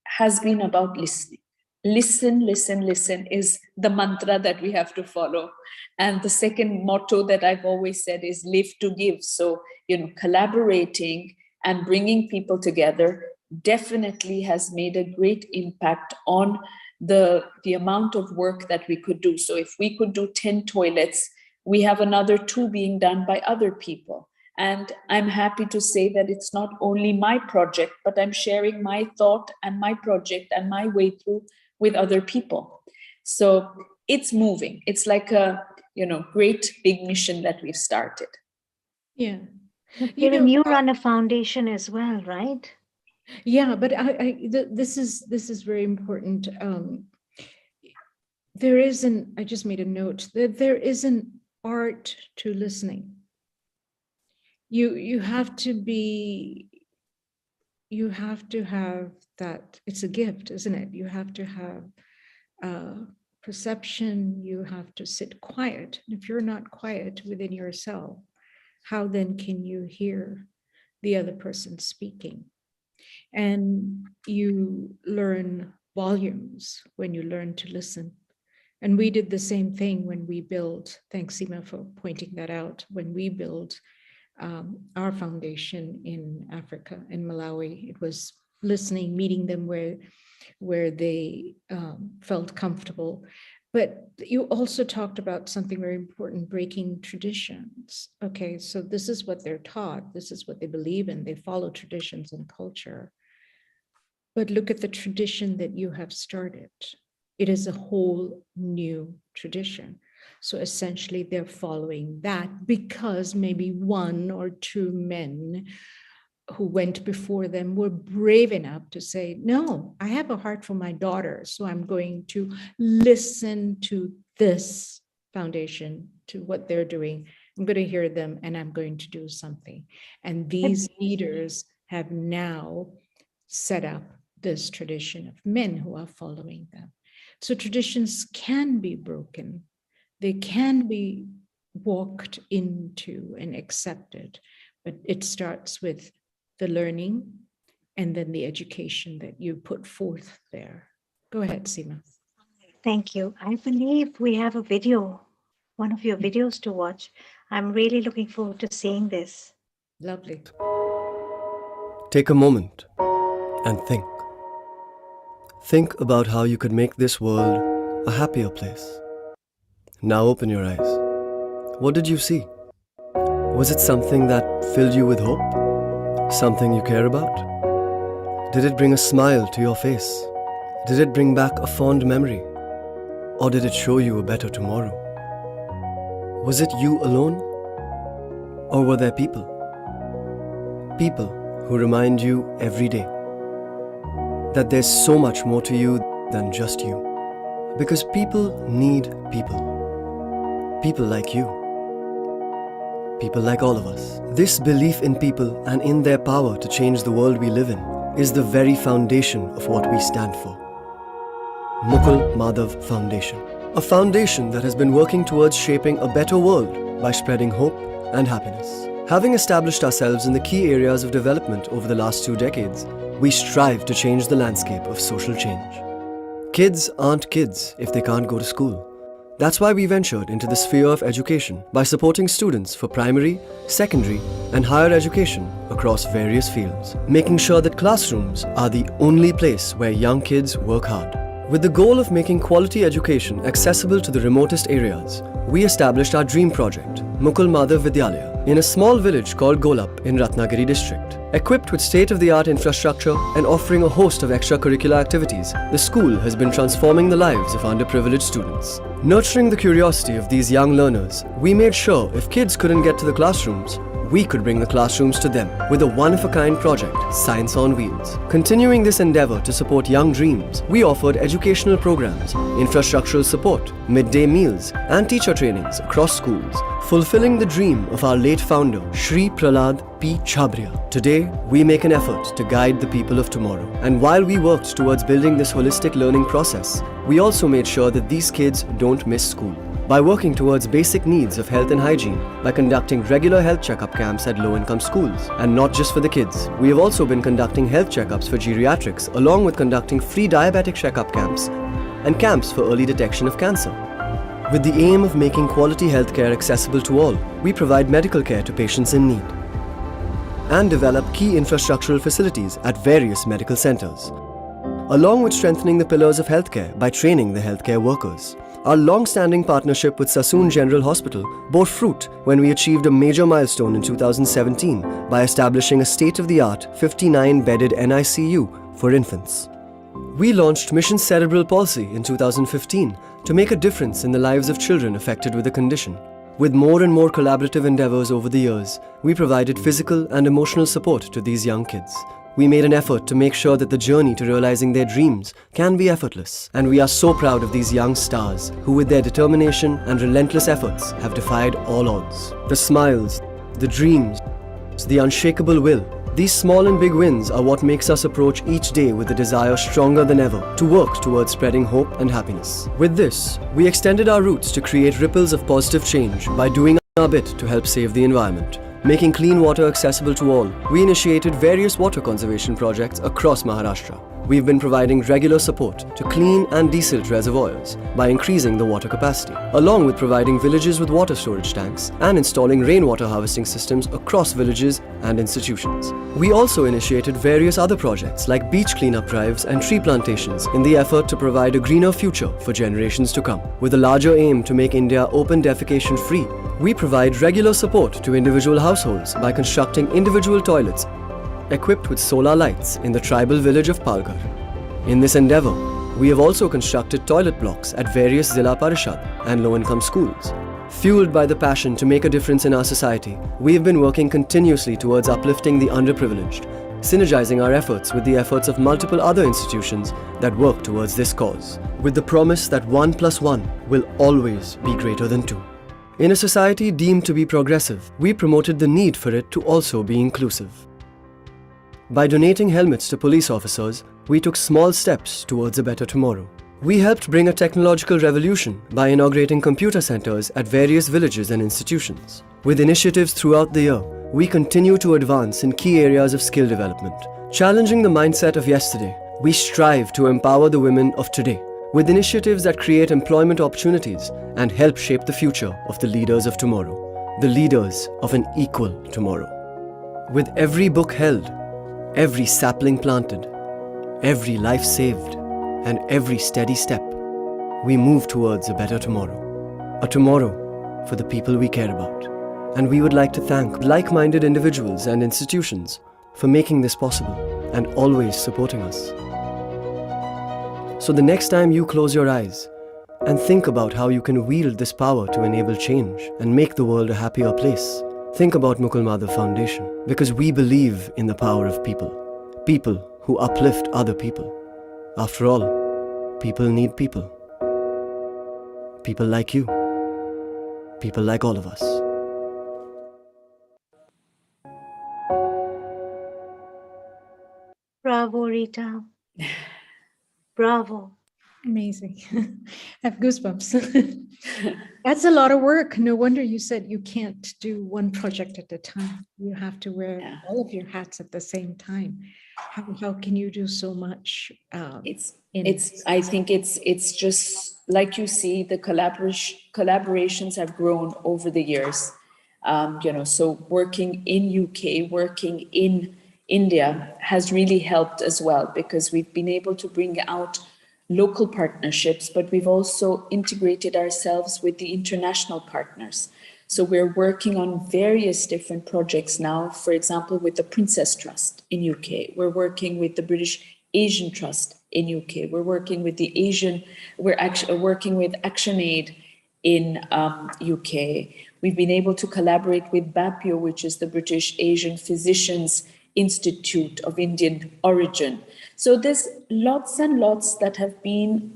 has been about listening. Listen, listen, listen is the mantra that we have to follow. And the second motto that I've always said is live to give. So, you know, collaborating and bringing people together definitely has made a great impact on the amount of work that we could do. So if we could do 10 toilets, we have another 2 being done by other people. And I'm happy to say that it's not only my project, but I'm sharing my thought and my project and my way through with other people. So it's moving. It's like a, you know, great big mission that we've started. Yeah. You run a foundation as well, right? Yeah, but this is very important. There is I just made a note that there is an art to listening. You have to have that. It's a gift, isn't it? You have to have perception. You have to sit quiet. If you're not quiet within yourself, how then can you hear the other person speaking? And you learn volumes when you learn to listen. And we did the same thing when we built, thanks Seema for pointing that out, when we built our foundation in Africa, in Malawi. It was listening, meeting them where they felt comfortable. But you also talked about something very important, breaking traditions. Okay, so this is what they're taught. This is what they believe in. They follow traditions and culture. But look at the tradition that you have started. It is a whole new tradition. So essentially they're following that because maybe 1 or 2 men who went before them were brave enough to say, no, I have a heart for my daughter, so I'm going to listen to this foundation, to what they're doing. I'm going to hear them and I'm going to do something. And these leaders have now set up this tradition of men who are following them. So traditions can be broken. They can be walked into and accepted, but it starts with the learning and then the education that you put forth there. Go ahead, Seema. Thank you. I believe we have a video, one of your videos to watch. I'm really looking forward to seeing this. Lovely. Take a moment and think. Think about how you could make this world a happier place. Now open your eyes. What did you see? Was it something that filled you with hope? Something you care about? Did it bring a smile to your face? Did it bring back a fond memory? Or did it show you a better tomorrow? Was it you alone? Or were there people? People who remind you every day that there's so much more to you than just you. Because people need people. People like you. People like all of us. This belief in people and in their power to change the world we live in is the very foundation of what we stand for. Mukul Madhav Foundation. A foundation that has been working towards shaping a better world by spreading hope and happiness. Having established ourselves in the key areas of development over the last 2 decades, we strive to change the landscape of social change. Kids aren't kids if they can't go to school. That's why we ventured into the sphere of education by supporting students for primary, secondary, and higher education across various fields, making sure that classrooms are the only place where young kids work hard. With the goal of making quality education accessible to the remotest areas, we established our dream project, Mukul Madhav Vidyalaya, in a small village called Golap in Ratnagiri district. Equipped with state-of-the-art infrastructure and offering a host of extracurricular activities, the school has been transforming the lives of underprivileged students. Nurturing the curiosity of these young learners, we made sure if kids couldn't get to the classrooms, we could bring the classrooms to them with a one-of-a-kind project, Science on Wheels. Continuing this endeavor to support young dreams, we offered educational programs, infrastructural support, midday meals, and teacher trainings across schools, fulfilling the dream of our late founder, Shri Prahlad P. Chhabria. Today, we make an effort to guide the people of tomorrow. And while we worked towards building this holistic learning process, we also made sure that these kids don't miss school. By working towards basic needs of health and hygiene, by conducting regular health checkup camps at low-income schools. And not just for the kids, we have also been conducting health checkups for geriatrics, along with conducting free diabetic checkup camps and camps for early detection of cancer. With the aim of making quality healthcare accessible to all, we provide medical care to patients in need and develop key infrastructural facilities at various medical centers, along with strengthening the pillars of healthcare by training the healthcare workers. Our long-standing partnership with Sassoon General Hospital bore fruit when we achieved a major milestone in 2017 by establishing a state-of-the-art 59-bedded NICU for infants. We launched Mission Cerebral Palsy in 2015 to make a difference in the lives of children affected with the condition. With more and more collaborative endeavors over the years, we provided physical and emotional support to these young kids. We made an effort to make sure that the journey to realizing their dreams can be effortless. And we are so proud of these young stars who, with their determination and relentless efforts, have defied all odds. The smiles, the dreams, the unshakable will. These small and big wins are what makes us approach each day with a desire stronger than ever to work towards spreading hope and happiness. With this, we extended our roots to create ripples of positive change by doing our bit to help save the environment. Making clean water accessible to all, we initiated various water conservation projects across Maharashtra. We've been providing regular support to clean and desilt reservoirs by increasing the water capacity, along with providing villages with water storage tanks and installing rainwater harvesting systems across villages and institutions. We also initiated various other projects like beach cleanup drives and tree plantations in the effort to provide a greener future for generations to come. With a larger aim to make India open defecation free, we provide regular support to individual households by constructing individual toilets equipped with solar lights in the tribal village of Palghar. In this endeavor, we have also constructed toilet blocks at various Zilla Parishad and low-income schools. Fueled by the passion to make a difference in our society, we have been working continuously towards uplifting the underprivileged, synergizing our efforts with the efforts of multiple other institutions that work towards this cause, with the promise that 1 + 1 will always be greater than 2. In a society deemed to be progressive, we promoted the need for it to also be inclusive. By donating helmets to police officers, we took small steps towards a better tomorrow. We helped bring a technological revolution by inaugurating computer centers at various villages and institutions. With initiatives throughout the year, we continue to advance in key areas of skill development. Challenging the mindset of yesterday, we strive to empower the women of today with initiatives that create employment opportunities and help shape the future of the leaders of tomorrow, the leaders of an equal tomorrow. With every book held, every sapling planted, every life saved, and every steady step, we move towards a better tomorrow. A tomorrow for the people we care about. And we would like to thank like-minded individuals and institutions for making this possible and always supporting us. So the next time you close your eyes and think about how you can wield this power to enable change and make the world a happier place, think about Mukul Madhav Foundation, because we believe in the power of people. People who uplift other people. After all, people need people. People like you. People like all of us. Bravo, Rita. Bravo. Amazing. I have goosebumps. That's a lot of work. No wonder you said you can't do one project at a time. You have to wear all of your hats at the same time. How can you do so much? I think it's just like you see, the collaborations have grown over the years. So working in UK, working in India has really helped as well, because we've been able to bring out local partnerships, but we've also integrated ourselves with the international partners. So we're working on various different projects now, for example, with the Princess Trust in UK. We're working with the British Asian Trust in UK. We're working with we're actually working with ActionAid in UK. We've been able to collaborate with BAPIO, which is the British Asian Physicians Institute of Indian origin. So there's lots and lots that have been,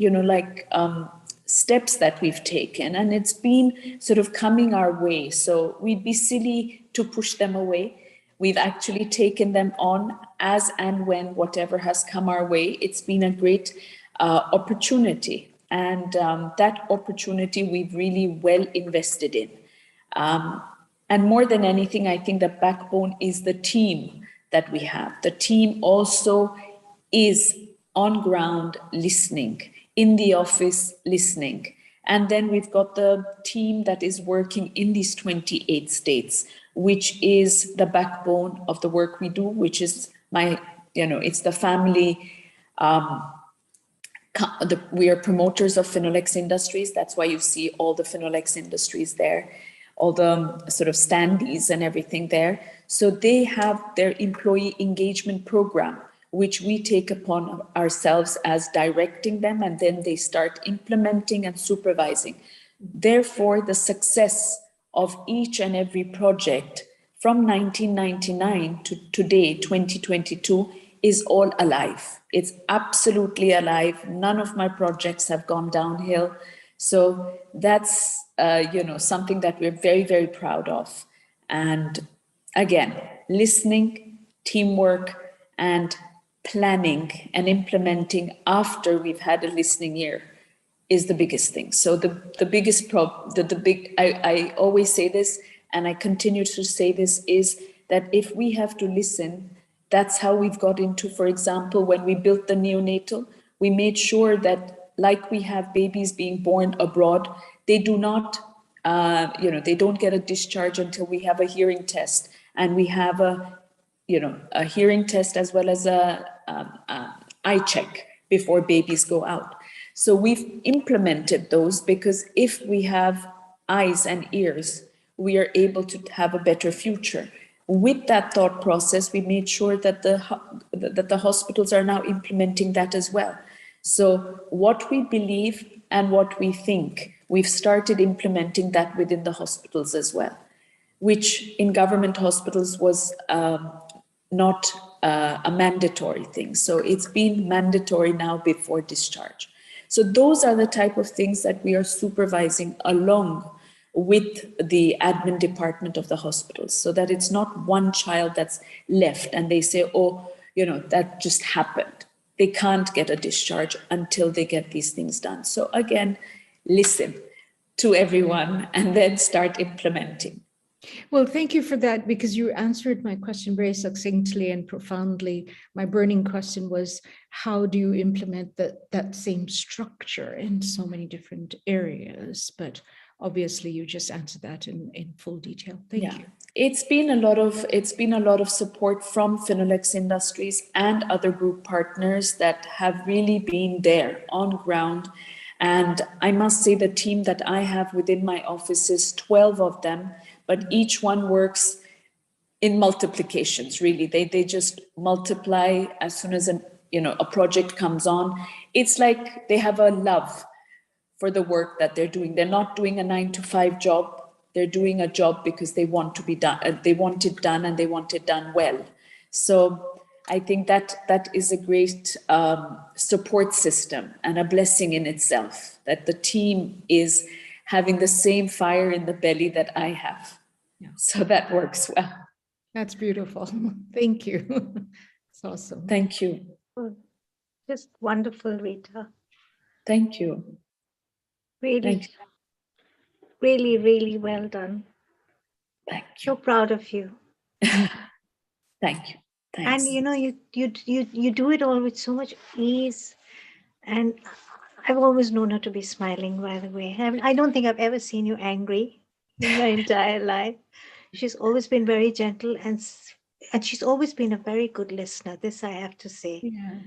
steps that we've taken, and it's been sort of coming our way. So we'd be silly to push them away. We've actually taken them on as and when whatever has come our way. It's been a great opportunity, and that opportunity we've really well invested in. And more than anything, I think the backbone is the team that we have. The team also is on ground listening, in the office listening. And then we've got the team that is working in these 28 states, which is the backbone of the work we do, which is it's the family. We are promoters of Phenolics Industries. That's why you see all the Phenolics Industries there, all the sort of standees and everything there. So they have their employee engagement program, which we take upon ourselves as directing them, and then they start implementing and supervising. Therefore, the success of each and every project from 1999 to today, 2022, is all alive. It's absolutely alive. None of my projects have gone downhill. So that's, something that we're very, very proud of. And again, listening, teamwork, and planning and implementing after we've had a listening ear is the biggest thing. So the biggest problem, I always say this, and I continue to say this, is that if we have to listen, that's how we've got into, for example, when we built the neonatal, we made sure that, like we have babies being born abroad, they do not, they don't get a discharge until we have a hearing test, and we have a hearing test as well as a eye check before babies go out. So we've implemented those, because if we have eyes and ears, we are able to have a better future. With that thought process, we made sure that the hospitals are now implementing that as well. So what we believe and what we think, we've started implementing that within the hospitals as well, which in government hospitals was not a mandatory thing. So it's been mandatory now before discharge. So those are the type of things that we are supervising along with the admin department of the hospitals, so that it's not one child that's left and they say, oh, that just happened. they can't get a discharge until they get these things done. So again, listen to everyone and then start implementing. Well, thank you for that, because you answered my question very succinctly and profoundly. My burning question was, how do you implement that same structure in so many different areas? But obviously you just answered that in full detail. Thank you. It's been a lot of support from Finolex Industries and other group partners that have really been there on ground. And I must say the team that I have within my office is 12 of them, but each one works in multiplications, really. They just multiply as soon as a project comes on. It's like they have a love for the work that they're doing. They're not doing a 9-to-5 job. They're doing a job because they want to be done. They want it done, and they want it done well. So I think that is a great support system and a blessing in itself, that the team is having the same fire in the belly that I have. So that works well. That's beautiful. Thank you. It's awesome. Thank you. Just wonderful, Rita. Thank you. Really, Thank you. really, really well done. Thank you. So proud of you. Thank you. Thanks. And you do it all with so much ease. And I've always known her to be smiling, by the way. I don't think I've ever seen you angry in my entire life. She's always been very gentle, and she's always been a very good listener. This I have to say. Yeah.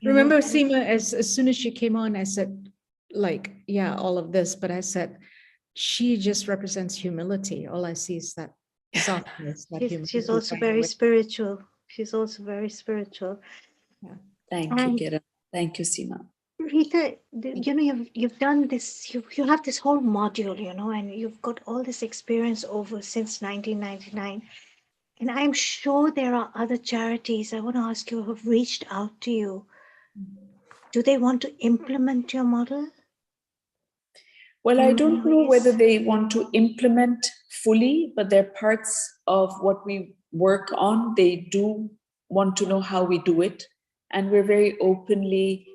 Remember, Seema, as soon as she came on, I said, all of this, but I said, she just represents humility. All I see is that softness. She's also very spiritual. She's also very spiritual. Yeah. Thank you, Kira. Thank you, Seema. Rita, you've done this. You have this whole module, and you've got all this experience since 1999. And I'm sure there are other charities, I want to ask you, who have reached out to you. Do they want to implement your model? Well, I don't know whether they want to implement fully, but they're parts of what we work on. They do want to know how we do it. And we're very openly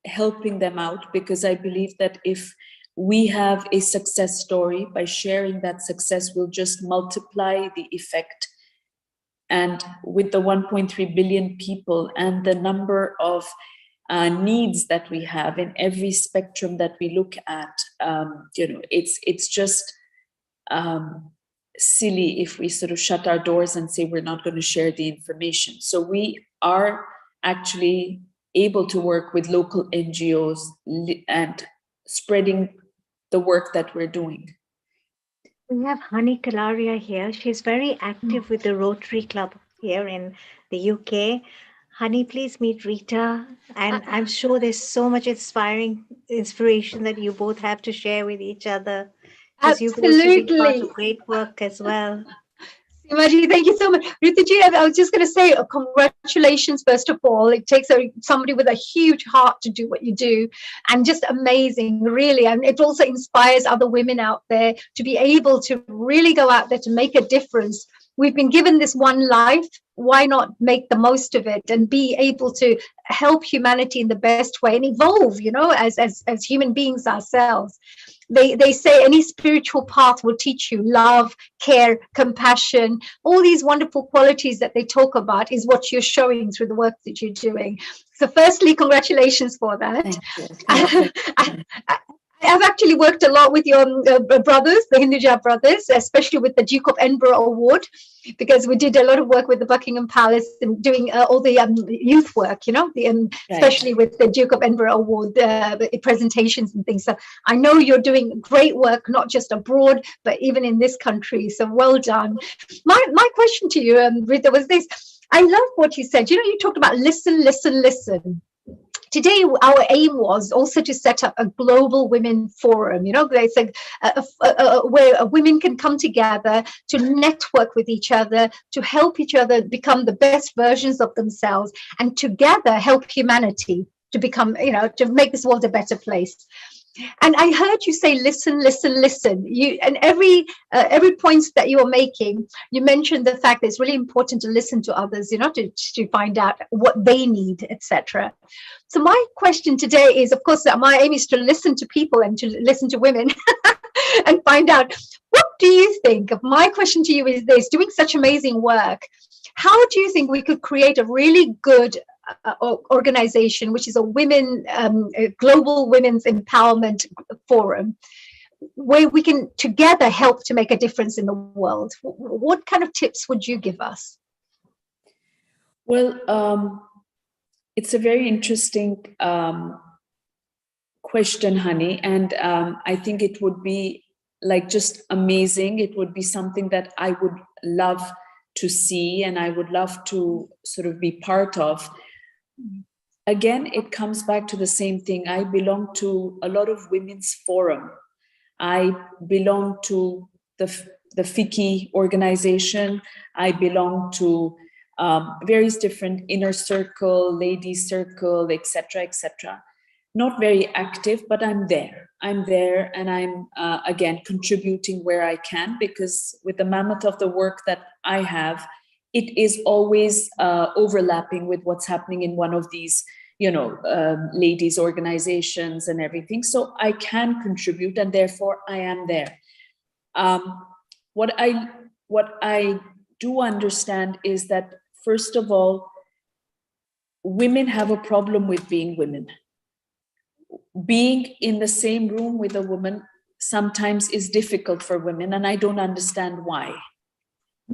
helping them out, because I believe that if we have a success story, by sharing that success, we'll just multiply the effect. And with the 1.3 billion people and the number of needs that we have in every spectrum that we look at, it's just silly if we sort of shut our doors and say we're not going to share the information. So we are actually able to work with local NGOs and spreading the work that we're doing. We have Hani Kalaria here. She's very active with the Rotary Club here in the UK. Hani, please meet Rita. And I'm sure there's so much inspiration that you both have to share with each other. Because you've also been part of great work as well. Simaji, thank you so much. Ritaji, I was just going to say congratulations, first of all. It takes somebody with a huge heart to do what you do, and just amazing, really. And it also inspires other women out there to be able to really go out there to make a difference. We've been given this one life. Why not make the most of it and be able to help humanity in the best way and evolve, as human beings ourselves. They say any spiritual path will teach you love, care, compassion, all these wonderful qualities that they talk about is what you're showing through the work that you're doing. So firstly, congratulations for that. I've actually worked a lot with your brothers, the Hinduja brothers, especially with the Duke of Edinburgh Award, because we did a lot of work with the Buckingham Palace and doing all the youth work, especially with the Duke of Edinburgh Award presentations and things. So I know you're doing great work, not just abroad, but even in this country. So well done. My question to you, Rita, was this. I love what you said. You talked about listen, listen, listen. Today, our aim was also to set up a global women forum, it's like where women can come together to network with each other, to help each other become the best versions of themselves, and together help humanity to become, to make this world a better place. And I heard you say, listen, listen, listen. You and every point that you were making, you mentioned the fact that it's really important to listen to others, to find out what they need, etc. So my question today is, of course, my aim is to listen to people and to listen to women and find out, what do you think? My question to you is this: doing such amazing work, how do you think we could create a really good organization, which is a global women's empowerment forum, where we can together help to make a difference in the world? What kind of tips would you give us? Well, it's a very interesting question, Honey, and I think it would be just amazing. It would be something that I would love to see, and I would love to sort of be part of. Again, it comes back to the same thing. I belong to a lot of women's forum. I belong to the FICCI organization. I belong to various different inner circle, ladies circle, etc., etc. Not very active, but I'm there. I'm there, and I'm again contributing where I can, because with the mammoth of the work that I have, it is always overlapping with what's happening in one of these, ladies organizations and everything. So I can contribute, and therefore I am there. What I do understand is that, first of all, women have a problem with being women. Being in the same room with a woman sometimes is difficult for women, and I don't understand why.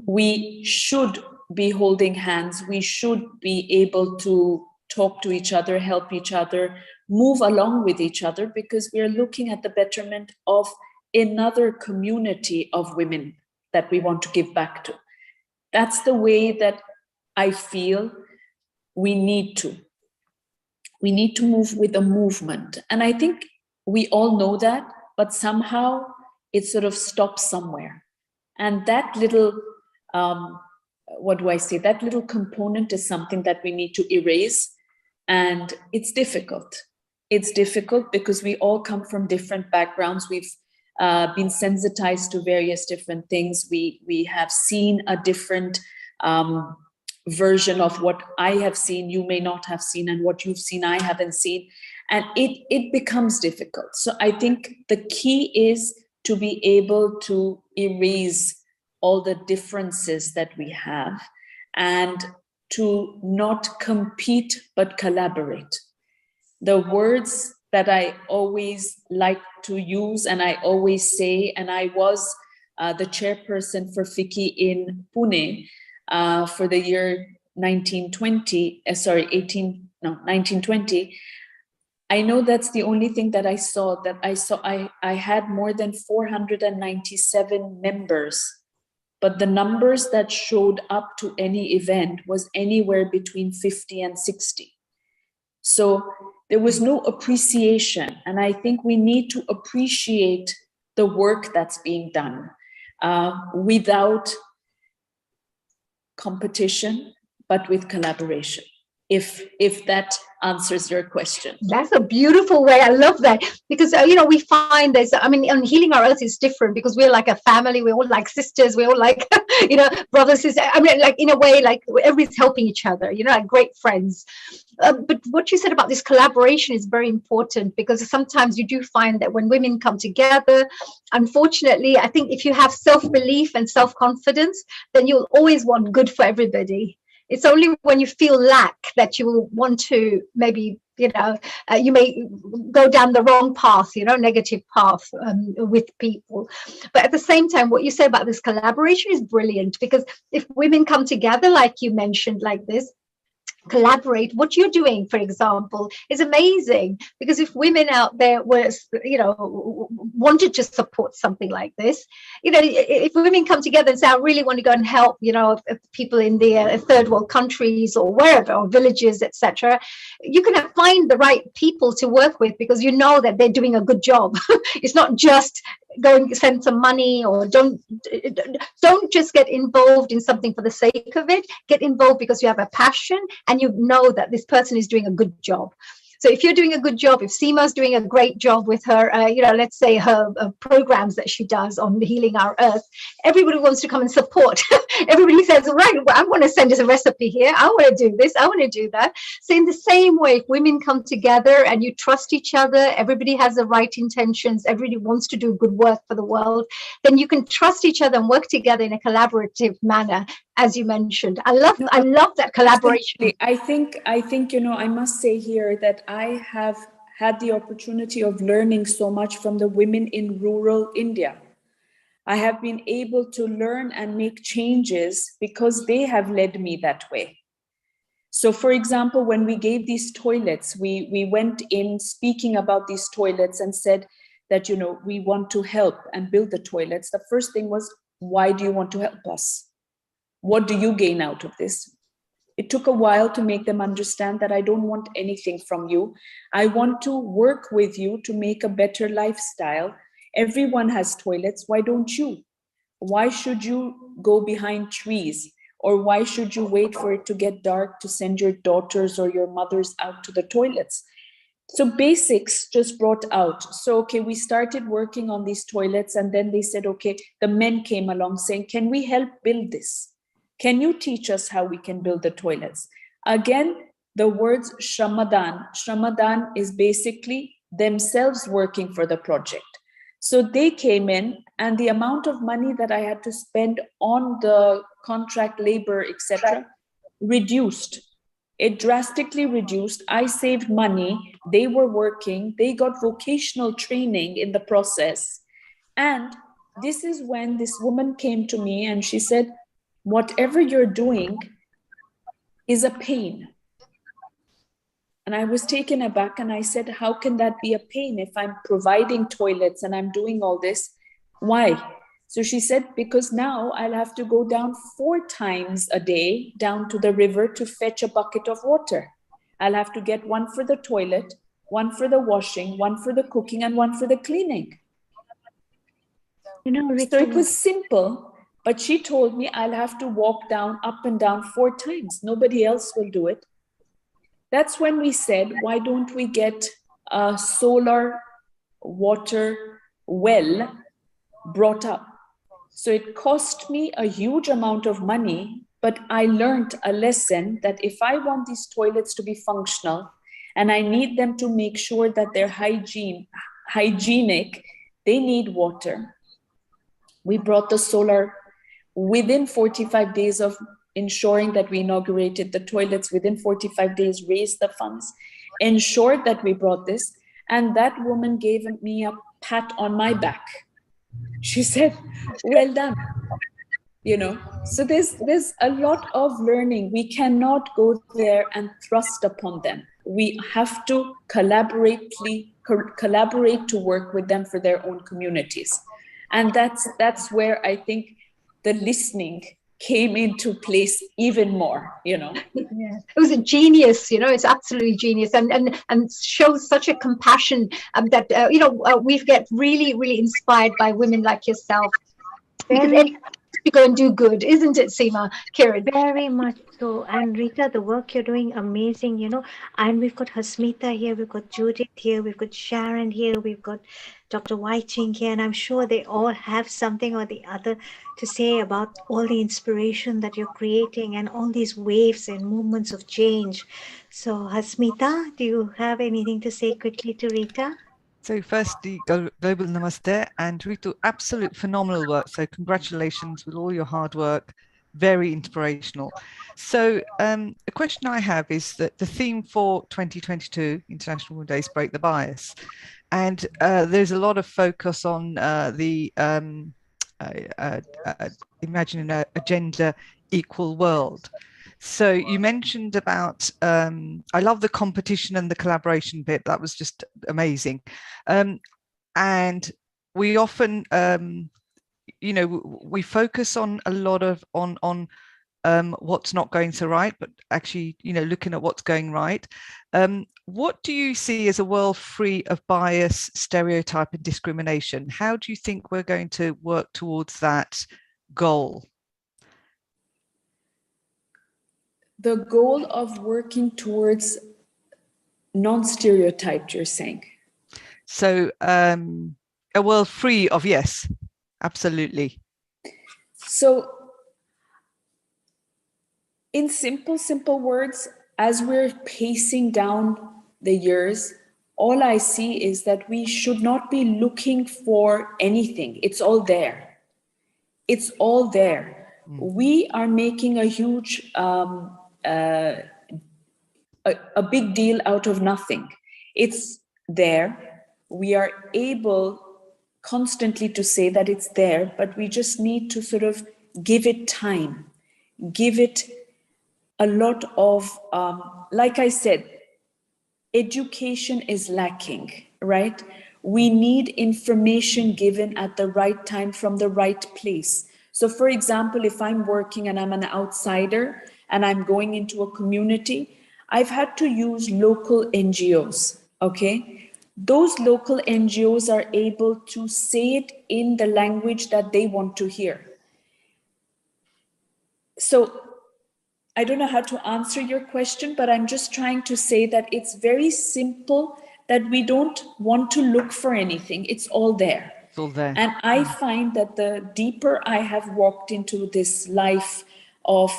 We should be holding hands. We should be able to talk to each other, help each other, move along with each other, because we are looking at the betterment of another community of women that we want to give back to. That's the way that I feel we need to. We need to move with a movement. And I think we all know that, but somehow it sort of stops somewhere. And that little, that little component is something that we need to erase. And it's difficult. It's difficult because we all come from different backgrounds. We've been sensitized to various different things. We have seen a different version of what I have seen, you may not have seen, and what you've seen, I haven't seen. And it becomes difficult. So I think the key is to be able to erase all the differences that we have and to not compete, but collaborate. The words that I always like to use, and I always say, and I was the chairperson for FICCI in Pune for the year 1920. I know that's the only thing that I saw. I had more than 497 members, but the numbers that showed up to any event was anywhere between 50 and 60. So there was no appreciation. And I think we need to appreciate the work that's being done without competition, but with collaboration, if that answers your question. That's a beautiful way. I love that, because we find there's, on Healing Our Earth is different, because we're like a family. We're all like sisters. We're all like brothers, sisters. Like in a way, like everybody's helping each other, like great friends. But what you said about this collaboration is very important, because sometimes you do find that when women come together, unfortunately, I think if you have self-belief and self-confidence, then you'll always want good for everybody. It's only when you feel lack that you will want to maybe, you may go down the wrong path, negative path with people. But at the same time, what you say about this collaboration is brilliant, because if women come together, like you mentioned, like this, collaborate, what you're doing, for example, is amazing, because if women out there wanted to support something like this, if women come together and say, I really want to go and help people in the third world countries or wherever, or villages, etc., you can find the right people to work with, because you know that they're doing a good job. It's not just go and send some money, or don't just get involved in something for the sake of it. Get involved because you have a passion and you know that this person is doing a good job. So if you're doing a good job, if Seema's doing a great job with her, let's say her programs that she does on healing our earth, everybody wants to come and support. Everybody says, right, well, I want to send us a recipe here. I want to do this. I want to do that. So in the same way, if women come together and you trust each other, everybody has the right intentions, everybody wants to do good work for the world, then you can trust each other and work together in a collaborative manner, as you mentioned. I love that collaboration. I think, I must say here that I have had the opportunity of learning so much from the women in rural India. I have been able to learn and make changes because they have led me that way. So for example, when we gave these toilets, we went in speaking about these toilets and said that, we want to help and build the toilets. The first thing was, why do you want to help us? What do you gain out of this? It took a while to make them understand that I don't want anything from you. I want to work with you to make a better lifestyle. Everyone has toilets. Why don't you? Why should you go behind trees? Or why should you wait for it to get dark to send your daughters or your mothers out to the toilets? So basics just brought out. So, okay, we started working on these toilets, and then they said, okay, the men came along saying, can we help build this? Can you teach us how we can build the toilets? Again, the words Shramadan. Shramadan is basically themselves working for the project. So they came in, and the amount of money that I had to spend on the contract labor, etc., reduced. It drastically reduced. I saved money. They were working. They got vocational training in the process. And this is when this woman came to me and she said, whatever you're doing is a pain. And I was taken aback and I said, how can that be a pain if I'm providing toilets and I'm doing all this? Why? So she said, because now I'll have to go down 4 times a day down to the river to fetch a bucket of water. I'll have to get one for the toilet, one for the washing, one for the cooking, and one for the cleaning. So it was simple, but she told me I'll have to walk down, up and down 4 times. Nobody else will do it. That's when we said, why don't we get a solar water well brought up? So it cost me a huge amount of money, but I learned a lesson that if I want these toilets to be functional and I need them to make sure that they're hygienic, they need water. We brought the solar within 45 days of ensuring that we inaugurated the toilets, within 45 days, raised the funds, ensured that we brought this. And that woman gave me a pat on my back. She said, well done. So there's a lot of learning. We cannot go there and thrust upon them. We have to collaborate to work with them for their own communities. And that's where I think the listening came into place even more, Yeah. It was a genius, it's absolutely genius, and shows such a compassion that we get really, really inspired by women like yourself. Because you go and do good, isn't it, Seema? Kiran? Very much so. And Rita, the work you're doing, amazing, And we've got Hasmita here, we've got Judith here, we've got Sharon here, we've got Dr. Whiting here, and I'm sure they all have something or the other to say about all the inspiration that you're creating and all these waves and movements of change. So Hasmita, do you have anything to say quickly to Rita? So firstly, global namaste, and Ritu, absolute phenomenal work. So congratulations with all your hard work, very inspirational. So a question I have is that the theme for 2022 International Women's Day is Break the Bias. And there's a lot of focus on the imagining a gender equal world. So you mentioned about, I love the competition and the collaboration bit. That was just amazing. And we often, we focus on a lot of, on what's not going so right, but actually, looking at what's going right. What do you see as a world free of bias, stereotype and discrimination? How do you think we're going to work towards that goal? The goal of working towards non-stereotyped, you're saying? So a world free of, yes, absolutely. So in simple words, as we're pacing down the years, all I see is that we should not be looking for anything. It's all there. It's all there. We are making a huge, a big deal out of nothing. It's there. We are able constantly to say that it's there, but we just need to sort of give it time, give it a lot of, like I said, education is lacking, right? We need information given at the right time from the right place. So for example, if I'm working and I'm an outsider and I'm going into a community, I've had to use local NGOs, okay? Those local NGOs are able to say it in the language that they want to hear. So I don't know how to answer your question, but I'm just trying to say that it's very simple, that we don't want to look for anything. It's all there. It's all there. And I find that the deeper I have walked into this life of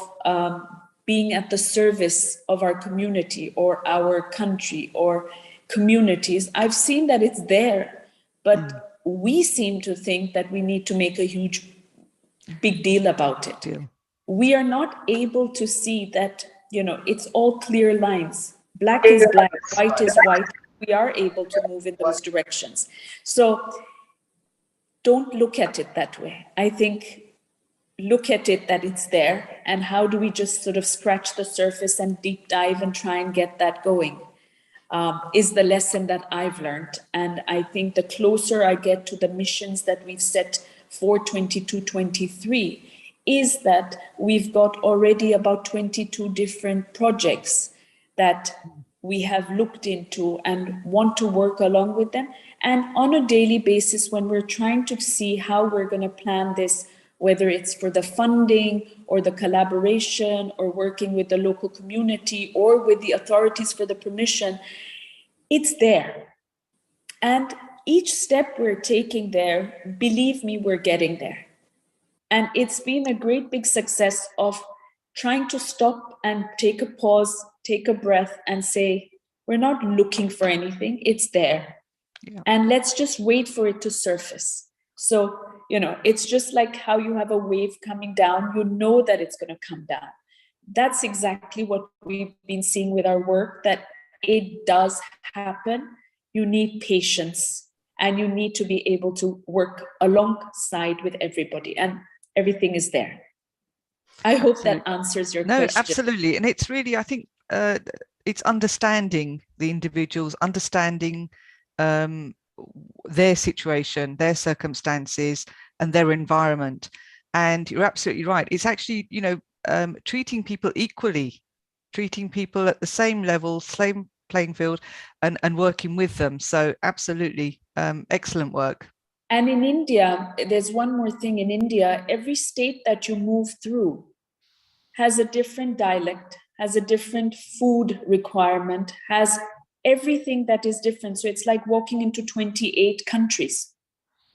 being at the service of our community or our country or communities, I've seen that it's there, but we seem to think that we need to make a huge, big deal about it. We are not able to see that, you know, it's all clear lines. Black is black, white is white. We are able to move in those directions. So don't look at it that way. I think look at it that it's there, and how do we just sort of scratch the surface and deep dive and try and get that going, is the lesson that I've learned. And I think the closer I get to the missions that we've set for 22-23, is that we've got already about 22 different projects that we have looked into and want to work along with them. And on a daily basis, when we're trying to see how we're going to plan this, whether it's for the funding or the collaboration or working with the local community or with the authorities for the permission, it's there. And each step we're taking there, believe me, we're getting there. And it's been a great big success of trying to stop and take a pause, take a breath and say, we're not looking for anything, it's there. Yeah. And let's just wait for it to surface. So, you know, it's just like how you have a wave coming down, you know that it's going to come down. That's exactly what we've been seeing with our work, that it does happen. You need patience and you need to be able to work alongside with everybody, and everything is there. I hope that answers your question. No, absolutely. And it's really, I think it's understanding the individuals, understanding their situation, their circumstances and their environment. And you're absolutely right. It's actually, you know, treating people equally, treating people at the same level, same playing field, and working with them. So absolutely, excellent work. And in India, there's one more thing. In India, every state that you move through has a different dialect, has a different food requirement, has everything that is different. So it's like walking into 28 countries.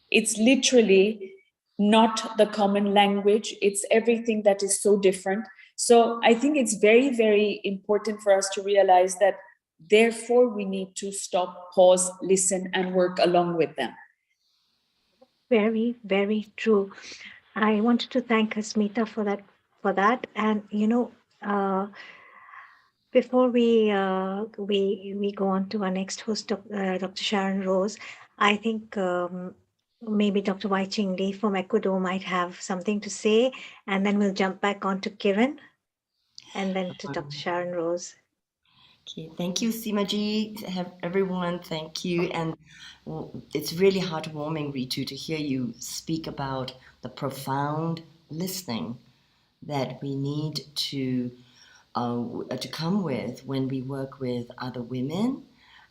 It's literally not the common language. It's everything that is so different. So I think it's very, very important for us to realize that therefore we need to stop, pause, listen, and work along with them. Very, very true. I wanted to thank Asmita for that. And you know, before we go on to our next host, Dr. Sharon Rose, I think maybe Dr. Wai Ching Lee from Ecuador might have something to say, and then we'll jump back onto Kiran, and then to Dr. Sharon Rose. Okay, thank you, Seema-ji. Everyone, thank you. And it's really heartwarming, Ritu, to hear you speak about the profound listening that we need to come with when we work with other women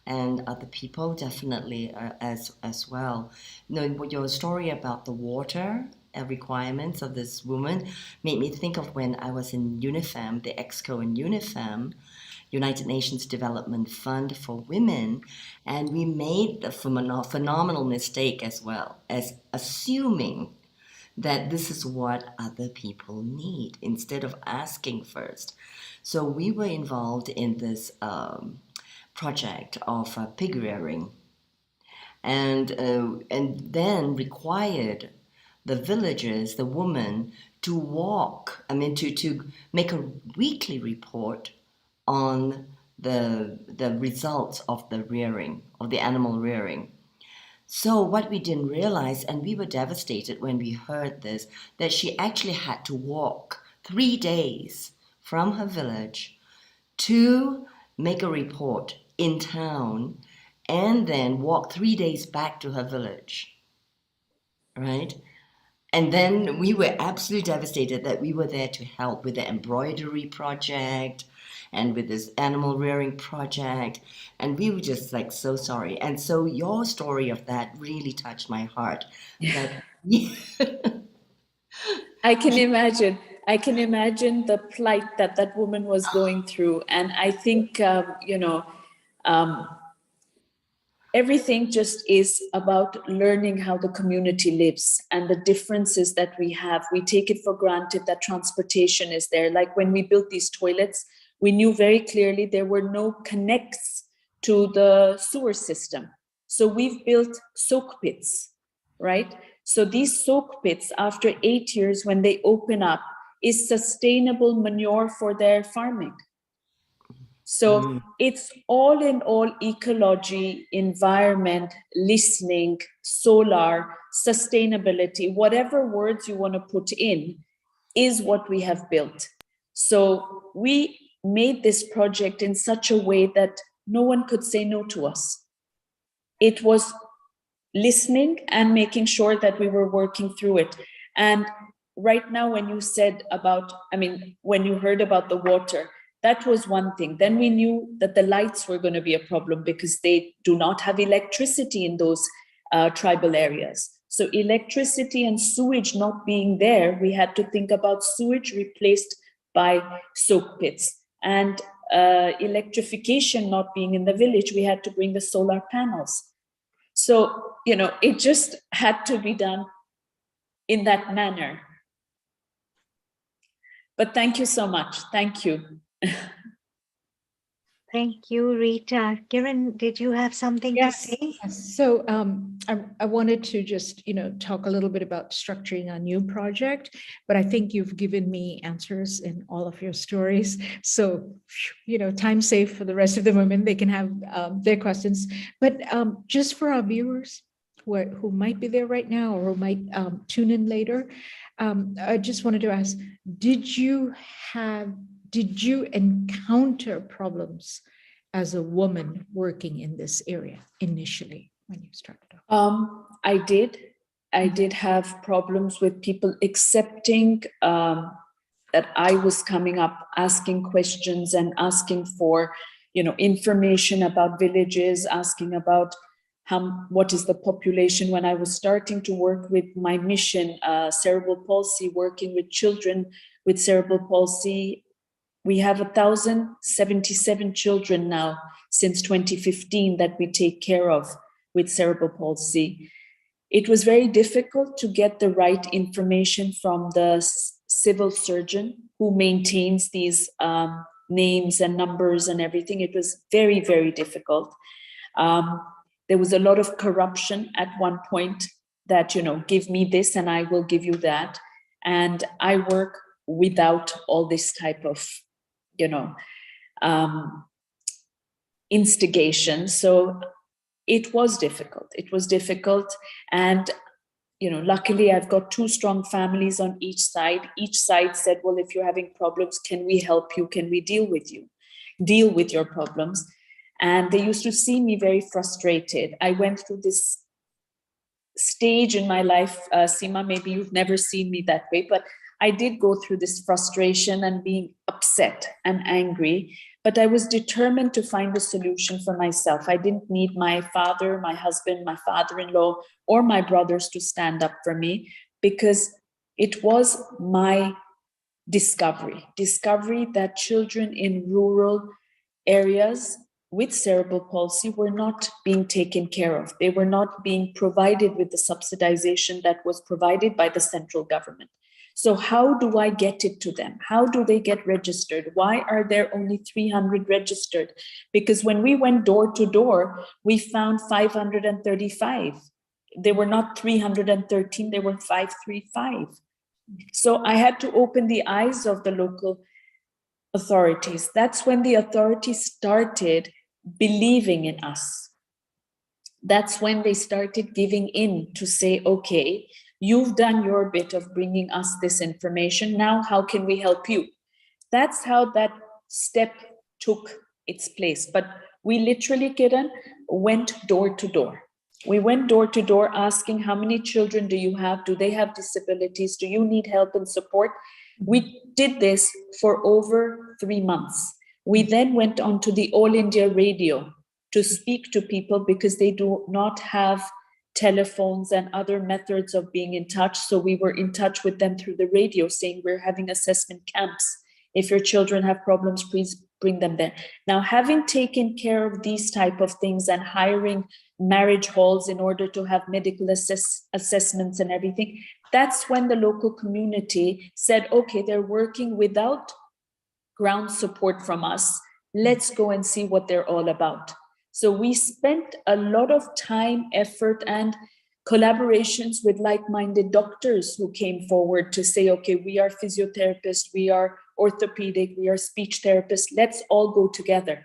and other people, definitely as well. You know, your story about the water requirements of this woman made me think of when I was in UNIFEM, the EXCO in UNIFEM. United Nations Development Fund for Women, and we made the phenomenal mistake as well as assuming that this is what other people need instead of asking first. So we were involved in this project of pig rearing, and then required the villagers, the women, to walk, to make a weekly report on the results of the rearing, of the animal rearing. So what we didn't realize, and we were devastated when we heard this, that she actually had to walk 3 days from her village to make a report in town and then walk 3 days back to her village, right? And then we were absolutely devastated that we were there to help with the embroidery project and with this animal rearing project. And we were just like so sorry. And so your story of that really touched my heart. That I can imagine. I can imagine the plight that that woman was going through. And I think, everything just is about learning how the community lives and the differences that we have. We take it for granted that transportation is there. Like when we built these toilets, we knew very clearly there were no connects to the sewer system. So we've built soak pits, right? So these soak pits, after 8 years, when they open up, is sustainable manure for their farming. So it's all in all ecology, environment, listening, solar, sustainability, whatever words you want to put in is what we have built. So we made this project in such a way that no one could say no to us. It was listening and making sure that we were working through it. And right now, when you said about, when you heard about the water, that was one thing. Then we knew that the lights were going to be a problem because they do not have electricity in those tribal areas. So electricity and sewage not being there, we had to think about sewage replaced by soak pits. And electrification not being in the village, we had to bring the solar panels. So, it just had to be done in that manner. But thank you so much. Thank you. Thank you, Rita. Kiran, did you have something to say? So I wanted to just, talk a little bit about structuring a new project, but I think you've given me answers in all of your stories. So, time safe for the rest of the women. They can have their questions. But just for our viewers who might be there right now or who might tune in later, I just wanted to ask, did you encounter problems as a woman working in this area initially when you started off? I did have problems with people accepting that I was coming up, asking questions and asking for, information about villages, asking about what is the population. When I was starting to work with my mission, cerebral palsy, working with children with cerebral palsy, we have 1,077 children now since 2015 that we take care of with cerebral palsy. It was very difficult to get the right information from the civil surgeon who maintains these names and numbers and everything. It was very, very difficult. There was a lot of corruption at one point that, give me this and I will give you that. And I work without all this type of instigation. So it was difficult. And, luckily I've got 2 strong families on each side. Each side said, well, if you're having problems, can we help you? Can we deal with your problems? And they used to see me very frustrated. I went through this stage in my life, Seema, maybe you've never seen me that way, but I did go through this frustration and being upset and angry, but I was determined to find a solution for myself. I didn't need my father, my husband, my father-in-law, or my brothers to stand up for me because it was my discovery that children in rural areas with cerebral palsy were not being taken care of. They were not being provided with the subsidization that was provided by the central government. So how do I get it to them? How do they get registered? Why are there only 300 registered? Because when we went door to door, we found 535. They were not 313, they were 535. So I had to open the eyes of the local authorities. That's when the authorities started believing in us. That's when they started giving in to say, okay, you've done your bit of bringing us this information. Now, how can we help you? That's how that step took its place. But we literally, Kiran, went door to door. We went door to door asking, how many children do you have? Do they have disabilities? Do you need help and support? We did this for over 3 months. We then went on to the All India radio to speak to people because they do not have telephones and other methods of being in touch. So we were in touch with them through the radio saying we're having assessment camps. If your children have problems, please bring them there. Now, having taken care of these type of things and hiring marriage halls in order to have medical assessments and everything, that's when the local community said, okay, they're working without ground support from us. Let's go and see what they're all about. So we spent a lot of time, effort, and collaborations with like-minded doctors who came forward to say, okay, we are physiotherapists, we are orthopedic, we are speech therapists, let's all go together.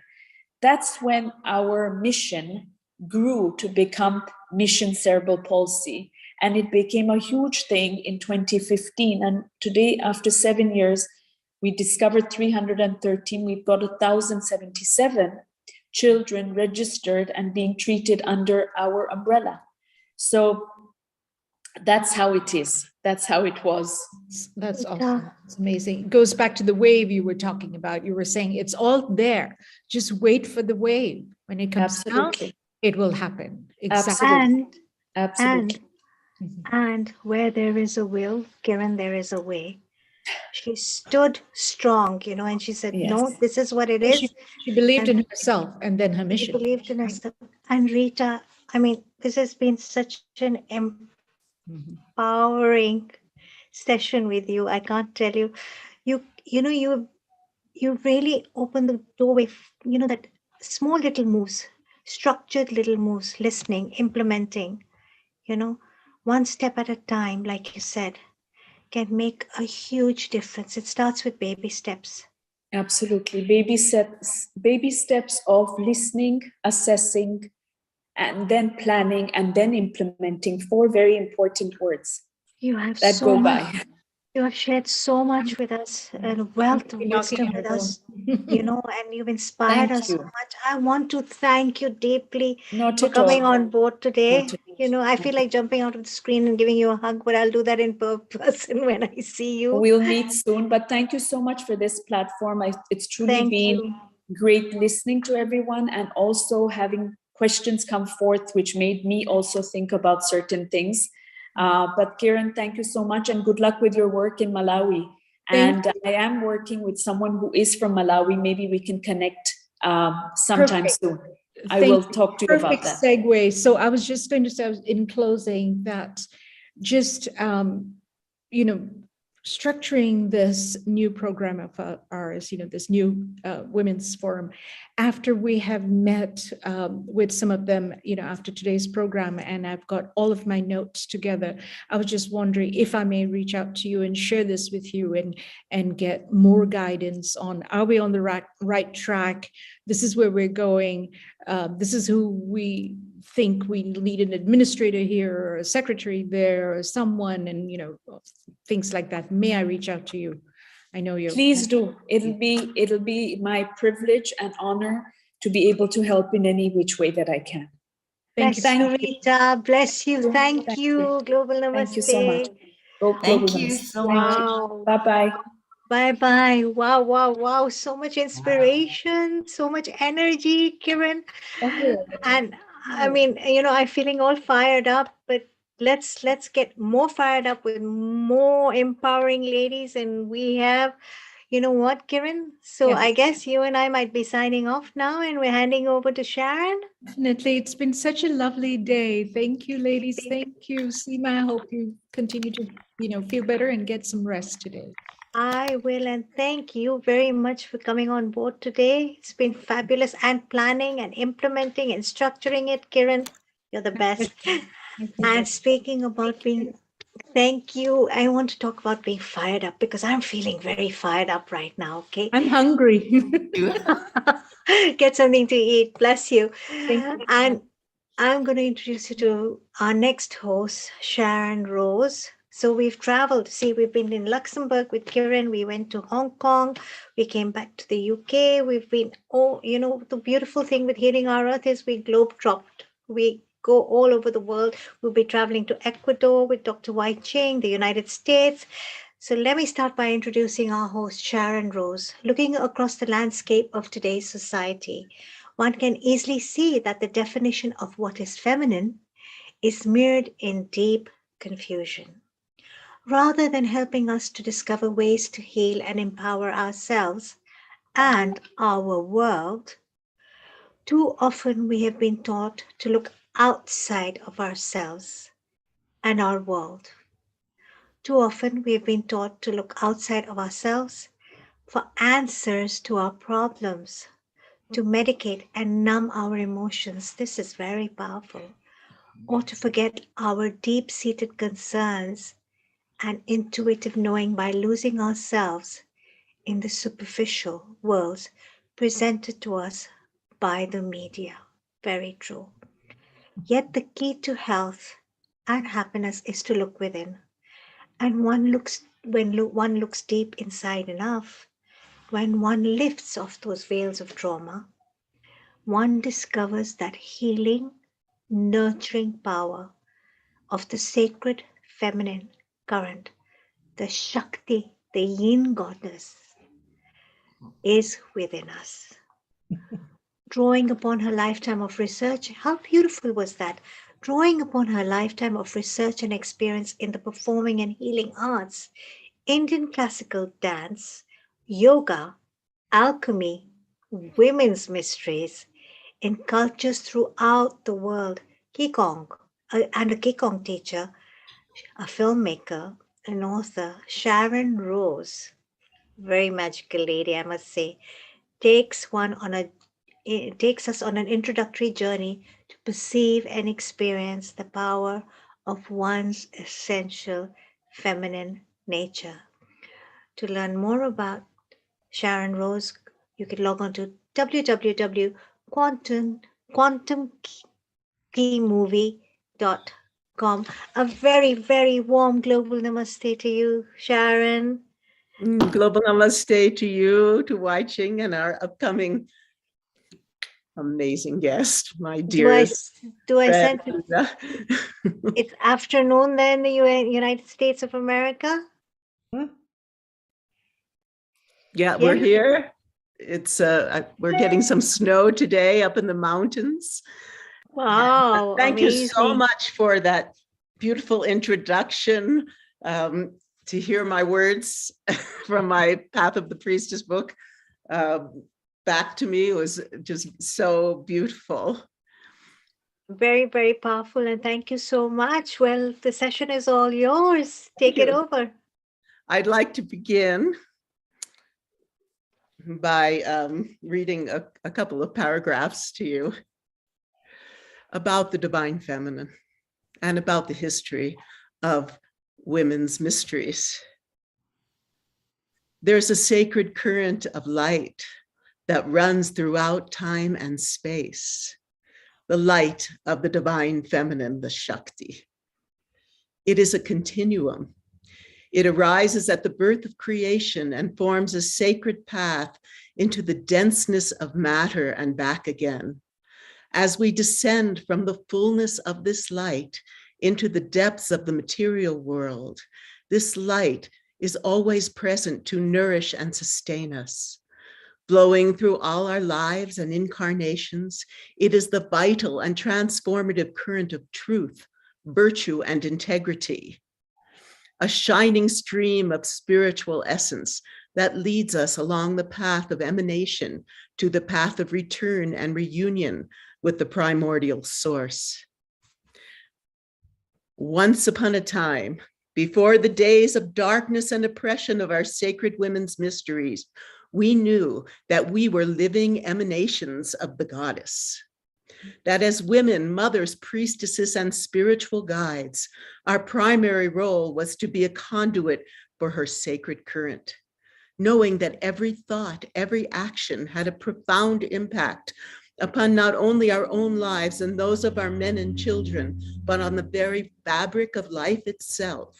That's when our mission grew to become Mission Cerebral Palsy. And it became a huge thing in 2015. And today, after 7 years, we discovered 313, we've got 1,077 children registered and being treated under our umbrella. So that's how it is. That's how it was. That's awesome. It's amazing. It goes back to the wave you were talking about. You were saying it's all there. Just wait for the wave. When it comes down, it will happen. Exactly. And where there is a will, Kiran, there is a way. She stood strong, you know, and she said, no, this is what it is. She believed in herself and then her mission. She believed in herself. And Rita, I mean, this has been such an empowering session with you. I can't tell you. You really opened the doorway, you know, that small little moves, structured little moves, listening, implementing, you know, one step at a time, like you said, can make a huge difference. It starts with baby steps. Absolutely. Baby steps of listening, assessing, and then planning, and then implementing. 4 very important words you have that so go much, by. You have shared so much with us, a wealth of wisdom with us, you know, and you've inspired us so much. I want to thank you deeply for coming on board today. You know, I feel like jumping out of the screen and giving you a hug, but I'll do that in person when I see you. We'll meet soon, but thank you so much for this platform. It's truly been great listening to everyone and also having questions come forth, which made me also think about certain things. But Kiran, thank you so much and good luck with your work in Malawi. And I am working with someone who is from Malawi. Maybe we can connect sometime soon. I will talk to you about that. Perfect segue. So I was just going to say in closing that just, you know, structuring this new program of ours, you know, this new women's forum, after we have met with some of them, you know, after today's program, and I've got all of my notes together, I was just wondering if I may reach out to you and share this with you and get more guidance on, are we on the right track? This is where we're going. This is who we think we need, an administrator here or a secretary there or someone, and you know, things like that. May I reach out to you? I know you're. Please do. It'll be my privilege and honor to be able to help in any which way that I can. Thank you, Rita. Bless you. Thank you. Global Namaste. Thank you so much. Thank you so much. Bye-bye. Bye-bye. Wow, wow, wow. So much inspiration, so much energy, Kiran. And I mean, you know, I'm feeling all fired up, but let's get more fired up with more empowering ladies. And we have, you know what, Kiran? So Yes. I guess you and I might be signing off now, and we're handing over to Sharon. Definitely. It's been such a lovely day. Thank you, ladies. Thank you, Seema. I hope you continue to, feel better and get some rest today. I will, and thank you very much for coming on board today. It's been fabulous, and planning and implementing and structuring it, Kiran. You're the best. And speaking about being, thank you. I want to talk about being fired up because I'm feeling very fired up right now. Okay. I'm hungry. Get something to eat. Bless you. Thank you. And I'm going to introduce you to our next host, Sharon Rose. So we've traveled. See, we've been in Luxembourg with Kiran. We went to Hong Kong. We came back to the UK. We've been, the beautiful thing with Healing Our Earth is we globe-trotted. We go all over the world. We'll be traveling to Ecuador with Dr. Wai Ching, the United States. So let me start by introducing our host, Sharon Rose. Looking across the landscape of today's society, one can easily see that the definition of what is feminine is mirrored in deep confusion. Rather than helping us to discover ways to heal and empower ourselves and our world, too often we have been taught to look outside of ourselves and our world. Too often we have been taught to look outside of ourselves for answers to our problems, to medicate and numb our emotions. This is very powerful. Or to forget our deep-seated concerns and intuitive knowing by losing ourselves in the superficial worlds presented to us by the media. Very true. Yet the key to health and happiness is to look within. And when one looks deep inside enough, when one lifts off those veils of trauma, one discovers that healing, nurturing power of the sacred feminine current, the Shakti, the yin goddess, is within us. Drawing upon her lifetime of research, how beautiful was that? Drawing upon her lifetime of research and experience in the performing and healing arts, Indian classical dance, yoga, alchemy, women's mysteries, in cultures throughout the world, Qigong, and a Qigong teacher, a filmmaker, an author, Sharon Rose, very magical lady, I must say, takes us on an introductory journey to perceive and experience the power of one's essential feminine nature. To learn more about Sharon Rose, you can log on to www.quantumkeymovie.com. A very, very warm global namaste to you, Sharon. Global namaste to you, to Wai Ching, and our upcoming amazing guest, my dearest. Do I sense it's afternoon there in the United States of America? Yeah, we're here. It's we're getting some snow today up in the mountains. Wow! Thank you so amazing. much for that beautiful introduction. To hear my words from my Path of the Priestess book back to me was just so beautiful. Very, very powerful, and thank you so much. Well, the session is all yours. Take it over. I'd like to begin by reading a couple of paragraphs to you about the divine feminine and about the history of women's mysteries. There's a sacred current of light that runs throughout time and space, the light of the divine feminine, the Shakti. It is a continuum. It arises at the birth of creation and forms a sacred path into the denseness of matter and back again. As we descend from the fullness of this light into the depths of the material world, this light is always present to nourish and sustain us. Flowing through all our lives and incarnations, it is the vital and transformative current of truth, virtue, and integrity. A shining stream of spiritual essence that leads us along the path of emanation to the path of return and reunion with the primordial source. Once upon a time, before the days of darkness and oppression of our sacred women's mysteries, we knew that we were living emanations of the goddess. That as women, mothers, priestesses, and spiritual guides, our primary role was to be a conduit for her sacred current, knowing that every thought, every action had a profound impact upon not only our own lives and those of our men and children, but on the very fabric of life itself.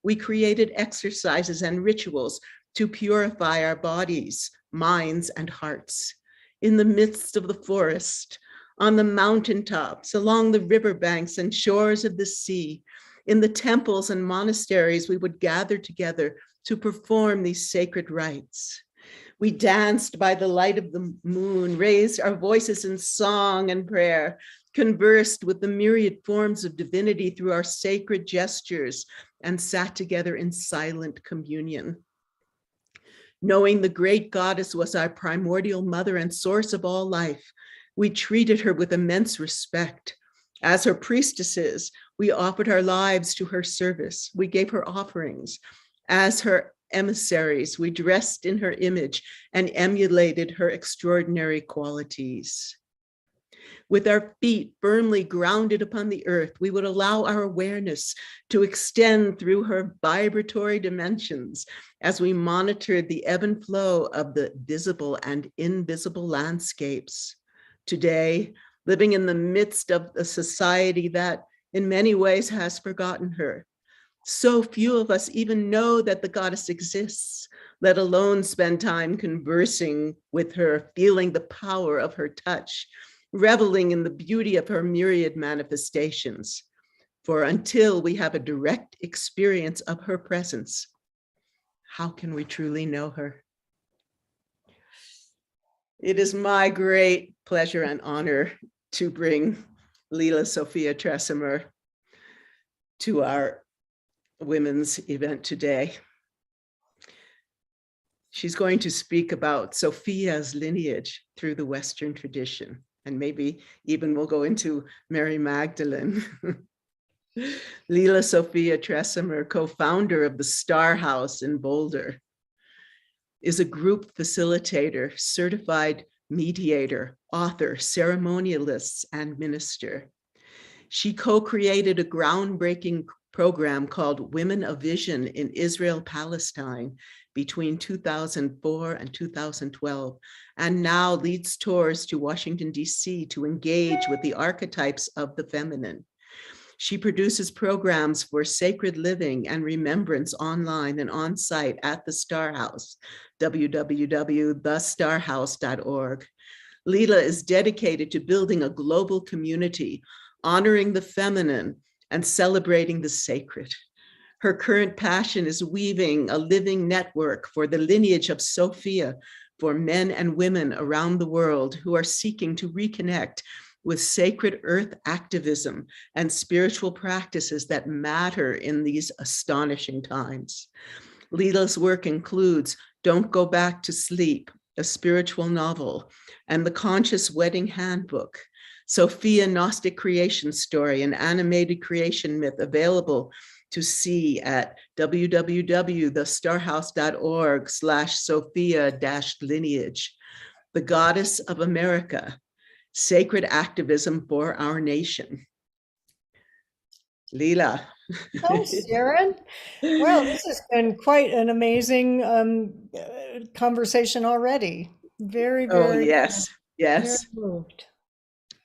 We created exercises and rituals to purify our bodies, minds, and hearts. In the midst of the forest, on the mountaintops, along the riverbanks and shores of the sea, in the temples and monasteries, we would gather together to perform these sacred rites. We danced by the light of the moon, raised our voices in song and prayer, conversed with the myriad forms of divinity through our sacred gestures, and sat together in silent communion. Knowing the great goddess was our primordial mother and source of all life, we treated her with immense respect. As her priestesses, we offered our lives to her service. We gave her offerings. As her emissaries, we dressed in her image and emulated her extraordinary qualities. With our feet firmly grounded upon the earth, we would allow our awareness to extend through her vibratory dimensions as we monitored the ebb and flow of the visible and invisible landscapes. Today, living in the midst of a society that in many ways has forgotten her, so few of us even know that the goddess exists, let alone spend time conversing with her, feeling the power of her touch, reveling in the beauty of her myriad manifestations. For until we have a direct experience of her presence, how can we truly know her? It is my great pleasure and honor to bring Leela Sophia Tresimer to our women's event today. She's going to speak about Sophia's lineage through the Western tradition, and maybe even we'll go into Mary Magdalene. Leela Sophia Tresimer, co-founder of the Star House in Boulder, is a group facilitator, certified mediator, author, ceremonialist, and minister. She co-created a groundbreaking program called Women of Vision in Israel, Palestine between 2004 and 2012, and now leads tours to Washington, D.C. to engage with the archetypes of the feminine. She produces programs for sacred living and remembrance online and on-site at the Star House, www.thestarhouse.org. Leela is dedicated to building a global community, honoring the feminine and celebrating the sacred. Her current passion is weaving a living network for the lineage of Sophia for men and women around the world who are seeking to reconnect with sacred earth activism and spiritual practices that matter in these astonishing times. Leela's work includes Don't Go Back to Sleep, a spiritual novel, and The Conscious Wedding Handbook, Sophia Gnostic Creation Story, an animated creation myth available to see at www.thestarhouse.org/Sophia-lineage, The Goddess of America, Sacred Activism for Our Nation. Leela. Thanks, Sharon. Well, this has been quite an amazing conversation already. Very, very. Oh, yes, yes. Very moved.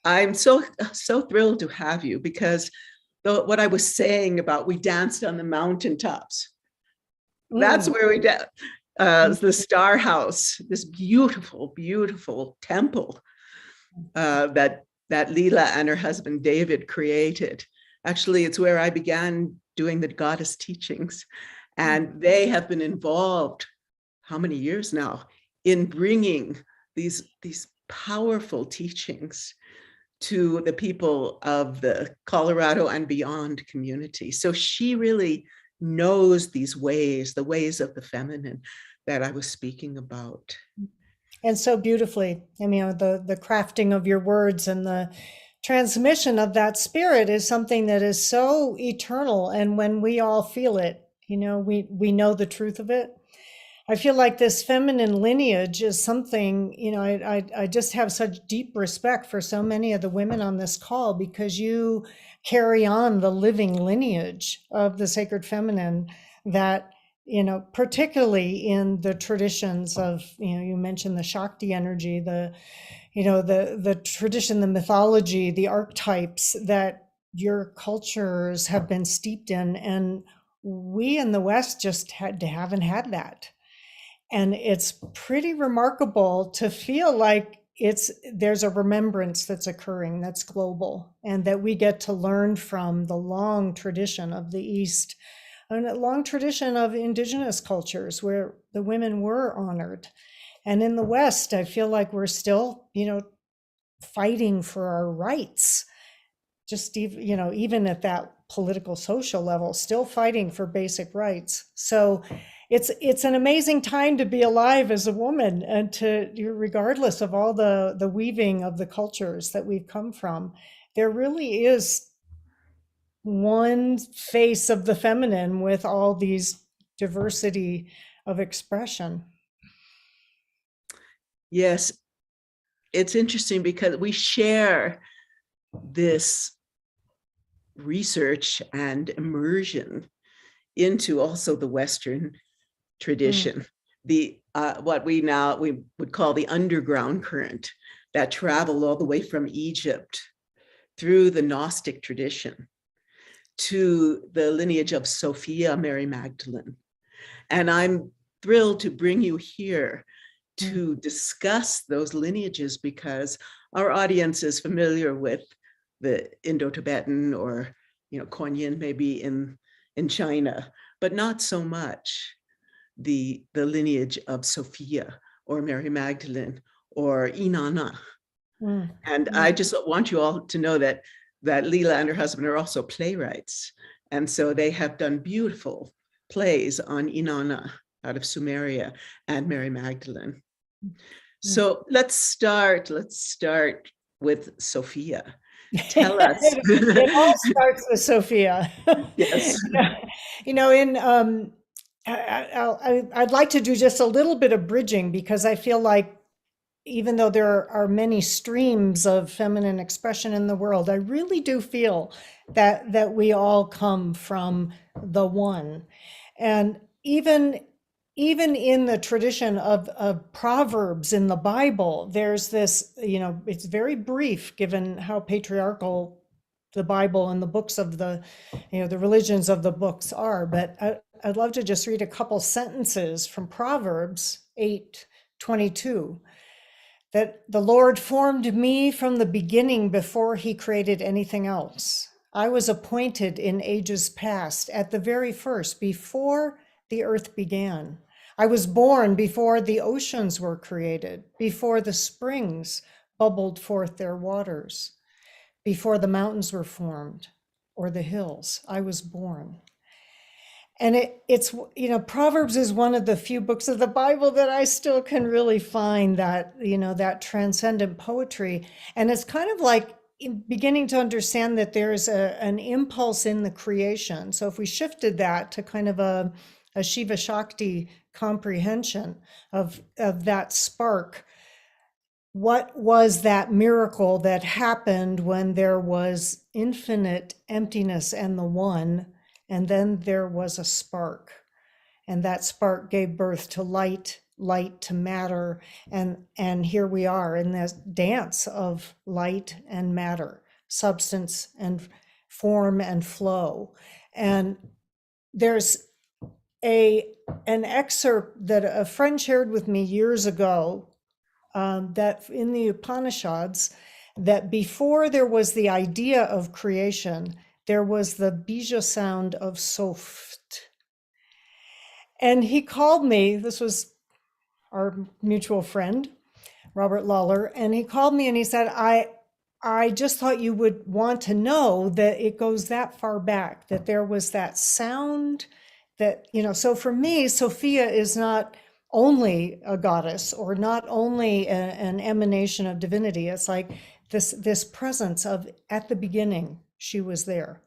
I'm so thrilled to have you because what I was saying about we danced on the mountaintops, that's where we did. The Star House, this beautiful, beautiful temple that Leela and her husband David created. Actually, it's where I began doing the goddess teachings, and they have been involved, how many years now, in bringing these powerful teachings to the people of the Colorado and beyond community. So she really knows these ways, the ways of the feminine, that I was speaking about. And so beautifully, I mean, the crafting of your words and the transmission of that spirit is something that is so eternal. And when we all feel it, you know, we know the truth of it. I feel like this feminine lineage is something, you know, I just have such deep respect for so many of the women on this call, because you carry on the living lineage of the sacred feminine that, you know, particularly in the traditions of, you know, you mentioned the Shakti energy, the, you know, the tradition, the mythology, the archetypes that your cultures have been steeped in. And we in the West just haven't had that. And it's pretty remarkable to feel like there's a remembrance that's occurring that's global, and that we get to learn from the long tradition of the East and a long tradition of indigenous cultures where the women were honored. And in the West, I feel like we're still, you know, fighting for our rights, just even, you know, even at that political social level, still fighting for basic rights. So it's an amazing time to be alive as a woman, and to, regardless of all the weaving of the cultures that we've come from, there really is one face of the feminine with all these diversity of expression. Yes, it's interesting because we share this research and immersion into also the Western tradition, the what we would call the underground current that traveled all the way from Egypt through the Gnostic tradition to the lineage of Sophia, Mary Magdalene. And I'm thrilled to bring you here to discuss those lineages, because our audience is familiar with the Indo-Tibetan, or, you know, Kuan-Yin maybe in China, but not so much the lineage of Sophia or Mary Magdalene or Inanna. And I just want you all to know that Leela and her husband are also playwrights. And so they have done beautiful plays on Inanna out of Sumeria and Mary Magdalene. So let's start with Sophia. Tell us. It all starts with Sophia. Yes. You know, I'd like to do just a little bit of bridging, because I feel like even though there are many streams of feminine expression in the world, I really do feel that we all come from the one. And even in the tradition of Proverbs in the Bible, there's this, you know, it's very brief given how patriarchal the Bible and the books of the, you know, the religions of the books are. But I'd love to just read a couple sentences from Proverbs 8:22. That the Lord formed me from the beginning before he created anything else. I was appointed in ages past, at the very first, before the earth began. I was born before the oceans were created, before the springs bubbled forth their waters, before the mountains were formed, or the hills. I was born. And it's, you know, Proverbs is one of the few books of the Bible that I still can really find that, you know, that transcendent poetry. And it's kind of like beginning to understand that there's an impulse in the creation. So if we shifted that to kind of a Shiva Shakti comprehension of that spark, what was that miracle that happened when there was infinite emptiness and the one? And then there was a spark, and that spark gave birth to light, light to matter. And here we are in this dance of light and matter, substance and form and flow. And there's an excerpt that a friend shared with me years ago, that in the Upanishads, that before there was the idea of creation, there was the bija sound of soft. And he called me, this was our mutual friend, Robert Lawler, and he called me and he said, I just thought you would want to know that it goes that far back, that there was that sound that, you know, so for me, Sophia is not only a goddess or not only an emanation of divinity. It's like this presence of, at the beginning, she was there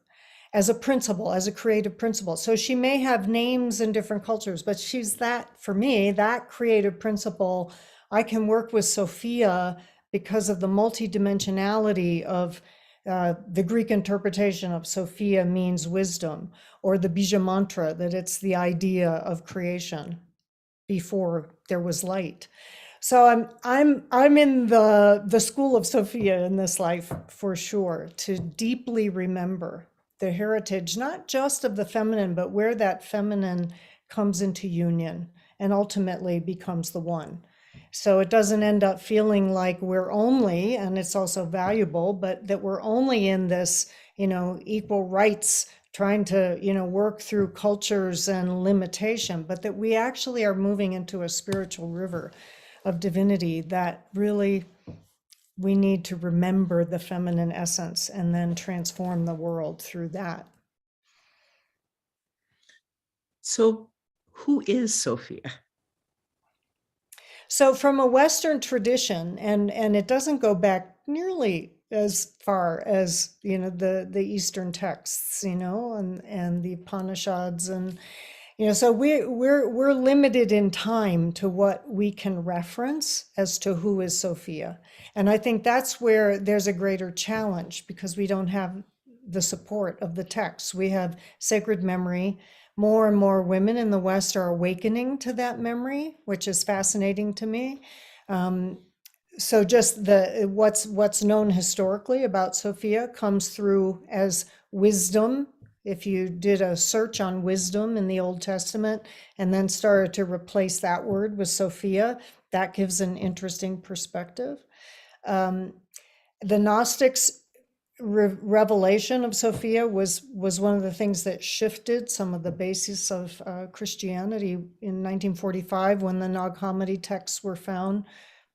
as a principle, as a creative principle. So she may have names in different cultures, but she's that, for me, that creative principle. I can work with Sophia because of the multidimensionality of the Greek interpretation of Sophia means wisdom, or the Bija mantra, that it's the idea of creation before there was light. So I'm in the school of Sophia in this life, for sure, to deeply remember the heritage, not just of the feminine, but where that feminine comes into union and ultimately becomes the one. So it doesn't end up feeling like we're only, and it's also valuable, but that we're only in this, equal rights, trying to, work through cultures and limitation, but that we actually are moving into a spiritual river of divinity that really we need to remember the feminine essence and then transform the world through that. So who is Sophia? So from a Western tradition, and it doesn't go back nearly as far as, the Eastern texts, and the Upanishads, and, so we're limited in time to what we can reference as to who is Sophia. And I think that's where there's a greater challenge, because we don't have the support of the texts. We have sacred memory. More and more women in the West are awakening to that memory, which is fascinating to me. So just what's known historically about Sophia comes through as wisdom. If you did a search on wisdom in the Old Testament and then started to replace that word with Sophia, that gives an interesting perspective. The Gnostics' revelation of Sophia was one of the things that shifted some of the basis of Christianity in 1945 when the Nag Hammadi texts were found.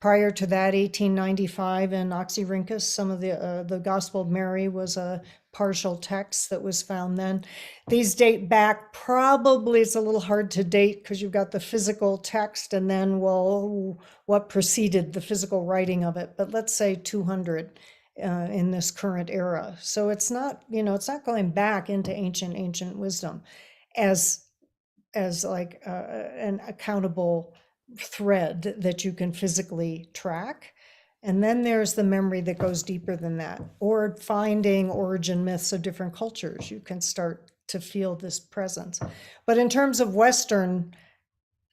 Prior to that, 1895 in Oxyrhynchus, some of the Gospel of Mary was a partial text that was found then. These date back, probably it's a little hard to date because you've got the physical text and then, well, what preceded the physical writing of it, but let's say 200 in this current era. So it's not, it's not going back into ancient wisdom as like an accountable thread that you can physically track. And then there's the memory that goes deeper than that, or finding origin myths of different cultures. You can start to feel this presence. But in terms of Western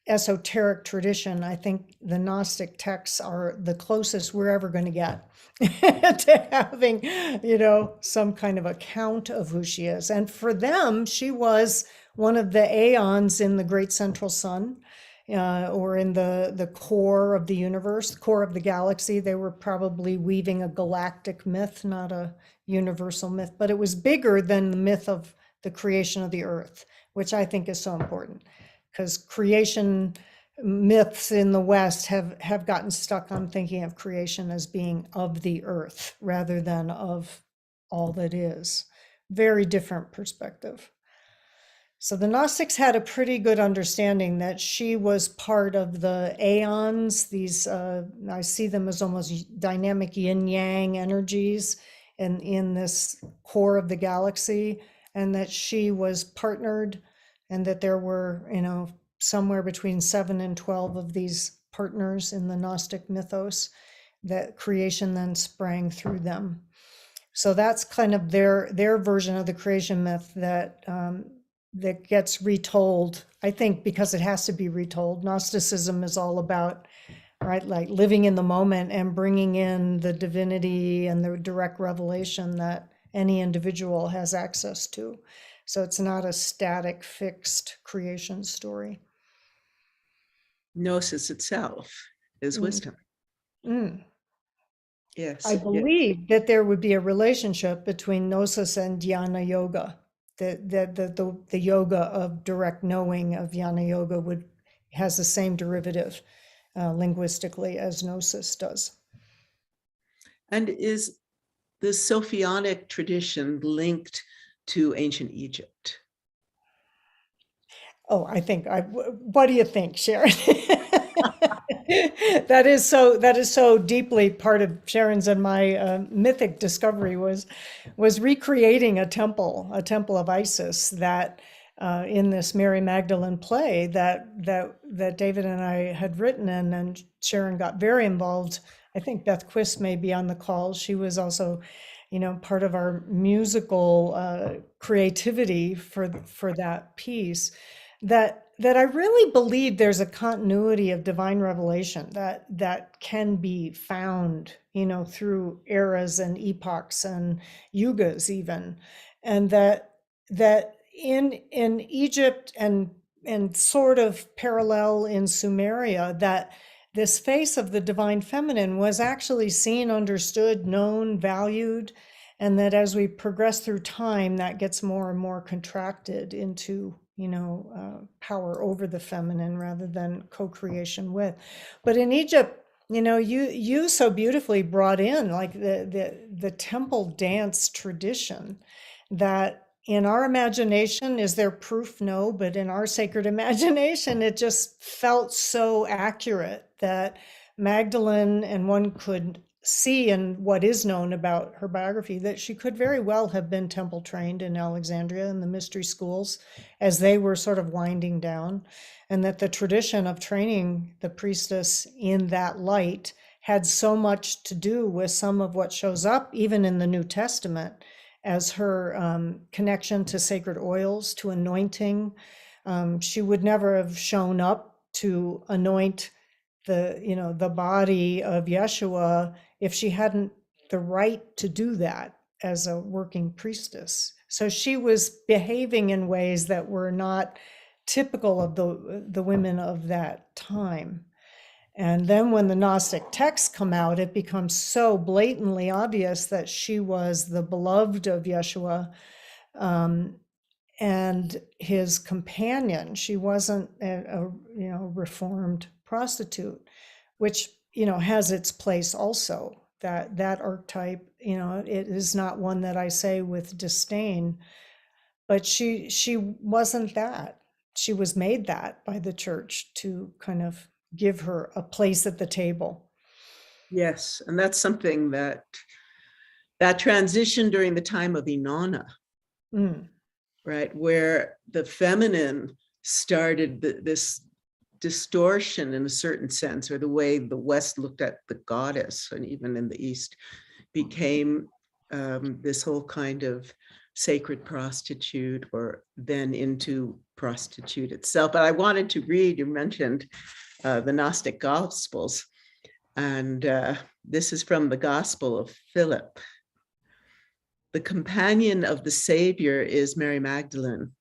esoteric tradition, I think the Gnostic texts are the closest we're ever going to get to having, some kind of account of who she is. And for them, she was one of the aeons in the great central sun, or in the core of the universe, core of the galaxy. They were probably weaving a galactic myth, not a universal myth, but it was bigger than the myth of the creation of the earth, which I think is so important, because creation myths in the West have gotten stuck on thinking of creation as being of the earth rather than of all that is. Very different perspective. So the Gnostics had a pretty good understanding that she was part of the aeons, these, I see them as almost dynamic yin-yang energies in this core of the galaxy, and that she was partnered, and that there were, somewhere between 7 and 12 of these partners in the Gnostic mythos, that creation then sprang through them. So that's kind of their version of the creation myth that that gets retold, I think, because it has to be retold. Gnosticism is all about, right, like living in the moment and bringing in the divinity and the direct revelation that any individual has access to. So it's not a static, fixed creation story. Gnosis itself is wisdom. Yes. I believe that there would be a relationship between Gnosis and Dhyana Yoga. That the yoga of direct knowing of Jnana Yoga has the same derivative linguistically as Gnosis does. And is the Sophionic tradition linked to ancient Egypt? Oh, what do you think, Sharon? That is so deeply part of Sharon's and my mythic discovery was recreating a temple of Isis that in this Mary Magdalene play that David and I had written, and Sharon got very involved. I think Beth Quist may be on the call. She was also, part of our musical creativity for that piece. That I really believe there's a continuity of divine revelation that can be found, through eras and epochs and yugas even, and that in Egypt and sort of parallel in Sumeria, that this face of the divine feminine was actually seen, understood, known, valued, and that as we progress through time, that gets more and more contracted into power over the feminine rather than co-creation with. But in Egypt, you so beautifully brought in like the temple dance tradition that in our imagination, is there proof? No, but in our sacred imagination, it just felt so accurate that Magdalene, and one could see in what is known about her biography, that she could very well have been temple trained in Alexandria in the mystery schools as they were sort of winding down, and that the tradition of training the priestess in that light had so much to do with some of what shows up even in the New Testament as her connection to sacred oils, to anointing. She would never have shown up to anoint the body of Yeshua if she hadn't the right to do that as a working priestess. So she was behaving in ways that were not typical of the women of that time. And then when the Gnostic texts come out, it becomes so blatantly obvious that she was the beloved of Yeshua and his companion. She wasn't a reformed prostitute, which has its place also. That archetype, it is not one that I say with disdain, but she wasn't that. She was made that by the church to kind of give her a place at the table. Yes, and that's something that transition during the time of Inanna, right, where the feminine started this distortion in a certain sense, or the way the West looked at the goddess, and even in the East, became this whole kind of sacred prostitute, or then into prostitute itself. But I wanted to read, you mentioned the Gnostic Gospels, and this is from the Gospel of Philip. The companion of the Savior is Mary Magdalene,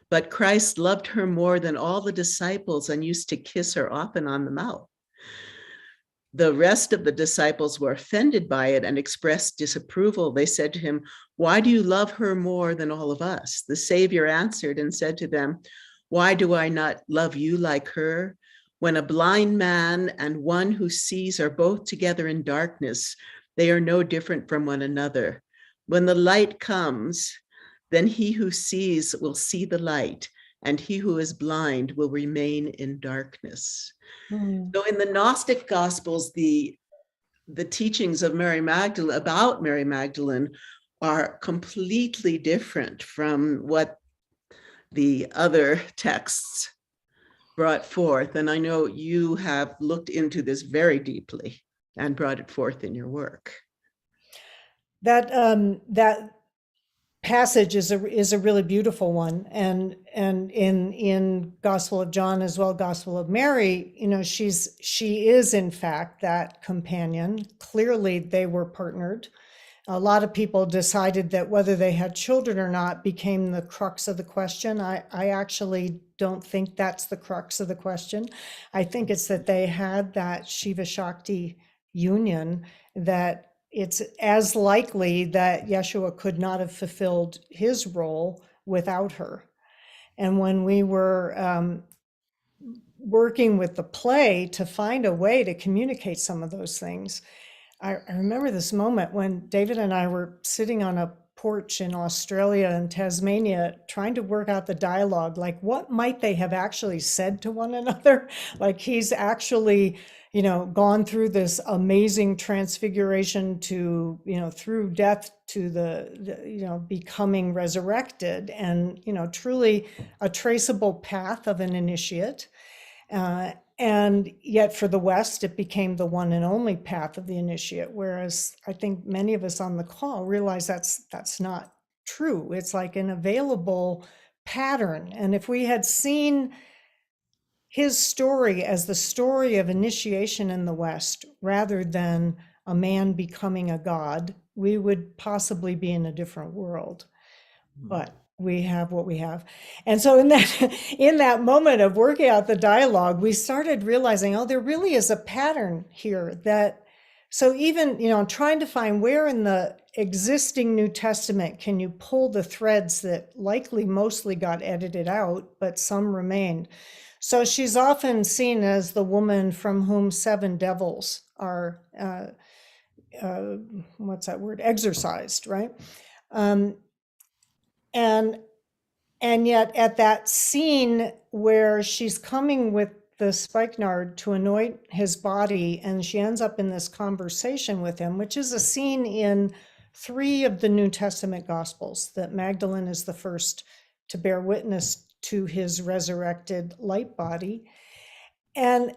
but Christ loved her more than all the disciples and used to kiss her often on the mouth. The rest of the disciples were offended by it and expressed disapproval. They said to him, "Why do you love her more than all of us?" The Savior answered and said to them, "Why do I not love you like her? When a blind man and one who sees are both together in darkness, they are no different from one another. When the light comes, then he who sees will see the light, and he who is blind will remain in darkness." So in the Gnostic Gospels, the teachings of Mary Magdalene, about Mary Magdalene, are completely different from what the other texts brought forth. And I know you have looked into this very deeply and brought it forth in your work. That passage is a really beautiful one, and in Gospel of John as well, Gospel of Mary, she is in fact that companion. Clearly they were partnered. A lot of people decided that whether they had children or not became the crux of the question. I actually don't think that's the crux of the question. I think it's that they had that Shiva Shakti union, that it's as likely that Yeshua could not have fulfilled his role without her. And when we were working with the play to find a way to communicate some of those things, I remember this moment when David and I were sitting on a porch in Australia and Tasmania trying to work out the dialogue, like what might they have actually said to one another? Like he's actually, gone through this amazing transfiguration to, through death to the becoming resurrected, and, truly a traceable path of an initiate. And yet for the West, it became the one and only path of the initiate. Whereas I think many of us on the call realize that's not true. It's like an available pattern. And if we had seen his story as the story of initiation in the West, rather than a man becoming a god, we would possibly be in a different world. But we have what we have. And so in that moment of working out the dialogue, we started realizing, there really is a pattern here that, so even, trying to find where in the existing New Testament can you pull the threads that likely mostly got edited out, but some remained. So she's often seen as the woman from whom 7 devils are, what's that word? Exorcised, right? And yet at that scene where she's coming with the spikenard to anoint his body, and she ends up in this conversation with him, which is a scene in 3 of the New Testament Gospels, that Magdalene is the first to bear witness to his resurrected light body. And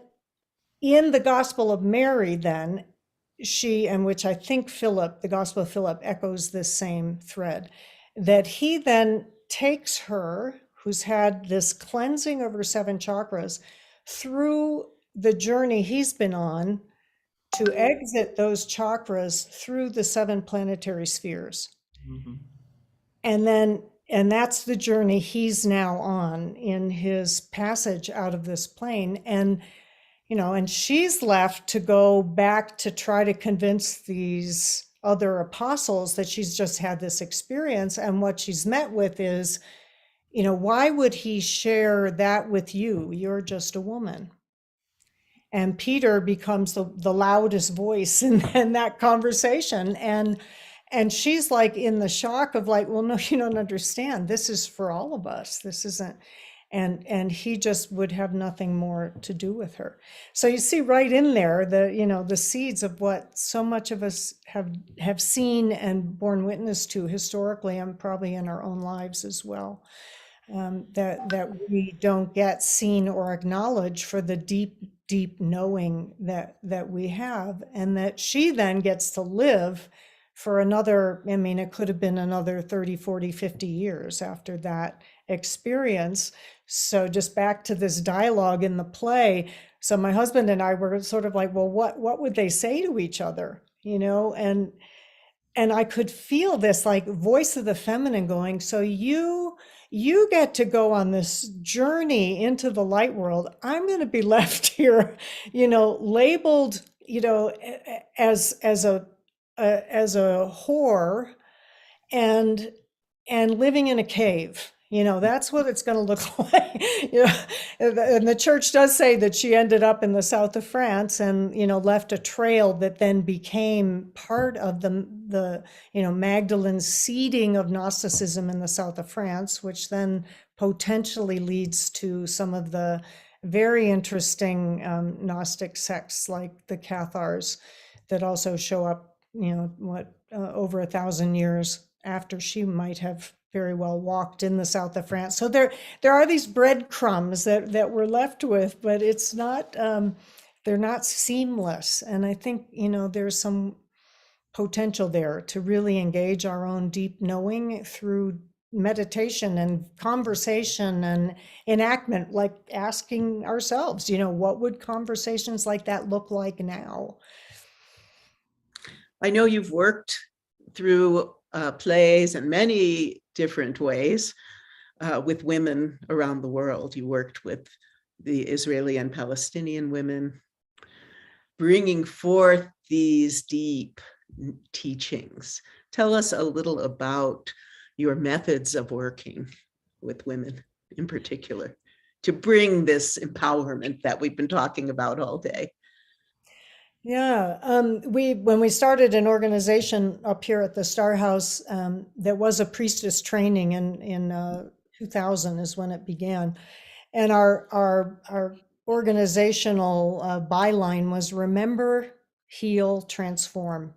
in the Gospel of Mary, then, and which I think Philip, the Gospel of Philip, echoes this same thread, that he then takes her, who's had this cleansing of her 7 chakras, through the journey he's been on to exit those chakras through the 7 planetary spheres. Mm-hmm. And that's the journey he's now on in his passage out of this plane. And, and she's left to go back to try to convince these other apostles that she's just had this experience. And what she's met with is, why would he share that with you? You're just a woman. And Peter becomes the loudest voice in that conversation. And she's like in the shock of like, well, no, you don't understand. This is for all of us. This isn't. And he just would have nothing more to do with her. So you see right in there the seeds of what so much of us have seen and borne witness to historically, and probably in our own lives as well. That we don't get seen or acknowledged for the deep knowing that we have, and that she then gets to live for another, it could have been another 30, 40, 50 years after that experience. So just back to this dialogue in the play. So my husband and I were sort of like, well, what would they say to each other? And I could feel this like voice of the feminine going, so you get to go on this journey into the light world. I'm going to be left here, labeled, as a whore and living in a cave. That's what it's going to look like. And the church does say that she ended up in the south of France and, left a trail that then became part of the Magdalene's seeding of Gnosticism in the south of France, which then potentially leads to some of the very interesting Gnostic sects like the Cathars that also show up, over 1,000 years after she might have very well walked in the south of France. So there are these breadcrumbs that we're left with, but it's not, they're not seamless. And I think, there's some potential there to really engage our own deep knowing through meditation and conversation and enactment, like asking ourselves, what would conversations like that look like now? I know you've worked through plays in many different ways with women around the world. You worked with the Israeli and Palestinian women, bringing forth these deep teachings. Tell us a little about your methods of working with women in particular to bring this empowerment that we've been talking about all day. Yeah, when we started an organization up here at the Star House, there was a priestess training in 2000 is when it began, and our organizational byline was remember, heal, transform.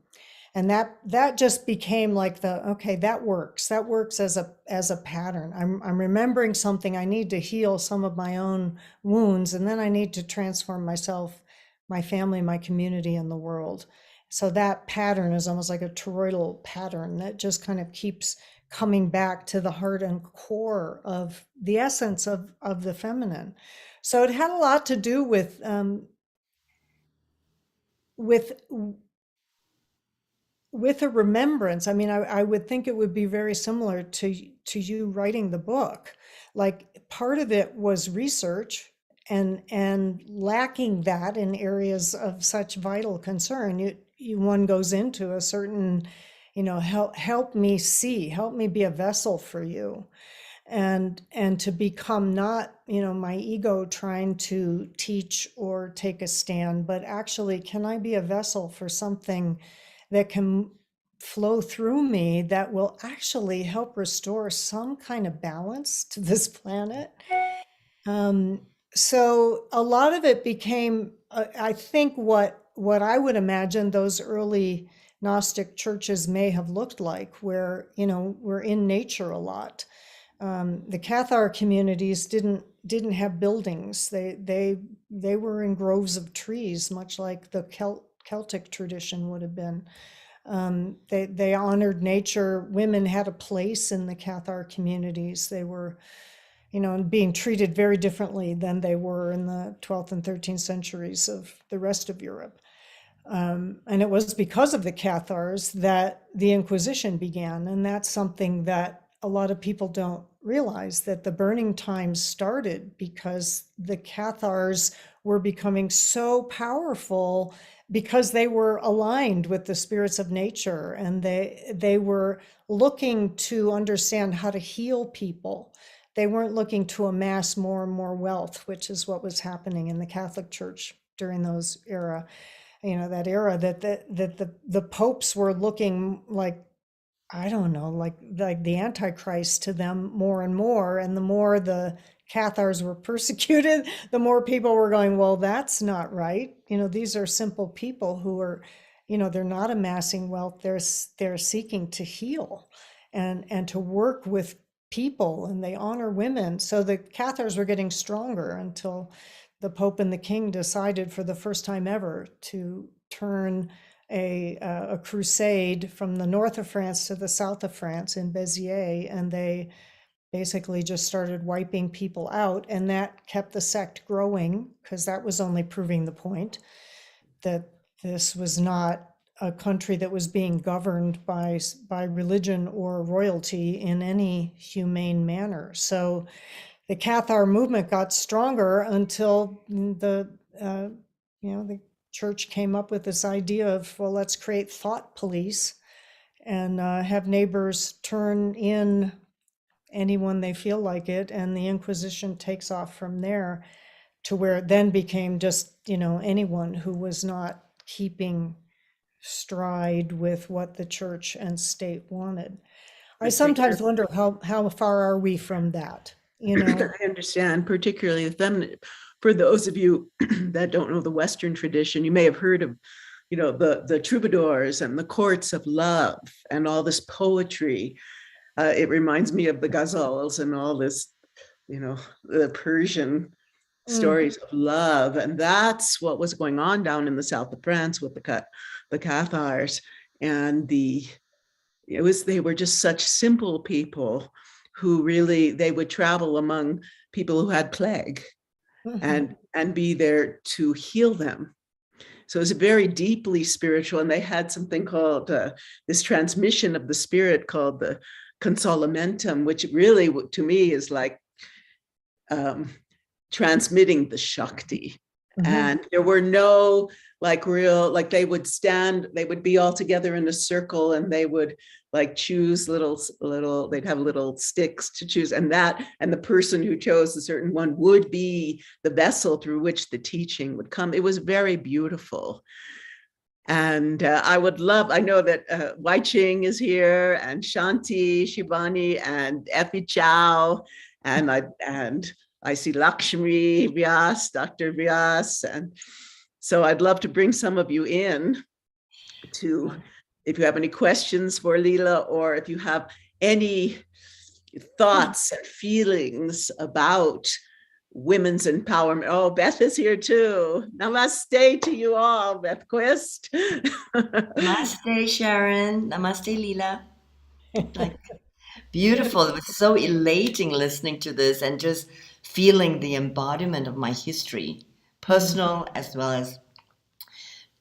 And that just became like okay, that works as a pattern. I'm remembering something. I need to heal some of my own wounds, and then I need to transform myself, my family, my community, and the world. So that pattern is almost like a toroidal pattern that just kind of keeps coming back to the heart and core of the essence of the feminine. So it had a lot to do with with a remembrance. I mean, I would think it would be very similar to you writing the book. Like part of it was research and lacking that in areas of such vital concern. One goes into a certain, help me see, help me be a vessel for you. And to become not, my ego trying to teach or take a stand, but actually, can I be a vessel for something that can flow through me that will actually help restore some kind of balance to this planet? So a lot of it became, I think what I would imagine those early Gnostic churches may have looked like, where, we're in nature a lot. The Cathar communities didn't have buildings. They were in groves of trees, much like the Celtic tradition would have been. They honored nature. Women had a place in the Cathar communities. They were, being treated very differently than they were in the 12th and 13th centuries of the rest of Europe. And it was because of the Cathars that the Inquisition began. And that's something that a lot of people don't realize, that the burning times started because the Cathars were becoming so powerful because they were aligned with the spirits of nature, and they were looking to understand how to heal people. They weren't looking to amass more and more wealth, which is what was happening in the Catholic Church during those era. That era that the popes were looking like, I don't know, like the Antichrist to them more and more. And the more the Cathars were persecuted, the more people were going, well, that's not right. These are simple people who are, they're not amassing wealth. They're seeking to heal and to work with people, and they honor women. So the Cathars were getting stronger until the Pope and the King decided for the first time ever to turn a crusade from the north of France to the south of France in Béziers, and they basically just started wiping people out, and that kept the sect growing, because that was only proving the point that this was not a country that was being governed by religion or royalty in any humane manner. So the Cathar movement got stronger until the church came up with this idea of, well, let's create thought police and have neighbors turn in anyone they feel like it, and the Inquisition takes off from there, to where it then became just, anyone who was not keeping stride with what the church and state wanted. I sometimes wonder how far are we from that? I understand, particularly the feminine. For those of you that don't know the Western tradition, you may have heard of, the troubadours and the courts of love and all this poetry. It reminds me of the ghazals and all this, the Persian stories of love. And that's what was going on down in the south of France with the Cathars. And they were just such simple people who really, they would travel among people who had plague and be there to heal them. So it was very deeply spiritual, and they had something called this transmission of the spirit called the consolamentum, which really, to me, is like transmitting the Shakti. And there were no they would be all together in a circle, and they would choose they'd have little sticks to choose, and the person who chose a certain one would be the vessel through which the teaching would come. It was very beautiful. And I would love, I know that Wai Ching is here, and Shanti, Shivani, and Effie Chow, and I see Lakshmi Vyas, Dr. Vyas. And so I'd love to bring some of you in to, if you have any questions for Leela, or if you have any thoughts and feelings about women's empowerment. Oh, Beth is here too. Namaste to you all, Beth Quist. Namaste, Sharon. Namaste, Leela. Like, beautiful. It was so elating listening to this and just feeling the embodiment of my history, personal as well as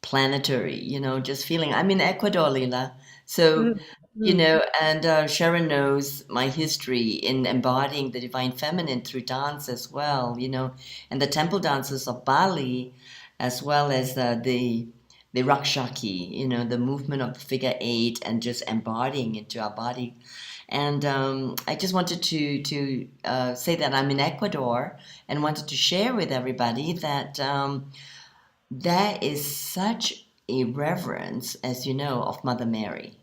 planetary, just feeling. I'm in Ecuador, Leela. So, and Sharon knows my history in embodying the divine feminine through dance as well, and the temple dances of Bali, as well as the Rakshaki, the movement of the figure eight and just embodying into our body. And I just wanted to say that I'm in Ecuador and wanted to share with everybody that there is such a reverence, as you know, of Mother Mary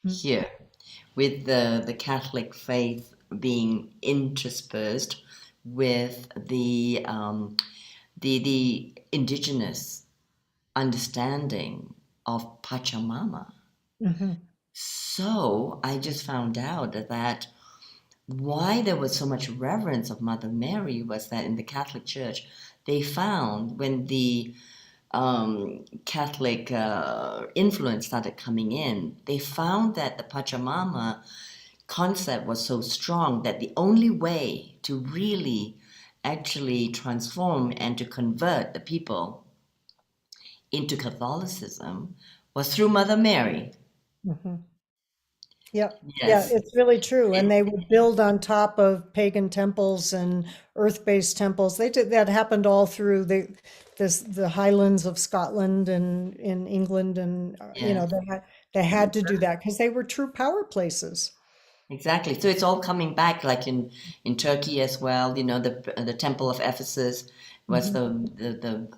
here, with the Catholic faith being interspersed with the indigenous understanding of Pachamama. So I just found out that why there was so much reverence of Mother Mary was that in the Catholic Church, they found when the Catholic influence started coming in, they found that the Pachamama concept was so strong that the only way to really actually transform and to convert the people into Catholicism was through Mother Mary. Yep. Yes. Yeah, it's really true. And they would build on top of pagan temples and earth-based temples. That happened all through the Highlands of Scotland and in England, and they had to do that because they were true power places. Exactly. So it's all coming back, like in Turkey as well. The Temple of Ephesus was the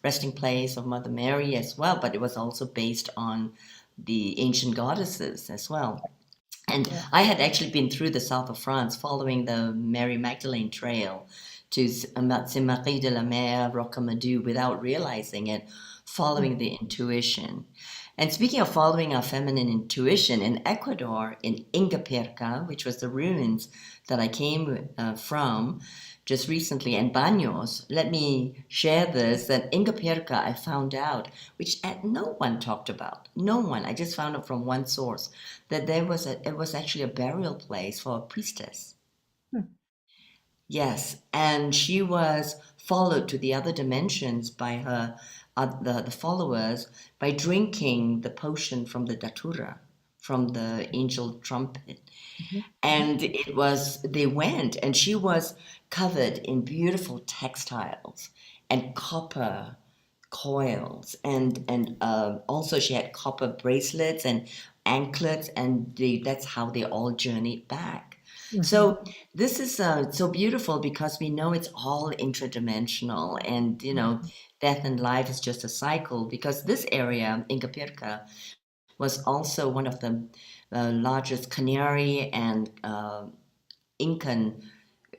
resting place of Mother Mary as well, but it was also based on the ancient goddesses as well. And I had actually been through the south of France following the Mary Magdalene Trail to Saint-Marie de la Mer, Rocamadour, without realizing it, following the intuition. And speaking of following our feminine intuition, in Ecuador, in Ingapirca, which was the ruins that I came from just recently, and Baños, let me share this, that Ingapirca I found out, which no one talked about, no one, I just found out from one source, that it was actually a burial place for a priestess. Yes, and she was followed to the other dimensions by her the followers by drinking the potion from the datura, from the angel trumpet. And they went, and she was covered in beautiful textiles and copper coils, and also she had copper bracelets and anklets, and that's how they all journeyed back. So this is so beautiful because we know it's all interdimensional, and death and life is just a cycle, because this area, Ingapirca, was also one of the largest Canary and Incan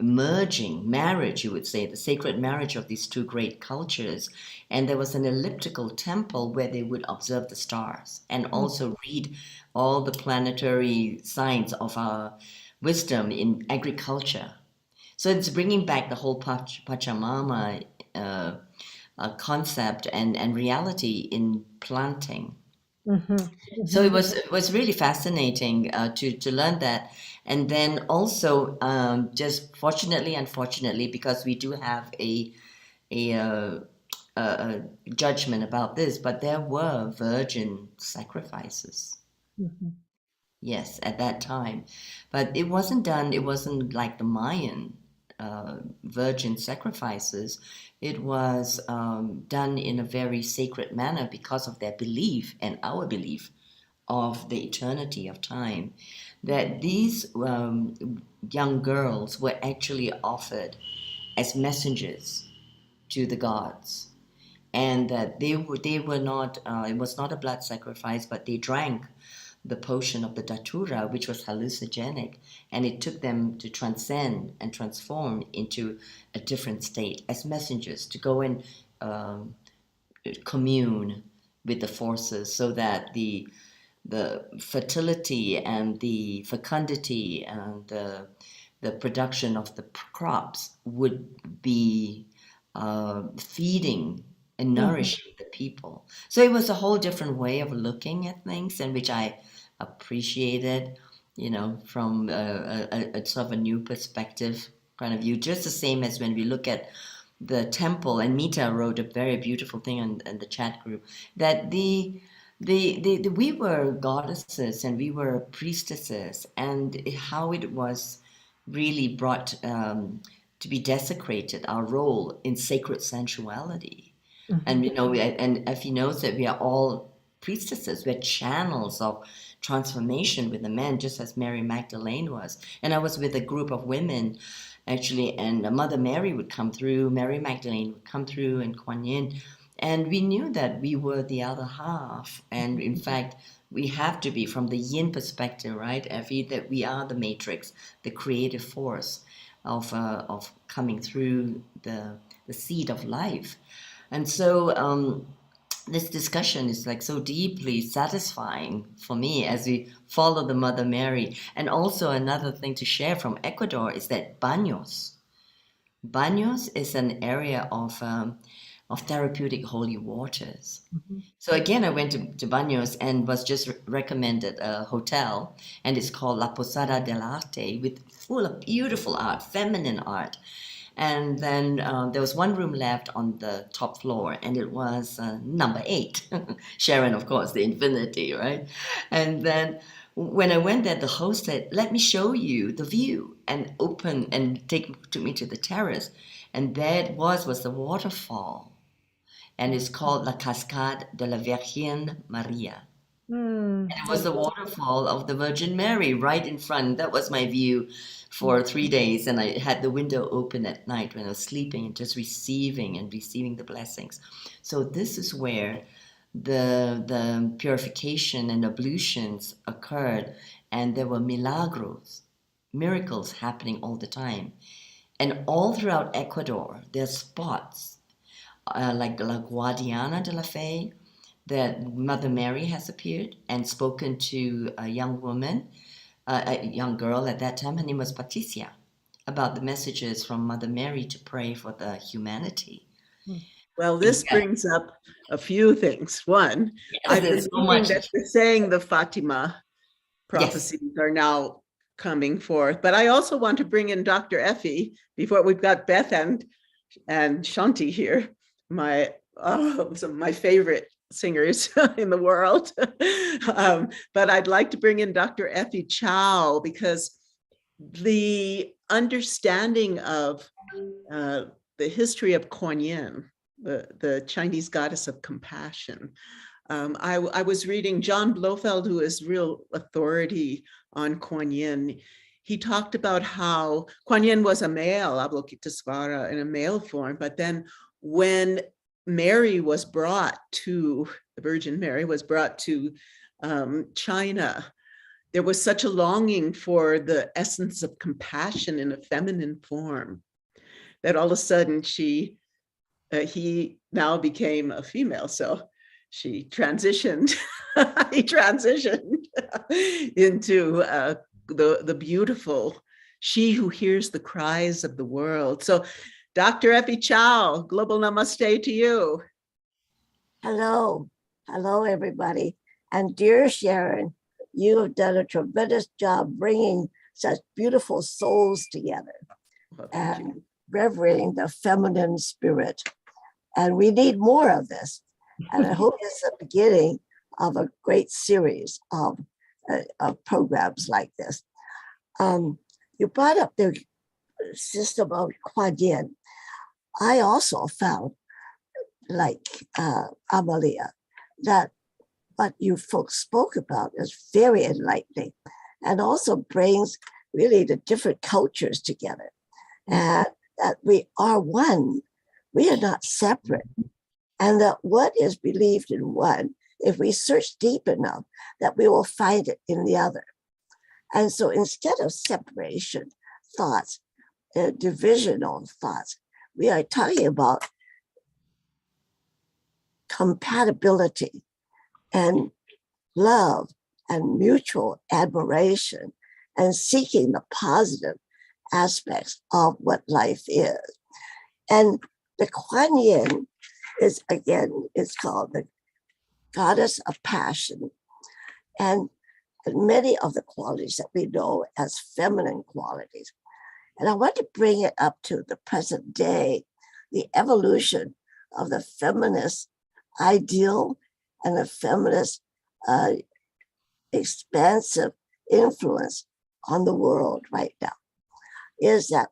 marriage, you would say, the sacred marriage of these two great cultures. And there was an elliptical temple where they would observe the stars and also read all the planetary signs of our wisdom in agriculture. So it's bringing back the whole Pachamama concept and reality in planting. So it was really fascinating to learn that. And then also just unfortunately, because we do have a judgment about this, but there were virgin sacrifices. Yes, at that time. But it wasn't like the Mayan virgin sacrifices. It was done in a very sacred manner because of their belief and our belief of the eternity of time, that these young girls were actually offered as messengers to the gods. and that they were not, it was not a blood sacrifice, but they drank the potion of the datura, which was hallucinogenic, and it took them to transcend and transform into a different state as messengers to go and commune with the forces, so that the fertility and the fecundity and the production of the crops would be feeding and nourishing the people. So it was a whole different way of looking at things, and which I appreciated, from a sort of a new perspective kind of view. Just the same as when we look at the temple, and Mita wrote a very beautiful thing in the chat group, that we were goddesses and we were priestesses, and how it was really brought to be desecrated, our role in sacred sensuality. And and if he knows that we are all priestesses, we're channels of transformation with the men, just as Mary Magdalene was. And I was with a group of women actually, and Mother Mary would come through, Mary Magdalene would come through, and Kuan Yin, and we knew that we were the other half. And in fact, we have to be, from the yin perspective, right, Effie, that we are the matrix, the creative force of coming through the seed of life. And so this discussion is like so deeply satisfying for me as we follow the Mother Mary. And also another thing to share from Ecuador is that Baños is an area of therapeutic holy waters. So again, I went to Baños and was just recommended a hotel, and it's called La Posada del Arte, full of beautiful art, feminine art. And then there was one room left on the top floor, and it was number 8. Sharon, of course, the infinity, right? And then when I went there, the host said, "Let me show you the view," and took me to the terrace. And there it was the waterfall. And it's called La Cascade de la Virgen Maria. And it was the waterfall of the Virgin Mary right in front. That was my view for 3 days. And I had the window open at night when I was sleeping and just receiving the blessings. So this is where the purification and ablutions occurred. And there were miracles happening all the time. And all throughout Ecuador, there are spots like La Guadiana de la Fe, that Mother Mary has appeared and spoken to a young woman, a young girl at that time. Her name was Patricia, about the messages from Mother Mary to pray for the humanity. Well, this brings up a few things. One, I've been reading that they're saying the Fatima prophecies are now coming forth, but I also want to bring in Dr. Effie before we've got Beth and Shanti here, some of my favorite singers in the world. But I'd like to bring in Dr. Effie Chow, because the understanding of the history of Kuan Yin, the Chinese goddess of compassion. I was reading John Blofeld, who is real authority on Kuan Yin. He talked about how Kuan Yin was a male, Avalokitesvara, in a male form, but then when Mary was brought to, the Virgin Mary was brought to China, there was such a longing for the essence of compassion in a feminine form that all of a sudden he now became a female. So she transitioned, he transitioned into the beautiful, she who hears the cries of the world. So Dr. Effie Chow, global namaste to you. Hello, everybody. And dear Sharon, you have done a tremendous job bringing such beautiful souls together and revering the feminine spirit. And we need more of this. And I hope it's the beginning of a great series of programs like this. You brought up the system of Kuan Yin. I also found, like Amalia, that what you folks spoke about is very enlightening and also brings really the different cultures together, and that we are one. We are not separate. And that what is believed in one, if we search deep enough, that we will find it in the other. And so instead of separation thoughts, divisional thoughts, we are talking about compatibility and love and mutual admiration and seeking the positive aspects of what life is. And the Kuan Yin is, again, it's called the goddess of passion. And many of the qualities that we know as feminine qualities. And I want to bring it up to the present day, the evolution of the feminist ideal and the feminist expansive influence on the world right now is that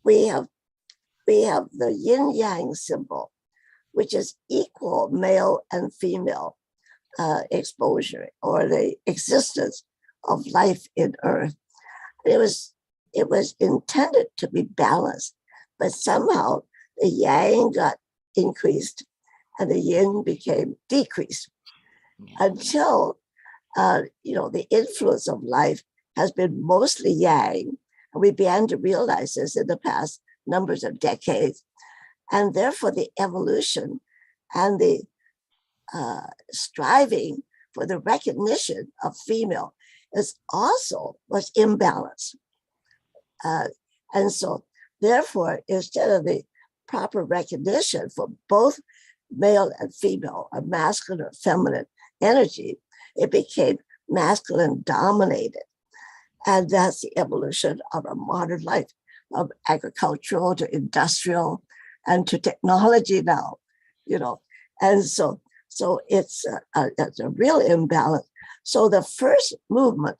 we have the yin yang symbol, which is equal male and female exposure or the existence of life in Earth. It was intended to be balanced, but somehow the yang got increased and the yin became decreased until the influence of life has been mostly yang. And we began to realize this in the past numbers of decades. And therefore the evolution and the striving for the recognition of female was imbalanced. And so therefore, instead of the proper recognition for both male and female, or masculine or feminine energy, it became masculine dominated. And that's the evolution of our modern life, of agricultural to industrial and to technology now, And so it's a real imbalance. So the first movement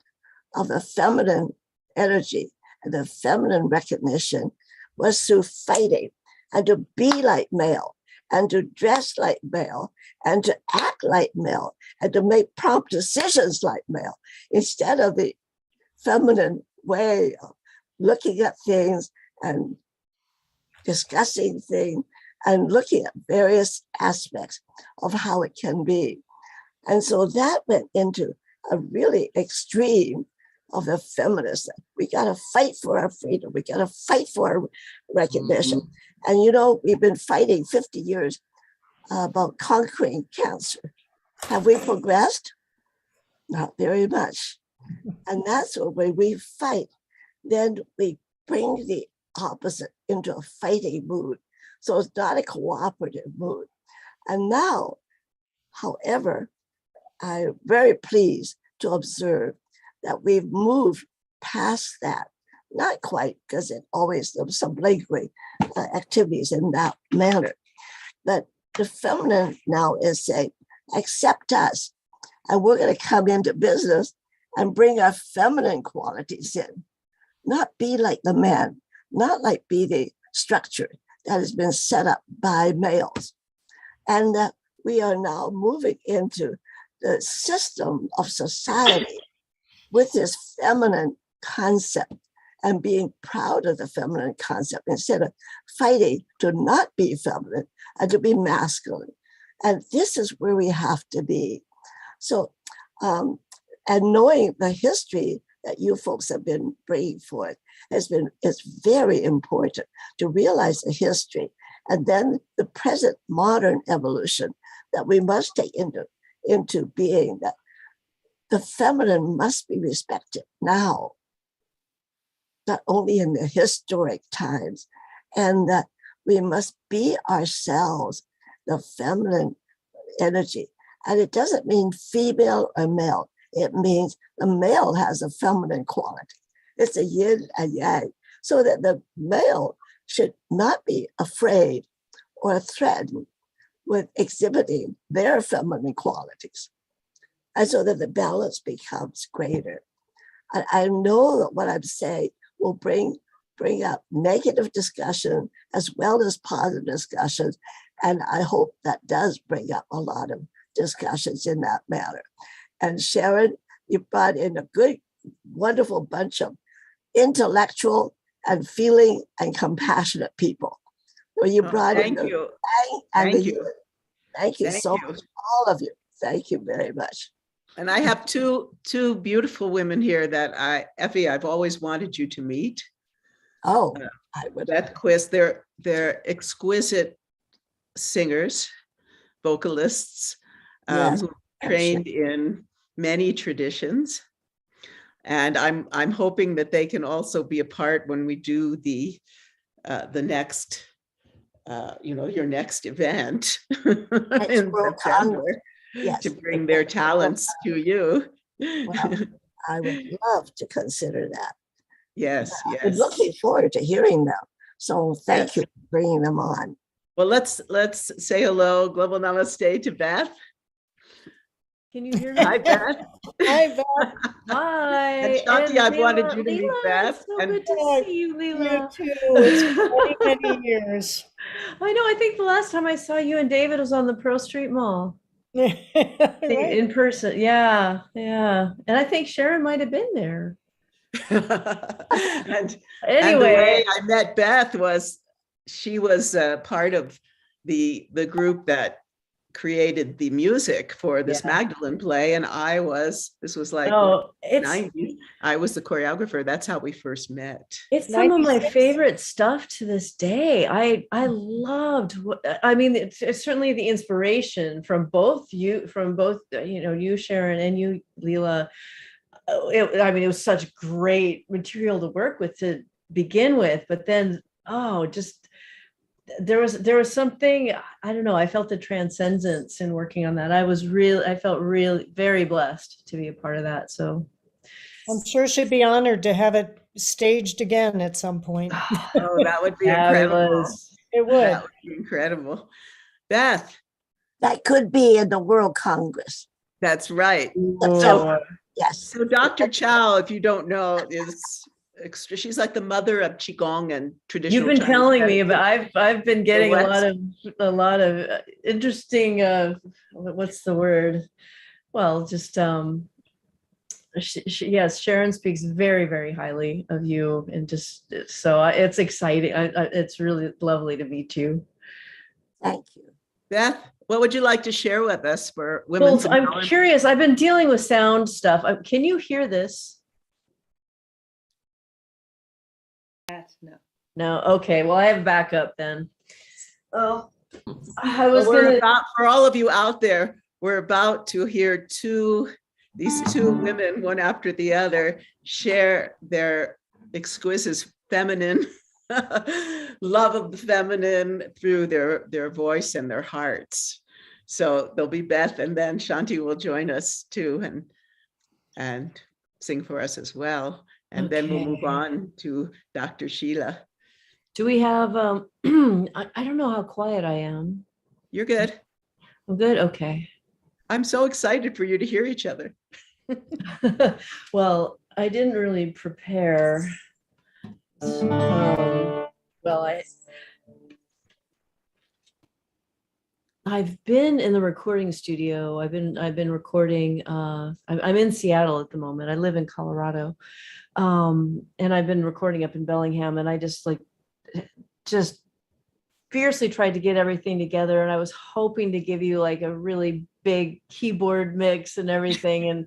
of the feminine energy and the feminine recognition was through fighting and to be like male and to dress like male and to act like male and to make prompt decisions like male instead of the feminine way of looking at things and discussing things and looking at various aspects of how it can be. And so that went into a really extreme of the feminists. We got to fight for our freedom. We got to fight for our recognition. Mm-hmm. And we've been fighting 50 years about conquering cancer. Have we progressed? Not very much. And that's when we fight, then we bring the opposite into a fighting mood. So it's not a cooperative mood. And now, however, I'm very pleased to observe that we've moved past that. Not quite, because there was some lingering activities in that manner. But the feminine now is saying, accept us, and we're going to come into business and bring our feminine qualities in. Not be like the man, not like be the structure that has been set up by males. And that we are now moving into the system of society with this feminine concept and being proud of the feminine concept instead of fighting to not be feminine and to be masculine. And this is where we have to be. So, and knowing the history that you folks have been bringing forth it's very important to realize the history and then the present modern evolution that we must take into being, that the feminine must be respected now, not only in the historic times, and that we must be ourselves, the feminine energy. And it doesn't mean female or male. It means the male has a feminine quality. It's a yin and yang, so that the male should not be afraid or threatened with exhibiting their feminine qualities. And so that the balance becomes greater. I know that what I'm saying will bring up negative discussion as well as positive discussions. And I hope that does bring up a lot of discussions in that matter. And Sharon, you brought in a good, wonderful bunch of intellectual and feeling and compassionate people. Well, you brought in the yang and the yin. Thank you Thank so you. much, all of you. Thank you very much. And I have two beautiful women here that Effie, I've always wanted you to meet. Oh, I would. Beth Quist, they're exquisite singers, vocalists, Yes, who trained in many traditions. And I'm hoping that they can also be a part when we do the next, your next event in September, yes, to bring their talents to you. Well, I would love to consider that. Yes, yes. I'm looking forward to hearing them. So thank you for bringing them on. Well, let's say hello, global namaste to Beth. Can you hear me? Hi, Beth. Hi, Beth. Hi. And Shanti, I've wanted you to meet Beth. It's so good to see you, Leela. You too. It's been many, many years. I know. I think the last time I saw you and David was on the Pearl Street Mall. Right. In person. Yeah. Yeah. And I think Sharon might have been there. and Anyway, the way I met Beth was she was part of the group that created the music for this Magdalene play, and this was like 90s. I was the choreographer. That's how we first met. It's some of my favorite stuff to this day. I loved it's certainly the inspiration from both you, you, Sharon, and you, Leela. It was such great material to work with to begin with, but then there was something, I don't know, I felt the transcendence in working on that. I felt really very blessed to be a part of that. So I'm sure she'd be honored to have it staged again at some point. Oh, that would be incredible. It would. That would be incredible. Beth. That could be in the World Congress. That's right. Yes. So Dr. Chow, if you don't know, she's like the mother of Qigong and traditional. You've been Chinese telling me, medicine. but I've been getting a lot of interesting. What's the word? Well, just yes, Sharon speaks very, very highly of you, and just so it's exciting. It's really lovely to meet you. Thank you, Beth. What would you like to share with us for women's I'm empowerment? curious. I've been dealing with sound stuff. Can you hear this? No. No. Okay. Well, I have backup then. Oh, I was for all of you out there, we're about to hear these two women, one after the other, share their exquisite feminine love of the feminine through their voice and their hearts. So there'll be Beth, and then Shanti will join us too and sing for us as well. And then we'll move on to Dr. Sheila. Do we have, I don't know how quiet I am. You're good. I'm good, okay. I'm so excited for you to hear each other. Well, I didn't really prepare. I've been in the recording studio. I've been recording. I'm in Seattle at the moment. I live in Colorado, and I've been recording up in Bellingham. And I just fiercely tried to get everything together. And I was hoping to give you like a really big keyboard mix and everything. And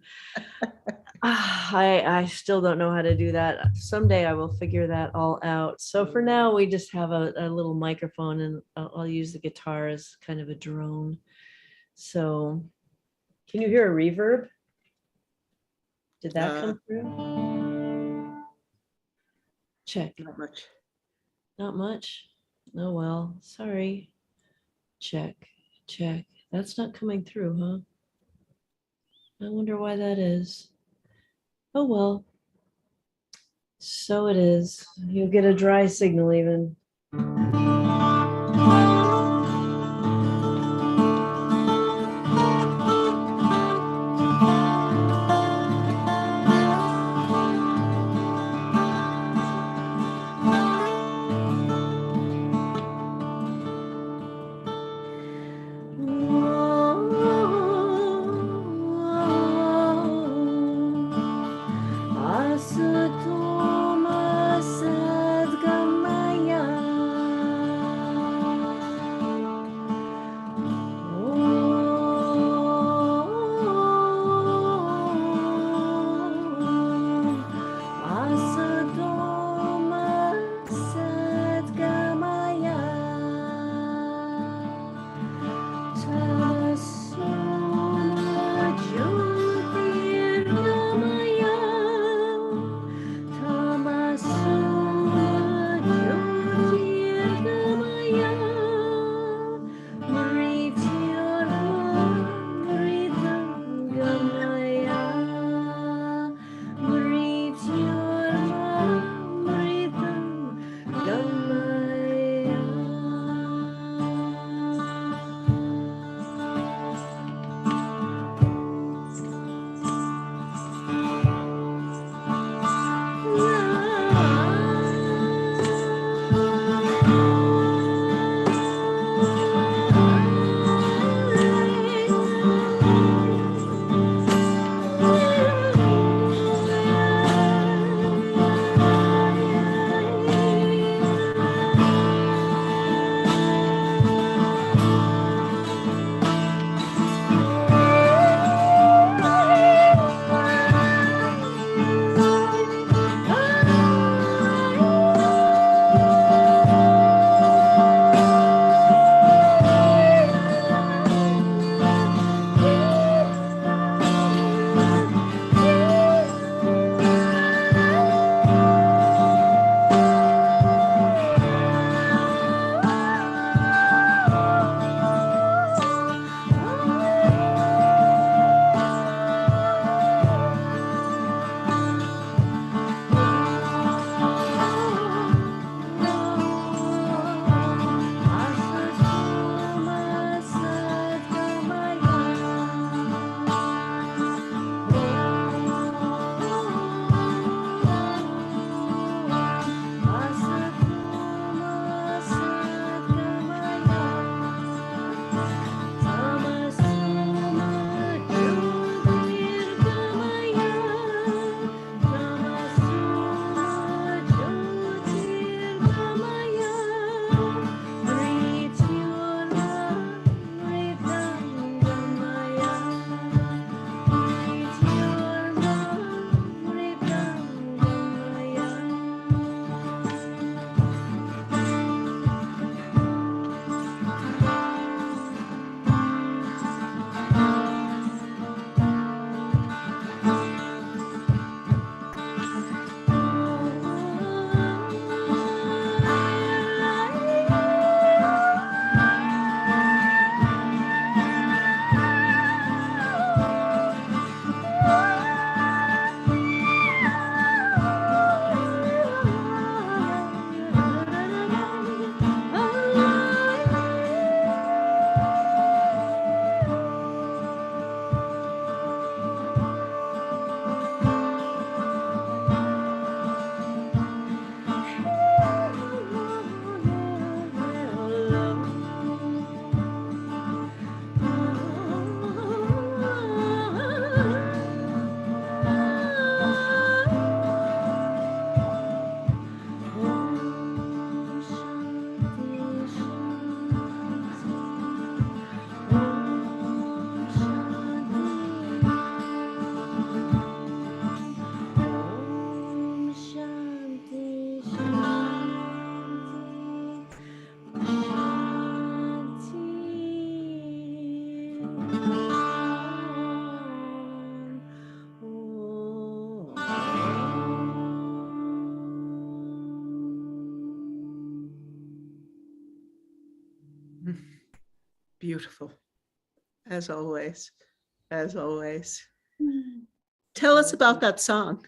I still don't know how to do that. Someday I will figure that all out. So for now, we just have a little microphone, and I'll use the guitar as kind of a drone. So can you hear a reverb? Did that come through? Check. Not much. Not much? Oh, well, sorry. Check. That's not coming through, huh? I wonder why that is. Oh, well. So it is. You'll get a dry signal even. Beautiful, as always, as always. Tell us about that song.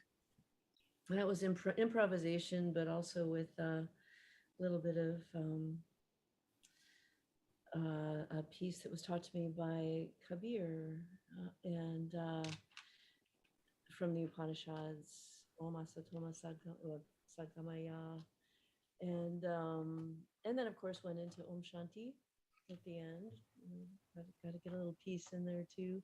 That was improvisation, but also with a little bit of a piece that was taught to me by Kabir and from the Upanishads, Oma Satoma Sagamaya, and then of course went into Om Shanti at the end. Got to get a little piece in there too.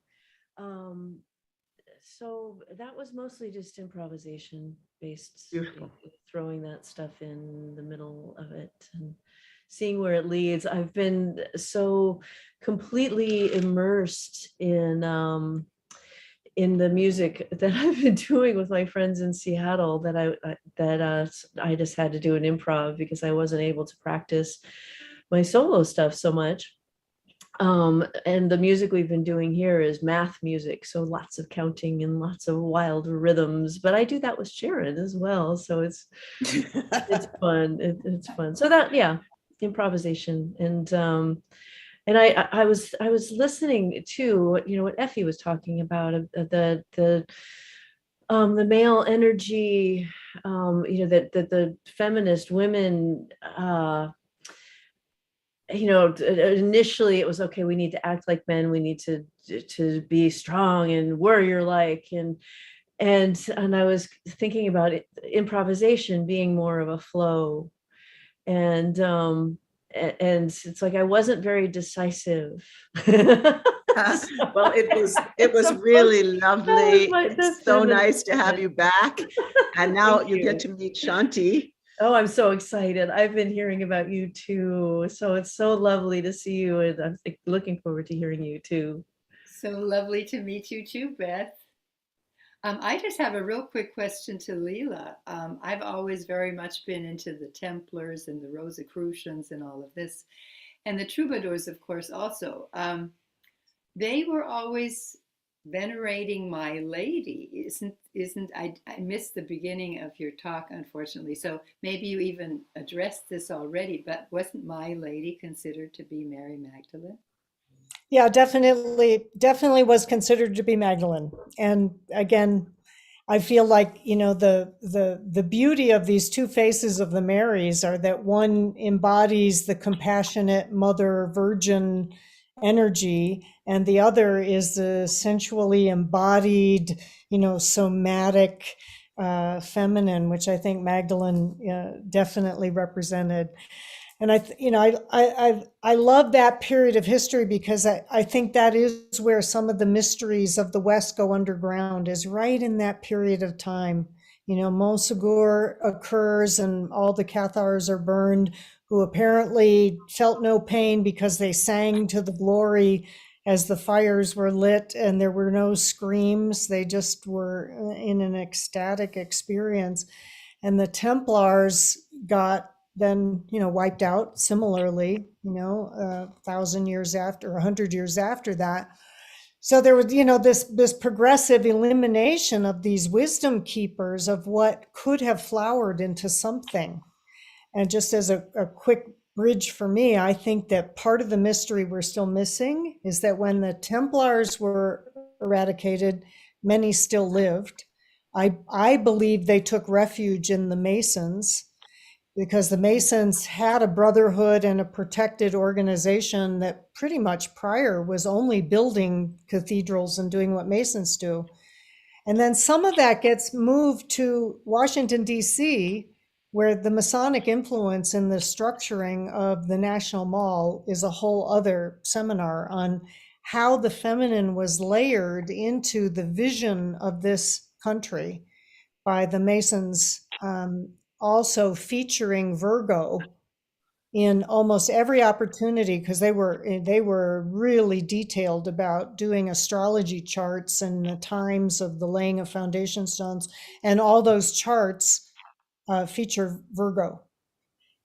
So that was mostly just improvisation based. Beautiful. Throwing that stuff in the middle of it and seeing where it leads. I've been so completely immersed in the music that I've been doing with my friends in Seattle that I just had to do an improv because I wasn't able to practice my solo stuff so much. And the music we've been doing here is math music, so lots of counting and lots of wild rhythms. But I do that with Sharon as well, so it's fun. It's fun. So that, yeah, improvisation. And I was listening to, you know, what Effie was talking about, the male energy, you know, that the feminist women. You know, initially it was okay. We need to act like men. We need to be strong and warrior-like, and I was thinking about it, improvisation being more of a flow, and it's like I wasn't very decisive. Well, it was really lovely. It's so nice to have you back, and now you get to meet Shanti. Oh, I'm so excited. I've been hearing about you too. So it's so lovely to see you, and I'm looking forward to hearing you too. So lovely to meet you too, Beth. I just have a real quick question to Leela. I've always very much been into the Templars and the Rosicrucians and all of this. And the troubadours, of course, also. They were always venerating my lady. I missed the beginning of your talk, unfortunately. So maybe you even addressed this already, but wasn't my lady considered to be Mary Magdalene? Yeah, definitely was considered to be Magdalene. And again, I feel like, you know, the beauty of these two faces of the Marys are that one embodies the compassionate mother virgin energy, and the other is the sensually embodied, you know, somatic feminine, which I think Magdalene definitely represented. And I love that period of history because I think that is where some of the mysteries of the West go underground, is right in that period of time. You know, Montsegur occurs and all the Cathars are burned, who apparently felt no pain because they sang to the glory as the fires were lit, and there were no screams. They just were in an ecstatic experience. And the Templars got then, you know, wiped out similarly, you know, 1,000 years after, 100 years after that. So there was, you know, this progressive elimination of these wisdom keepers of what could have flowered into something. And just as a quick bridge for me, I think that part of the mystery we're still missing is that when the Templars were eradicated, many still lived. I believe they took refuge in the Masons, because the Masons had a brotherhood and a protected organization that pretty much prior was only building cathedrals and doing what Masons do. And then some of that gets moved to Washington, D.C., where the Masonic influence in the structuring of the National Mall is a whole other seminar on how the feminine was layered into the vision of this country by the Masons, also featuring Virgo in almost every opportunity, because they were really detailed about doing astrology charts and the times of the laying of foundation stones, and all those charts feature Virgo.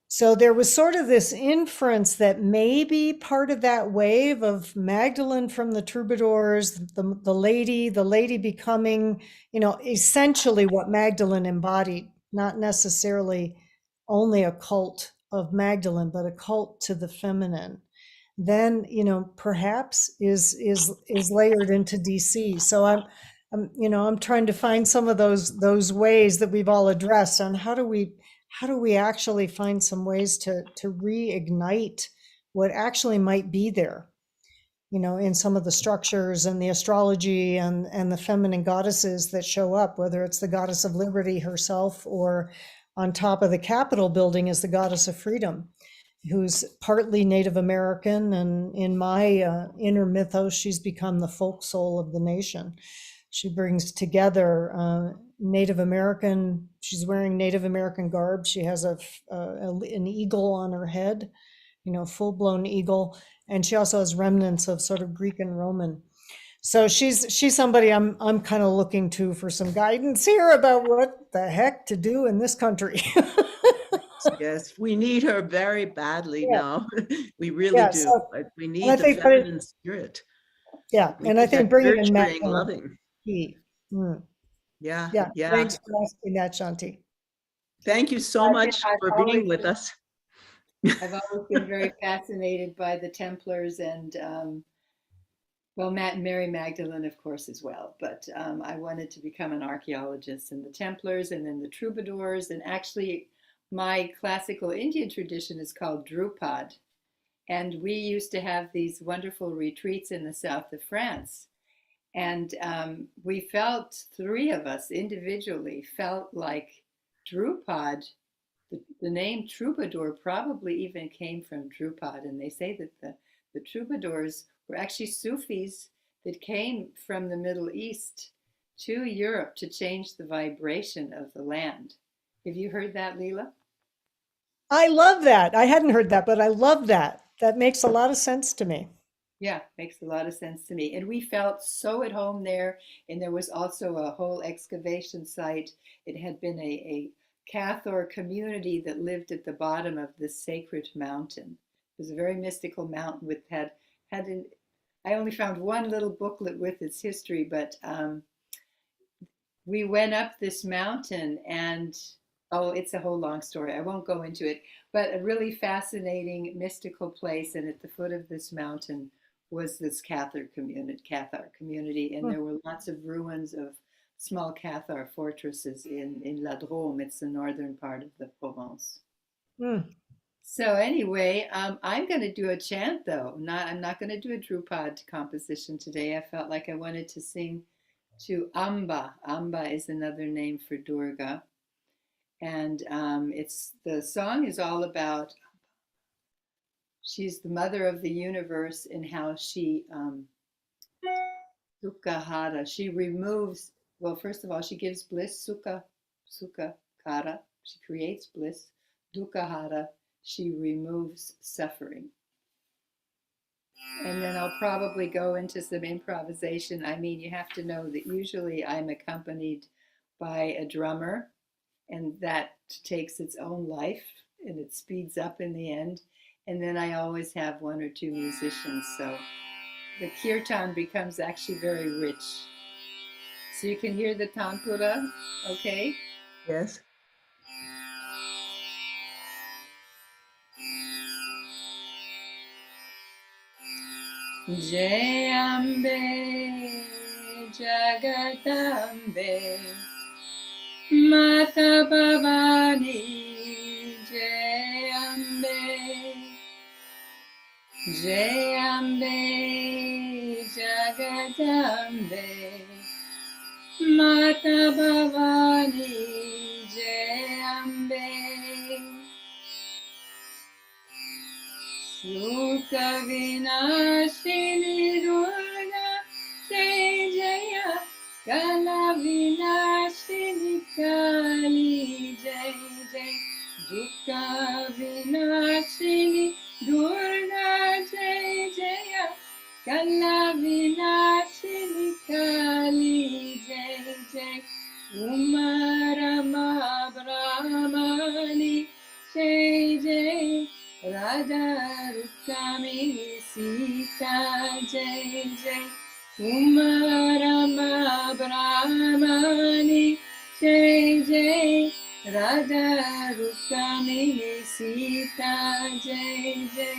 So there was sort of this inference that maybe part of that wave of Magdalene from the troubadours, the lady becoming, you know, essentially what Magdalene embodied, not necessarily only a cult of Magdalene, but a cult to the feminine. then, perhaps is layered into DC. So I'm trying to find some of those ways that we've all addressed on how do we actually find some ways to reignite what actually might be there, in some of the structures and the astrology and the feminine goddesses that show up, whether it's the goddess of liberty herself, or on top of the Capitol building is the goddess of freedom, who's partly Native American. And in my inner mythos, she's become the folk soul of the nation. She brings together Native American, she's wearing Native American garb. She has an eagle on her head, full-blown eagle. And she also has remnants of sort of Greek and Roman. So she's somebody I'm kind of looking to for some guidance here about what the heck to do in this country. Yes, we need her very badly now. We really Yeah, do. so- We and need I the think feminine spirit. Yeah, We and I need think that bringing in nurturing, Magdalene loving. key. Yeah, Yeah, yeah. thanks for asking that, Shanti. Thank you so much for being with us. I've always been very fascinated by the Templars and, well, Mary Magdalene, of course, as well. But I wanted to become an archaeologist, and the Templars and then the troubadours. And actually, my classical Indian tradition is called Drupad. And we used to have these wonderful retreats in the south of France. And we felt, three of us individually felt like Drupad, the name troubadour probably even came from Drupad. And they say that the troubadours were actually Sufis that came from the Middle East to Europe to change the vibration of the land. Have you heard that, Leela? I love that. I hadn't heard that, but I love that. That makes a lot of sense to me. Yeah, makes a lot of sense to me. And we felt so at home there. And there was also a whole excavation site. It had been a Catholic community that lived at the bottom of this sacred mountain. It was a very mystical mountain with I only found one little booklet with its history, but we went up this mountain and it's a whole long story. I won't go into it, but a really fascinating mystical place. And at the foot of this mountain was this Catholic community, and there were lots of ruins of small Cathar fortresses in La Drôme. It's the northern part of the Provence. So anyway, I'm going to do a chant though. I'm not going to do a Drupad composition today. I felt like I wanted to sing to Amba. Amba is another name for Durga. And the song is all about, she's the mother of the universe and how she, Sukhahara, she removes, well, first of all, she gives bliss, Sukhakara, she creates bliss, Dukkahara, she removes suffering. And then I'll probably go into some improvisation. I mean, you have to know that usually I'm accompanied by a drummer, and that takes its own life and it speeds up in the end. And then I always have one or two musicians. So the kirtan becomes actually very rich. So you can hear the tanpura, okay? Yes. Jai Ambe, Jagatambe, Mata Bhavani, Jai Ambe, Jai Ambe, Jagatambe, Mata Bhavani, Jai Ambe, Sukha Vinashini Durga, Jai Jaya, Kala Vinashini Kali, Jai Jai, Dukkha Vinashini Durga, Jai Jaya, Kala Vinashini Kali, Jai Jai, Umarama Brahmani, Jai Jai, Radha Rukmini Sita, Jai Jai, Umarama Brahmani, Jai Jai, Radha Rukmini Sita, Jai Jai,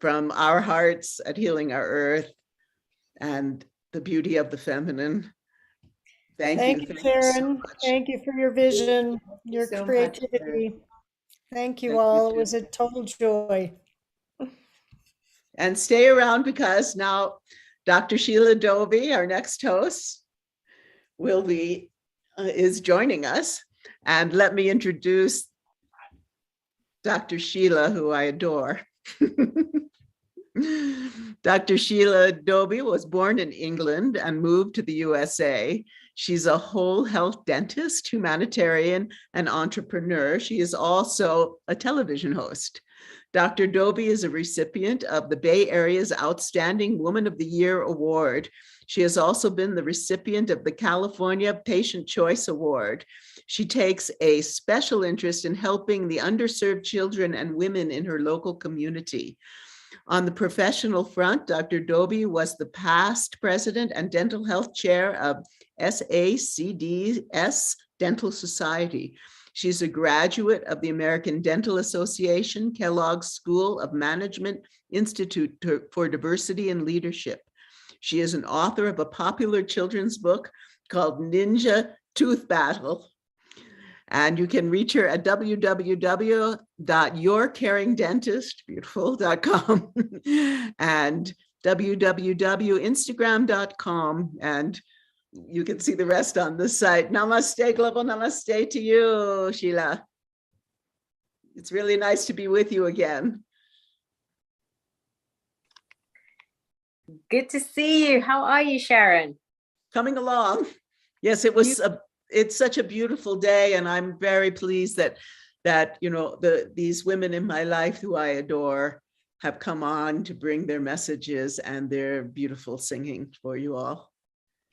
from our hearts at Healing Our Earth and the beauty of the feminine. Thank you. Thank you, Sharon. Thank you for your vision, your so much, creativity. Thank you Thank you all. It too. was a total joy. And stay around because now Dr. Sheila Dovey, our next host, is joining us. And let me introduce Dr. Sheila, who I adore. Dr. Sheila Dovey was born in England and moved to the USA. She's a whole health dentist, humanitarian, and entrepreneur. She is also a television host. Dr. Dovey is a recipient of the Bay Area's Outstanding Woman of the Year Award. She has also been the recipient of the California Patient Choice Award. She takes a special interest in helping the underserved children and women in her local community. On the professional front, Dr. Dovey was the past president and dental health chair of SACDS Dental Society. She's a graduate of the American Dental Association, Kellogg School of Management Institute for Diversity and Leadership. She is an author of a popular children's book called Ninja Tooth Battle. And you can reach her at www.yourcaringdentist.com and www.instagram.com. And you can see the rest on the site. Namaste, global namaste to you, Sheila. It's really nice to be with you again. Good to see you. How are you, Sharon? Coming along. Yes, it's such a beautiful day, and I'm very pleased that you know these women in my life who I adore have come on to bring their messages and their beautiful singing for you all.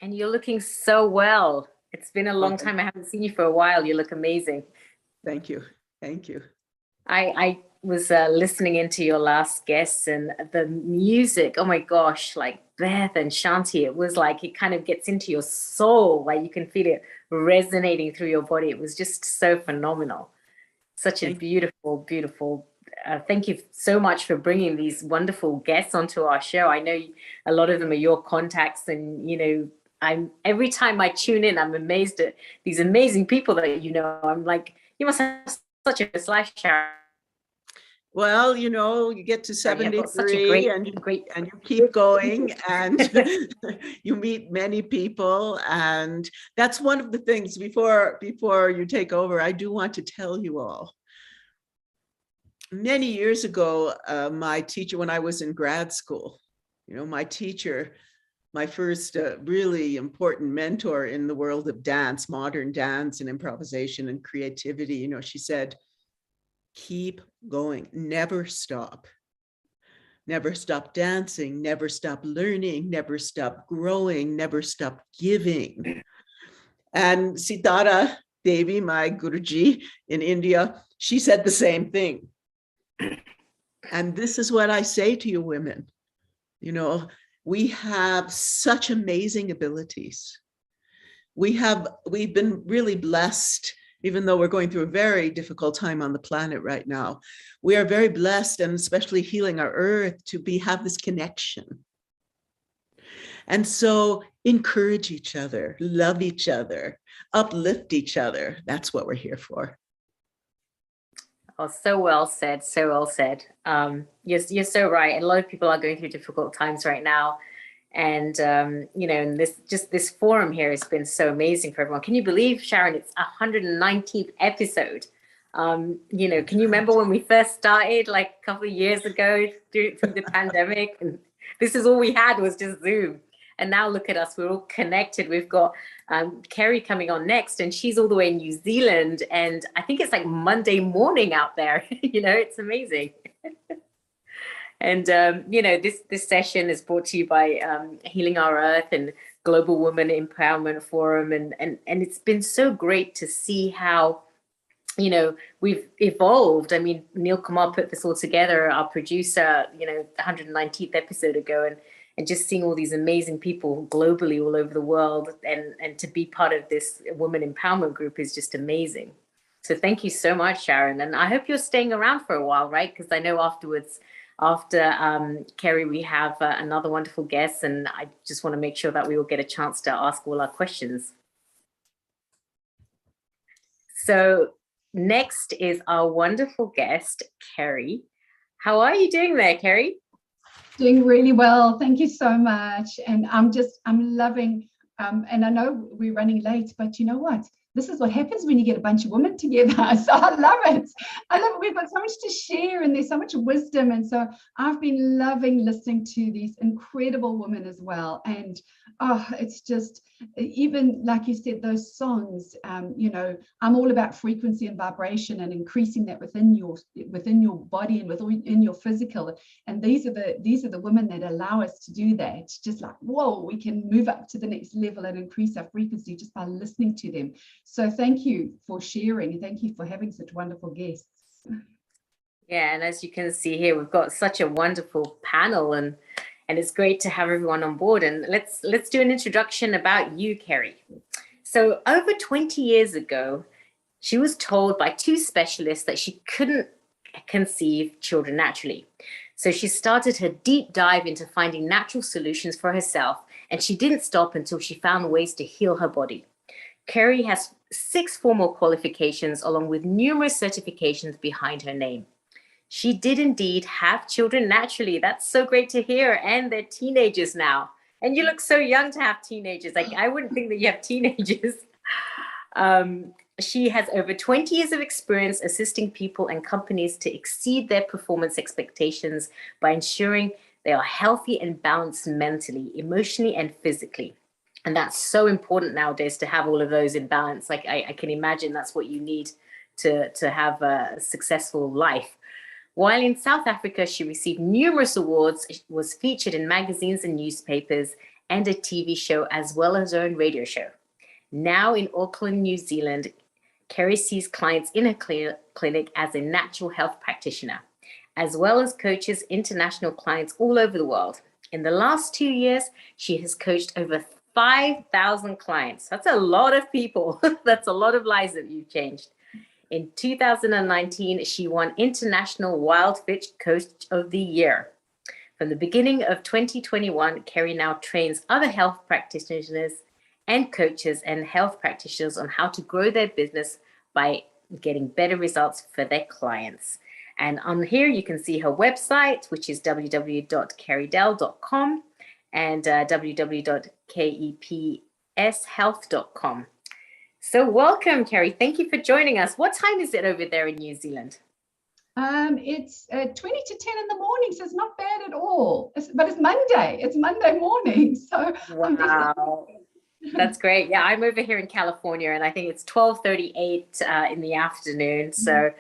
And you're looking so well. It's been a long time. I haven't seen you for a while. You look amazing. Thank you. Thank you. I was listening into your last guests and the music. Oh my gosh, like Beth and Shanti, it was like it kind of gets into your soul, like you can feel it resonating through your body. It was just so phenomenal. Such a beautiful, beautiful. Thank you so much for bringing these wonderful guests onto our show. I know a lot of them are your contacts, and you know, every time I tune in, I'm amazed at these amazing people that you know. I'm like, you must have such a life, Sharon. Well, you know, you get to 73 and you keep going and you meet many people. And that's one of the things before you take over, I do want to tell you all. Many years ago, my teacher, when I was in grad school, you know, my teacher, my first really important mentor in the world of dance, modern dance and improvisation and creativity, you know, she said, keep going, never stop. Never stop dancing, never stop learning, never stop growing, never stop giving. And Sitara Devi, my Guruji in India, she said the same thing. And this is what I say to you women. You know, we have such amazing abilities. We've been really blessed. Even though we're going through a very difficult time on the planet right now, we are very blessed, and especially Healing Our Earth, to have this connection. And so encourage each other, love each other, uplift each other. That's what we're here for. Oh, so well said, so well said. You're so right. A lot of people are going through difficult times right now. And, you know, and this forum here has been so amazing for everyone. Can you believe, Sharon, it's 119th episode. You know, can you remember when we first started like a couple of years ago through the pandemic? And this is all we had was just Zoom. And now look at us, we're all connected. We've got Kerry coming on next, and she's all the way in New Zealand. And I think it's like Monday morning out there. You know, it's amazing. And, you know, this session is brought to you by Healing Our Earth and Global Women Empowerment Forum. And it's been so great to see how, you know, we've evolved. I mean, Neil Kumar put this all together, our producer, you know, 119th episode ago, and just seeing all these amazing people globally all over the world and to be part of this women empowerment group is just amazing. So thank you so much, Sharon. And I hope you're staying around for a while, right? Because I know afterwards, After Kerry, we have another wonderful guest, and I just want to make sure that we will get a chance to ask all our questions. So next is our wonderful guest, Kerry. How are you doing there, Kerry? Doing really well. Thank you so much. And I'm loving, and I know we're running late, but you know what? This is what happens when you get a bunch of women together. So I love it. I love it. We've got so much to share and there's so much wisdom. And so I've been loving listening to these incredible women as well. And oh, it's just, even like you said, those songs, you know, I'm all about frequency and vibration and increasing that within your body and within your physical. And these are the women that allow us to do that. Just like, whoa, we can move up to the next level and increase our frequency just by listening to them. So thank you for sharing, and thank you for having such wonderful guests. Yeah, and as you can see here, we've got such a wonderful panel, and it's great to have everyone on board. And let's do an introduction about you, Kerry. So over 20 years ago, she was told by 2 specialists that she couldn't conceive children naturally. So she started her deep dive into finding natural solutions for herself, and she didn't stop until she found ways to heal her body. Kerry has 6 formal qualifications along with numerous certifications behind her name. She did indeed have children naturally. That's so great to hear. And they're teenagers now. And you look so young to have teenagers. Like, I wouldn't think that you have teenagers. She has over 20 years of experience assisting people and companies to exceed their performance expectations by ensuring they are healthy and balanced mentally, emotionally, and physically. And that's so important nowadays to have all of those in balance. Like, I can imagine that's what you need to have a successful life. While in South Africa, she received numerous awards, was featured in magazines and newspapers, and a TV show, as well as her own radio show. Now in Auckland, New Zealand, Kerry sees clients in her clinic as a natural health practitioner, as well as coaches international clients all over the world. In the last 2 years, she has coached over 5,000 clients. That's a lot of people. That's a lot of lives that you've changed. In 2019, she won International Wild Fish Coach of the Year. From the beginning of 2021, Kerry now trains other health practitioners and coaches and health practitioners on how to grow their business by getting better results for their clients. And on here, you can see her website, which is www.kerrydell.com and www.kepshealth.com. So welcome, Kerry. Thank you for joining us. What time is it over there in New Zealand? It's 20 to 10 in the morning, so it's not bad at all. But it's Monday. It's Monday morning. So wow, that's great. Yeah, I'm over here in California, and I think it's 12:38 in the afternoon. So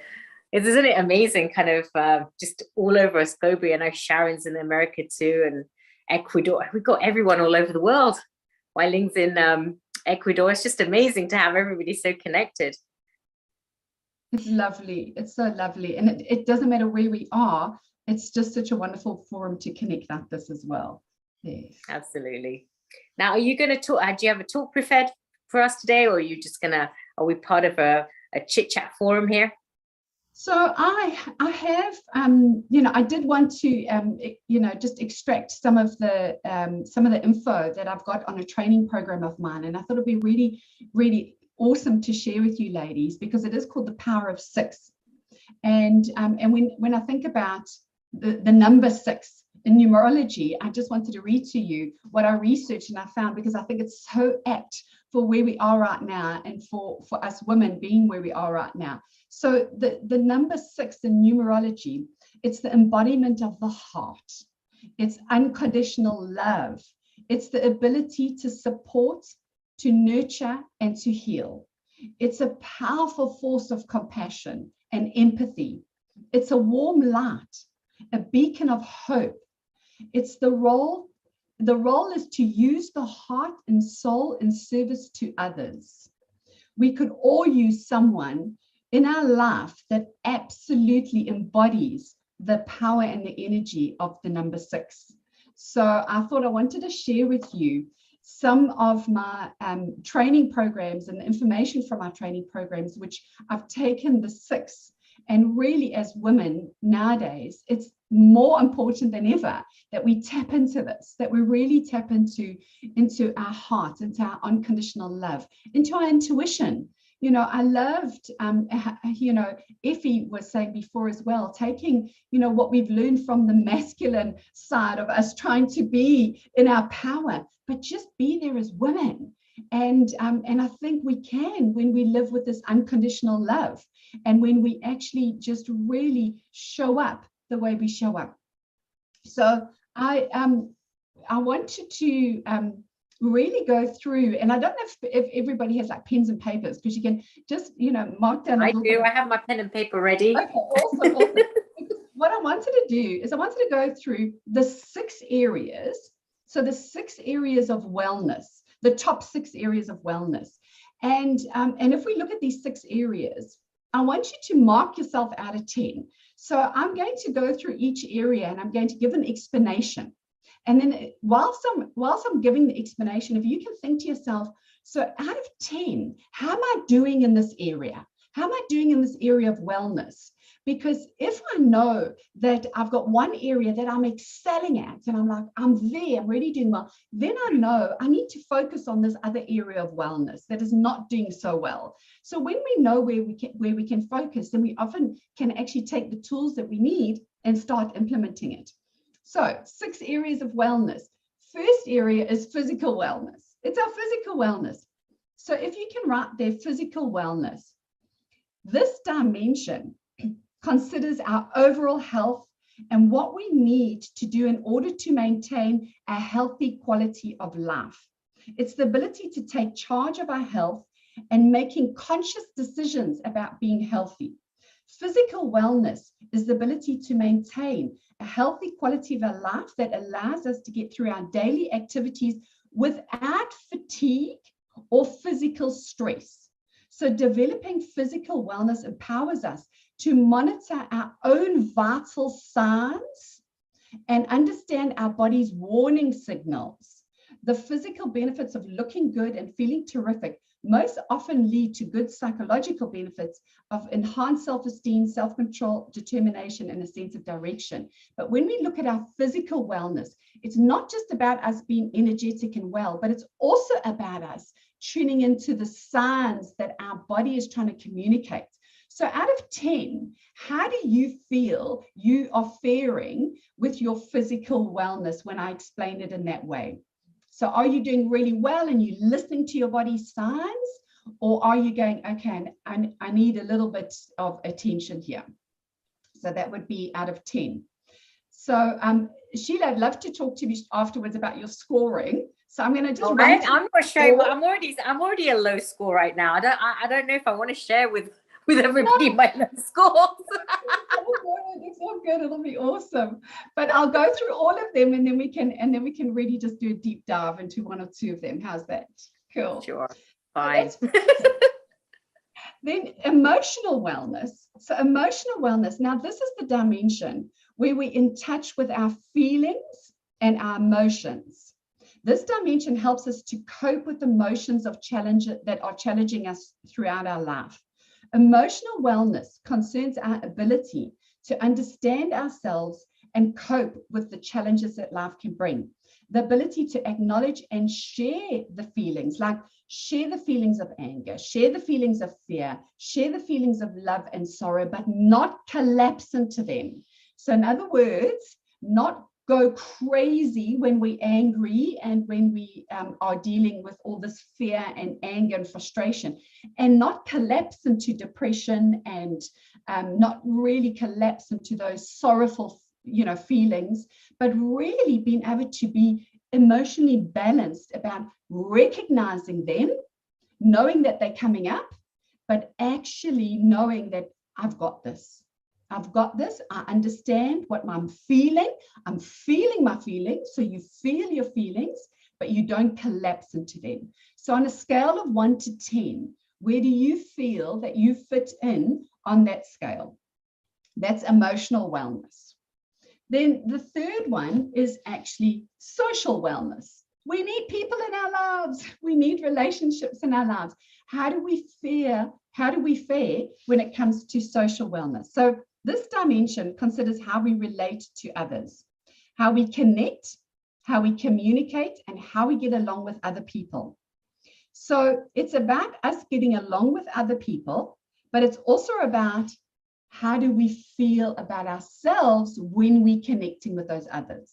isn't it amazing, kind of just all over us globally? I know Sharon's in America too, and Ecuador. We've got everyone all over the world. Weiling's in Ecuador. It's just amazing to have everybody so connected. It's lovely. It's so lovely. And it doesn't matter where we are. It's just such a wonderful forum to connect like this as well. Yes. Absolutely. Now, are you going to talk? Do you have a talk prepared for us today, or are you just are we part of a chit chat forum here? So I have, I did want to, just extract some of the info that I've got on a training program of mine. And I thought it'd be really, really awesome to share with you ladies, because it is called the Power of 6. And when I think about the number 6 in numerology, I just wanted to read to you what I researched and I found, because I think it's so apt for where we are right now and for us women being where we are right now. So the number 6 in numerology, it's the embodiment of the heart. It's unconditional love. It's the ability to support, to nurture, and to heal. It's a powerful force of compassion and empathy. It's a warm light, a beacon of hope. It's the role is to use the heart and soul in service to others. We could all use someone in our life that absolutely embodies the power and the energy of the number 6. So I thought I wanted to share with you some of my training programs and the information from our training programs, which I've taken the 6 And really, as women nowadays, it's more important than ever that we tap into this, that we really tap into our heart, into our unconditional love, into our intuition. You know, I loved, you know, Effie was saying before as well, taking, you know, what we've learned from the masculine side of us trying to be in our power, but just be there as women. And I think we can when we live with this unconditional love and when we actually just really show up the way we show up. So I wanted to really go through, and I don't know if everybody has like pens and papers, because you can just, you know, mark down a little bit. I have my pen and paper ready. Okay, awesome, awesome. What I wanted to do is I wanted to go through the 6 areas. So the 6 areas of wellness, the top 6 areas of wellness. And if we look at these 6 areas, I want you to mark yourself out of 10. So I'm going to go through each area and I'm going to give an explanation. And then whilst I'm giving the explanation, if you can think to yourself, so out of 10, how am I doing in this area? How am I doing in this area of wellness? Because if I know that I've got one area that I'm excelling at and I'm like, I'm there, I'm really doing well, then I know I need to focus on this other area of wellness that is not doing so well. So when we know where we can focus, then we often can actually take the tools that we need and start implementing it. So 6 areas of wellness. First area is physical wellness. It's our physical wellness. So if you can write there, physical wellness, this dimension considers our overall health and what we need to do in order to maintain a healthy quality of life. It's the ability to take charge of our health and making conscious decisions about being healthy. Physical wellness is the ability to maintain a healthy quality of our life that allows us to get through our daily activities without fatigue or physical stress. So developing physical wellness empowers us to monitor our own vital signs and understand our body's warning signals. The physical benefits of looking good and feeling terrific most often lead to good psychological benefits of enhanced self-esteem, self-control, determination, and a sense of direction. But when we look at our physical wellness, it's not just about us being energetic and well, but it's also about us tuning into the signs that our body is trying to communicate. So out of 10, how do you feel you are faring with your physical wellness when I explain it in that way? So are you doing really well and you're listening to your body's signs? Or are you going, okay, I need a little bit of attention here? So that would be out of 10. So Sheila, I'd love to talk to you afterwards about your scoring. So I'm going to just I'm not sure. I'm already a low score right now. I don't know if I want to share with everybody my low scores. It's all good. It'll be awesome. But I'll go through all of them, and then we can really just do a deep dive into 1 or 2 of them. How's that? Cool. Sure. Fine. Then emotional wellness. So emotional wellness. Now this is the dimension where we're in touch with our feelings and our emotions. This dimension helps us to cope with emotions of challenge that are challenging us throughout our life. Emotional wellness concerns our ability to understand ourselves and cope with the challenges that life can bring. The ability to acknowledge and share the feelings, like share the feelings of anger, share the feelings of fear, share the feelings of love and sorrow, but not collapse into them. So in other words, not go crazy when we're angry and when we are dealing with all this fear and anger and frustration, and not collapse into depression and not really collapse into those sorrowful, feelings, but really being able to be emotionally balanced about recognizing them, knowing that they're coming up, but actually knowing that I've got this. I've got this. I understand what I'm feeling. I'm feeling my feelings. So you feel your feelings, but you don't collapse into them. So on a scale of 1 to 10, where do you feel that you fit in on that scale? That's emotional wellness. Then the third one is actually social wellness. We need people in our lives. We need relationships in our lives. How do we fare when it comes to social wellness? So this dimension considers how we relate to others, how we connect, how we communicate, and how we get along with other people. So it's about us getting along with other people, but it's also about how do we feel about ourselves when we're connecting with those others.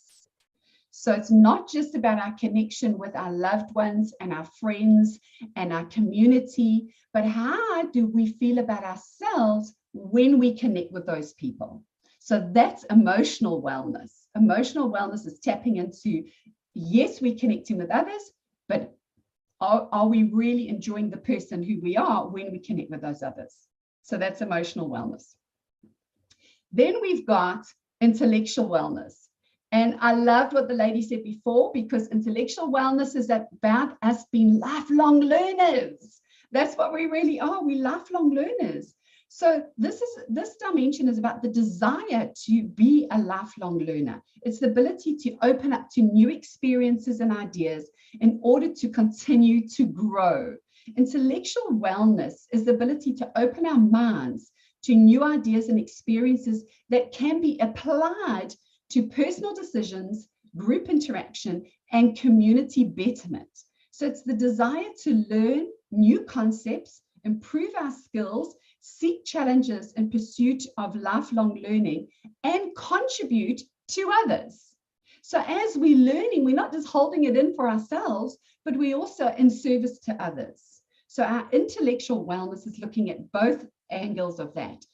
So it's not just about our connection with our loved ones and our friends and our community, but how do we feel about ourselves when we connect with those people? So that's emotional wellness. Emotional wellness is tapping into, yes, we're connecting with others, but are we really enjoying the person who we are when we connect with those others? So that's emotional wellness. Then we've got intellectual wellness. And I loved what the lady said before, because intellectual wellness is about us being lifelong learners. That's what we really are. We're lifelong learners. So this dimension is about the desire to be a lifelong learner. It's the ability to open up to new experiences and ideas in order to continue to grow. Intellectual wellness is the ability to open our minds to new ideas and experiences that can be applied to personal decisions, group interaction, and community betterment. So it's the desire to learn new concepts, improve our skills, seek challenges in pursuit of lifelong learning, and contribute to others. So as we're learning, we're not just holding it in for ourselves, but we're also in service to others. So our intellectual wellness is looking at both angles of that.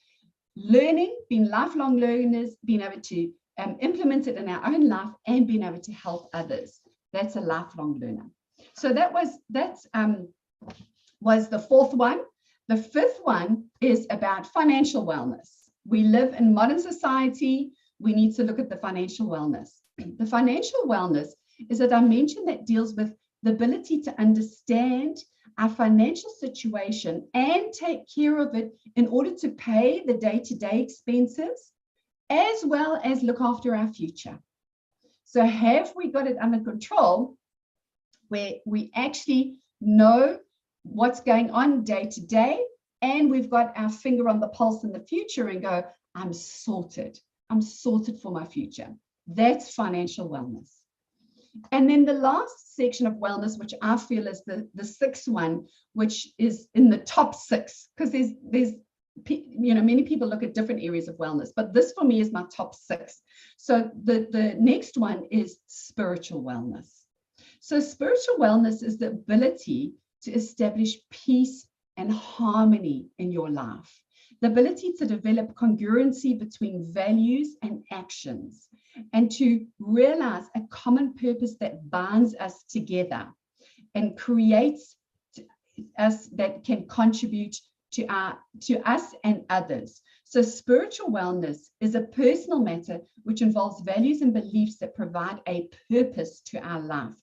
Learning, being lifelong learners, being able to implement it in our own life, and being able to help others. That's a lifelong learner. So that was the fourth one. The fifth one is about financial wellness. We live in modern society. We need to look at the financial wellness. The financial wellness is a dimension that deals with the ability to understand our financial situation and take care of it in order to pay the day-to-day expenses, as well as look after our future. So have we got it under control where we actually know what's going on day to day, and we've got our finger on the pulse in the future and go, I'm sorted for my future. That's financial wellness. And then the last section of wellness, which I feel is the sixth one, which is in the top six, because there's many people look at different areas of wellness, but this for me is my top six. So the next one is spiritual wellness. So spiritual wellness is the ability to establish peace and harmony in your life, the ability to develop congruency between values and actions, and to realize a common purpose that binds us together and creates us that can contribute to us and others. So spiritual wellness is a personal matter which involves values and beliefs that provide a purpose to our life.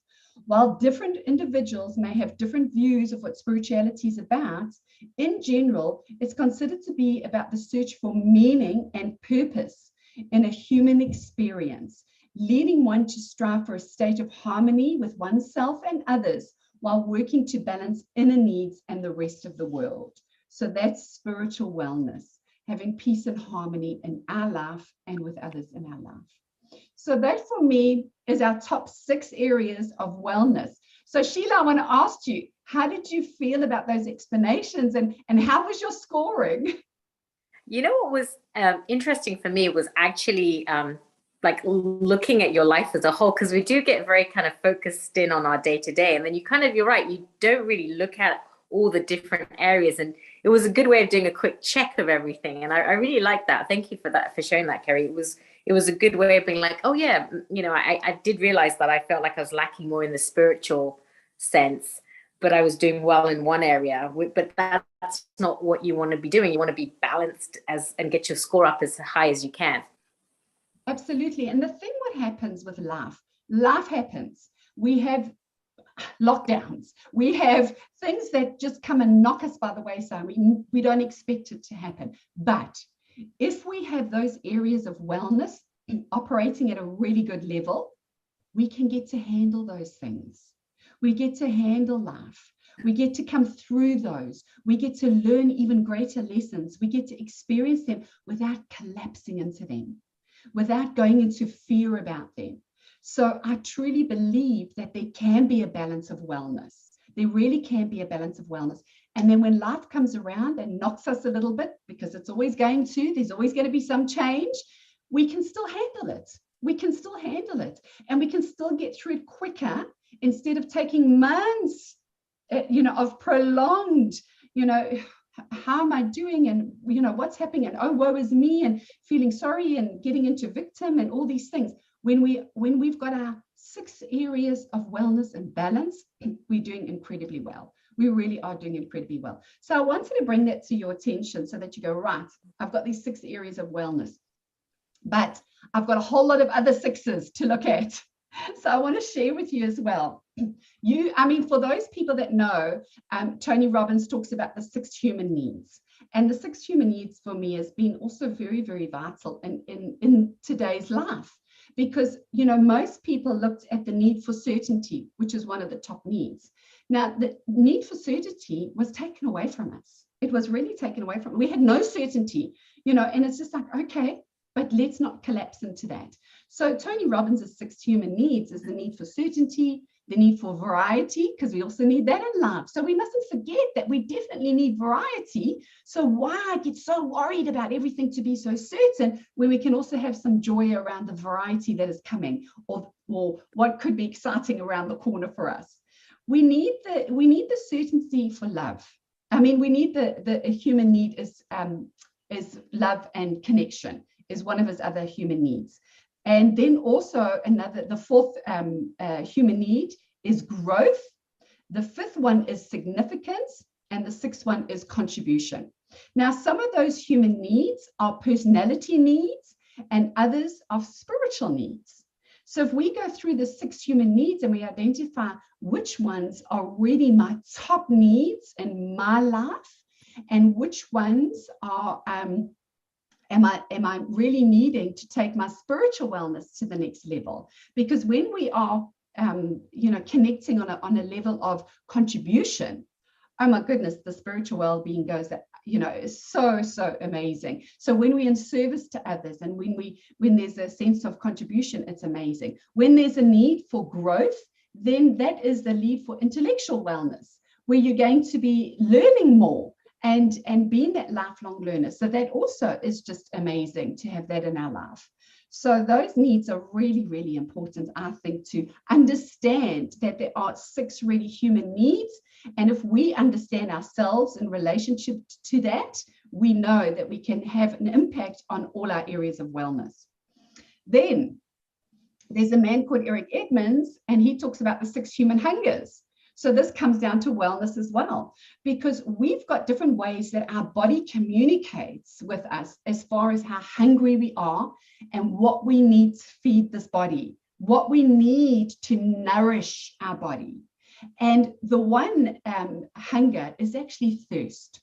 While different individuals may have different views of what spirituality is about, in general, it's considered to be about the search for meaning and purpose in a human experience, leading one to strive for a state of harmony with oneself and others while working to balance inner needs and the rest of the world. So that's spiritual wellness, having peace and harmony in our life and with others in our life. So that for me is our top 6 areas of wellness. So Sheila, I want to ask you, how did you feel about those explanations, and how was your scoring? You know what was interesting for me was actually like looking at your life as a whole, because we do get very kind of focused in on our day to day, and then you're right, you don't really look at all the different areas, and it was a good way of doing a quick check of everything, and I really like that. Thank you for that, for sharing that, Kerry. It was a good way of being like, oh yeah, I did realize that I felt like I was lacking more in the spiritual sense, but I was doing well in one area. But that's not what you want to be doing. You want to be balanced and get your score up as high as you can. Absolutely. And the thing what happens with life happens. We have lockdowns. We have things that just come and knock us by the wayside. We don't expect it to happen. But if we have those areas of wellness operating at a really good level, we can get to handle those things. We get to handle life. We get to come through those. We get to learn even greater lessons. We get to experience them without collapsing into them, without going into fear about them. So I truly believe that there can be a balance of wellness. There really can be a balance of wellness. And then when life comes around and knocks us a little bit, because it's always going to, there's always going to be some change, we can still handle it. We can still handle it. And we can still get through it quicker instead of taking months, of prolonged, how am I doing? And, what's happening? And, oh, woe is me, and feeling sorry and getting into victim and all these things. When we've got our 6 areas of wellness and balance, we're doing incredibly well. We really are doing incredibly well. So I wanted to bring that to your attention so that you go, right, I've got these 6 areas of wellness, but I've got a whole lot of other 6s to look at. So I want to share with you as well. For those people that know, Tony Robbins talks about the 6 human needs. And the 6 human needs for me has been also very, very vital in today's life. Because, most people looked at the need for certainty, which is one of the top needs. Now, the need for certainty was taken away from us. It was really taken away from us. We had no certainty, and it's just like, okay, but let's not collapse into that. So Tony Robbins' 6 human needs is the need for certainty, the need for variety, because we also need that in life. So we mustn't forget that we definitely need variety. So why get so worried about everything to be so certain when we can also have some joy around the variety that is coming, or what could be exciting around the corner for us? We need the certainty for love. We need the human need is love and connection is one of his other human needs. And then also the 4th human need is growth. The 5th one is significance. And the 6th one is contribution. Now, some of those human needs are personality needs and others are spiritual needs. So if we go through the 6 human needs and we identify which ones are really my top needs in my life and which ones are am I really needing to take my spiritual wellness to the next level? Because when we are, connecting on a level of contribution, oh my goodness, the spiritual well-being goes, is so, so amazing. So when we're in service to others and when there's a sense of contribution, it's amazing. When there's a need for growth, then that is the need for intellectual wellness, where you're going to be learning more and being that lifelong learner. So that also is just amazing to have that in our life. So those needs are really, really important, I think, to understand that there are 6 really human needs. And if we understand ourselves in relationship to that, we know that we can have an impact on all our areas of wellness. Then there's a man called Eric Edmonds, and he talks about the 6 human hungers. So this comes down to wellness as well, because we've got different ways that our body communicates with us as far as how hungry we are and what we need to feed this body, what we need to nourish our body. And the one hunger is actually thirst.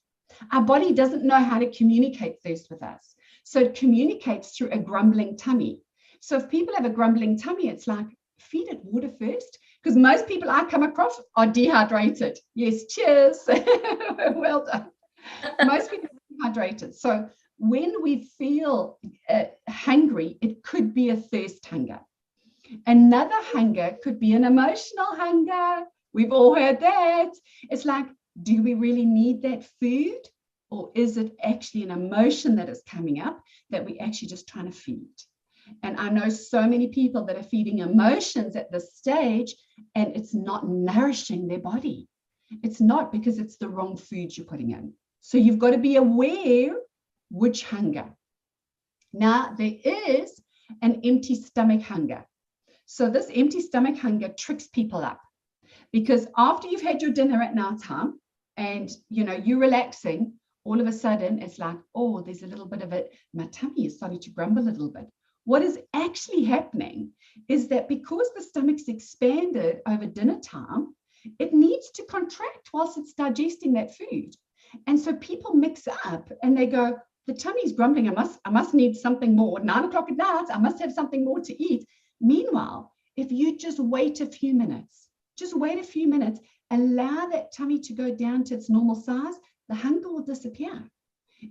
Our body doesn't know how to communicate thirst with us. So it communicates through a grumbling tummy. So if people have a grumbling tummy, it's like, feed it water first. Because most people I come across are dehydrated. Yes, cheers. Well done. Most people are dehydrated. So when we feel hungry, it could be a thirst hunger. Another hunger could be an emotional hunger. We've all heard that. It's like, do we really need that food? Or is it actually an emotion that is coming up that we're actually just trying to feed? And I know so many people that are feeding emotions at this stage, and it's not nourishing their body. It's not, because it's the wrong food you're putting in. So you've got to be aware which hunger. Now, there is an empty stomach hunger. So this empty stomach hunger tricks people up, because after you've had your dinner at night time and you're relaxing, all of a sudden it's like, oh, there's a little bit of it. My tummy is starting to grumble a little bit. What is actually happening is that because the stomach's expanded over dinner time, it needs to contract whilst it's digesting that food. And so people mix up and they go, the tummy's grumbling, I must need something more. 9 o'clock at night, I must have something more to eat. Meanwhile, If you just wait a few minutes, allow that tummy to go down to its normal size, the hunger will disappear.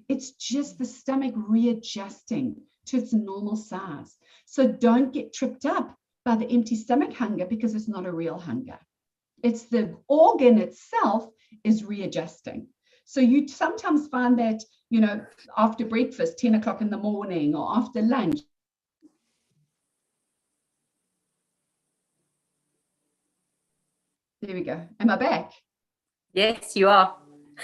It's just the stomach readjusting to its normal size. So don't get tripped up by the empty stomach hunger, because it's not a real hunger. It's the organ itself is readjusting. So you sometimes find that, you know, after breakfast, 10 o'clock in the morning, or after lunch. There we go. Am I back? Yes, you are.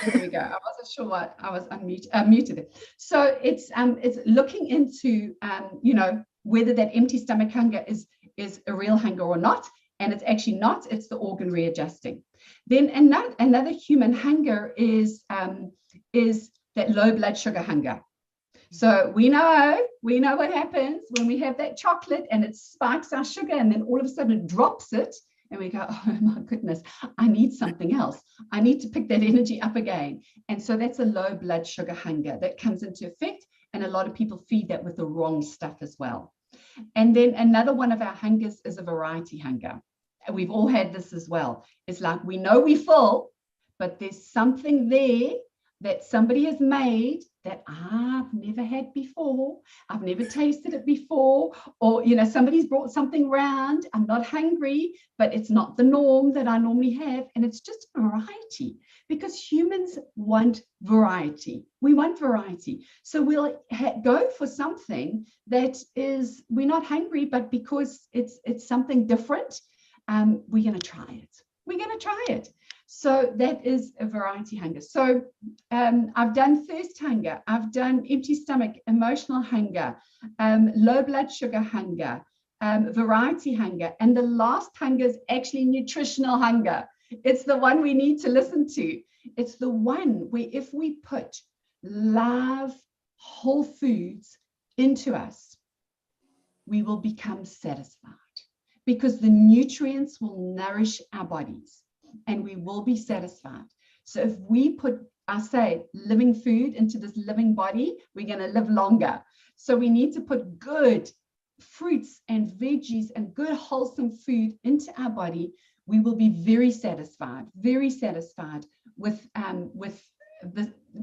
There we go. I wasn't sure what I was muted it. So it's looking into you know, whether that empty stomach hunger is a real hunger or not, and it's actually not. It's the organ readjusting. Then another human hunger is that low blood sugar hunger. So we know what happens when we have that chocolate and it spikes our sugar, and then all of a sudden it drops it. And we go, oh my goodness, I need something else. I need to pick that energy up again. And so that's a low blood sugar hunger that comes into effect. And a lot of people feed that with the wrong stuff as well. And then another one of our hungers is a variety hunger. And we've all had this as well. It's like, we know we're full, but there's something there that somebody has made that I've never had before. I've never tasted it before. Or, you know, somebody's brought something round. I'm not hungry, but it's not the norm that I normally have. And it's just variety, because humans want variety. We want variety. So we'll go for something that is, we're not hungry, but because it's something different, we're going to try it. We're going to try it. So that is a variety hunger. So I've done thirst hunger. I've done empty stomach, emotional hunger, low blood sugar hunger, variety hunger. And the last hunger is actually nutritional hunger. It's the one we need to listen to. It's the one where if we put live whole foods into us, we will become satisfied, because the nutrients will nourish our bodies and we will be satisfied. So if we put, I say, living food into this living body, we're going to live longer. So we need to put good fruits and veggies and good wholesome food into our body. We will be very satisfied with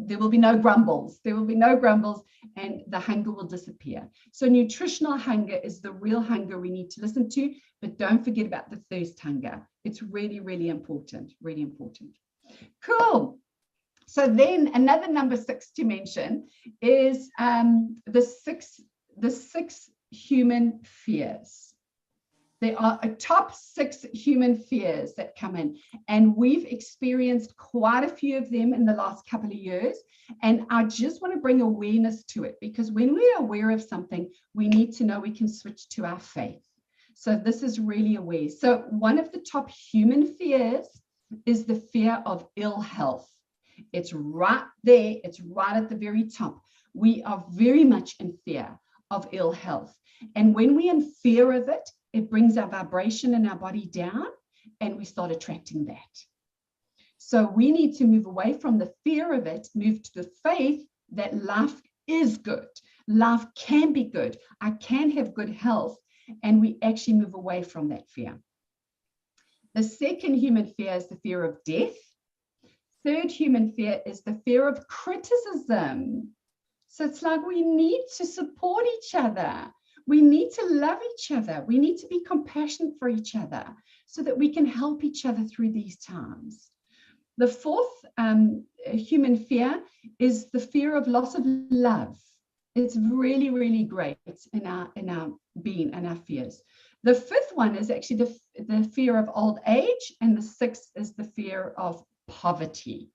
there will be no grumbles. There will be no grumbles, and the hunger will disappear. So nutritional hunger is the real hunger we need to listen to, but don't forget about the thirst hunger. It's really, really important, really important. Cool. So then another number 6 to mention is the six human fears. There are a top 6 human fears that come in, and we've experienced quite a few of them in the last couple of years. And I just want to bring awareness to it, because when we're aware of something, we need to know we can switch to our faith. So this is really aware. So one of the top human fears is the fear of ill health. It's right there. It's right at the very top. We are very much in fear of ill health. And when we're in fear of it, it brings our vibration in our body down, and we start attracting that. So we need to move away from the fear of it, move to the faith that life is good. Life can be good. I can have good health, and we actually move away from that fear. The second human fear is the fear of death. Third human fear is the fear of criticism. So it's like we need to support each other. We need to love each other. We need to be compassionate for each other so that we can help each other through these times. The fourth human fear is the fear of loss of love. It's really, really great in our being and our fears. The fifth one is actually the fear of old age, and the sixth is the fear of poverty.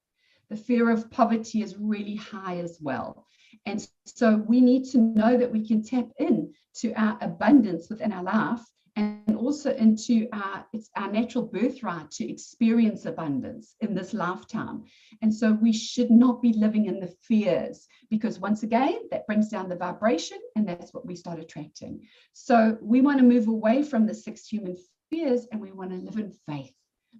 The fear of poverty is really high as well. And so we need to know that we can tap in to our abundance within our life, and also into it's our natural birthright to experience abundance in this lifetime. And so we should not be living in the fears, because once again, that brings down the vibration, and that's what we start attracting. So we want to move away from the 6 human fears, and we want to live in faith.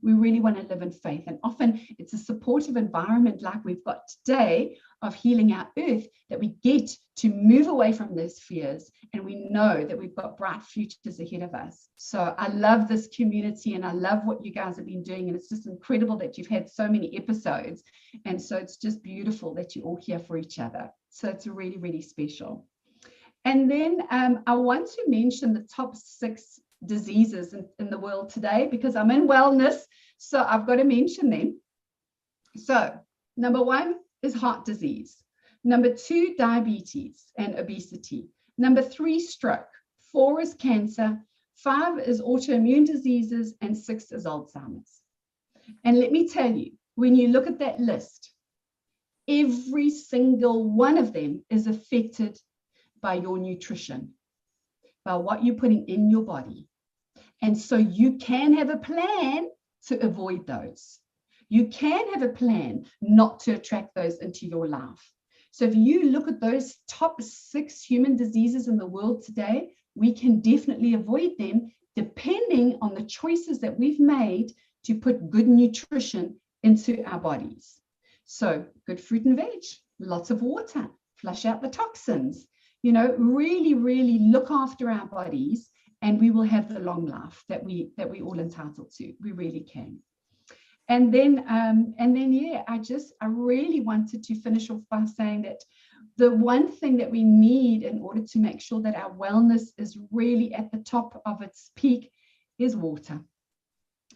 We really want to live in faith. And often it's a supportive environment like we've got today of healing our earth that we get to move away from those fears, and we know that we've got bright futures ahead of us. So I love this community and I love what you guys have been doing, and it's just incredible that you've had so many episodes, and so it's just beautiful that you're all here for each other. So it's really, really special. And then I want to mention the top 6 diseases in the world today, because I'm in wellness, so I've got to mention them. So number 1 is heart disease. Number 2, diabetes and obesity. Number 3, stroke. 4 is cancer. 5 is autoimmune diseases, and 6 is Alzheimer's. And let me tell you, when you look at that list, every single one of them is affected by your nutrition, by what you're putting in your body. And so you can have a plan to avoid those. You can have a plan not to attract those into your life. So if you look at those top 6 human diseases in the world today, we can definitely avoid them depending on the choices that we've made to put good nutrition into our bodies. So good fruit and veg, lots of water, flush out the toxins, you know, really, really look after our bodies, and we will have the long life that we all entitled to. We really can. And then yeah, I really wanted to finish off by saying that the one thing that we need in order to make sure that our wellness is really at the top of its peak is water.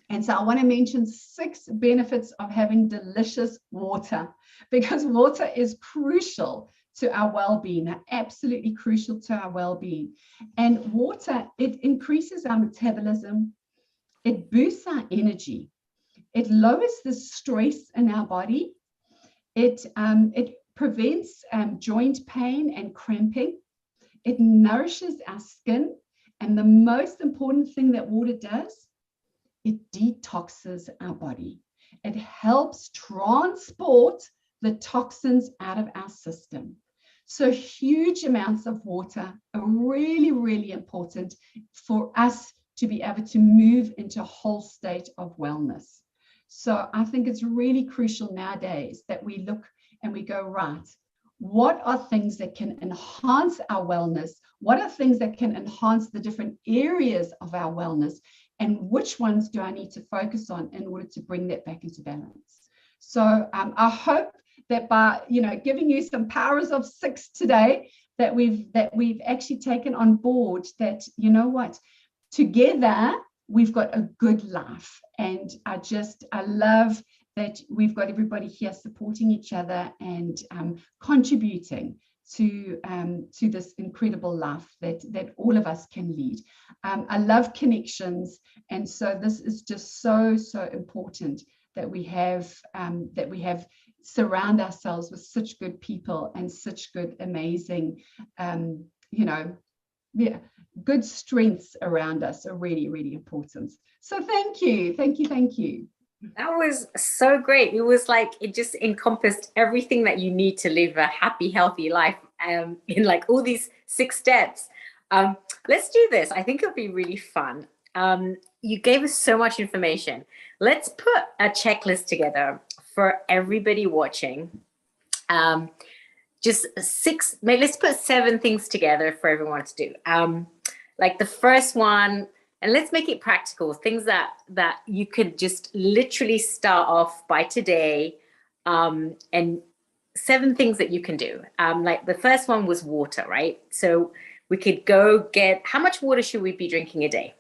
And so I want to mention 6 benefits of having delicious water, because water is crucial to our well-being, absolutely crucial to our well-being. And water, it increases our metabolism, it boosts our energy, it lowers the stress in our body, it prevents joint pain and cramping, it nourishes our skin, and the most important thing that water does, it detoxes our body. It helps transport the toxins out of our system. So huge amounts of water are really, really important for us to be able to move into a whole state of wellness. So I think it's really crucial nowadays that we look and we go, right, what are things that can enhance our wellness? What are things that can enhance the different areas of our wellness? And which ones do I need to focus on in order to bring that back into balance? So I hope that by giving you some powers of 6 today, that we've actually taken on board that, you know what, together we've got a good life. And I love that we've got everybody here supporting each other and contributing to this incredible life that all of us can lead. I love connections, and so this is just so important that we have surround ourselves with such good people and such good, amazing, good strengths around us are really, really important. So thank you. That was so great. It was like, it just encompassed everything that you need to live a happy, healthy life in like all these 6 steps. Let's do this. I think it'll be really fun. You gave us so much information. Let's put a checklist together for everybody watching. Just 6, maybe let's put 7 things together for everyone to do. Like the first one, and let's make it practical, things that you could just literally start off by today, and 7 things that you can do. Like the first one was water, right? So we could go get, how much water should we be drinking a day?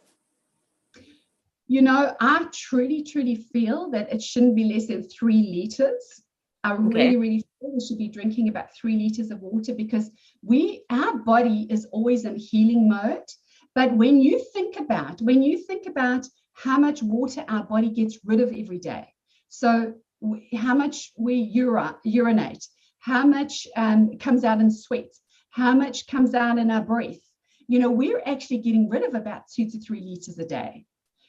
I truly feel that it shouldn't be less than 3 liters. I really feel we should be drinking about 3 liters of water, because our body is always in healing mode. But when you think about how much water our body gets rid of every day, so how much we urinate, how much comes out in sweat, how much comes out in our breath, we're actually getting rid of about 2 to 3 liters a day.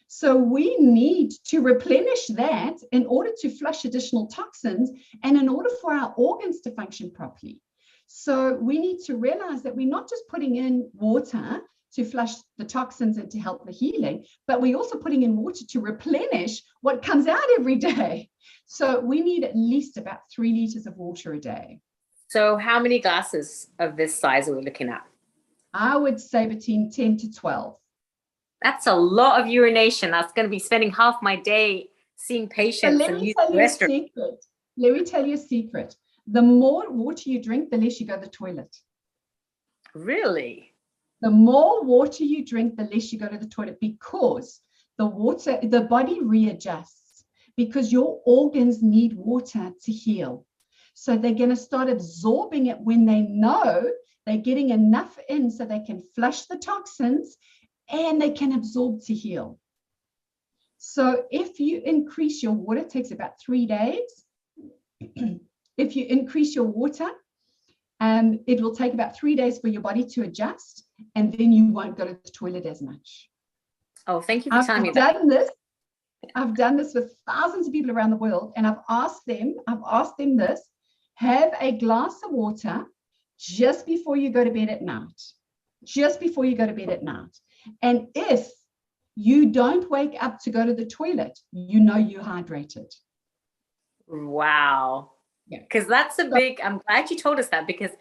So we need to replenish that in order to flush additional toxins and in order for our organs to function properly. So we need to realize that we're not just putting in water to flush the toxins and to help the healing, but we're also putting in water to replenish what comes out every day. So we need at least about 3 liters of water a day. So how many glasses of this size are we looking at? I would say between 10 to 12. That's a lot of urination. That's going to be spending half my day seeing patients Let and me using tell the you a restroom. secret. Let me tell you a secret. The more water you drink, the less you go to the toilet. Really? The more water you drink, the less you go to the toilet, because the body readjusts, because your organs need water to heal. So they're going to start absorbing it when they know they're getting enough in so they can flush the toxins and they can absorb to heal. So if you increase your water, it takes about 3 days. If you increase your water, it will take about 3 days for your body to adjust, and then you won't go to the toilet as much. Oh, thank you for telling me that. I've done this with thousands of people around the world, and I've asked them this: have a glass of water just before you go to bed at night. Just before you go to bed at night. And if you don't wake up to go to the toilet, you know you're hydrated. Wow. Yeah. Because that's a big, I'm glad you told us that, because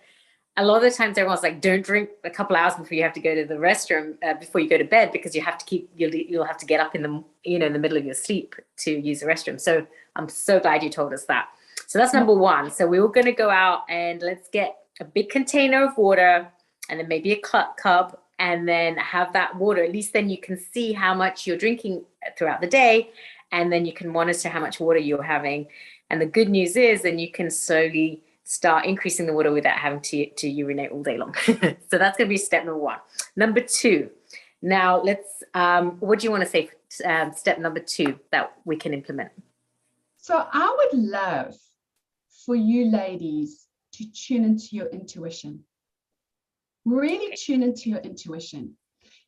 a lot of the times everyone's like, don't drink a couple hours before you have to go to the restroom, before you go to bed, because you have to you'll have to get up in the, in the middle of your sleep to use the restroom. So I'm so glad you told us that. So that's number one. So we were going to go out and let's get a big container of water and then maybe a cup, and then have that water. At least then you can see how much you're drinking throughout the day, and then you can monitor how much water you're having. And the good news is then you can slowly start increasing the water without having to urinate all day long. So that's going to be step number one. Number two, now let's, what do you want to say for step number two that we can implement? So I would love for you ladies to tune into your intuition. Really tune into your intuition,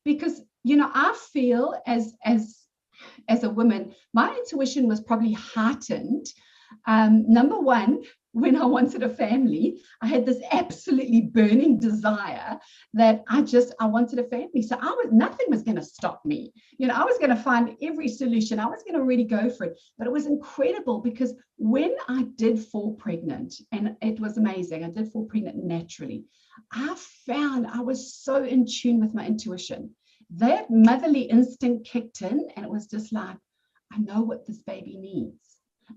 because I feel as a woman, my intuition was probably heightened. Number one, when I wanted a family, I had this absolutely burning desire that I wanted a family. So nothing was going to stop me. I was going to find every solution. I was going to really go for it. But it was incredible, because when I did fall pregnant, and it was amazing, I did fall pregnant naturally, I found I was so in tune with my intuition. That motherly instinct kicked in, and it was just like, I know what this baby needs.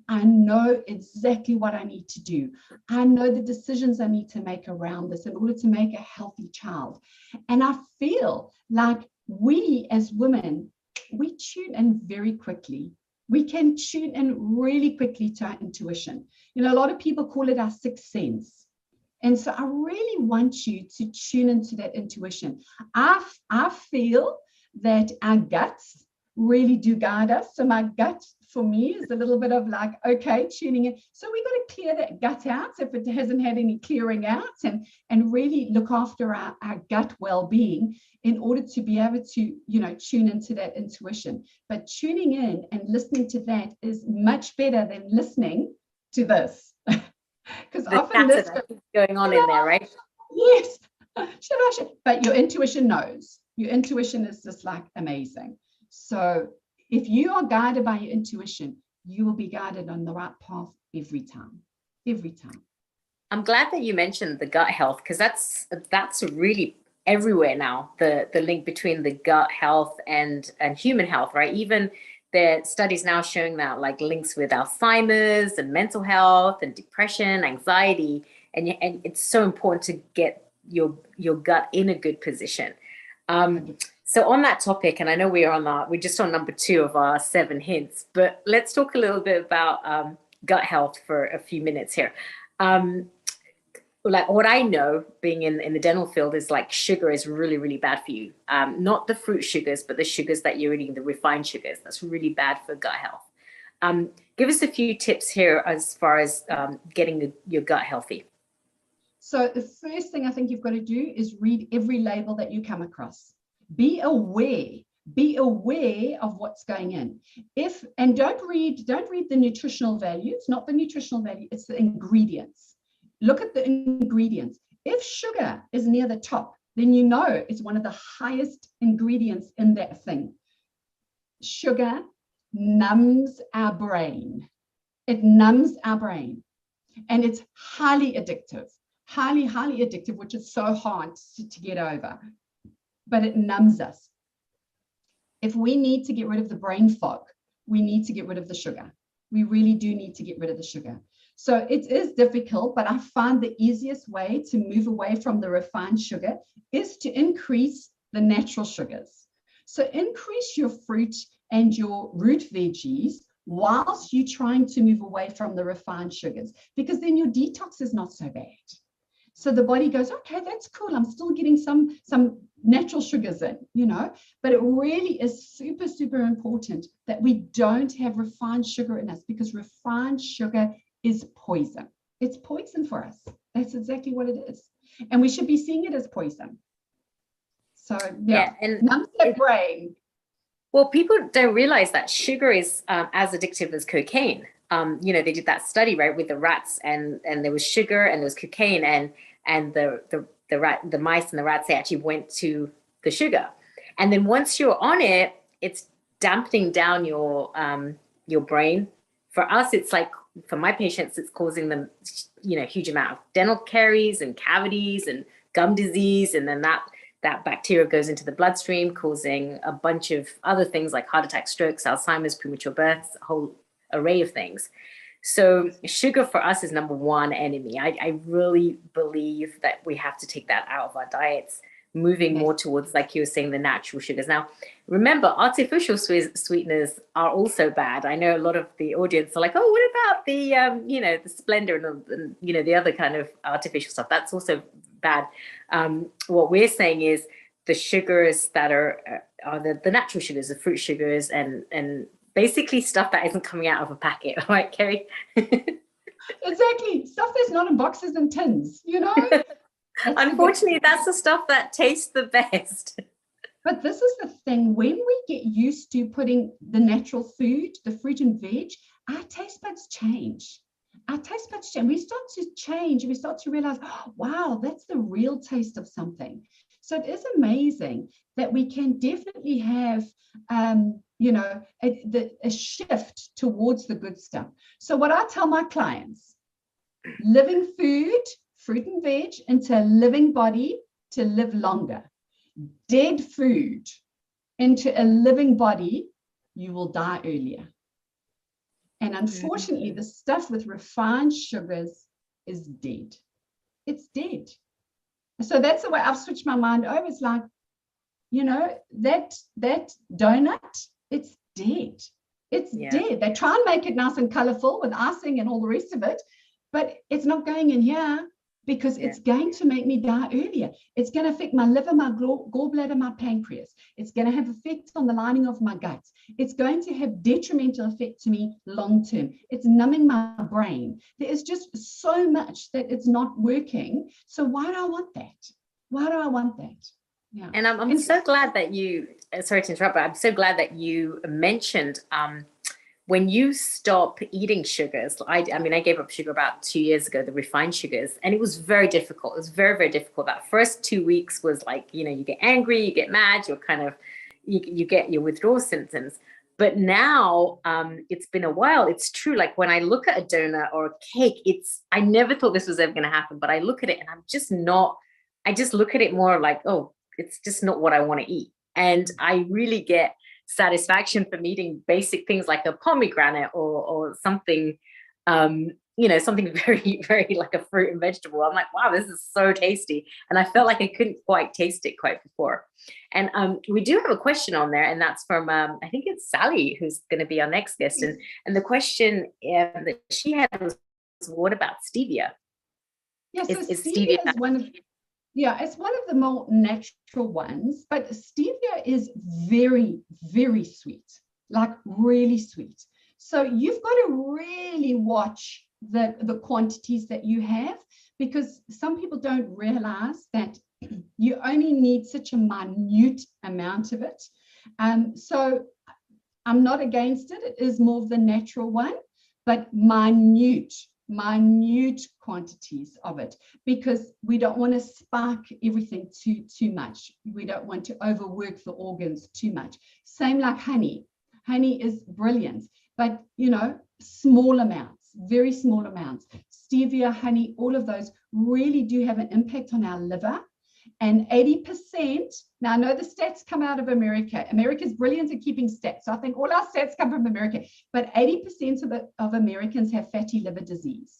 I know exactly what I need to do. I know the decisions I need to make around this in order to make a healthy child. And I feel like we as women, we tune in very quickly. We can tune in really quickly to our intuition. A lot of people call it our sixth sense. And so I really want you to tune into that intuition. I feel that our guts really do guide us. So my gut for me is a little bit of like, okay, tuning in. So we got to clear that gut out if it hasn't had any clearing out, and really look after our gut well-being in order to be able to, tune into that intuition. But tuning in and listening to that is much better than listening to this. Because often this going on in there, right? Yes. But your intuition knows. Your intuition is just like amazing. So if you are guided by your intuition, you will be guided on the right path every time. Every time. I'm glad that you mentioned the gut health, because that's really everywhere now, the link between the gut health and human health, right? Even there are studies now showing that, like, links with Alzheimer's and mental health and depression, anxiety, and it's so important to get your gut in a good position. So on that topic, and I know we're just on number 2 of our 7 hints, but let's talk a little bit about gut health for a few minutes here. Like, what I know, being in the dental field, is like sugar is really, really bad for you. Not the fruit sugars, but the sugars that you're eating, the refined sugars. That's really bad for gut health. Give us a few tips here as far as getting your gut healthy. So the first thing I think you've got to do is read every label that you come across. Be aware of what's going in. And don't read the nutritional value. It's not the nutritional value, it's the ingredients. Look at the ingredients. If sugar is near the top, then you know it's one of the highest ingredients in that thing. Sugar numbs our brain. It numbs our brain. And it's highly addictive, highly, highly addictive, which is so hard to get over. But it numbs us. If we need to get rid of the brain fog, we need to get rid of the sugar. We really do need to get rid of the sugar. So it is difficult, but I find the easiest way to move away from the refined sugar is to increase the natural sugars. So increase your fruit and your root veggies whilst you're trying to move away from the refined sugars, because then your detox is not so bad. So the body goes, okay, that's cool. I'm still getting some natural sugars in, you know, but it really is super, super important that we don't have refined sugar in us, because refined sugar is poison. It's poison for us. That's exactly what it is. And we should be seeing it as poison. So yeah, and numbs the brain. Well, people don't realize that sugar is as addictive as cocaine. You know, they did that study, right, with the rats, and there was sugar and there was cocaine, and the mice and the rats, they actually went to the sugar. And then once you're on it, it's dampening down your brain. For us, it's like, for my patients, it's causing them, you know, huge amount of dental caries and cavities and gum disease. And then that bacteria goes into the bloodstream, causing a bunch of other things like heart attacks, strokes, Alzheimer's, premature births, a whole array of things. So sugar for us is number one enemy. I really believe that we have to take that out of our diets, moving more towards, like you were saying, the natural sugars. Now, remember, artificial sweeteners are also bad. I know a lot of the audience are like, oh, what about the, you know, the Splenda and, you know, the other kind of artificial stuff? That's also bad. What we're saying is the sugars that are the natural sugars, the fruit sugars, and basically stuff that isn't coming out of a packet, right, Kerry? Exactly, stuff that's not in boxes and tins, you know. Unfortunately, that's the stuff that tastes the best. But this is the thing, when we get used to putting the natural food, the fruit and veg, our taste buds change. Our taste buds change. We start to change. We start to realize, oh, wow, that's the real taste of something. So it is amazing that we can definitely have, you know, a shift towards the good stuff. So what I tell my clients, living food, fruit and veg, into a living body to live longer. Dead food into a living body, you will die earlier. And unfortunately, the stuff with refined sugars is dead. It's dead. So that's the way I've switched my mind over. It's like, you know, that donut, it's dead. It's dead. They try and make it nice and colorful with icing and all the rest of it, but it's not going in here, because it's going to make me die earlier. It's going to affect my liver, my gallbladder, my pancreas. It's going to have effects on the lining of my guts. It's going to have detrimental effect to me long term. It's numbing my brain. There is just so much that it's not working. So why do I want that? Why do I want that? Yeah. And I'm so glad that you, sorry to interrupt, but I'm so glad that you mentioned when you stop eating sugars. I mean, I gave up sugar about 2 years ago, the refined sugars, and it was very difficult. It was very, very difficult. That first 2 weeks was like, you know, you get angry, you get mad, you're kind of, you get your withdrawal symptoms. But now it's been a while. It's true. Like when I look at a donut or a cake, I never thought this was ever going to happen, but I look at it and I just look at it more like, oh, it's just not what I want to eat. And I really get satisfaction from eating basic things like a pomegranate or something, you know, something very, very like a fruit and vegetable. I'm like, wow, this is so tasty. And I felt like I couldn't quite taste it quite before. And we do have a question on there, and that's from, I think it's Sally, who's going to be our next guest. And the question that she had was, what about stevia? Yes, so stevia is one of... Yeah, it's one of the more natural ones, but stevia is very, very sweet, like really sweet. So you've got to really watch the quantities that you have, because some people don't realize that you only need such a minute amount of it. So I'm not against it. It is more of the natural one, but minute minute quantities of it, because we don't want to spike everything too much. We don't want to overwork the organs too much. Same like honey. Honey is brilliant, but you know, small amounts, very small amounts. Stevia, honey, all of those really do have an impact on our liver. And 80%, now I know the stats come out of America. America's brilliant at keeping stats. So I think all our stats come from America, but 80% of Americans have fatty liver disease.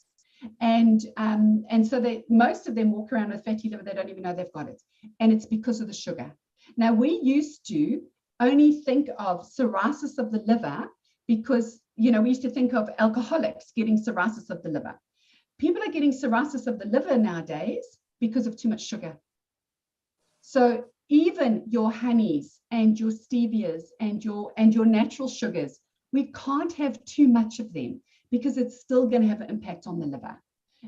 And so most of them walk around with fatty liver, they don't even know they've got it. And it's because of the sugar. Now we used to only think of cirrhosis of the liver because, you know, we used to think of alcoholics getting cirrhosis of the liver. People are getting cirrhosis of the liver nowadays because of too much sugar. So even your honeys and your stevias and your natural sugars, we can't have too much of them because it's still going to have an impact on the liver.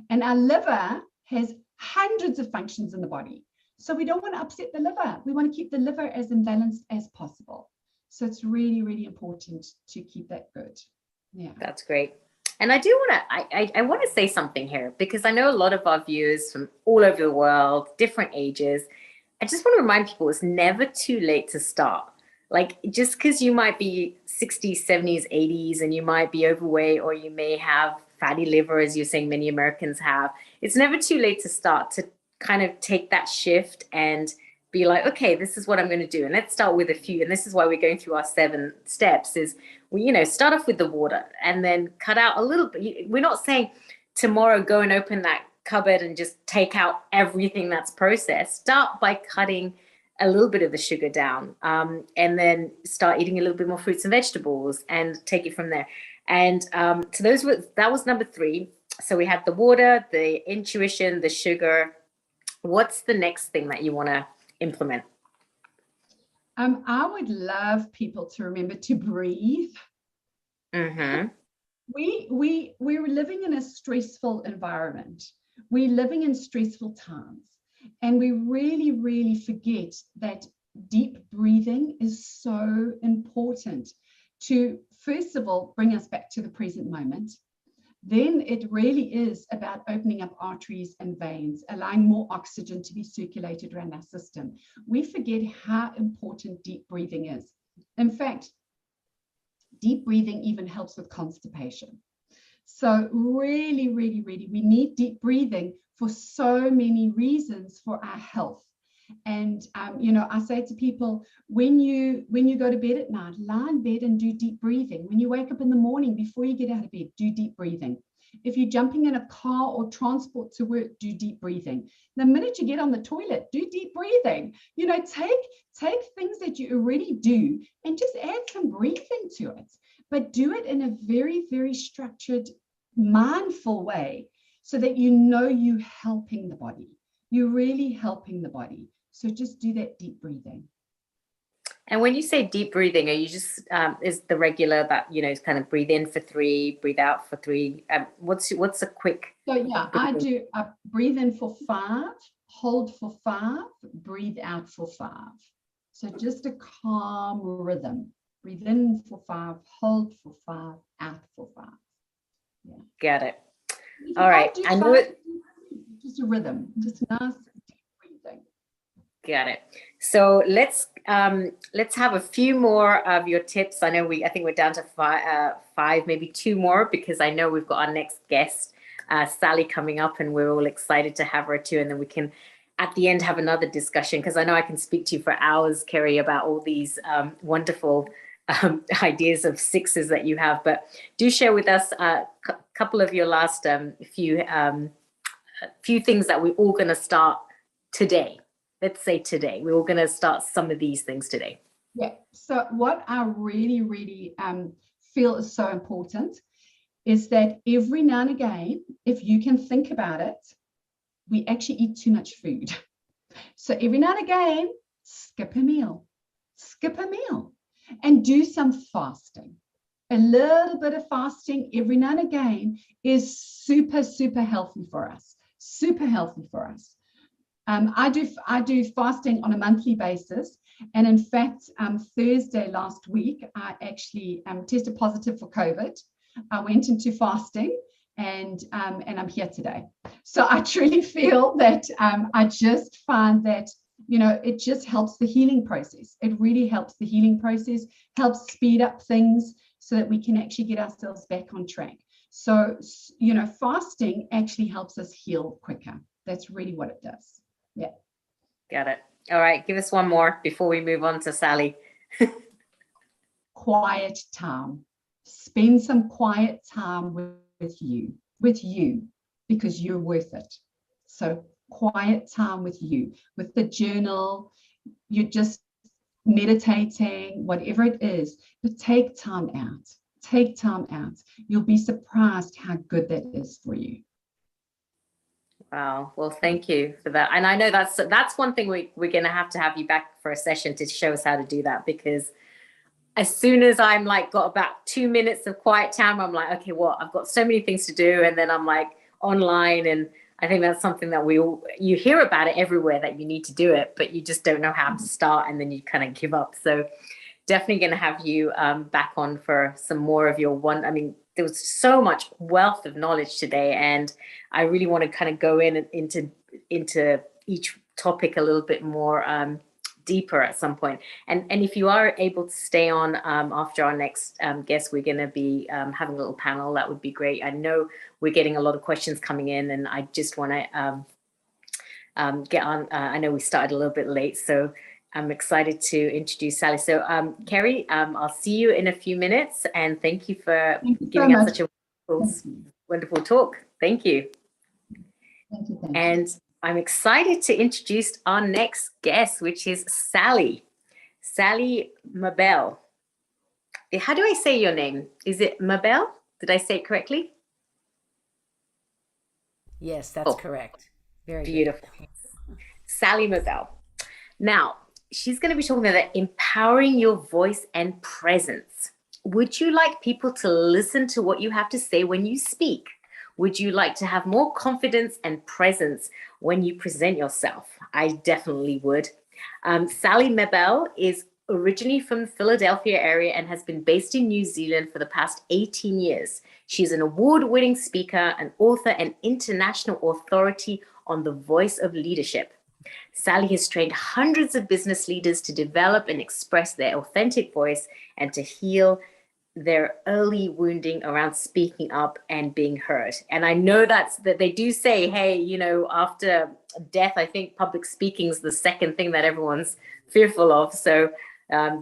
And our liver has hundreds of functions in the body. So we don't want to upset the liver. We want to keep the liver as imbalanced as possible. So it's really, really important to keep that good. Yeah. That's great. And I do want to, I want to say something here, because I know a lot of our viewers from all over the world, different ages. I just want to remind people it's never too late to start. Like, just because you might be 60s, 70s, 80s, and you might be overweight, or you may have fatty liver, as you're saying many Americans have, it's never too late to start to kind of take that shift and be like, okay, this is what I'm going to do. And let's start with a few. And this is why we're going through our 7 steps is, we, you know, start off with the water and then cut out a little bit. We're not saying tomorrow go and open that cupboard and just take out everything that's processed. Start by cutting a little bit of the sugar down, and then start eating a little bit more fruits and vegetables and take it from there. And so that was number 3. So we had the water, the intuition, the sugar. What's the next thing that you want to implement? I would love people to remember to breathe. Mm-hmm. We're living in a stressful environment. We're living in stressful times. And we really, really forget that deep breathing is so important to, first of all, bring us back to the present moment. Then it really is about opening up arteries and veins, allowing more oxygen to be circulated around our system. We forget how important deep breathing is. In fact, deep breathing even helps with constipation. So really, really, really, we need deep breathing for so many reasons for our health. And, you know, I say to people, when you go to bed at night, lie in bed and do deep breathing. When you wake up in the morning, before you get out of bed, do deep breathing. If you're jumping in a car or transport to work, do deep breathing. The minute you get on the toilet, do deep breathing. You know, take things that you already do and just add some breathing to it. But do it in a very, very structured, mindful way so that you know you're helping the body. You're really helping the body. So just do that deep breathing. And when you say deep breathing, are you just, is the regular that, you know, kind of breathe in for 3, breathe out for 3? What's a quick? So yeah, I do breathe in for 5, hold for 5, breathe out for 5. So just a calm rhythm. Breathe in for 5, hold for 5, out for 5. Yeah. Got it. All right. I know it. Just a rhythm, just nice deep breathing. Got it. So let's have a few more of your tips. I think we're down to 5, maybe 2 more, because I know we've got our next guest, Sally, coming up, and we're all excited to have her too. And then we can, at the end, have another discussion, because I know I can speak to you for hours, Kerry, about all these wonderful ideas of 6s that you have. But do share with us a couple of your last few things that we're all going to start today. Let's say today, we're all going to start some of these things today. Yeah. So what I really, really feel is so important is that every now and again, if you can think about it, we actually eat too much food. So every now and again, skip a meal, and do some fasting. A little bit of fasting every now and again is super, super healthy for us. Super healthy for us. I do fasting on a monthly basis, and in fact, Thursday last week, I actually tested positive for COVID. I went into fasting, and I'm here today. So I truly feel that I just find that, you know, it just helps the healing process. It really helps the healing process, helps speed up things so that we can actually get ourselves back on track. So, you know, fasting actually helps us heal quicker. That's really what it does. Yeah. Got it. All right, give us one more before we move on to Sally. Quiet time. Spend some quiet time with you, because you're worth it. So quiet time with you, with the journal, you're just meditating, whatever it is, but take time out. Take time out. You'll be surprised how good that is for you. Wow. Well, thank you for that. And I know that's one thing we're going to have you back for a session to show us how to do that, because as soon as I'm like got about 2 minutes of quiet time, I'm like, okay, well, I've got so many things to do. And then I'm like online. And I think that's something that you hear about it everywhere, that you need to do it, but you just don't know how to start. And then you kind of give up. So definitely going to have you back on for some more of your one. I mean, there was so much wealth of knowledge today, and I really want to kind of go into each topic a little bit more deeper at some point. And if you are able to stay on after our next guest, we're going to be having a little panel. That would be great. I know we're getting a lot of questions coming in, and I just want to get on. I know we started a little bit late, so I'm excited to introduce Sally. So Kerry, I'll see you in a few minutes, and thank you for giving us such a wonderful talk. Thank you. Thank you. And I'm excited to introduce our next guest, which is Sally. Sally Mabel. How do I say your name? Is it Mabel? Did I say it correctly? Yes, that's correct. Very beautiful. Good. Sally Mabel. Now, she's going to be talking about empowering your voice and presence. Would you like people to listen to what you have to say when you speak? Would you like to have more confidence and presence when you present yourself? I definitely would. Sally Mabel is originally from the Philadelphia area and has been based in New Zealand for the past 18 years. She's an award-winning speaker, an author, and international authority on the voice of leadership. Sally has trained hundreds of business leaders to develop and express their authentic voice and to heal their early wounding around speaking up and being heard. And I know that they do say, hey, you know, after death, I think public speaking is the second thing that everyone's fearful of. So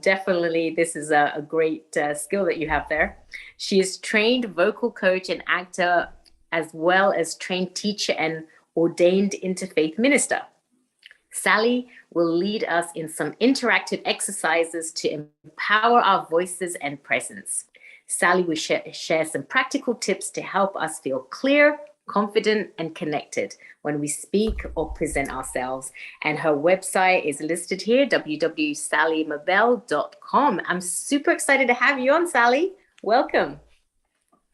definitely this is a great skill that you have there. She is trained vocal coach and actor, as well as trained teacher and ordained interfaith minister. Sally will lead us in some interactive exercises to empower our voices and presence. Sally will share some practical tips to help us feel clear, confident, and connected when we speak or present ourselves. And her website is listed here, www.sallymabel.com. I'm super excited to have you on, Sally. Welcome.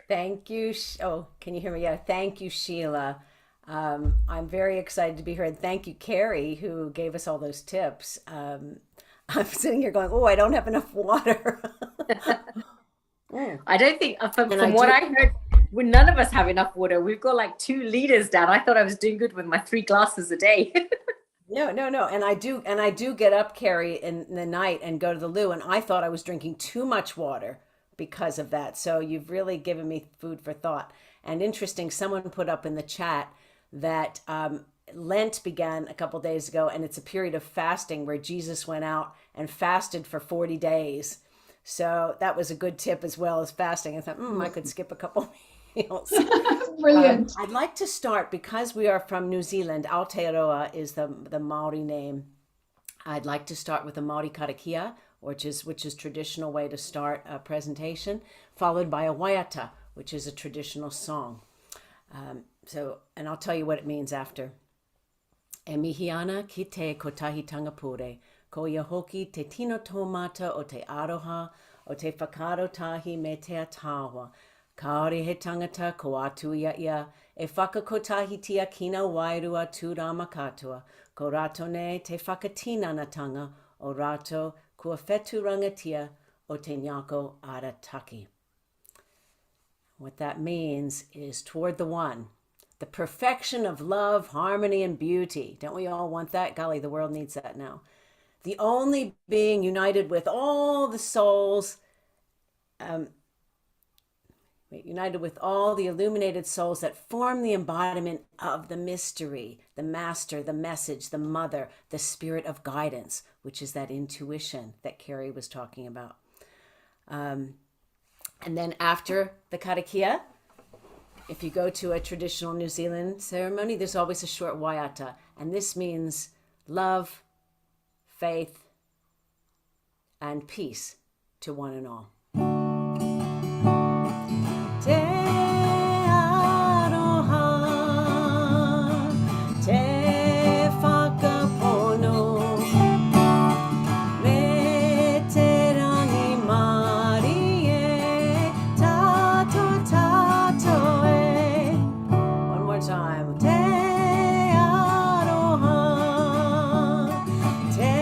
Thank you. Oh, can you hear me? Yeah. Thank you, Sheila. I'm very excited to be here, and thank you, Carrie, who gave us all those tips. I'm sitting here going, oh, I don't have enough water. I don't think, from what I heard, none of us have enough water. We've got like 2 liters down. I thought I was doing good with my 3 glasses a day. No. And I do get up, Carrie, in the night and go to the loo, and I thought I was drinking too much water because of that. So you've really given me food for thought. And interesting, someone put up in the chat that Lent began a couple days ago, and it's a period of fasting where Jesus went out and fasted for 40 days. So that was a good tip as well as fasting. I thought, I could skip a couple meals. Brilliant. I'd like to start, because we are from New Zealand, Aotearoa is the Maori name. I'd like to start with a Maori karakia, which is traditional way to start a presentation, followed by a waiata, which is a traditional song. And I'll tell you what it means after. E mihi ana ki te kotahi tangapure, ko ia hoki te tino tōmata o te aroha, o te whakaro tahi me te atawa. Kaore he tangata ko atu ia, e whakakotahi tia kina wairua tū rama katoa, ko rato ne te whakatinanatanga o rato kua whetu rangatia o te nyako arataki. What that means is toward the one, the perfection of love, harmony, and beauty. Don't we all want that? Golly, the world needs that now. The only being united with all the souls, united with all the illuminated souls that form the embodiment of the mystery, the master, the message, the mother, the spirit of guidance, which is that intuition that Carrie was talking about. And then after the karakia, if you go to a traditional New Zealand ceremony, there's always a short waiata. And this means love, faith, and peace to one and all. Te aroha, te whakapono, me te rangi mari e, tato tato e. One more time. Te aroha, te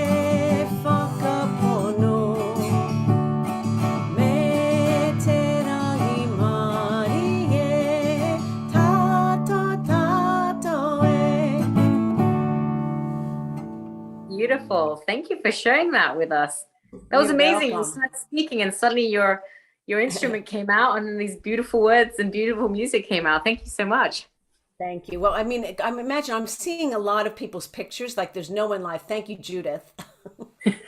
whakapono, me te rangi mari e, tato tato e. Beautiful. Thank you for sharing that with us. That was You're amazing. You welcome. started speaking and suddenly your instrument came out and then these beautiful words and beautiful music came out. Thank you so much. Thank you. Well, I mean, I'm seeing a lot of people's pictures. Like there's no one live. Thank you, Judith.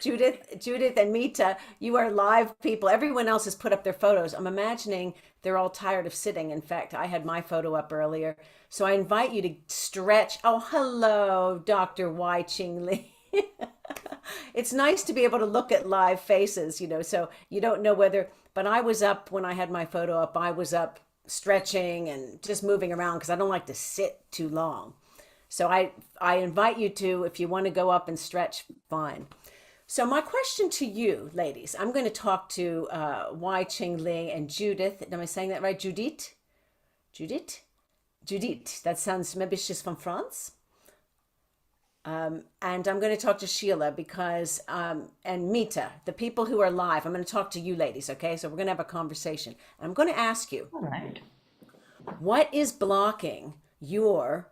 Judith and Mita, you are live people. Everyone else has put up their photos. I'm imagining they're all tired of sitting. In fact, I had my photo up earlier. So I invite you to stretch. Oh, hello, Dr. Wai Ching Lee. It's nice to be able to look at live faces, you know, so you don't know whether, but I was up when I had my photo up, I was up stretching and just moving around because I don't like to sit too long. So I invite you to, if you want to go up and stretch, fine. So my question to you, ladies, I'm going to talk to Wai Ching Ling and Judith. Am I saying that right? Judith? Judith. That sounds, maybe she's from France. And I'm going to talk to Sheila because, and Mita, the people who are live, I'm going to talk to you ladies, okay? So we're going to have a conversation. I'm going to ask you, All right. what is blocking your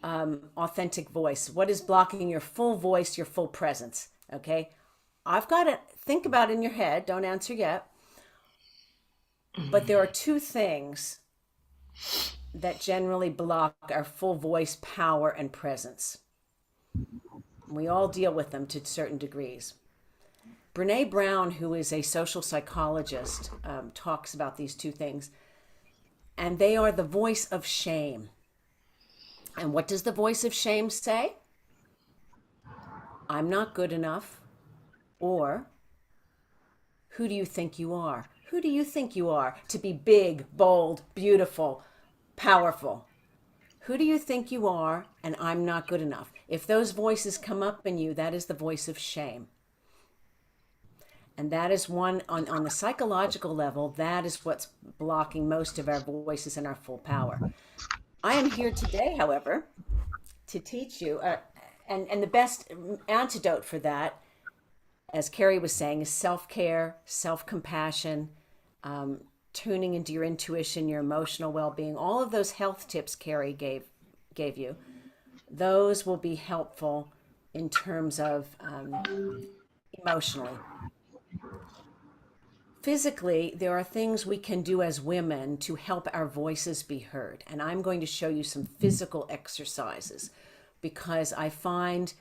authentic voice? What is blocking your full voice, your full presence, okay? I've got to think about it in your head. Don't answer yet. But there are two things that generally block our full voice, power, and presence. We all deal with them to certain degrees. Brene Brown, who is a social psychologist, talks about these two things, and they are the voice of shame. And what does the voice of shame say? I'm not good enough, or who do you think you are? Who do you think you are to be big, bold, beautiful, powerful? Who do you think you are? And I'm not good enough. If those voices come up in you, that is the voice of shame. And that is one, on the psychological level, that is what's blocking most of our voices and our full power. I am here today, however, to teach you, and the best antidote for that, as Carrie was saying, is self-care, self-compassion, tuning into your intuition, your emotional well-being. All of those health tips Carrie gave you, those will be helpful in terms of emotionally. Physically, there are things we can do as women to help our voices be heard. And I'm going to show you some physical exercises because I find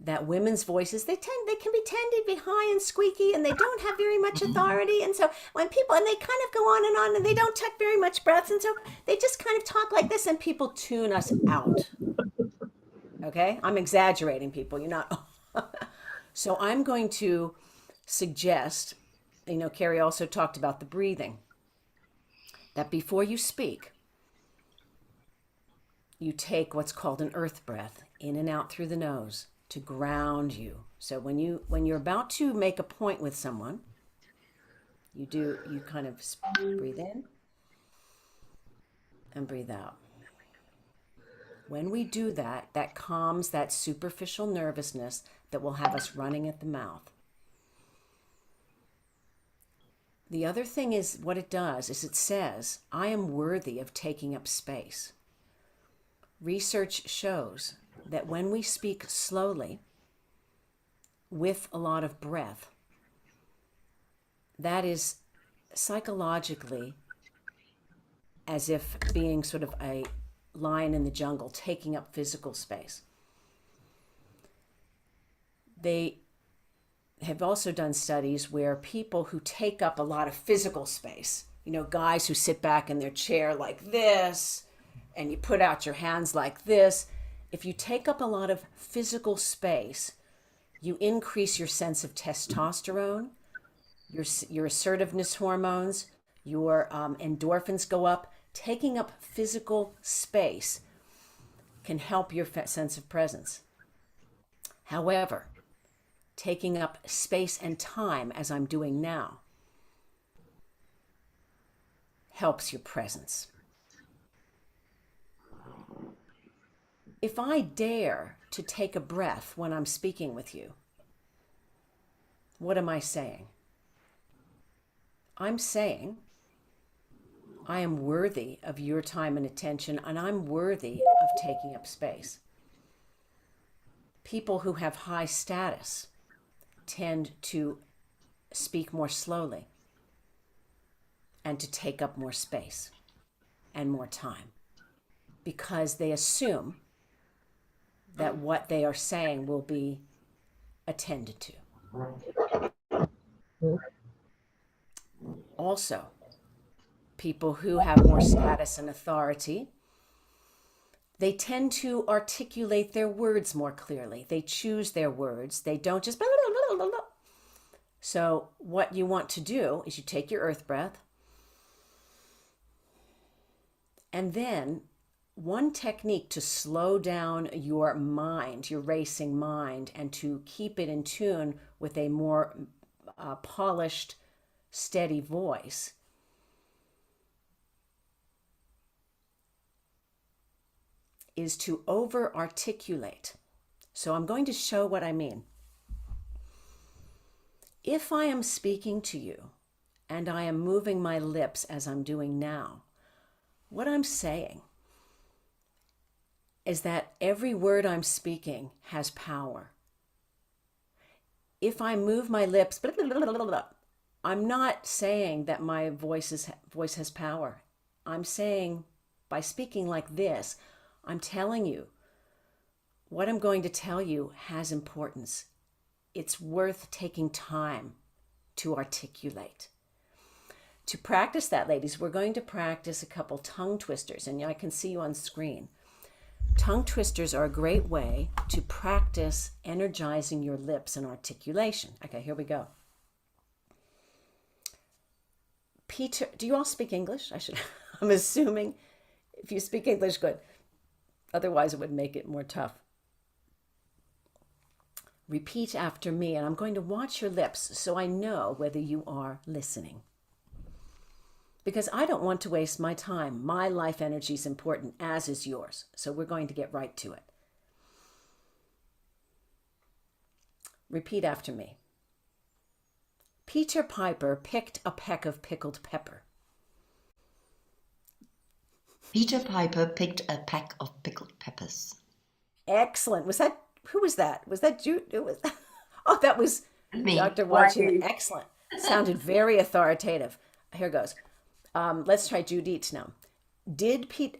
that women's voices, they can be tended to be high and squeaky and they don't have very much authority. And so when people, and they kind of go on and they don't take very much breath. And so they just kind of talk like this and people tune us out. Okay. I'm exaggerating, people. You're not. So I'm going to suggest, you know, Carrie also talked about the breathing, that before you speak, you take what's called an earth breath in and out through the nose to ground you. So when you're about to make a point with someone, you kind of breathe in and breathe out. When we do that, that calms that superficial nervousness that will have us running at the mouth. The other thing is what it does is it says, I am worthy of taking up space. Research shows that when we speak slowly with a lot of breath, that is psychologically as if being sort of a lion in the jungle, taking up physical space. They have also done studies where people who take up a lot of physical space, you know, guys who sit back in their chair like this, and you put out your hands like this, if you take up a lot of physical space, you increase your sense of testosterone, your assertiveness hormones, your endorphins go up. Taking up physical space can help your sense of presence. However, taking up space and time, as I'm doing now, helps your presence. If I dare to take a breath when I'm speaking with you, what am I saying? I'm saying I am worthy of your time and attention, and I'm worthy of taking up space. People who have high status tend to speak more slowly and to take up more space and more time because they assume that what they are saying will be attended to. Also, people who have more status and authority, they tend to articulate their words more clearly. They choose their words. They don't just blah, blah, blah, blah, blah. So what you want to do is you take your earth breath, and then one technique to slow down your mind, your racing mind, and to keep it in tune with a more polished, steady voice is to over-articulate. So I'm going to show what I mean. If I am speaking to you and I am moving my lips as I'm doing now, what I'm saying is that every word I'm speaking has power. If I move my lips, blah, blah, blah, blah, blah, I'm not saying that my voice has power. I'm saying by speaking like this, I'm telling you what I'm going to tell you has importance. It's worth taking time to articulate. To practice that, ladies, we're going to practice a couple tongue twisters, and I can see you on screen. Tongue twisters are a great way to practice energizing your lips and articulation. Okay, here we go. Peter, do you all speak English? I'm assuming if you speak English, good. Otherwise, it would make it more tough. Repeat after me, and I'm going to watch your lips so I know whether you are listening. Because I don't want to waste my time. My life energy is important, as is yours. So we're going to get right to it. Repeat after me. Peter Piper picked a peck of pickled pepper. Peter Piper picked a peck of pickled peppers. Excellent. Who was that? Was that Jude? Oh, that was Me. Dr. Watching. Excellent. Sounded very authoritative. Here goes. Let's try Judith now.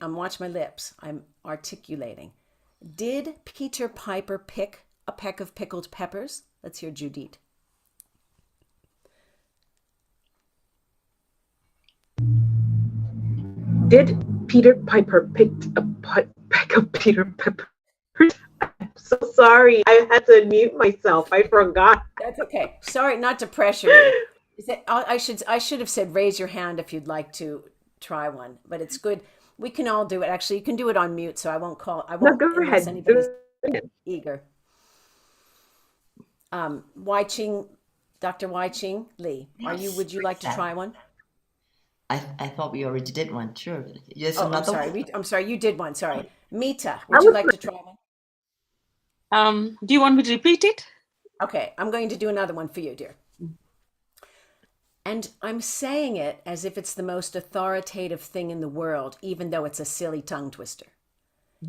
Watch my lips. I'm articulating. Did Peter Piper pick a peck of pickled peppers? Let's hear Judith. Did Peter Piper pick a peck of Peter Piper? I'm so sorry. I had to mute myself. I forgot. That's okay. Sorry, not to pressure you. I should have said raise your hand if you'd like to try one, but it's good. We can all do it. Actually, you can do it on mute, so I won't call. I won't No, go unless ahead. anybody's eager. Wai-Ching, Dr. Wai-Ching Lee, Yes, would you like to try one? I thought we already did one. Sure. Yes, Oh, I'm another sorry. one. I'm sorry. You did one. Sorry. Mita, would you like to try one? Do you want me to repeat it? Okay, I'm going to do another one for you, dear. And I'm saying it as if it's the most authoritative thing in the world, even though it's a silly tongue twister.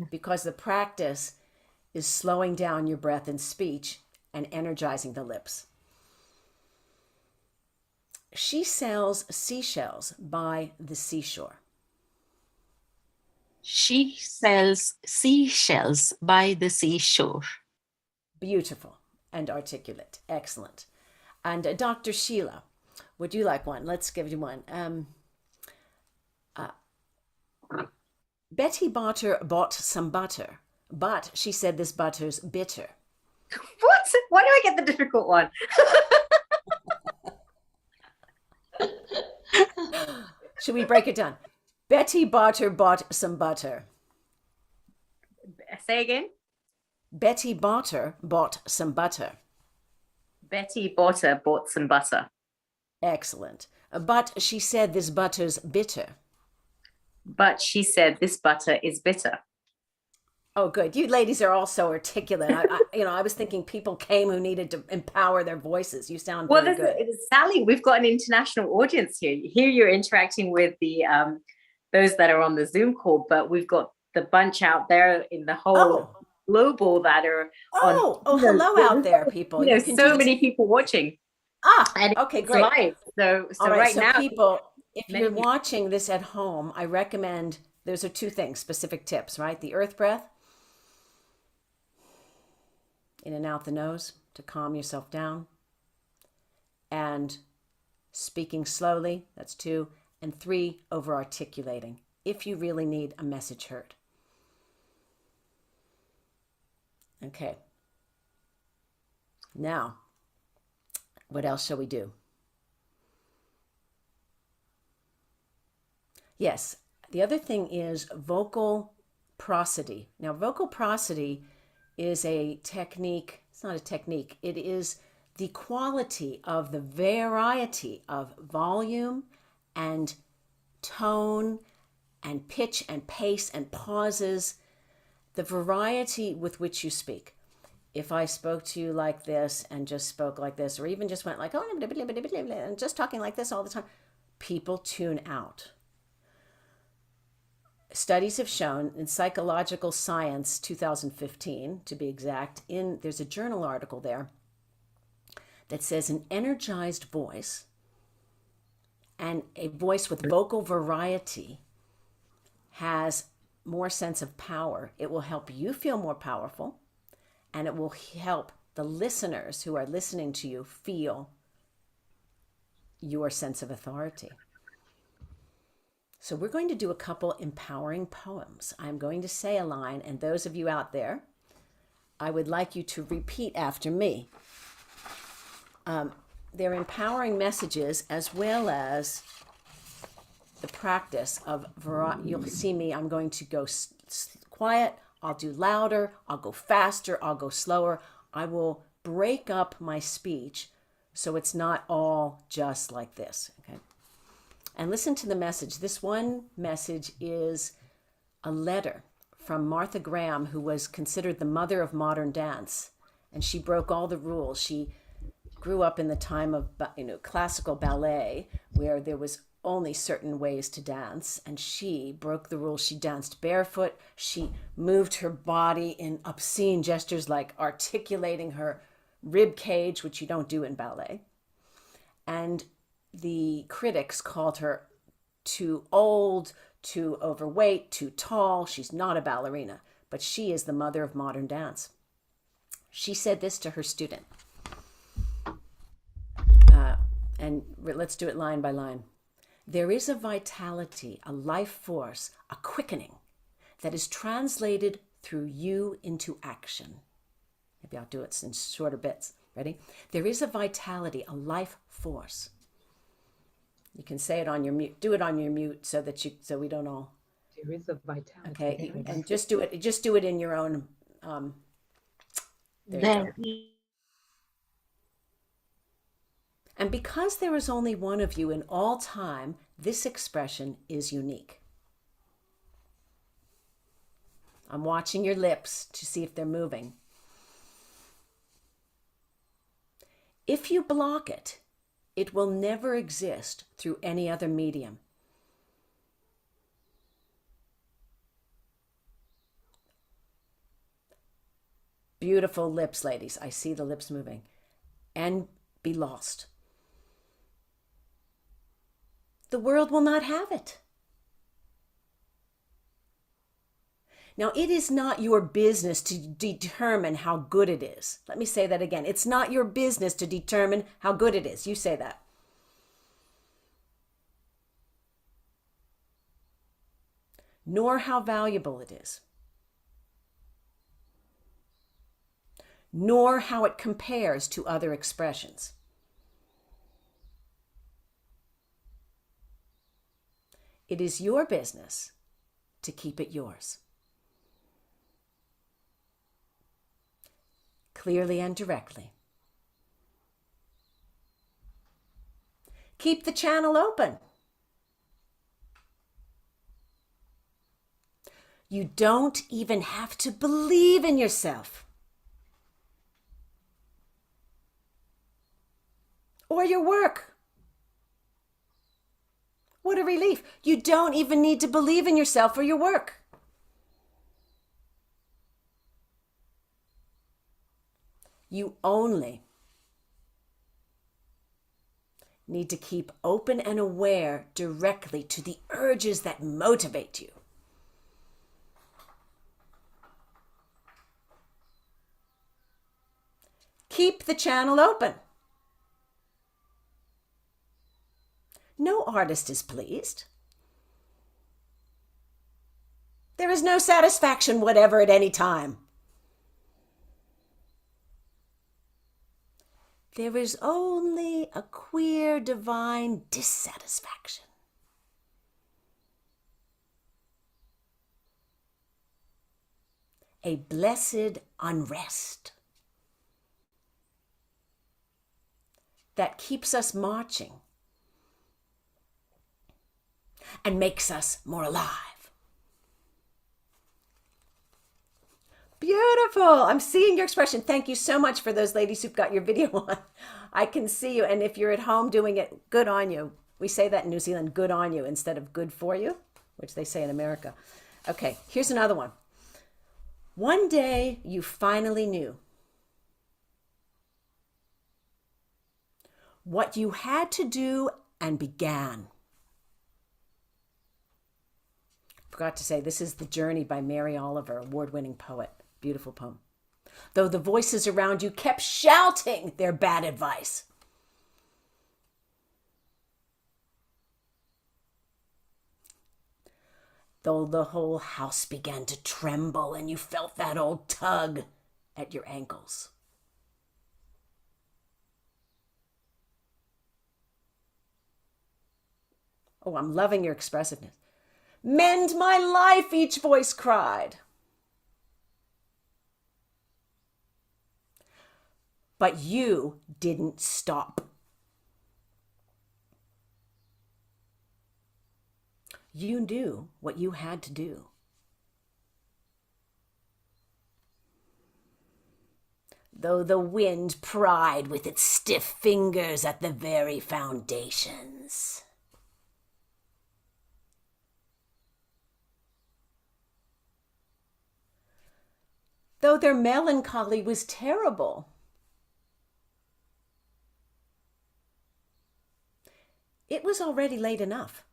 Because the practice is slowing down your breath and speech and energizing the lips. She sells seashells by the seashore. She sells seashells by the seashore. Beautiful and articulate. Excellent. And Dr. Sheila, would you like one? Let's give you one. Betty Botter bought some butter, but she said this butter's bitter. What? Why do I get the difficult one? Should we break it down? Betty Botter bought some butter. Say again. Betty Botter bought some butter. Betty Botter bought some butter. Excellent. But she said this butter's bitter. But she said this butter is bitter. Oh, good. You ladies are all so articulate. I was thinking people came who needed to empower their voices. You sound very good. Sally, we've got an international audience here. Here you're interacting with the those that are on the Zoom call, but we've got the bunch out there in the whole global that are hello out there, people. You know, so many people watching. And okay, great. Live. So right now, people, if you're watching this at home, I recommend, those are two things, specific tips, right? The earth breath, in and out the nose to calm yourself down, and speaking slowly, that's 2, and 3, over articulating, if you really need a message heard. Okay. Now, what else shall we do? Yes, the other thing is vocal prosody. Now, vocal prosody is a technique. It's not a technique. It is the quality of the variety of volume and tone and pitch and pace and pauses, the variety with which you speak. If I spoke to you like this and just spoke like this, or even just went like, oh, and just talking like this all the time, people tune out. Studies have shown in Psychological Science 2015, to be exact, there's a journal article there that says an energized voice and a voice with vocal variety has more sense of power. It will help you feel more powerful, and it will help the listeners who are listening to you feel your sense of authority. So we're going to do a couple empowering poems. I'm going to say a line, and those of you out there, I would like you to repeat after me. They're empowering messages as well as the practice of variety. You'll see me, I'm going to go quiet, I'll do louder, I'll go faster, I'll go slower. I will break up my speech so it's not all just like this, okay? And listen to the message. This one message is a letter from Martha Graham, who was considered the mother of modern dance. And she broke all the rules. She grew up in the time of classical ballet, where there was only certain ways to dance. And she broke the rules. She danced barefoot. She moved her body in obscene gestures, like articulating her rib cage, which you don't do in ballet. And the critics called her too old, too overweight, too tall. She's not a ballerina, but she is the mother of modern dance. She said this to her student. And let's do it line by line. There is a vitality, a life force, a quickening that is translated through you into action. Maybe I'll do it in shorter bits. Ready? There is a vitality, a life force. You can say it on your mute. Do it on your mute so we don't all. There is a vitality. Okay, and just do it. Just do it in your own. There you go. And because there is only one of you in all time, this expression is unique. I'm watching your lips to see if they're moving. If you block it, It will never exist through any other medium. Beautiful lips, ladies. I see the lips moving. And be lost. The world will not have it. Now, it is not your business to determine how good it is. Let me say that again. It's not your business to determine how good it is. You say that. Nor how valuable it is. Nor how it compares to other expressions. It is your business to keep it yours. Clearly and directly. Keep the channel open. You don't even have to believe in yourself or your work. What a relief. You don't even need to believe in yourself or your work. You only need to keep open and aware directly to the urges that motivate you. Keep the channel open. No artist is pleased. There is no satisfaction whatever at any time. There is only a queer divine dissatisfaction. A blessed unrest that keeps us marching and makes us more alive. Beautiful. I'm seeing your expression. Thank you so much for those ladies who've got your video on. I can see you. And if you're at home doing it, good on you. We say that in New Zealand, good on you, instead of good for you, which they say in America. Okay, here's another one. One day you finally knew what you had to do and began. Forgot to say, this is The Journey by Mary Oliver, award-winning poet. Beautiful poem. Though the voices around you kept shouting their bad advice. Though the whole house began to tremble and you felt that old tug at your ankles. Oh, I'm loving your expressiveness. Mend my life, each voice cried. But you didn't stop. You knew what you had to do. Though the wind pried with its stiff fingers at the very foundations. Though their melancholy was terrible. It was already late enough.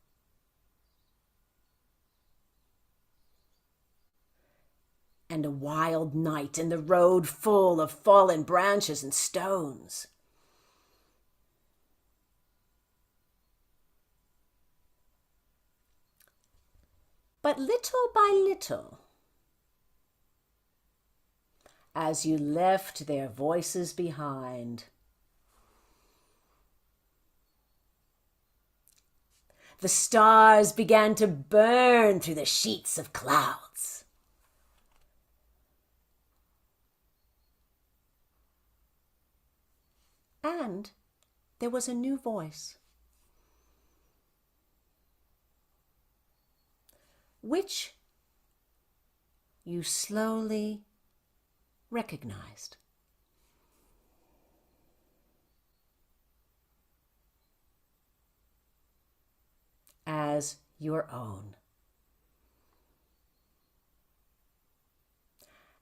And a wild night and the road full of fallen branches and stones. But little by little, as you left their voices behind, the stars began to burn through the sheets of clouds. And there was a new voice, which you slowly recognized. your own.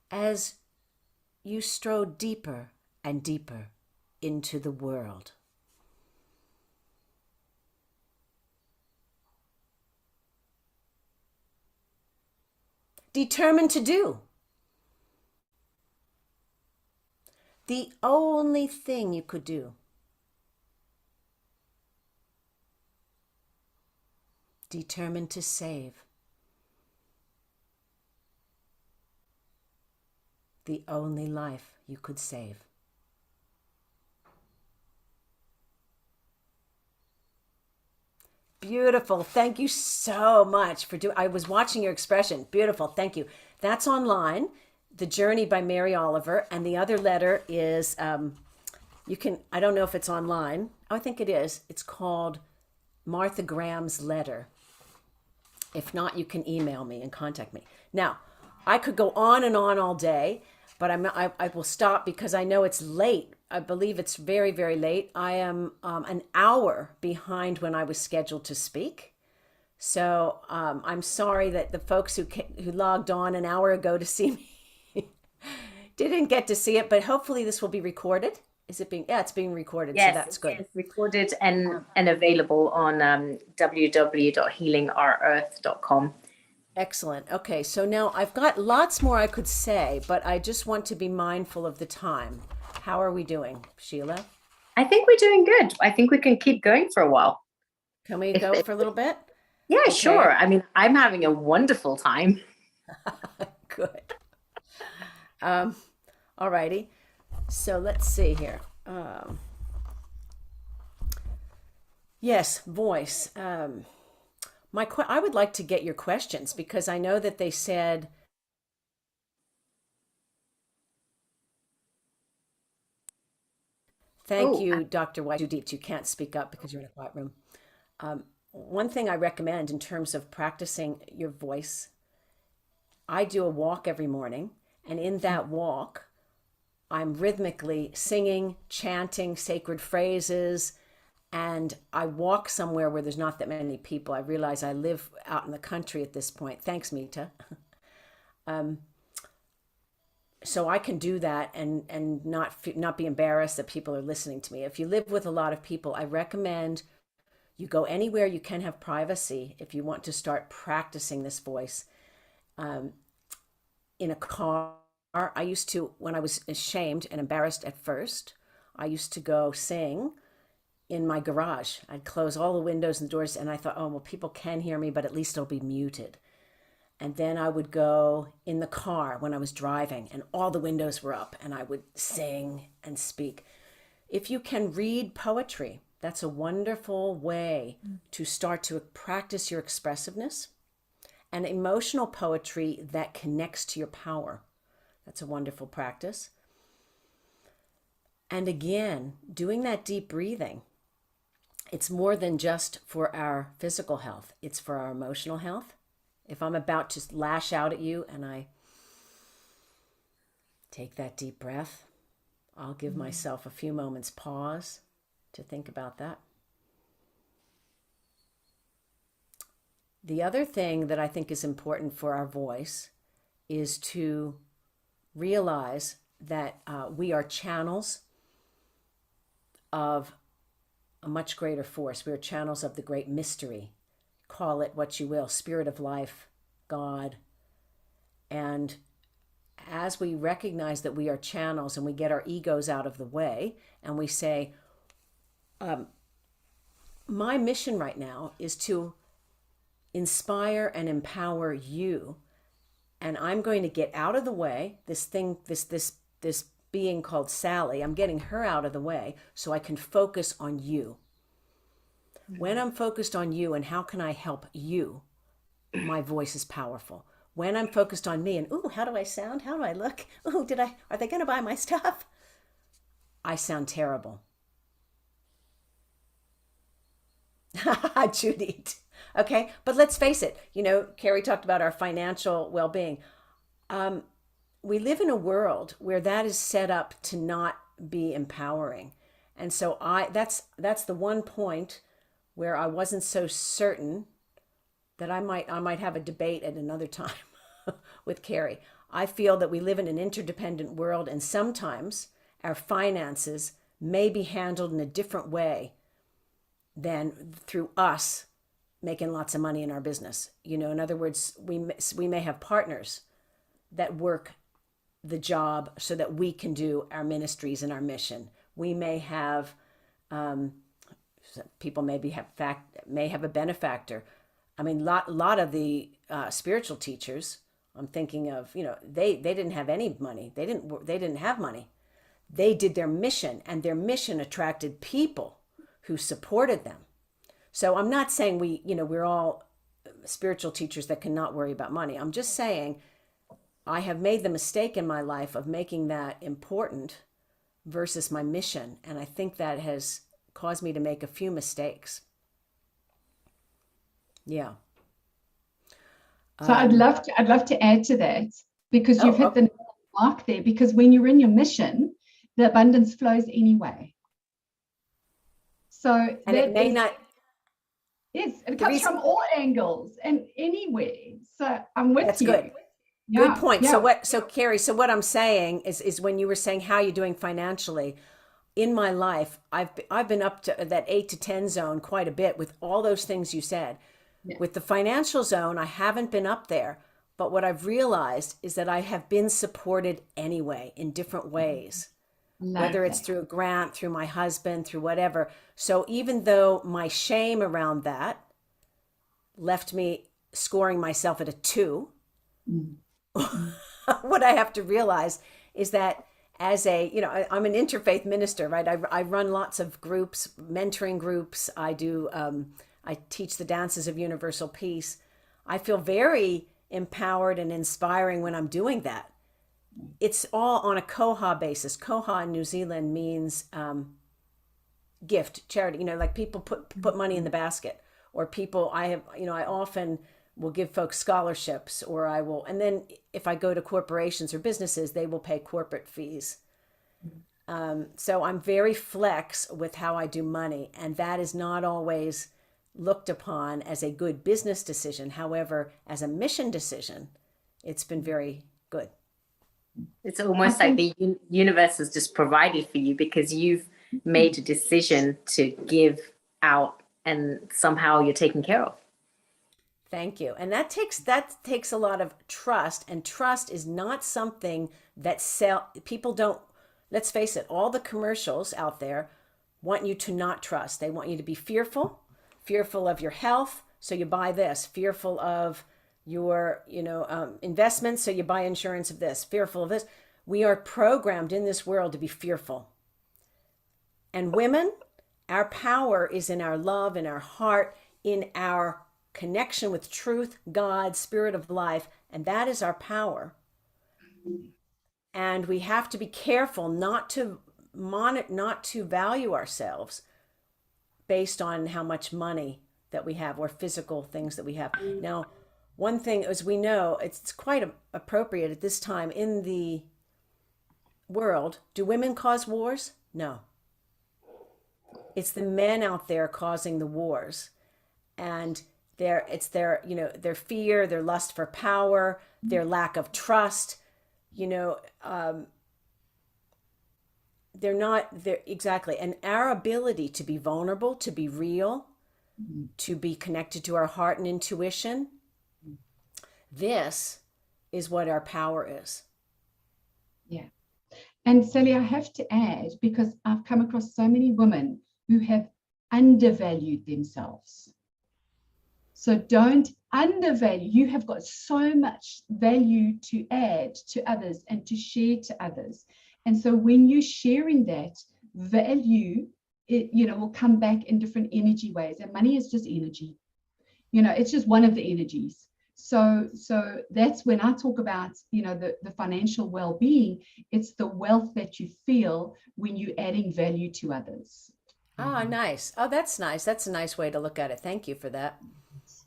As you strode deeper and deeper into the world. Determined to do the only thing you could do. Determined to save the only life you could save. Beautiful. Thank you so much for doing. I was watching your expression. Beautiful. Thank you. That's online. The Journey by Mary Oliver. And the other letter is, you can, I don't know if it's online. Oh, I think it is. It's called Martha Graham's Letter. If not, you can email me and contact me. Now, I could go on and on all day, but I will stop because I know it's late. I believe it's very, very late. I am an hour behind when I was scheduled to speak. So I'm sorry that the folks who logged on an hour ago to see me didn't get to see it, but hopefully this will be recorded. Is it being, yeah, it's being recorded, Yes, so that's good. it's recorded and available on www.healingourEarth.com. Excellent. Okay, so now I've got lots more I could say, but I just want to be mindful of the time. How are we doing, Sheila? I think we're doing good. I think we can keep going for a while. Can we go for a little bit? Yeah, Okay. sure. I mean, I'm having a wonderful time. Good. All righty. So let's see here. Yes, voice. I would like to get your questions because I know that they said thank you, Dr. White. Too deep. You can't speak up because you're in a quiet room. One thing I recommend in terms of practicing your voice, I do a walk every morning, and in that walk, I'm rhythmically singing, chanting sacred phrases, and I walk somewhere where there's not that many people. I realize I live out in the country at this point. Thanks, Mita. So I can do that and not be embarrassed that people are listening to me. If you live with a lot of people, I recommend you go anywhere you can have privacy if you want to start practicing this voice. In a car, I used to, when I was ashamed and embarrassed at first, I used to go sing in my garage. I'd close all the windows and doors, and I thought, oh, well, people can hear me, but at least it'll be muted. And then I would go in the car when I was driving, and all the windows were up, and I would sing and speak. If you can read poetry, that's a wonderful way to start to practice your expressiveness. And emotional poetry that connects to your power. That's a wonderful practice. And again, doing that deep breathing, it's more than just for our physical health. It's for our emotional health. If I'm about to lash out at you and I take that deep breath, I'll give myself a few moments pause to think about that. The other thing that I think is important for our voice is to realize that we are channels of a much greater force. We are channels of the great mystery. Call it what you will, spirit of life, God. And as we recognize that we are channels and we get our egos out of the way and we say, my mission right now is to inspire and empower you, and I'm going to get out of the way, this being called Sally, I'm getting her out of the way so I can focus on you. When I'm focused on you and how can I help you, my voice is powerful. When I'm focused on me and, ooh, how do I sound? How do I look? Ooh, are they going to buy my stuff? I sound terrible. Judy. Okay, but let's face it, Carrie talked about our financial well-being. We live in a world where that is set up to not be empowering. And so that's the one point where I wasn't so certain that I might have a debate at another time with Carrie. I feel that we live in an interdependent world, and sometimes our finances may be handled in a different way than through us making lots of money in our business. You know, in other words, we may have partners that work the job so that we can do our ministries and our mission. We may have people may have a benefactor. I mean, lot of the spiritual teachers, I'm thinking of, you know, they didn't have any money. They didn't have money. They did their mission, and their mission attracted people who supported them. So I'm not saying we're all spiritual teachers that cannot worry about money. I'm just saying I have made the mistake in my life of making that important versus my mission. And I think that has caused me to make a few mistakes. Yeah. So I'd love to add to that, because you've hit the mark there, because when you're in your mission, the abundance flows anyway. So and it may not. Yes, it comes from all angles and anywhere. So I'm with That's you. good. Yeah, Good point. yeah. So Carrie, so what I'm saying is when you were saying how you're doing financially, in my life, I've been up to that 8 to 10 zone quite a bit with all those things you said. Yeah. With the financial zone, I haven't been up there. But what I've realized is that I have been supported anyway in different ways, whether it's through a grant, through my husband, through whatever. So even though my shame around that left me scoring myself at a 2, what I have to realize is that as I'm an interfaith minister, right? I run lots of groups, mentoring groups. I teach the dances of universal peace. I feel very empowered and inspiring when I'm doing that. It's all on a koha basis. Koha in New Zealand means gift, charity. You know, like people put money in the basket, or people I often will give folks scholarships, or and then if I go to corporations or businesses, they will pay corporate fees. So I'm very flex with how I do money, and that is not always looked upon as a good business decision. However, as a mission decision, it's been very good. It's almost like the universe has just provided for you because you've made a decision to give out, and somehow you're taken care of. Thank you. And that takes a lot of trust, and trust is not something that people don't. Let's face it, all the commercials out there want you to not trust. They want you to be fearful of your health, so you buy this, fearful of your investments, so you buy insurance of this, fearful of this. We are programmed in this world to be fearful. And women, our power is in our love, in our heart, in our connection with truth, God, spirit of life, and that is our power. And we have to be careful not to value ourselves based on how much money that we have or physical things that we have. Now, one thing, as we know, it's quite appropriate at this time in the world. Do women cause wars? No. It's the men out there causing the wars. And their fear, their lust for power, their lack of trust, they're not there exactly. And our ability to be vulnerable, to be real, to be connected to our heart and intuition, this is what our power is. Yeah. And Sally, I have to add, because I've come across so many women who have undervalued themselves. So don't undervalue. You have got so much value to add to others and to share to others. And so when you're sharing that value, it will come back in different energy ways. And money is just energy. It's just one of the energies. So that's when I talk about, the financial well-being. It's the wealth that you feel when you're adding value to others. Oh, nice. Oh, that's nice. That's a nice way to look at it. Thank you for that.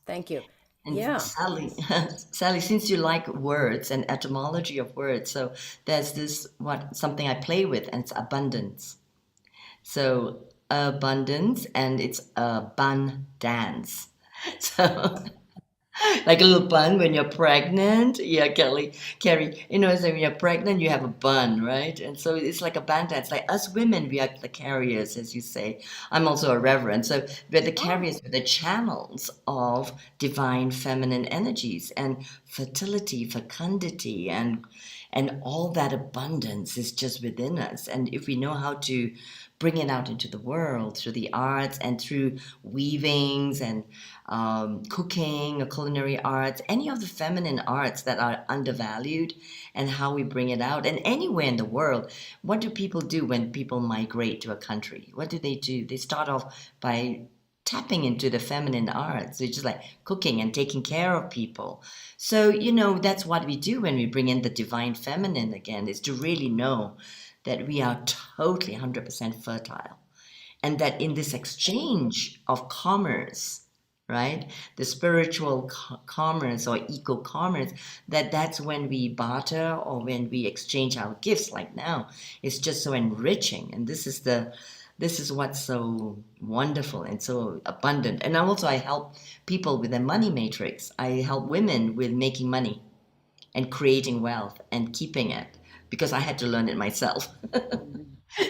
Thank you. And Yeah. Sally, since you like words and etymology of words, so there's something I play with, and it's abundance. So abundance, and it's a bun dance. So Like a little bun when you're pregnant. Yeah, Carrie, so when you're pregnant, you have a bun, right? And so it's like a bandana. It's like us women, we are the carriers, as you say. I'm also a reverend. So we're the carriers, we're the channels of divine feminine energies and fertility, fecundity, and all that abundance is just within us. And if we know how to bring it out into the world through the arts and through weavings and cooking or culinary arts, any of the feminine arts that are undervalued, and how we bring it out. And anywhere in the world, what do people do when people migrate to a country? What do? They start off by tapping into the feminine arts, which is like cooking and taking care of people. So, that's what we do when we bring in the divine feminine again, is to really know that we are totally 100% fertile. And that in this exchange of commerce, right, the spiritual commerce or eco-commerce, that's when we barter or when we exchange our gifts. Like now, it's just so enriching. And this is what's so wonderful and so abundant. And also I help people with their money matrix. I help women with making money and creating wealth and keeping it, because I had to learn it myself.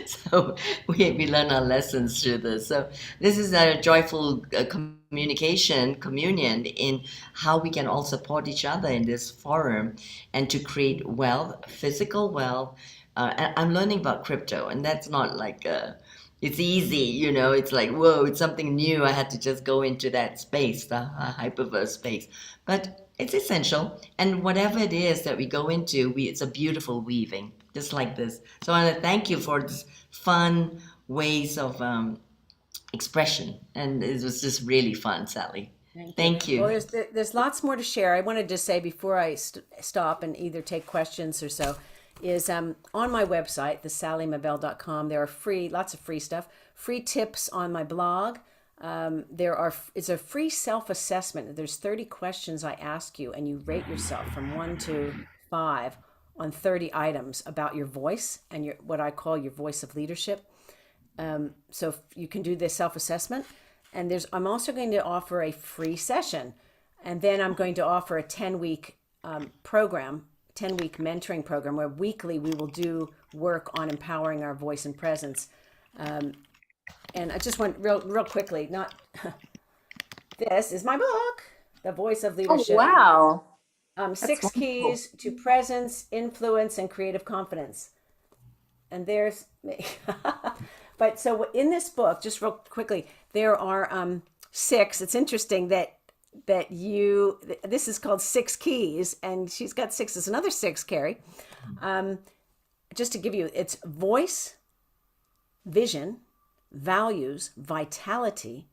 So we learn our lessons through this. So this is a joyful communion in how we can all support each other in this forum and to create wealth, physical wealth. And I'm learning about crypto, and that's not like it's easy, it's like, whoa, it's something new. I had to just go into that space, the hyperverse space. But it's essential. And whatever it is that we go into, it's a beautiful weaving, just like this. So I want to thank you for this fun ways of expression. And it was just really fun, Sally. Thank you. Well, there's lots more to share. I wanted to say before I stop and either take questions or so, is on my website, thesallymabel.com, there are lots of free stuff, free tips on my blog. It's a free self-assessment. There's 30 questions I ask you, and you rate yourself from 1 to 5 on 30 items about your voice and what I call your voice of leadership. So you can do this self-assessment, and I'm also going to offer a free session, and then I'm going to offer a 10-week program, 10-week mentoring program, where weekly we will do work on empowering our voice and presence. And I just want real quickly, this is my book, The Voice of Leadership. Oh, wow. 6 keys to presence, influence, and creative confidence. And there's me. But so in this book, just real quickly, there are 6. It's interesting that this is called 6 keys, and she's got 6. There's another 6, Carrie. Just to give you, it's voice, vision, values, vitality,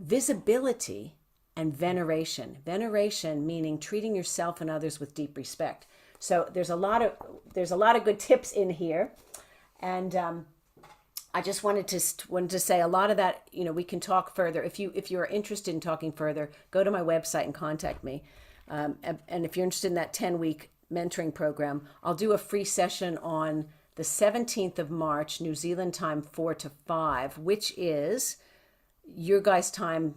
visibility, and veneration. Veneration meaning treating yourself and others with deep respect. So there's a lot of good tips in here, and I just wanted to say a lot of that. We can talk further if you are interested in talking further. Go to my website and contact me. And if you're interested in that 10-week mentoring program, I'll do a free session on the 17th of March, New Zealand time, 4 to 5, which is your guys' time.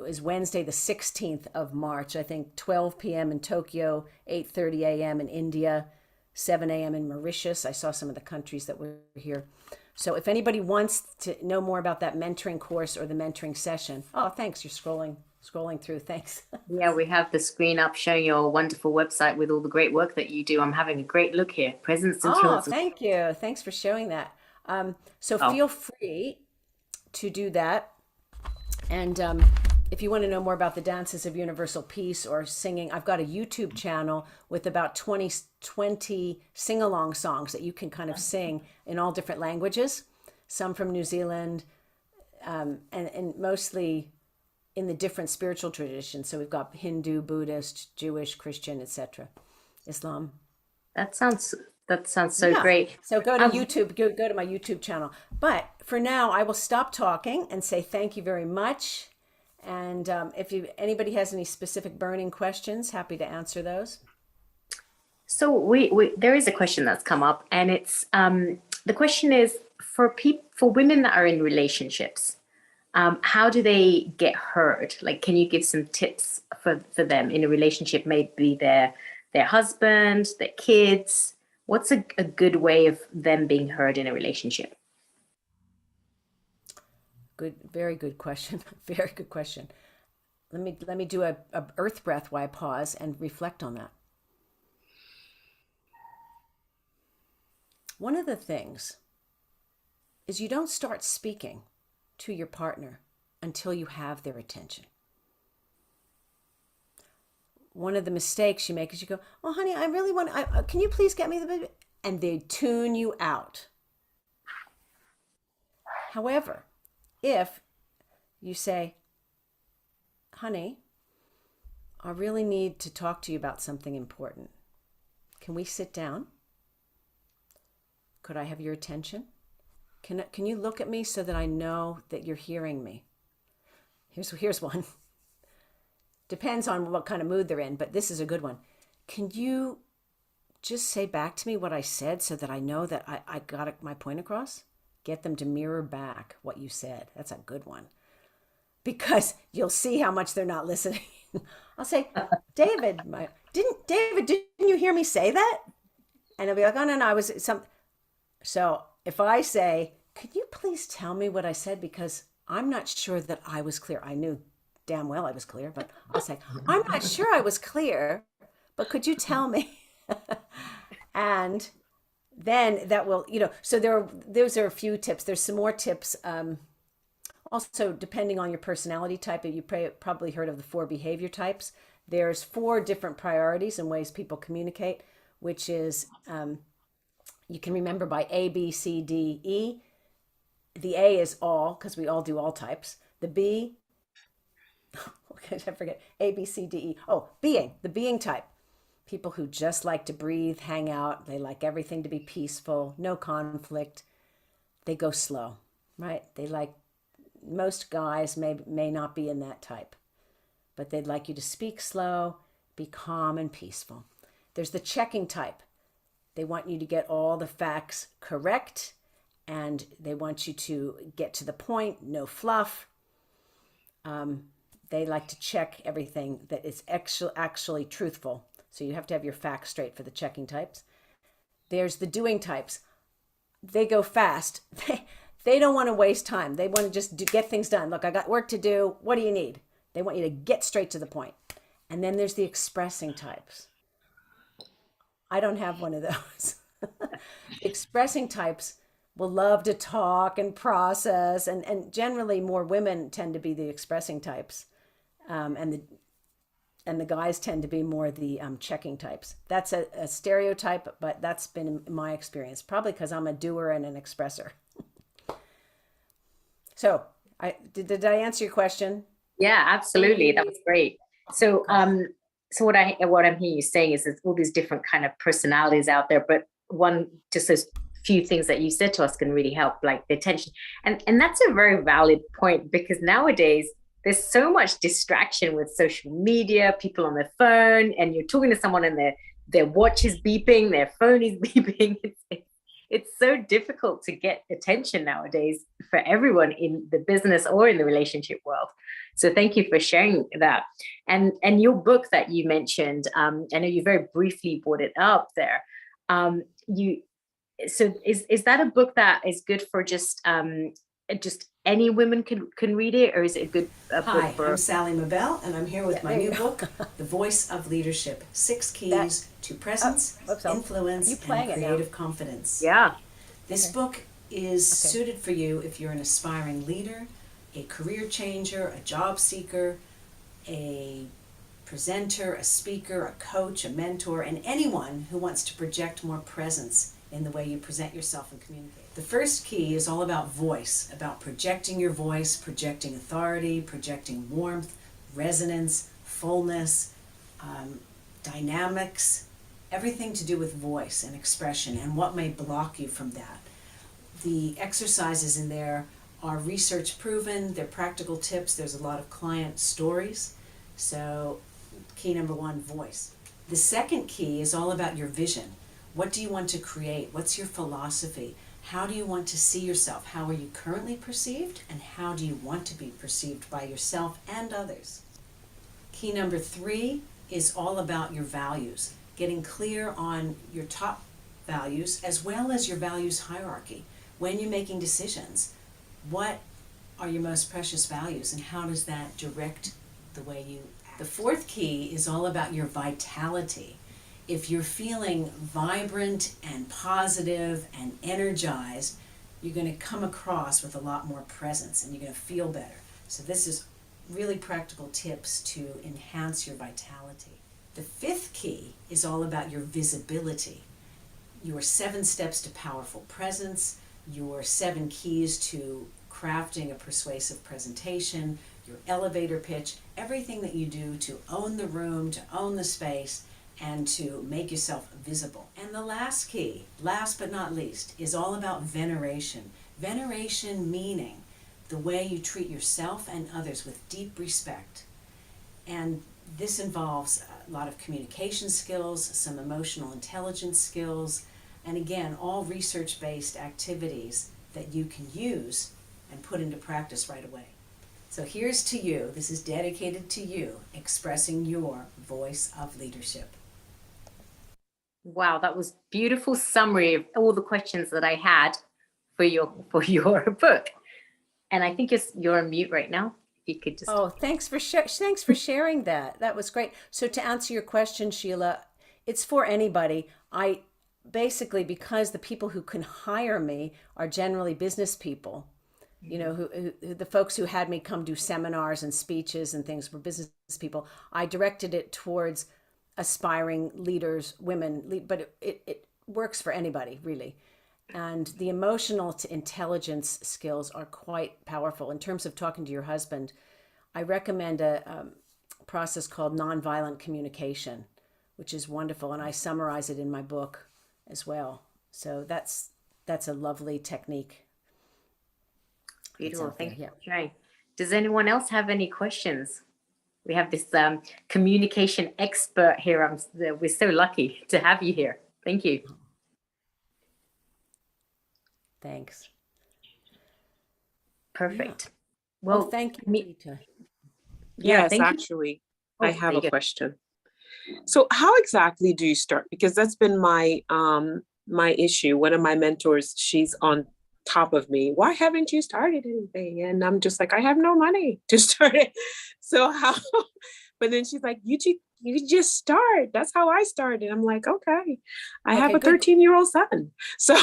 Is Wednesday, the 16th of March, I think, 12 p.m. in Tokyo, 8:30 a.m. in India, 7 a.m. in Mauritius. I saw some of the countries that were here. So if anybody wants to know more about that mentoring course or the mentoring session, thanks, you're scrolling through, thanks. Yeah, we have the screen up showing your wonderful website with all the great work that you do. I'm having a great look here. Presence, influence. Thank you. Thanks for showing that. Feel free to do that. And if you want to know more about the Dances of Universal Peace or singing, I've got a YouTube channel with about 20 sing-along songs that you can kind of sing in all different languages, some from New Zealand, and mostly in the different spiritual traditions. So we've got Hindu, Buddhist, Jewish, Christian, etc., Islam. That sounds so great. So go to YouTube, go to my YouTube channel. But for now, I will stop talking and say thank you very much. And if anybody has any specific burning questions, happy to answer those. So there is a question that's come up, and it's the question is for women that are in relationships. how do they get heard? Like, can you give some tips for them in a relationship? Maybe their husband, their kids. What's a good way of them being heard in a relationship? Good, very good question. Very good question. Let me do a earth breath while I pause and reflect on that. One of the things is you don't start speaking to your partner until you have their attention. One of the mistakes you make is you go, "Oh, honey, I really want, can you please get me the baby?" And they tune you out. However, if you say, "Honey, I really need to talk to you about something important. Can we sit down? Could I have your attention? Can you look at me so that I know that you're hearing me?" Here's one. Depends on what kind of mood they're in, but this is a good one. "Can you just say back to me what I said so that I know that I got my point across?" Get them to mirror back what you said. That's a good one. Because you'll see how much they're not listening. I'll say, David, didn't you hear me say that? And they'll be like, "Oh, no, I was some." So if I say, "Could you please tell me what I said? Because I'm not sure that I was clear." I knew damn well I was clear, but I'll say, "I'm not sure I was clear, but could you tell me?" And then that will, so those are a few tips. There's some more tips. Also, depending on your personality type, you probably heard of the 4 behavior types. There's 4 different priorities and ways people communicate, which is, you can remember by A, B, C, D, E. The A is all, because we all do all types. The B, I forget, A, B, C, D, E. Oh, being, the being type. People who just like to breathe, hang out. They like everything to be peaceful, no conflict. They go slow, right? Most guys may not be in that type, but they'd like you to speak slow, be calm and peaceful. There's the checking type. They want you to get all the facts correct, and they want you to get to the point, no fluff. They like to check everything that is actually truthful. So you have to have your facts straight for the checking types. There's the doing types. They go fast. They don't want to waste time. They want to just get things done. Look, I got work to do. What do you need? They want you to get straight to the point. And then there's the expressing types. I don't have one of those. Expressing types will love to talk and process, and generally more women tend to be the expressing types, and the guys tend to be more the checking types. That's a stereotype, but that's been my experience, probably because I'm a doer and an expresser. So did I answer your question? Yeah, absolutely. That was great. So so what I'm hearing you saying is there's all these different kind of personalities out there, but just those few things that you said to us can really help, like the attention. And that's a very valid point, because nowadays there's so much distraction with social media, people on their phone, and you're talking to someone and their watch is beeping, their phone is beeping. It's so difficult to get attention nowadays for everyone in the business or in the relationship world. So thank you for sharing that. And your book that you mentioned, I know you very briefly brought it up there. So is that a book that is good for just any women can read it, or is it a good book for? I'm Sally Mabel, and I'm here with my new book, The Voice of Leadership: 6 Keys to Presence, Influence, and Creative Confidence. Yeah. This book is suited for you if you're an aspiring leader, a career changer, a job seeker, a presenter, a speaker, a coach, a mentor, and anyone who wants to project more presence in the way you present yourself and communicate. The first key is all about voice, about projecting your voice, projecting authority, projecting warmth, resonance, fullness, dynamics, everything to do with voice and expression and what may block you from that. The exercises in there are research proven, they're practical tips, there's a lot of client stories. So key number 1, voice. The second key is all about your vision. What do you want to create? What's your philosophy? How do you want to see yourself? How are you currently perceived? And how do you want to be perceived by yourself and others? Key number 3 is all about your values, getting clear on your top values as well as your values hierarchy. When you're making decisions, what are your most precious values and how does that direct the way you act? The 4th key is all about your vitality. If you're feeling vibrant and positive and energized, you're going to come across with a lot more presence and you're going to feel better. So this is really practical tips to enhance your vitality. The 5th key is all about your visibility, your 7 steps to powerful presence, your 7 keys to crafting a persuasive presentation, your elevator pitch, everything that you do to own the room, to own the space, and to make yourself visible. And the last key, last but not least, is all about veneration. Veneration meaning the way you treat yourself and others with deep respect. And this involves a lot of communication skills, some emotional intelligence skills, and again, all research-based activities that you can use and put into practice right away. So here's to you, this is dedicated to you, expressing your voice of leadership. Wow, that was beautiful summary of all the questions that I had for your book. And I think you're on mute right now. If you could just. Oh, thanks for sharing that. That was great. So to answer your question, Sheila, it's for anybody. I basically, because the people who can hire me are generally business people, you know, who the folks who had me come do seminars and speeches and things were business people. I directed it towards aspiring leaders, women, but it works for anybody, really. And the emotional intelligence skills are quite powerful. In terms of talking to your husband, I recommend a process called nonviolent communication, which is wonderful. And I summarize it in my book as well. So that's a lovely technique. Beautiful. Thank you for sharing. Does anyone else have any questions? We have this communication expert here. We're so lucky to have you here. Thank you. Thanks. Perfect. Yeah. Well, thank you, Rita. Yeah, Yes, actually, I have a you go. question. So how exactly do you start? Because that's been my my issue. One of my mentors, she's on top of me. Why haven't you started anything? And I'm just like, I have no money to start it. So how? But then she's like, you just start. That's how I started. I'm like, okay. I have a 13-year-old son. So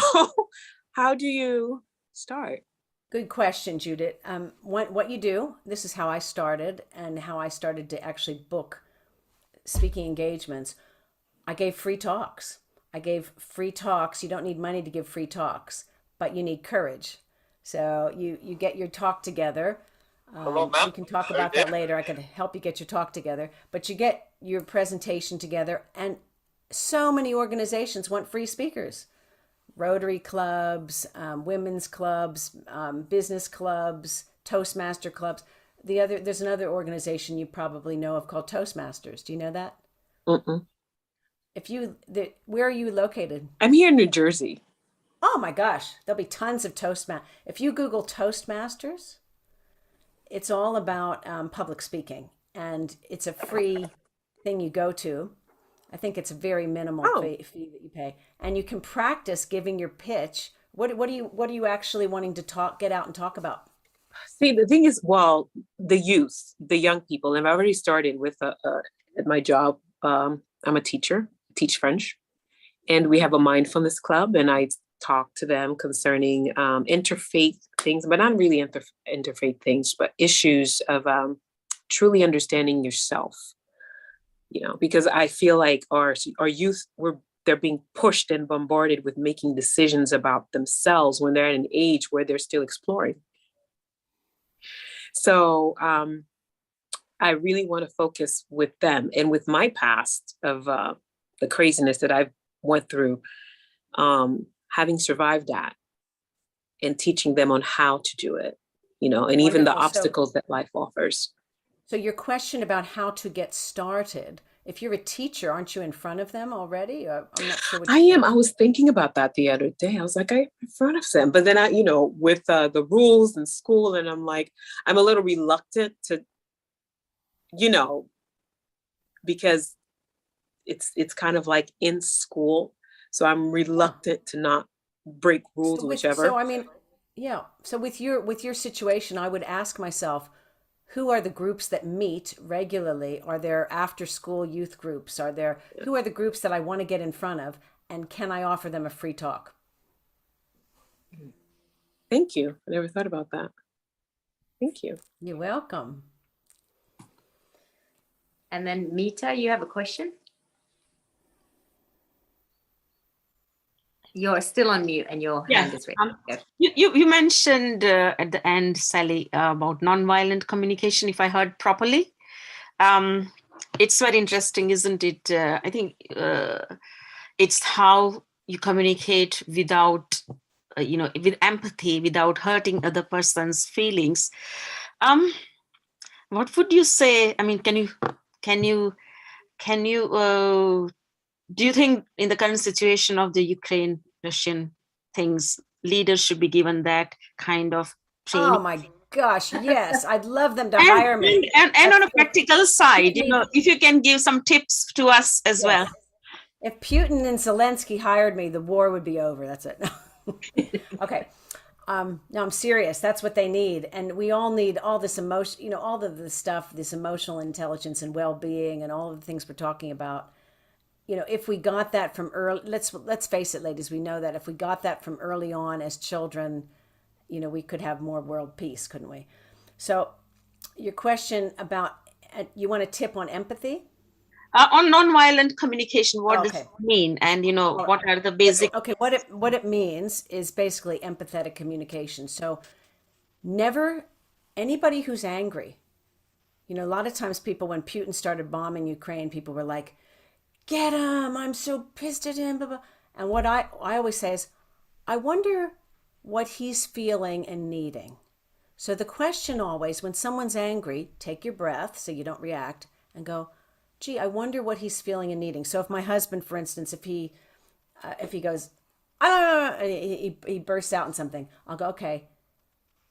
how do you start? Good question, Judith. What you do, this is how I started and how I started to actually book speaking engagements. I gave free talks. You don't need money to give free talks, but you need courage. So you get your talk together. We can talk about that later. I can help you get your talk together, but you get your presentation together. And so many organizations want free speakers. Rotary clubs, women's clubs, business clubs, Toastmaster clubs. There's another organization you probably know of called Toastmasters. Do you know that? Mm-mm. Where are you located? I'm here in New Jersey. Oh my gosh, there'll be tons of Toastmasters. If you Google Toastmasters, it's all about public speaking, and it's a free thing you go to. I think it's a very minimal fee that you pay, and you can practice giving your pitch. What are you actually wanting to get out and talk about? See, the thing is, well, the youth, the young people, and I've already started with at my job. I'm a teacher, teach French, and we have a mindfulness club, and I talk to them concerning interfaith things, but not really interfaith things, but issues of truly understanding yourself. You know, because I feel like our youth, they're being pushed and bombarded with making decisions about themselves when they're at an age where they're still exploring. So I really want to focus with them and with my past of the craziness that I've went through, having survived that and teaching them on how to do it, you know, and even the obstacles that life offers. So your question about how to get started if you're a teacher, aren't you in front of them already? I'm not sure. I am. I was thinking about that the other day. I was like, I'm in front of them. But then I, with the rules in school, and I'm like, I'm a little reluctant to, because it's kind of like in school. So I'm reluctant to not break rules, whichever. So I mean, yeah. So with your situation, I would ask myself, who are the groups that meet regularly? Are there after school youth groups? Who are the groups that I want to get in front of? And can I offer them a free talk? Thank you. I never thought about that. Thank you. You're welcome. And then Mita, you have a question? You're still on mute and your hand is raised. You mentioned at the end, Sally, about nonviolent communication, if I heard properly. It's very interesting, isn't it? I think it's how you communicate without, with empathy, without hurting other person's feelings. What would you say? I mean, can you do you think in the current situation of the Ukraine-Russian things, leaders should be given that kind of training? Oh my gosh, yes. I'd love them to hire me. And on a practical side, if you can give some tips to us as well. If Putin and Zelensky hired me, the war would be over. That's it. Okay. No, I'm serious. That's what they need. And we all need all this emotion, all of the stuff, this emotional intelligence and well-being and all of the things we're talking about. If we got that from early, let's face it, ladies, we know that if we got that from early on as children, we could have more world peace, couldn't we? So your question about, you want a tip on empathy? On nonviolent communication, what does it mean? And, what are the basic? Okay, what it means is basically empathetic communication. So never, anybody who's angry, a lot of times people, when Putin started bombing Ukraine, people were like, get him, I'm so pissed at him, blah, blah. And what I always say is, I wonder what he's feeling and needing. So the question always, when someone's angry, take your breath so you don't react and go, gee, I wonder what he's feeling and needing. So if my husband, for instance, if he goes, he bursts out in something, I'll go, okay,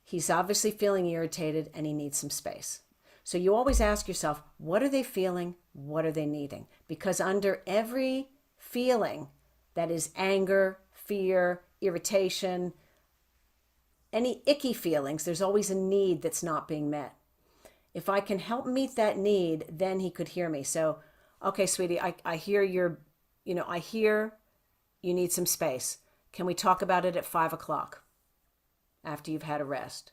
he's obviously feeling irritated and he needs some space. So you always ask yourself, what are they feeling? What are they needing? Because under every feeling that is anger, fear, irritation, any icky feelings, there's always a need that's not being met. If I can help meet that need, then he could hear me. So, okay, sweetie, I hear I hear you need some space. Can we talk about it at 5 o'clock after you've had a rest?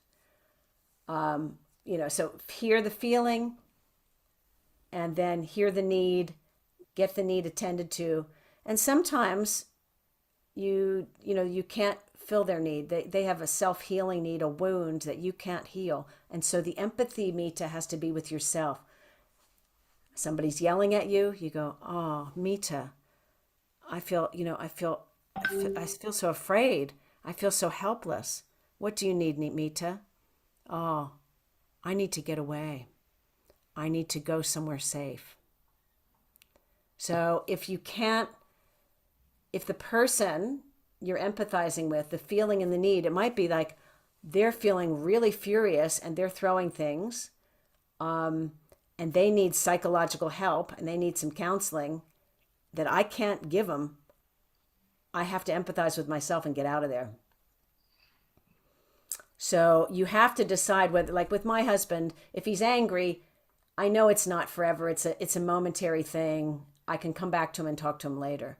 So hear the feeling and then hear the need, get the need attended to. And sometimes you can't fill their need. They have a self-healing need, a wound that you can't heal. And so the empathy, Mita, has to be with yourself. Somebody's yelling at you, you go, oh, Mita, I feel so afraid. I feel so helpless. What do you need, Mita? Oh, I need to get away. I need to go somewhere safe. So if the person you're empathizing with, the feeling and the need, it might be like they're feeling really furious and they're throwing things, and they need psychological help and they need some counseling that I can't give them. I have to empathize with myself and get out of there. So you have to decide whether, like with my husband, if he's angry, I know it's not forever. It's a momentary thing. I can come back to him and talk to him later.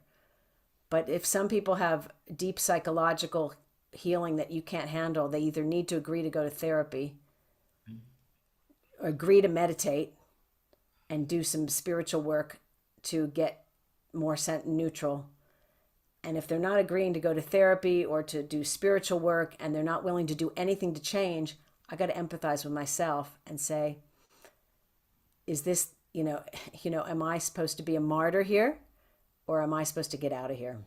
But if some people have deep psychological healing that you can't handle, they either need to agree to go to therapy, or agree to meditate and do some spiritual work to get more neutral. And if they're not agreeing to go to therapy or to do spiritual work and they're not willing to do anything to change, I got to empathize with myself and say, is this, am I supposed to be a martyr here or am I supposed to get out of here?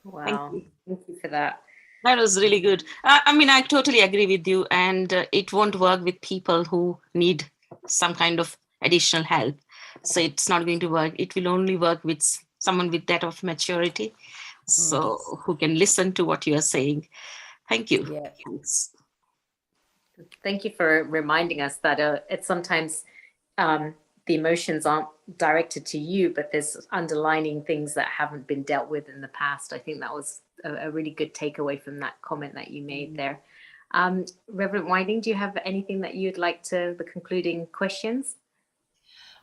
Wow. Thank you for that. That was really good. I totally agree with you. And it won't work with people who need some kind of additional help. So it's not going to work. It will only work with someone with that of maturity, so who can listen to what you are saying. Thank you. Yeah. Thanks. Thank you for reminding us that it's sometimes the emotions aren't directed to you, but there's underlining things that haven't been dealt with in the past. I think that was a really good takeaway from that comment that you made there. Reverend Whiting, do you have anything that you'd like to, the concluding questions?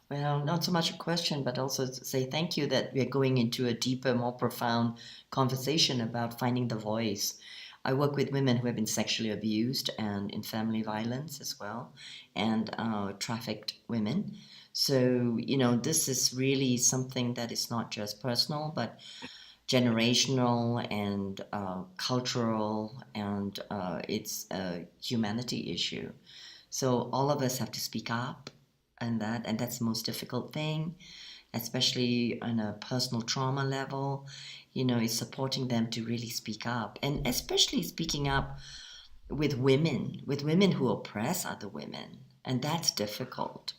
Well, not so much a question, but also to say thank you that we're going into a deeper, more profound conversation about finding the voice. I work with women who have been sexually abused and in family violence as well, and trafficked women. So, you know, this is really something that is not just personal, but generational and cultural, and it's a humanity issue. So all of us have to speak up, and that's the most difficult thing, especially on a personal trauma level, you know, is supporting them to really speak up, and especially speaking up with women who oppress other women. And that's difficult.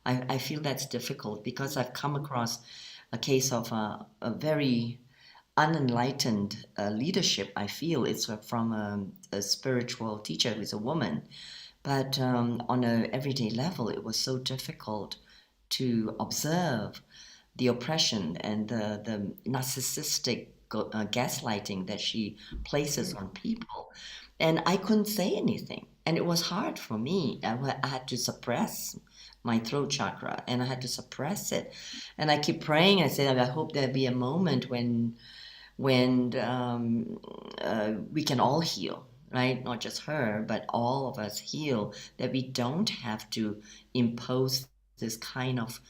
I feel that's difficult because I've come across a case of a very unenlightened leadership. I feel it's from a spiritual teacher who's a woman. But on an everyday level, it was so difficult to observe the oppression and the narcissistic gaslighting that she places on people. And I couldn't say anything. And it was hard for me. I had to suppress my throat chakra, and I had to suppress it. And I keep praying. I said, I hope there'll be a moment when we can all heal, right? Not just her, but all of us heal, that we don't have to impose this kind of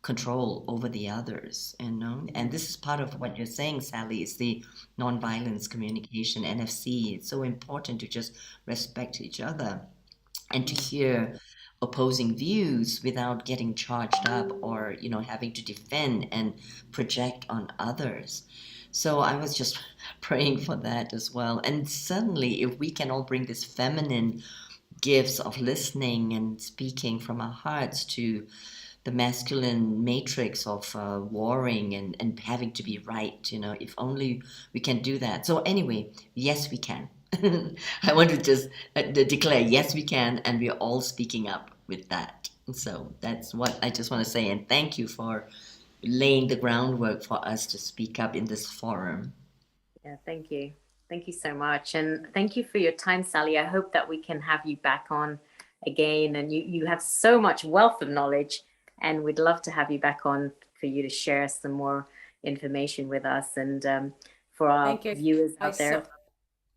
control over the others, you know? And this is part of what you're saying, Sally, is the nonviolence communication, NFC. It's so important to just respect each other and to hear opposing views without getting charged up or, you know, having to defend and project on others. So I was just praying for that as well. And suddenly, if we can all bring this feminine gifts of listening and speaking from our hearts to the masculine matrix of warring and having to be right, you know, if only we can do that. So anyway, yes, we can. I want to just declare, yes, we can, and we're all speaking up with that. So that's what I just want to say, and thank you for laying the groundwork for us to speak up in this forum. Yeah, thank you. Thank you so much. And thank you for your time, Sally. I hope that we can have you back on again. And you have so much wealth of knowledge, and we'd love to have you back on for you to share some more information with us and for our viewers out there.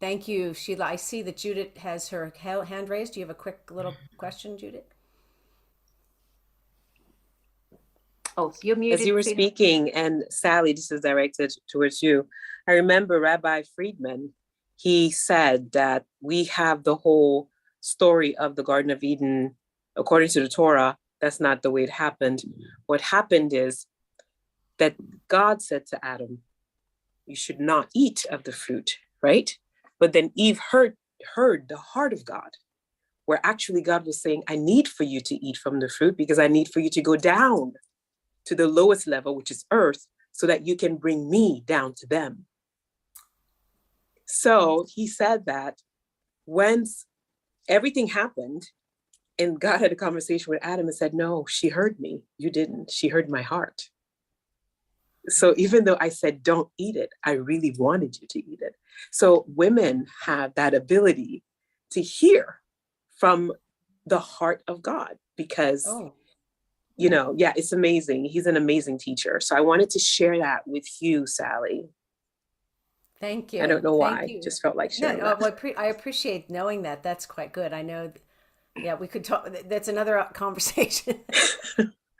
Thank you, Sheila. I see that Judith has her hand raised. Do you have a quick little question, Judith? Oh, you're muted. As you were speaking, and Sally, this is directed towards you. I remember Rabbi Friedman, he said that we have the whole story of the Garden of Eden according to the Torah. That's not the way it happened. What happened is that God said to Adam, you should not eat of the fruit, right? But then Eve heard the heart of God, where actually God was saying, I need for you to eat from the fruit because I need for you to go down to the lowest level, which is earth, so that you can bring me down to them. So he said that once everything happened and God had a conversation with Adam and said, no, she heard me. You didn't. She heard my heart. So even though I said, don't eat it, I really wanted you to eat it. So women have that ability to hear from the heart of God because, you know, yeah, it's amazing. He's an amazing teacher. So I wanted to share that with you, Sally. Thank you. I don't know why. Just felt like sharing that. Well, I appreciate knowing that. That's quite good. I know, yeah, we could talk. That's another conversation.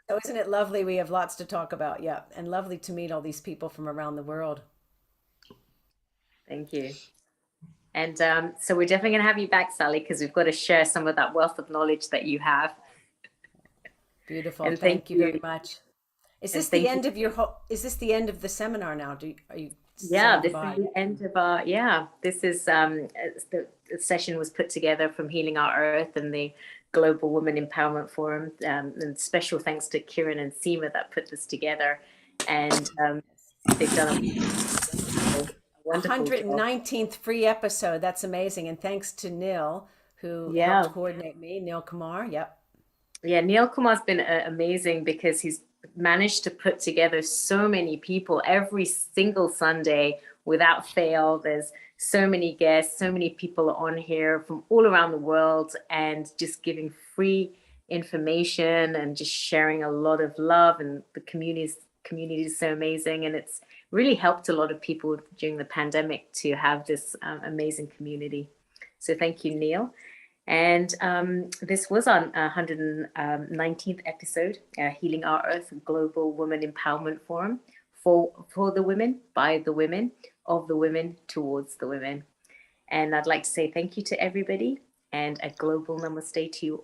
So isn't it lovely? We have lots to talk about. Yeah. And lovely to meet all these people from around the world. Thank you. And so we're definitely going to have you back, Sally, because we've got to share some of that wealth of knowledge that you have. Beautiful. And thank you very much. Is this the end of your is this the end of the seminar now? Are you Yeah, this is the end of our, this is the session was put together from Healing Our Earth, and the Global Women Empowerment Forum. And special thanks to Kieran and Seema that put this together. And they've done a wonderful job. 119th free episode. That's amazing. And thanks to Neil, who helped coordinate me, Neil Kumar. Yep. Yeah, Neil Kumar's been amazing because he's managed to put together so many people every single Sunday without fail. There's so many guests, so many people on here from all around the world, and just giving free information and just sharing a lot of love. And the community is so amazing, and it's really helped a lot of people during the pandemic to have this amazing community. So thank you, Neil. And this was our 119th episode, Healing Our Earth Global Women Empowerment Forum, for the women, by the women, of the women, towards the women. And I'd like to say thank you to everybody, and a global namaste to you